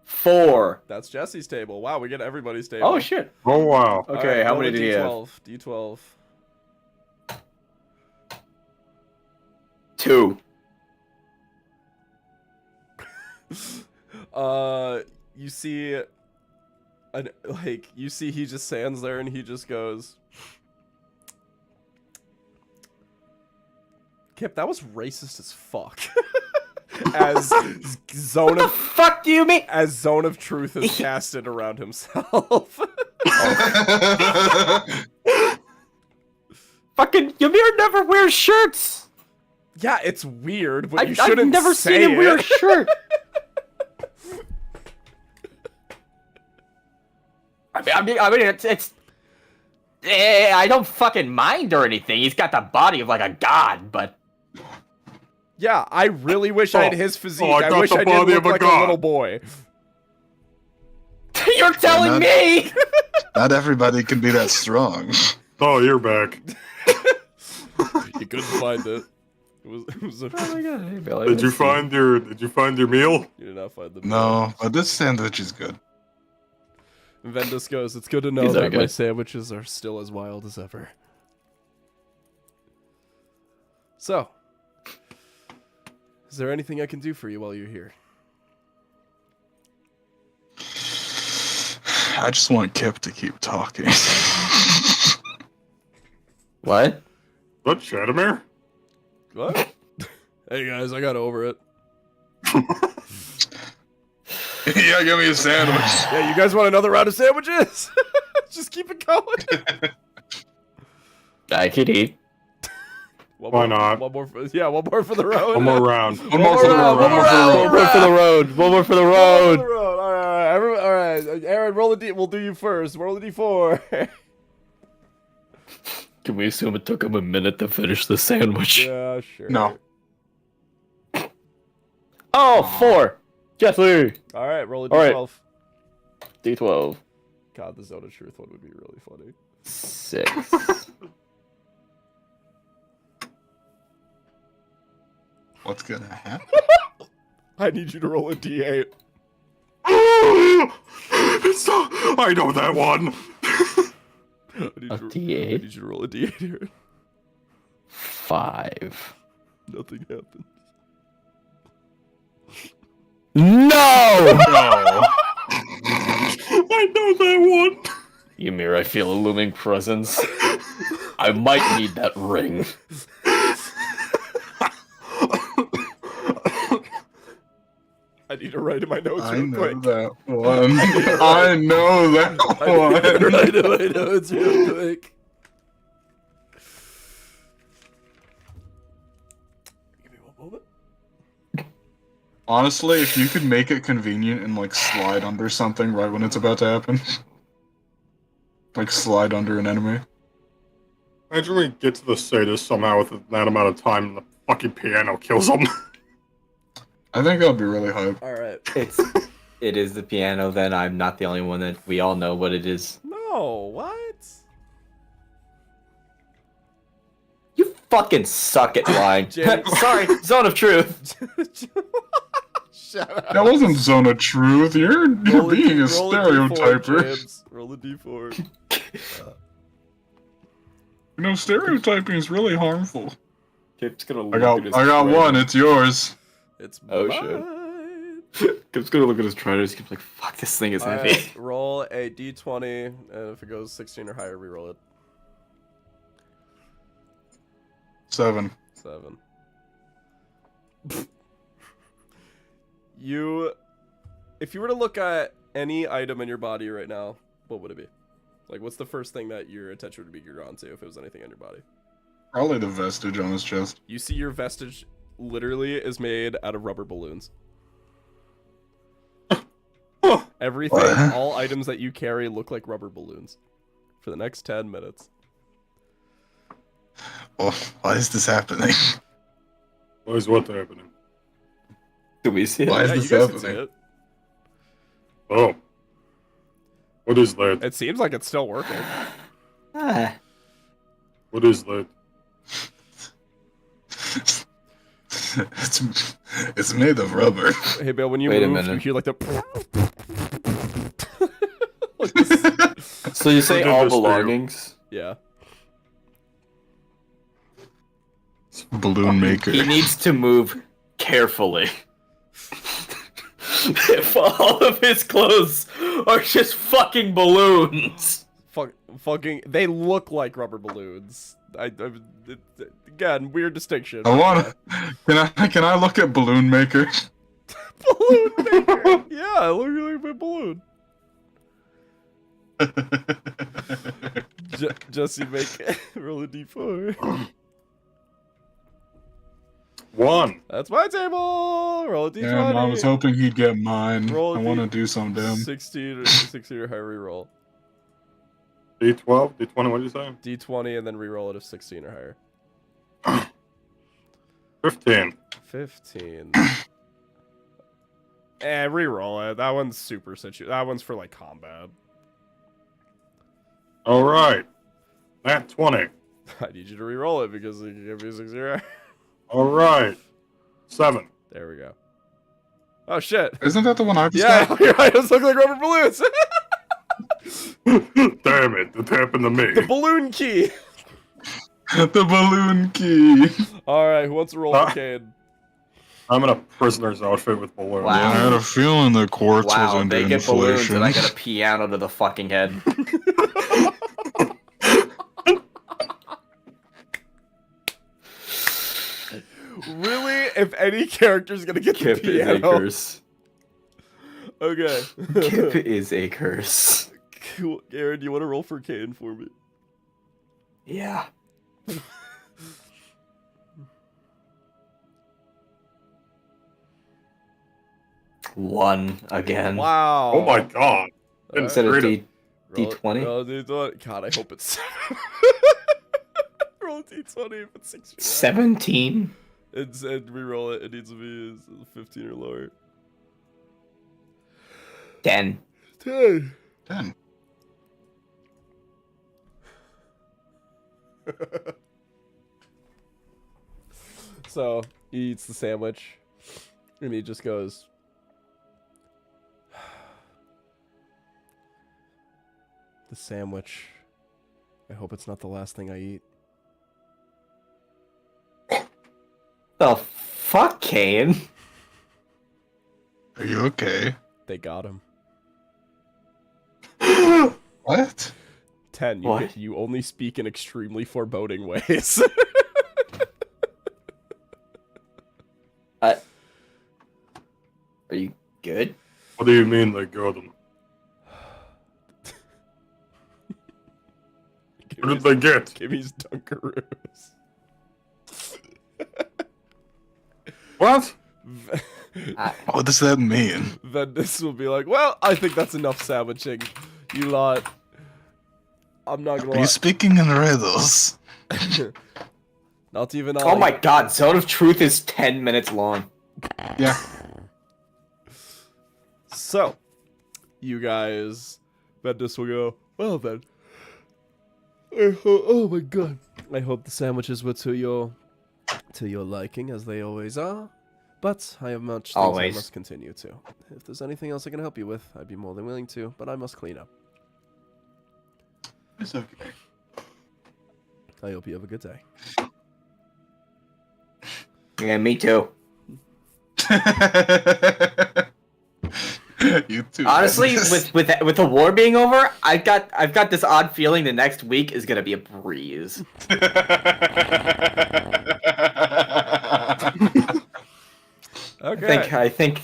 4. That's Jesse's table. Wow, we get everybody's table. Oh shit. Oh, wow. Okay, Alright, how roll many a did he have? D12. 2. You see, he just stands there and he just goes, Kip, that was racist as fuck. as zone The of fuck do you mean? Zone of Truth is casted around himself. Fucking Ymir never wears shirts. Yeah, it's weird, but you I've shouldn't never say seen him wear a it. shirt. I mean, it's. I don't fucking mind or anything. He's got the body of like a god, but Yeah, I really wish I had his physique. I I got wish the I did body look of a like a god. little boy. you're telling me. Not everybody can be that strong. Oh, you're back. You couldn't find it. It was a, Oh my god! Hey, Billy, Did you let's see. find your meal? you did not find the No, but this sandwich is good. Vendus goes, it's good to know These are that my good. sandwiches are still as wild as ever. So, is there anything I can do for you while you're here? I just want Kip to keep talking. What? What, Shadowmere? What? Hey guys, I got over it. Yeah, give me a sandwich. Yeah, you guys want another round of sandwiches? Just keep it going. I could eat. Why not? One more for the road. One more round. One more for the road. One more round. One more for the road. One more for the One road. more for the road. All right. Aaron, roll a D. We'll do you first. Roll a D4. Can we assume it took him a minute to finish the sandwich? Yeah, sure. No. Oh, 4. Jeffrey. All right, roll a All right. D12. D12. God, the Zone of Truth one would be really funny. 6. What's gonna happen? I need you to roll a D8. I know that one. I need A you to- D8? I need you to roll a D8 here. 5. Nothing happens. No! No. I know that one. Ymir, I feel a looming presence. I might need that ring. I need to write in my notes I real know quick. that one. I know that one. I know it's real quick. Give me one moment. Honestly, if you could make it convenient and like slide under something right when it's about to happen. Like slide under an enemy. Imagine we get to the status somehow with that amount of time and the fucking piano kills them. I think that'd be really hype. All right. It is the piano, then I'm not the only one that we all know what it is. No, what? You fucking suck at lying. James. Sorry, Zone of Truth. Shut up. That wasn't Zone of Truth. You're Roll being a roll D4, stereotyper. James. Roll a D4. You know, stereotyping is really harmful. Kip's gonna I got one. It's yours. It's Oh, mine. Kip's gonna look at his trident. Kip's like, fuck, this thing is All heavy. right, roll a D20, and if it goes 16 or higher, reroll it. 7. 7. If you were to look at any item in your body right now, what would it be? Like, what's the first thing that your attention would be drawn to if it was anything on your body? Probably the vestige on his chest. You see your vestige literally is made out of rubber balloons. Everything, What? all items that you carry look like rubber balloons for the next 10 minutes. Well, why is this happening? Why is what happening? Do we see it? Why is Yeah, you this guys can see happening? it. Oh. What is that? It seems like it's still working. Ah. What is that? It's made of rubber. Hey, Bill, when you Wait a move, you minute. hear like the... like this. So you say Who did all this to you? belongings? Yeah. Balloon maker. He needs to move carefully. If all of his clothes are just fucking balloons. Fucking, they look like rubber balloons. Again, weird distinction. I wanna. Can I look at Balloon Maker? Balloon maker. Yeah, look like my balloon. Jesse, make roll a d4. 1. That's my table. Roll a d20. Damn, I was hoping he'd get mine. Roll I want to do some damn. 16 or higher reroll. D12, D20, what did you say? D20 and then reroll it if 16 or higher. 15. 15. Reroll it. That one's super that one's for like combat. Alright. Nat 20. I need you to reroll it because you can give me 16 or higher. Alright. 7. There we go. Oh shit. Isn't that the one I just Yeah, got? you're right. Those look like rubber balloons. Damn it, it happened to me. The balloon key. The balloon key. All right, who wants to roll for Cade? I'm in a prisoner's outfit with balloons. Wow. Yeah, I had a feeling the quartz was Wow, under they get balloons inflation. and I got a piano to the fucking head. Really? If any character's gonna get Kip the is a piano? curse. Okay. Kip is a curse. Cool. Aaron, do you want to roll for Cade for me? Yeah. One again. Wow. Oh my god. Instead of Freedom. D20? Roll D20. God, I hope it's roll D20 if it's 16. 17? And re-roll it. It needs to be 15 or lower. 10. 10. 10. So he eats the sandwich, and he just goes, "The sandwich. I hope it's not the last thing I eat." The fuck, Kane? Are you okay? They got him. What? 10. What? You only speak in extremely foreboding ways. Are you good? What do you mean they got him? What did they get? Kimmy's Dunkaroos. What? What does that mean? Vendis will be like, "Well, I think that's enough sandwiching. You lot. I'm not gonna Are you lie. speaking in riddles? Not even Oh my god, Zone of Truth is 10 minutes long. Yeah. So, you guys, Vendis will go, "Well then. Oh my god. I hope the sandwiches were to your liking, as they always are. But I have much things I Always. must continue to. If there's anything else I can help you with, I'd be more than willing to, but I must clean up. It's okay. I hope you have a good day." Yeah, me too. You too. Honestly, Venus. with the war being over, I've got this odd feeling the next week is gonna be a breeze. Okay. I think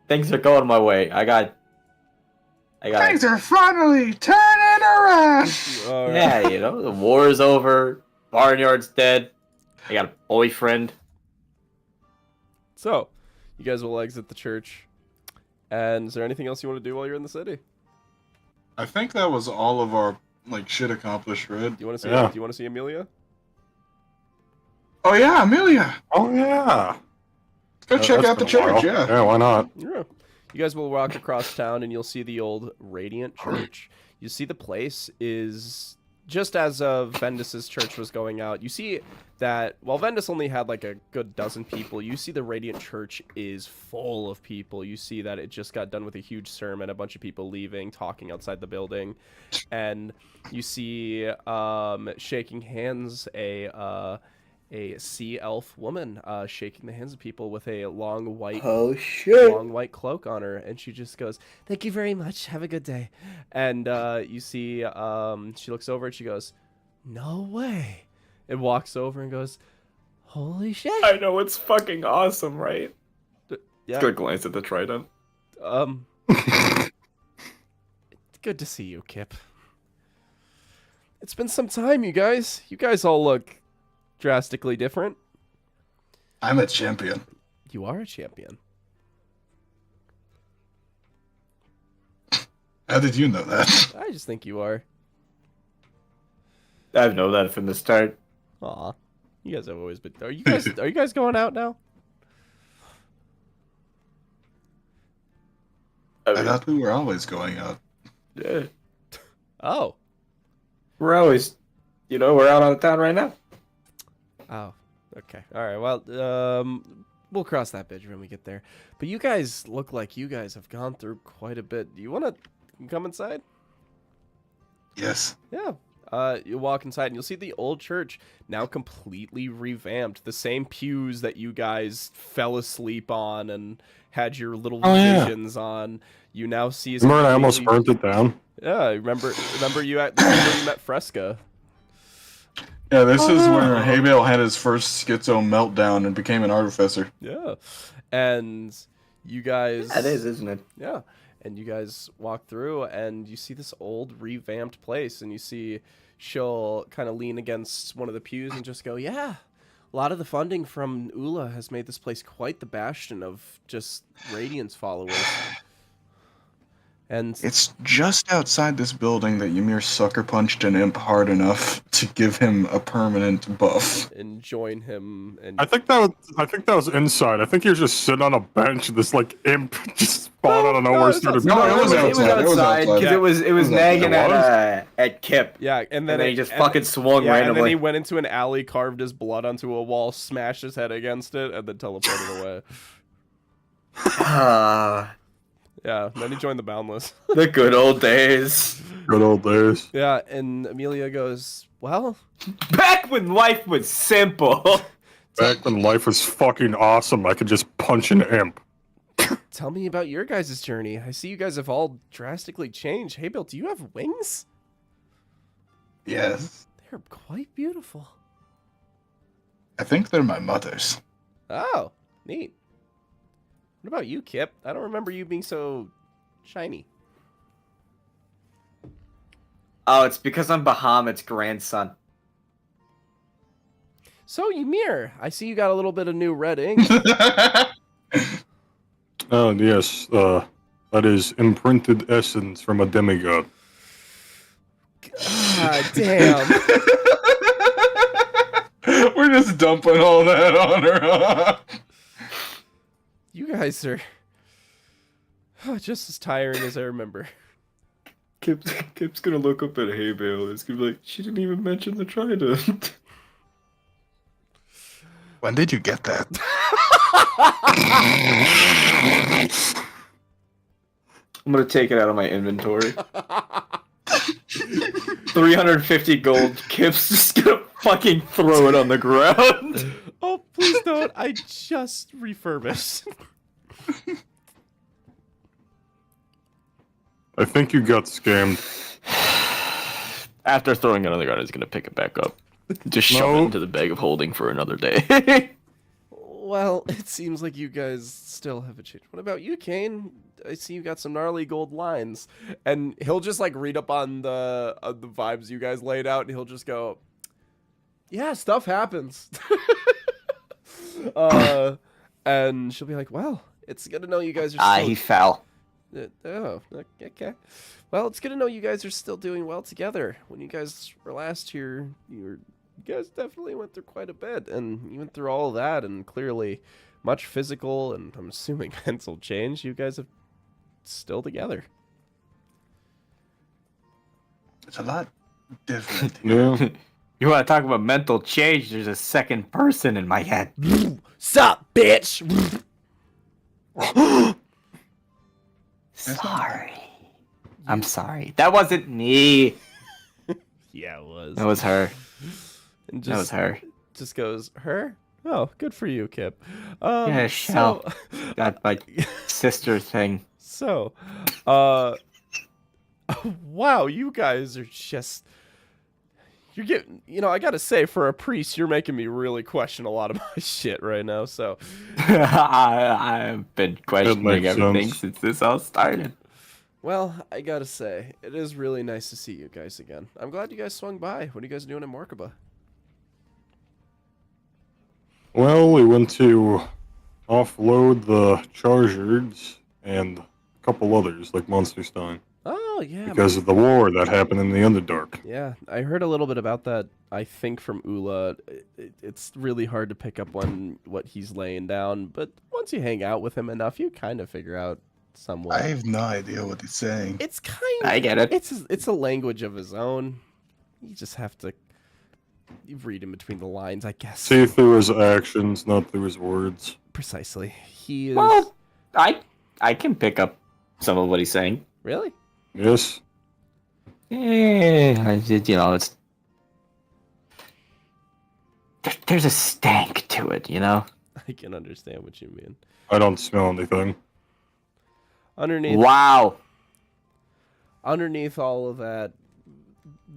things are going my way. I got. Things are finally turning around. All right. Yeah, you know, the war is over. Barnyard's dead. I got a boyfriend. So, you guys will exit the church. And is there anything else you want to do while you're in the city? I think that was all of our shit accomplished, right? Do you want to see? Yeah. Do you want to see Amelia? Oh yeah, Amelia. Oh yeah. Go check That's out the been a while. church. Yeah. Yeah, why not? Yeah. You guys will walk across town and you'll see the old Radiant Church. You see the place is just as Vendis's church was going out. You see that while Vendis only had like a good dozen people, you see the Radiant Church is full of people. You see that it just got done with a huge sermon, a bunch of people leaving, talking outside the building. And you see shaking hands a sea elf woman shaking the hands of people with a long white cloak on her, and she just goes, "Thank you very much, have a good day." And you see she looks over and she goes, "No way." and walks over and goes, "Holy shit!" I know, it's fucking awesome, right? Yeah. Good glance at the trident. Good to see you, Kip. It's been some time, you guys. You guys all look drastically different. I'm a champion. You are a champion. How did you know that? I just think you are. I've known that from the start. Aw. You guys have always been. Are you guys going out now? I thought we were always going out. Yeah. Oh. We're always, we're out on town right now. Oh. Okay. All right. Well, we'll cross that bridge when we get there. But you guys look like you guys have gone through quite a bit. Do you want to come inside? Yes. Yeah. You walk inside and you'll see the old church now completely revamped. The same pews that you guys fell asleep on and had your little visions on. You now see. Remember, I almost burnt it down. Yeah, remember you met Fresca. Yeah, this is where Haybale had his first schizo meltdown and became an artificer. Yeah, and you guys. That is, isn't it? Yeah, and you guys walk through and you see this old revamped place, and you see she'll kind of lean against one of the pews and just go, "Yeah, a lot of the funding from Ula has made this place quite the bastion of just Radiance followers." And It's just outside this building that Ymir sucker punched an imp hard enough to give him a permanent buff. and join him and I think that was inside. I think he was just sitting on a bench. This like imp just spawned out of nowhere. Started. No, it was It was outside. outside because it was nagging outside. at Kip. yeah, and then And then he just fucking swung yeah, and then randomly. he went into an alley, carved his blood onto a wall, smashed his head against it, and then teleported away. Yeah, then he joined the Boundless. The good old days. Good old days. Yeah, and Amelia goes, "Well, Back when life was simple. Back when life was fucking awesome, I could just punch an imp. tell me about your guys' journey. I see you guys have all drastically changed. Hey, Bill, do you have wings? Yes. They're quite beautiful." I think they're my mother's. Oh, neat. What about you, Kip? I don't remember you being so shiny. Oh, it's because I'm Bahamut's grandson. So, Ymir, I see you got a little bit of new red ink. Oh yes, that is imprinted essence from a demigod. God damn. We're just dumping all that on her. Huh? You guys are just as tiring as I remember. Kip's gonna look up at Haybale. It's gonna be like, she didn't even mention the trident. When did you get that? I'm gonna take it out of my inventory. 350 gold. Kip's just gonna fucking throw it on the ground. Oh, please don't. I just refurbished. I think you got scammed. After throwing it on the ground, he's gonna pick it back up. Just shove it No. into the bag of holding for another day. Well, it seems like you guys still have a change. What about you, Kane? I see you got some gnarly gold lines. And he'll just like read up on the vibes you guys laid out, and he'll just go, "Yeah, stuff happens." And she'll be like, "Well, it's good to know you guys are still He fell. Oh, okay. Well, it's good to know you guys are still doing well together. When you guys were last here, you guys definitely went through quite a bit, and you went through all of that, and clearly much physical and I'm assuming mental change. You guys have still together." It's a lot different. Yeah. You want to talk about mental change? There's a second person in my head. Sup, bitch? Sorry. I'm sorry. That wasn't me. Yeah, it was. That was her. And That was her. Just goes, "Her? Oh, good for you, Kip." Yeah, Shell. Got my sister thing. So, wow, you guys are just You're getting, I gotta say, for a priest, you're making me really question a lot of my shit right now. So, I've been questioning makes everything sense. since this all started. well, I gotta say, it is really nice to see you guys again. I'm glad you guys swung by. What are you guys doing in Morkaba? Well, we went to offload the Chargers and a couple others, like Monsterstein, Oh, yeah. because of the war that happened in the Underdark. Yeah, I heard a little bit about that, I think, from Ula. It's really hard to pick up on what he's laying down, but once you hang out with him enough, you kind of figure out somewhat. I have no idea what he's saying. It's kind I get it. It's a language of his own. You just have to read in between the lines, I guess. See through his actions, not through his words. Precisely. He is... Well, I can pick up some of what he's saying. Really? Yes. Yeah, it's there's a stank to it, I can understand what you mean. I don't smell anything. Underneath Wow. underneath all of that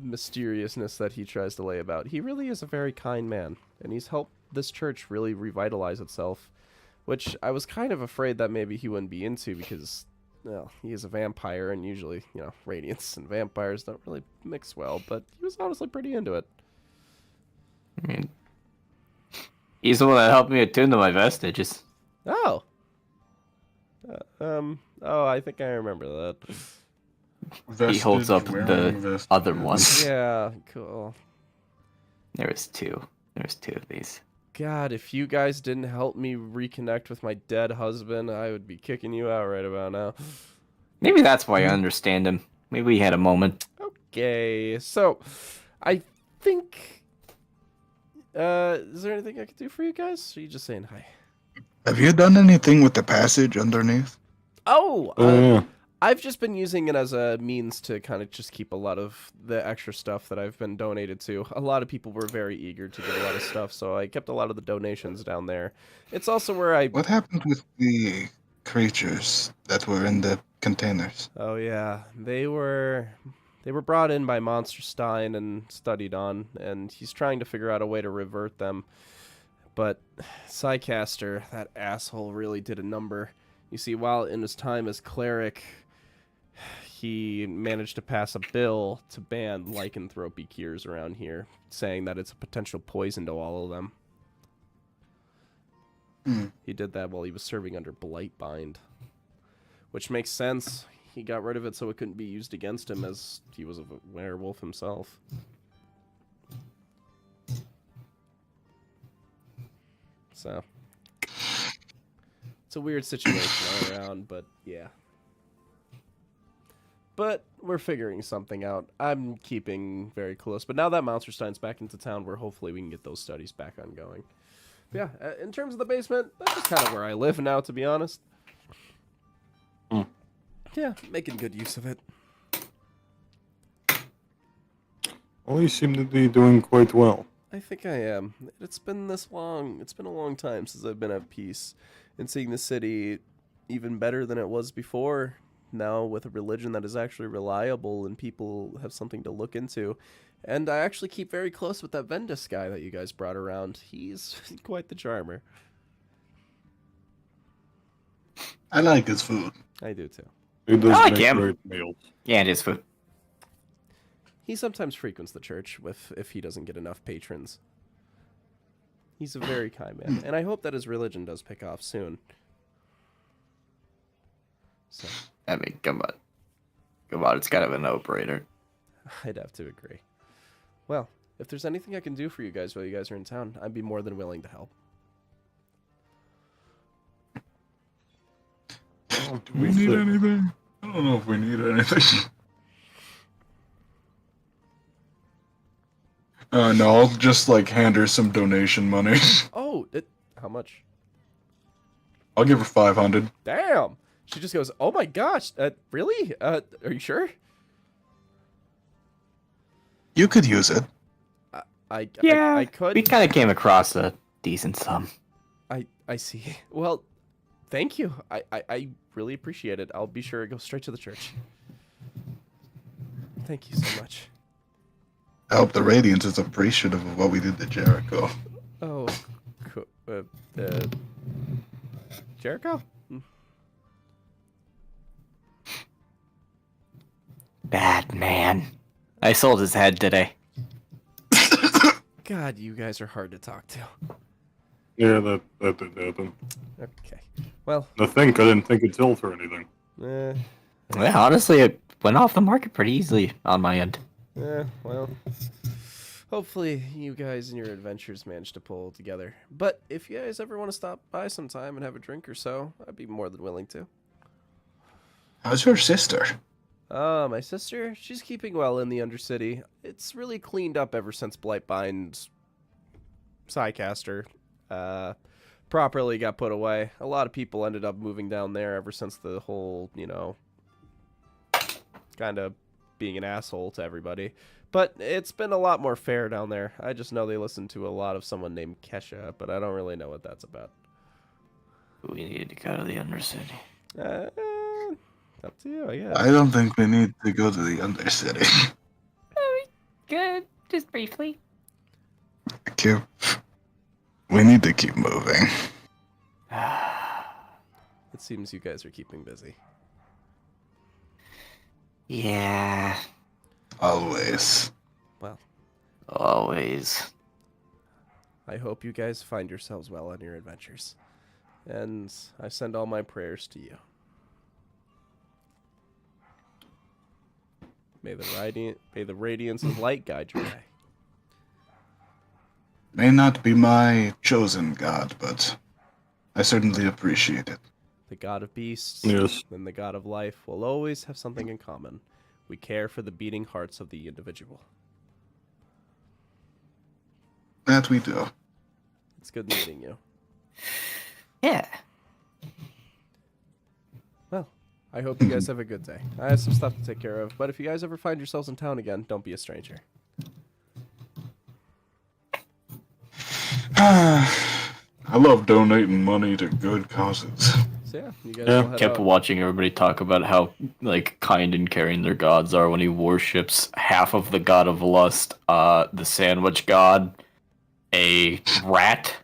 mysteriousness that he tries to lay about, he really is a very kind man, and he's helped this church really revitalize itself, which I was kind of afraid that maybe he wouldn't be into because, well, he is a vampire, and usually, radiance and vampires don't really mix well, but he was honestly pretty into it. I mean, he's the one that helped me attune to my vestiges. Oh. Oh, I think I remember that. He holds up the other one. Yeah, cool. There was two. There's two of these. God, if you guys didn't help me reconnect with my dead husband, I would be kicking you out right about now. Maybe that's why I understand him. Maybe we had a moment. Okay, so I think. Is there anything I could do for you guys? Or are you just saying hi? Have you done anything with the passage underneath? Oh, Yeah. I've just been using it as a means to kind of just keep a lot of the extra stuff that I've been donated to. A lot of people were very eager to get a lot of stuff, so I kept a lot of the donations down there. It's also where I... What happened with the creatures that were in the containers? Oh, yeah. They were brought in by Monsterstein and studied on, and he's trying to figure out a way to revert them. But Psycaster, that asshole, really did a number. You see, while in his time as cleric, he managed to pass a bill to ban lycanthropy cures around here, saying that it's a potential poison to all of them. He did that while he was serving under Blightbind, which makes sense. He got rid of it so it couldn't be used against him, as he was a werewolf himself. So, it's a weird situation all around, but yeah. But we're figuring something out. I'm keeping very close. But now that Monsterstein's back into town, hopefully we can get those studies back ongoing. But yeah, in terms of the basement, that's just kind of where I live now, to be honest. Yeah, making good use of it. Well, you seem to be doing quite well. I think I am. It's been this long. It's been a long time since I've been at peace. And seeing the city even better than it was before, now with a religion that is actually reliable and people have something to look into. And I actually keep very close with that Vendus guy that you guys brought around. He's quite the charmer. I like his food. I do too. He does I like make him. great meals. Yeah, it is food. He sometimes frequents the church if he doesn't get enough patrons. He's a very kind man, and I hope that his religion does pick off soon. So, I mean, come on, it's kind of a no-brainer. I'd have to agree. Well, if there's anything I can do for you guys while you guys are in town, I'd be more than willing to help. Do we need anything? I don't know if we need anything. No, I'll just hand her some donation money. Oh, how much? I'll give her 500. Damn! She just goes, oh my gosh, really? Are you sure? You could use it. I could. We kind of came across a decent sum. I see. Well, thank you. I really appreciate it. I'll be sure to go straight to the church. Thank you so much. I hope the Radiance is appreciative of what we did to Jericho. Oh, Jericho? Bad man. I sold his head today. God, you guys are hard to talk to. Yeah, that did happen. Okay. Well, I didn't think it'd tilt or anything. eh, Yeah, honestly, it went off the market pretty easily on my end. well. Hopefully you guys and your adventures manage to pull together. But if you guys ever want to stop by sometime and have a drink or so, I'd be more than willing to. How's your sister? My sister, she's keeping well in the Undercity. It's really cleaned up ever since Blightbind's Psycaster properly got put away. A lot of people ended up moving down there ever since the whole, kind of being an asshole to everybody. But it's been a lot more fair down there. I just know they listen to a lot of someone named Kesha, but I don't really know what that's about. We need to go to the Undercity. Up to you, I guess. I don't think we need to go to the Undercity. Good. Just briefly. We need to keep moving. It seems you guys are keeping busy. Yeah. Always. Well, Always. I hope you guys find yourselves well on your adventures. And I send all my prayers to you. May the radiance of light guide your way. May not be my chosen god, but I certainly appreciate it. The god of beasts Yes. and the god of life will always have something in common. We care for the beating hearts of the individual. That we do. It's good meeting you. Yeah. Well, I hope you guys have a good day. I have some stuff to take care of, but if you guys ever find yourselves in town again, don't be a stranger. I love donating money to good causes. So yeah, you guys Yeah. will head Kept out. watching everybody talk about how kind and caring their gods are when he worships half of the god of lust, the sandwich god, a rat,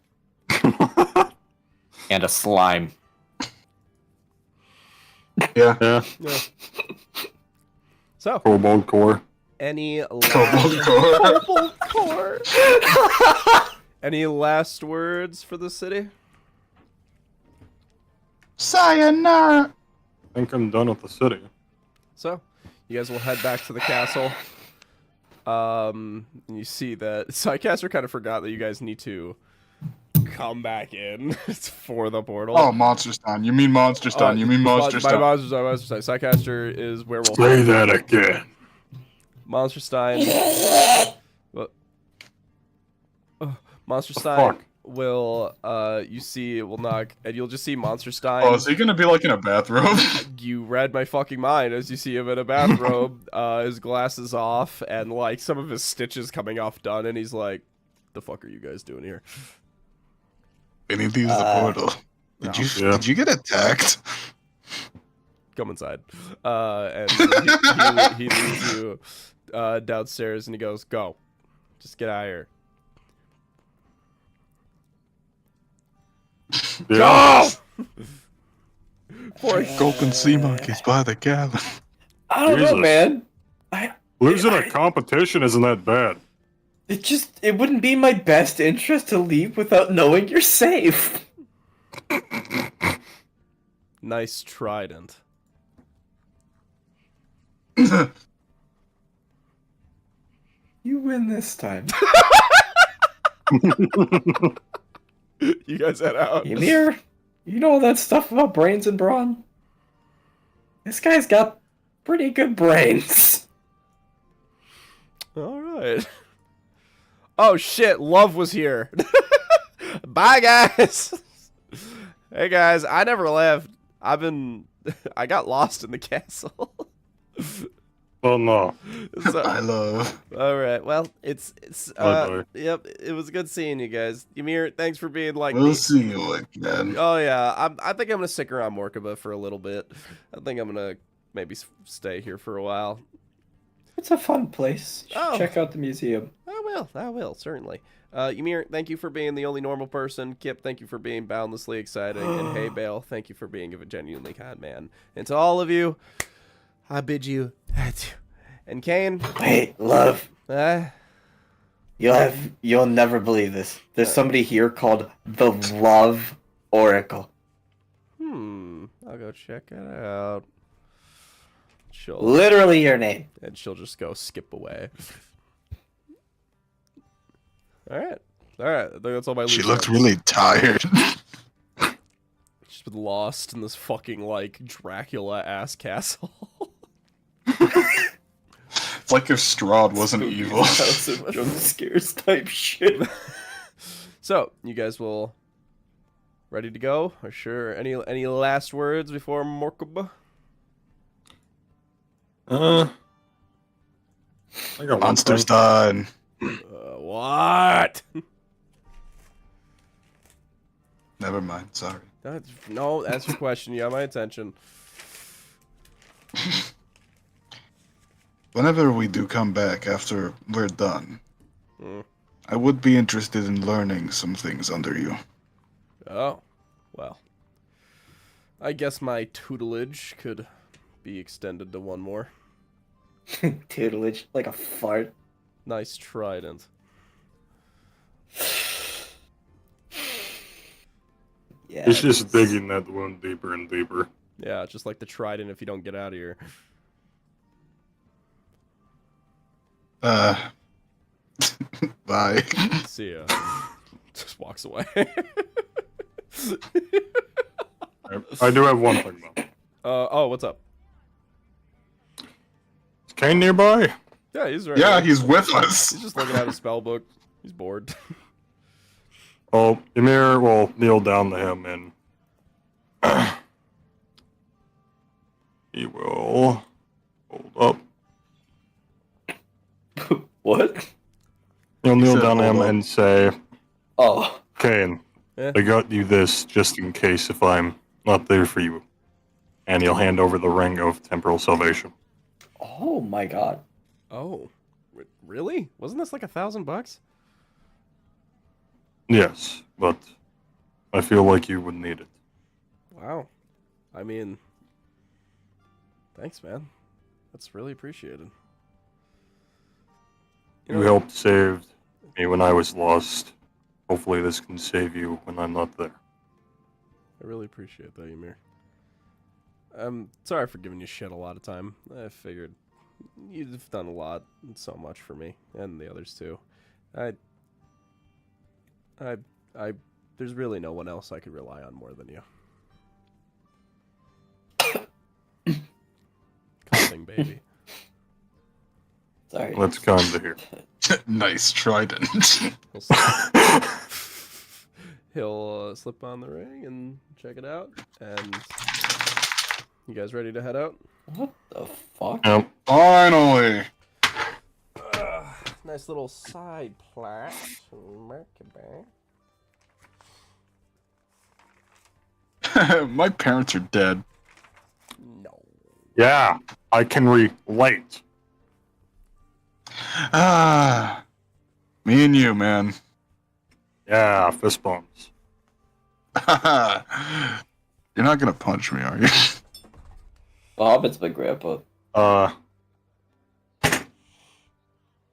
and a slime. Yeah. Yeah. Yeah. So, Kobold core. any Kobold last... core. Kobold core. Any last words for the city? Sayonara. I think I'm done with the city. So, you guys will head back to the castle. And you see that Psycaster kind of forgot that you guys need to come back in for the portal. Oh, Monsterstein. You mean Monsterstein. You mean By Monsterstein. Monsterstein. Psycaster is where we'll Say that again. Monsterstein. What? Monsterstein Fuck. will you see will knock and you'll just see Monsterstein. Oh, is he gonna be like in a bathrobe? You read my fucking mind as you see him in a bathrobe, his glasses off, and like some of his stitches coming off done, and he's like, "The fuck are you guys doing here?" We need to use the portal. Yeah. Did you get attacked? Come inside. And he leads you downstairs, and he goes, "Go, just get out of here." Yeah. Golden sea monkeys by the gallon. I don't know, Jesus. man. Losing a competition isn't that bad. It wouldn't be in my best interest to leave without knowing you're safe. Nice trident. You win this time. You guys head out. Ymir, you know all that stuff about brains and brawn? This guy's got pretty good brains. All right. Oh shit! Love was here. Bye, guys. Hey guys, I never left. I got lost in the castle. Oh no. So, I love. all right. Well, it's Bye-bye. yep. It was good seeing you guys. Ymir, thanks for being like We'll me. see you again. Oh yeah, I think I'm gonna stick around Morkaba for a little bit. I think I'm gonna maybe stay here for a while. it's a fun place. You should Oh. check out the museum. I will, certainly. Ymir, thank you for being the only normal person. Kip, thank you for being boundlessly exciting. And hey, Bale, thank you for being a genuinely kind man. And to all of you, I bid you adieu. And Kane, Wait, love. uh, You'll never believe this. There's somebody here called the Love Oracle. I'll go check it out. Literally your name. And she'll just go skip away. All right. I think that's all my. She loot looked items. really tired. She's been lost in this fucking like Dracula ass castle. It's like if Strahd wasn't evil. House of jump scares type shit. So you guys will ready to go? Or sure? Any last words before Morkaba? I got one Monsters thing. died. What? Never mind. Sorry. No, that's your question. You got my attention. Whenever we do come back after we're done, Hmm. I would be interested in learning some things under you. Oh, well. I guess my tutelage could be extended to one more. Tutelage, like a fart. Nice trident. Yeah. It's just digging that wound deeper and deeper. Yeah, just like the trident if you don't get out of here. Bye. See ya. Just walks away. I do have one thing though. Oh, what's up? Is Kane nearby? Yeah, he's right. Yeah, here. he's with us. He's just looking at his spell book. He's bored. Well, Ymir will kneel down to him and he will hold up. What? He'll kneel said down to him hold up. and say, Oh. Kane, Yeah. I got you this just in case if I'm not there for you. And he'll hand over the ring of temporal salvation. Oh my god. Oh, really? Wasn't this like $1,000? Yes, but I feel like you would need it. Wow. I mean, thanks, man. That's really appreciated. You helped save me when I was lost. Hopefully this can save you when I'm not there. I really appreciate that, Ymir. I'm sorry for giving you shit a lot of time. I figured you've done a lot and so much for me and the others too. There's really no one else I could rely on more than you. Coughing baby. Sorry. That's kind to hear. Nice trident. He'll slip, he'll slip on the ring and check it out. And you guys ready to head out? What the fuck? Yep. Finally. Nice little side plot. My parents are dead. No. Yeah, I can relate. Me and you, man. Yeah, fist bumps. You're not gonna punch me, are you? Hobbit's my grandpa.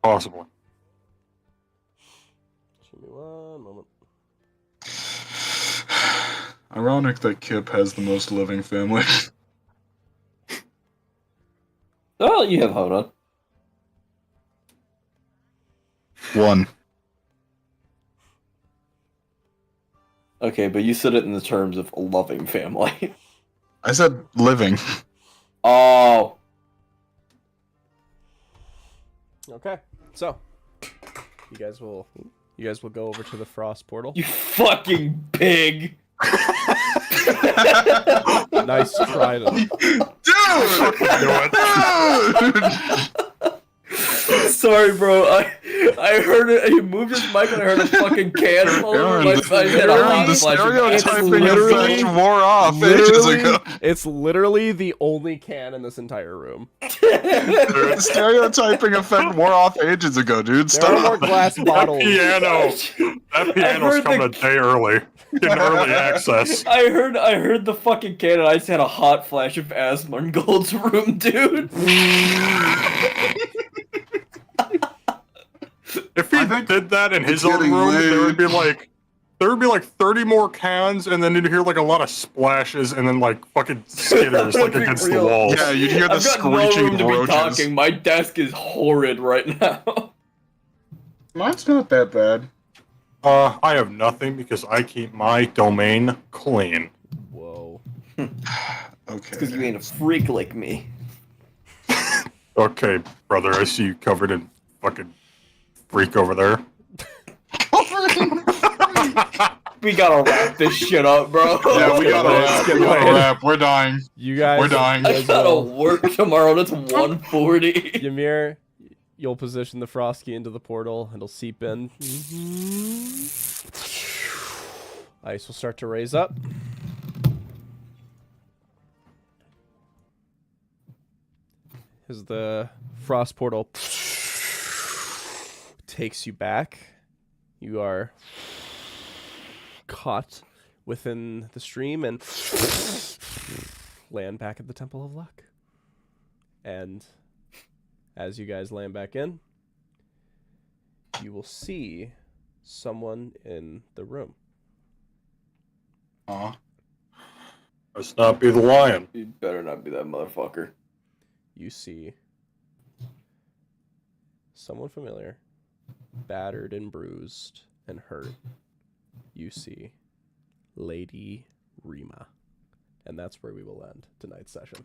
Possibly. Give me one moment. Ironic that Kip has the most loving family. Oh, you have hold on. One. Okay, but you said it in the terms of a loving family. I said living. Oh. Okay, so you guys will go over to the frost portal. You fucking pig. Nice trident. Dude! Sorry, bro. I heard it. He moved his mic and I heard a fucking can fall over my side. Aaron, the stereotyping effect wore off ages ago. It's literally the only can in this entire room. The stereotyping effect wore off ages ago, dude. There are more Stop. glass bottles. That piano's coming a day early. Getting early access. I heard the fucking can and I just had a hot flash of asthma in Gold's room, dude. If he did that in his own getting room, late. there would be like 30 more cans, and then you'd hear like a lot of splashes, and then like fucking skitters like against the walls. Yeah, you'd hear the I've got no screeching room to be roaches. talking. My desk is horrid right now. Mine's not that bad. I have nothing because I keep my domain clean. Whoa. Okay. Because you ain't a freak like me. Okay, brother, I see you covered in fucking freak over there. We gotta wrap this shit up, bro. Yeah, we gotta wrap. We gotta wrap. We're dying. You guys. We're dying. I gotta work tomorrow. That's 1:40. Ymir, you'll position the Frosky into the portal. It'll seep in. Ice will start to raise up. As the frost portal takes you back, you are caught within the stream and land back at the Temple of Luck. And as you guys land back in, you will see someone in the room. Aw. Must not be the lion. You better not be that motherfucker. You see someone familiar, battered and bruised and hurt. You see Lady Rima. And that's where we will end tonight's session.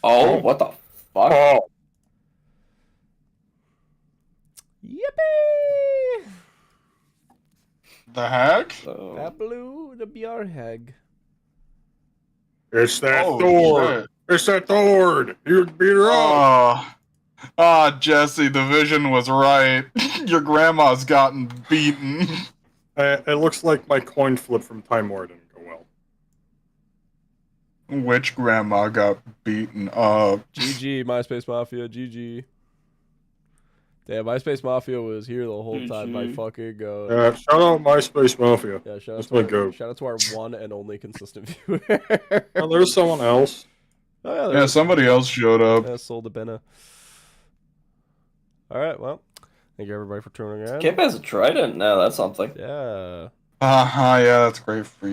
Oh, what the fuck? Oh, Yippee! The heck? Oh. That blew the Bjarheg. it's that Oh, Thor. shit. It's that Thor. You beat her up. Oh, Jesse, the vision was right. Your grandma's gotten beaten. It looks like my coin flip from Time War didn't go well. Which grandma got beaten up? GG, MySpace Mafia, GG. Damn, MySpace Mafia was here the whole time. My GG. fucking go. Shout out MySpace Mafia. Yeah, That's my go. shout out to our one and only consistent viewer. Oh, there's someone else. Oh, Yeah, somebody else showed up. yeah, sold a Benna. All right, well, thank you everybody for tuning in. Kip has a trident. No, that's something. Yeah. Yeah, that's great for you.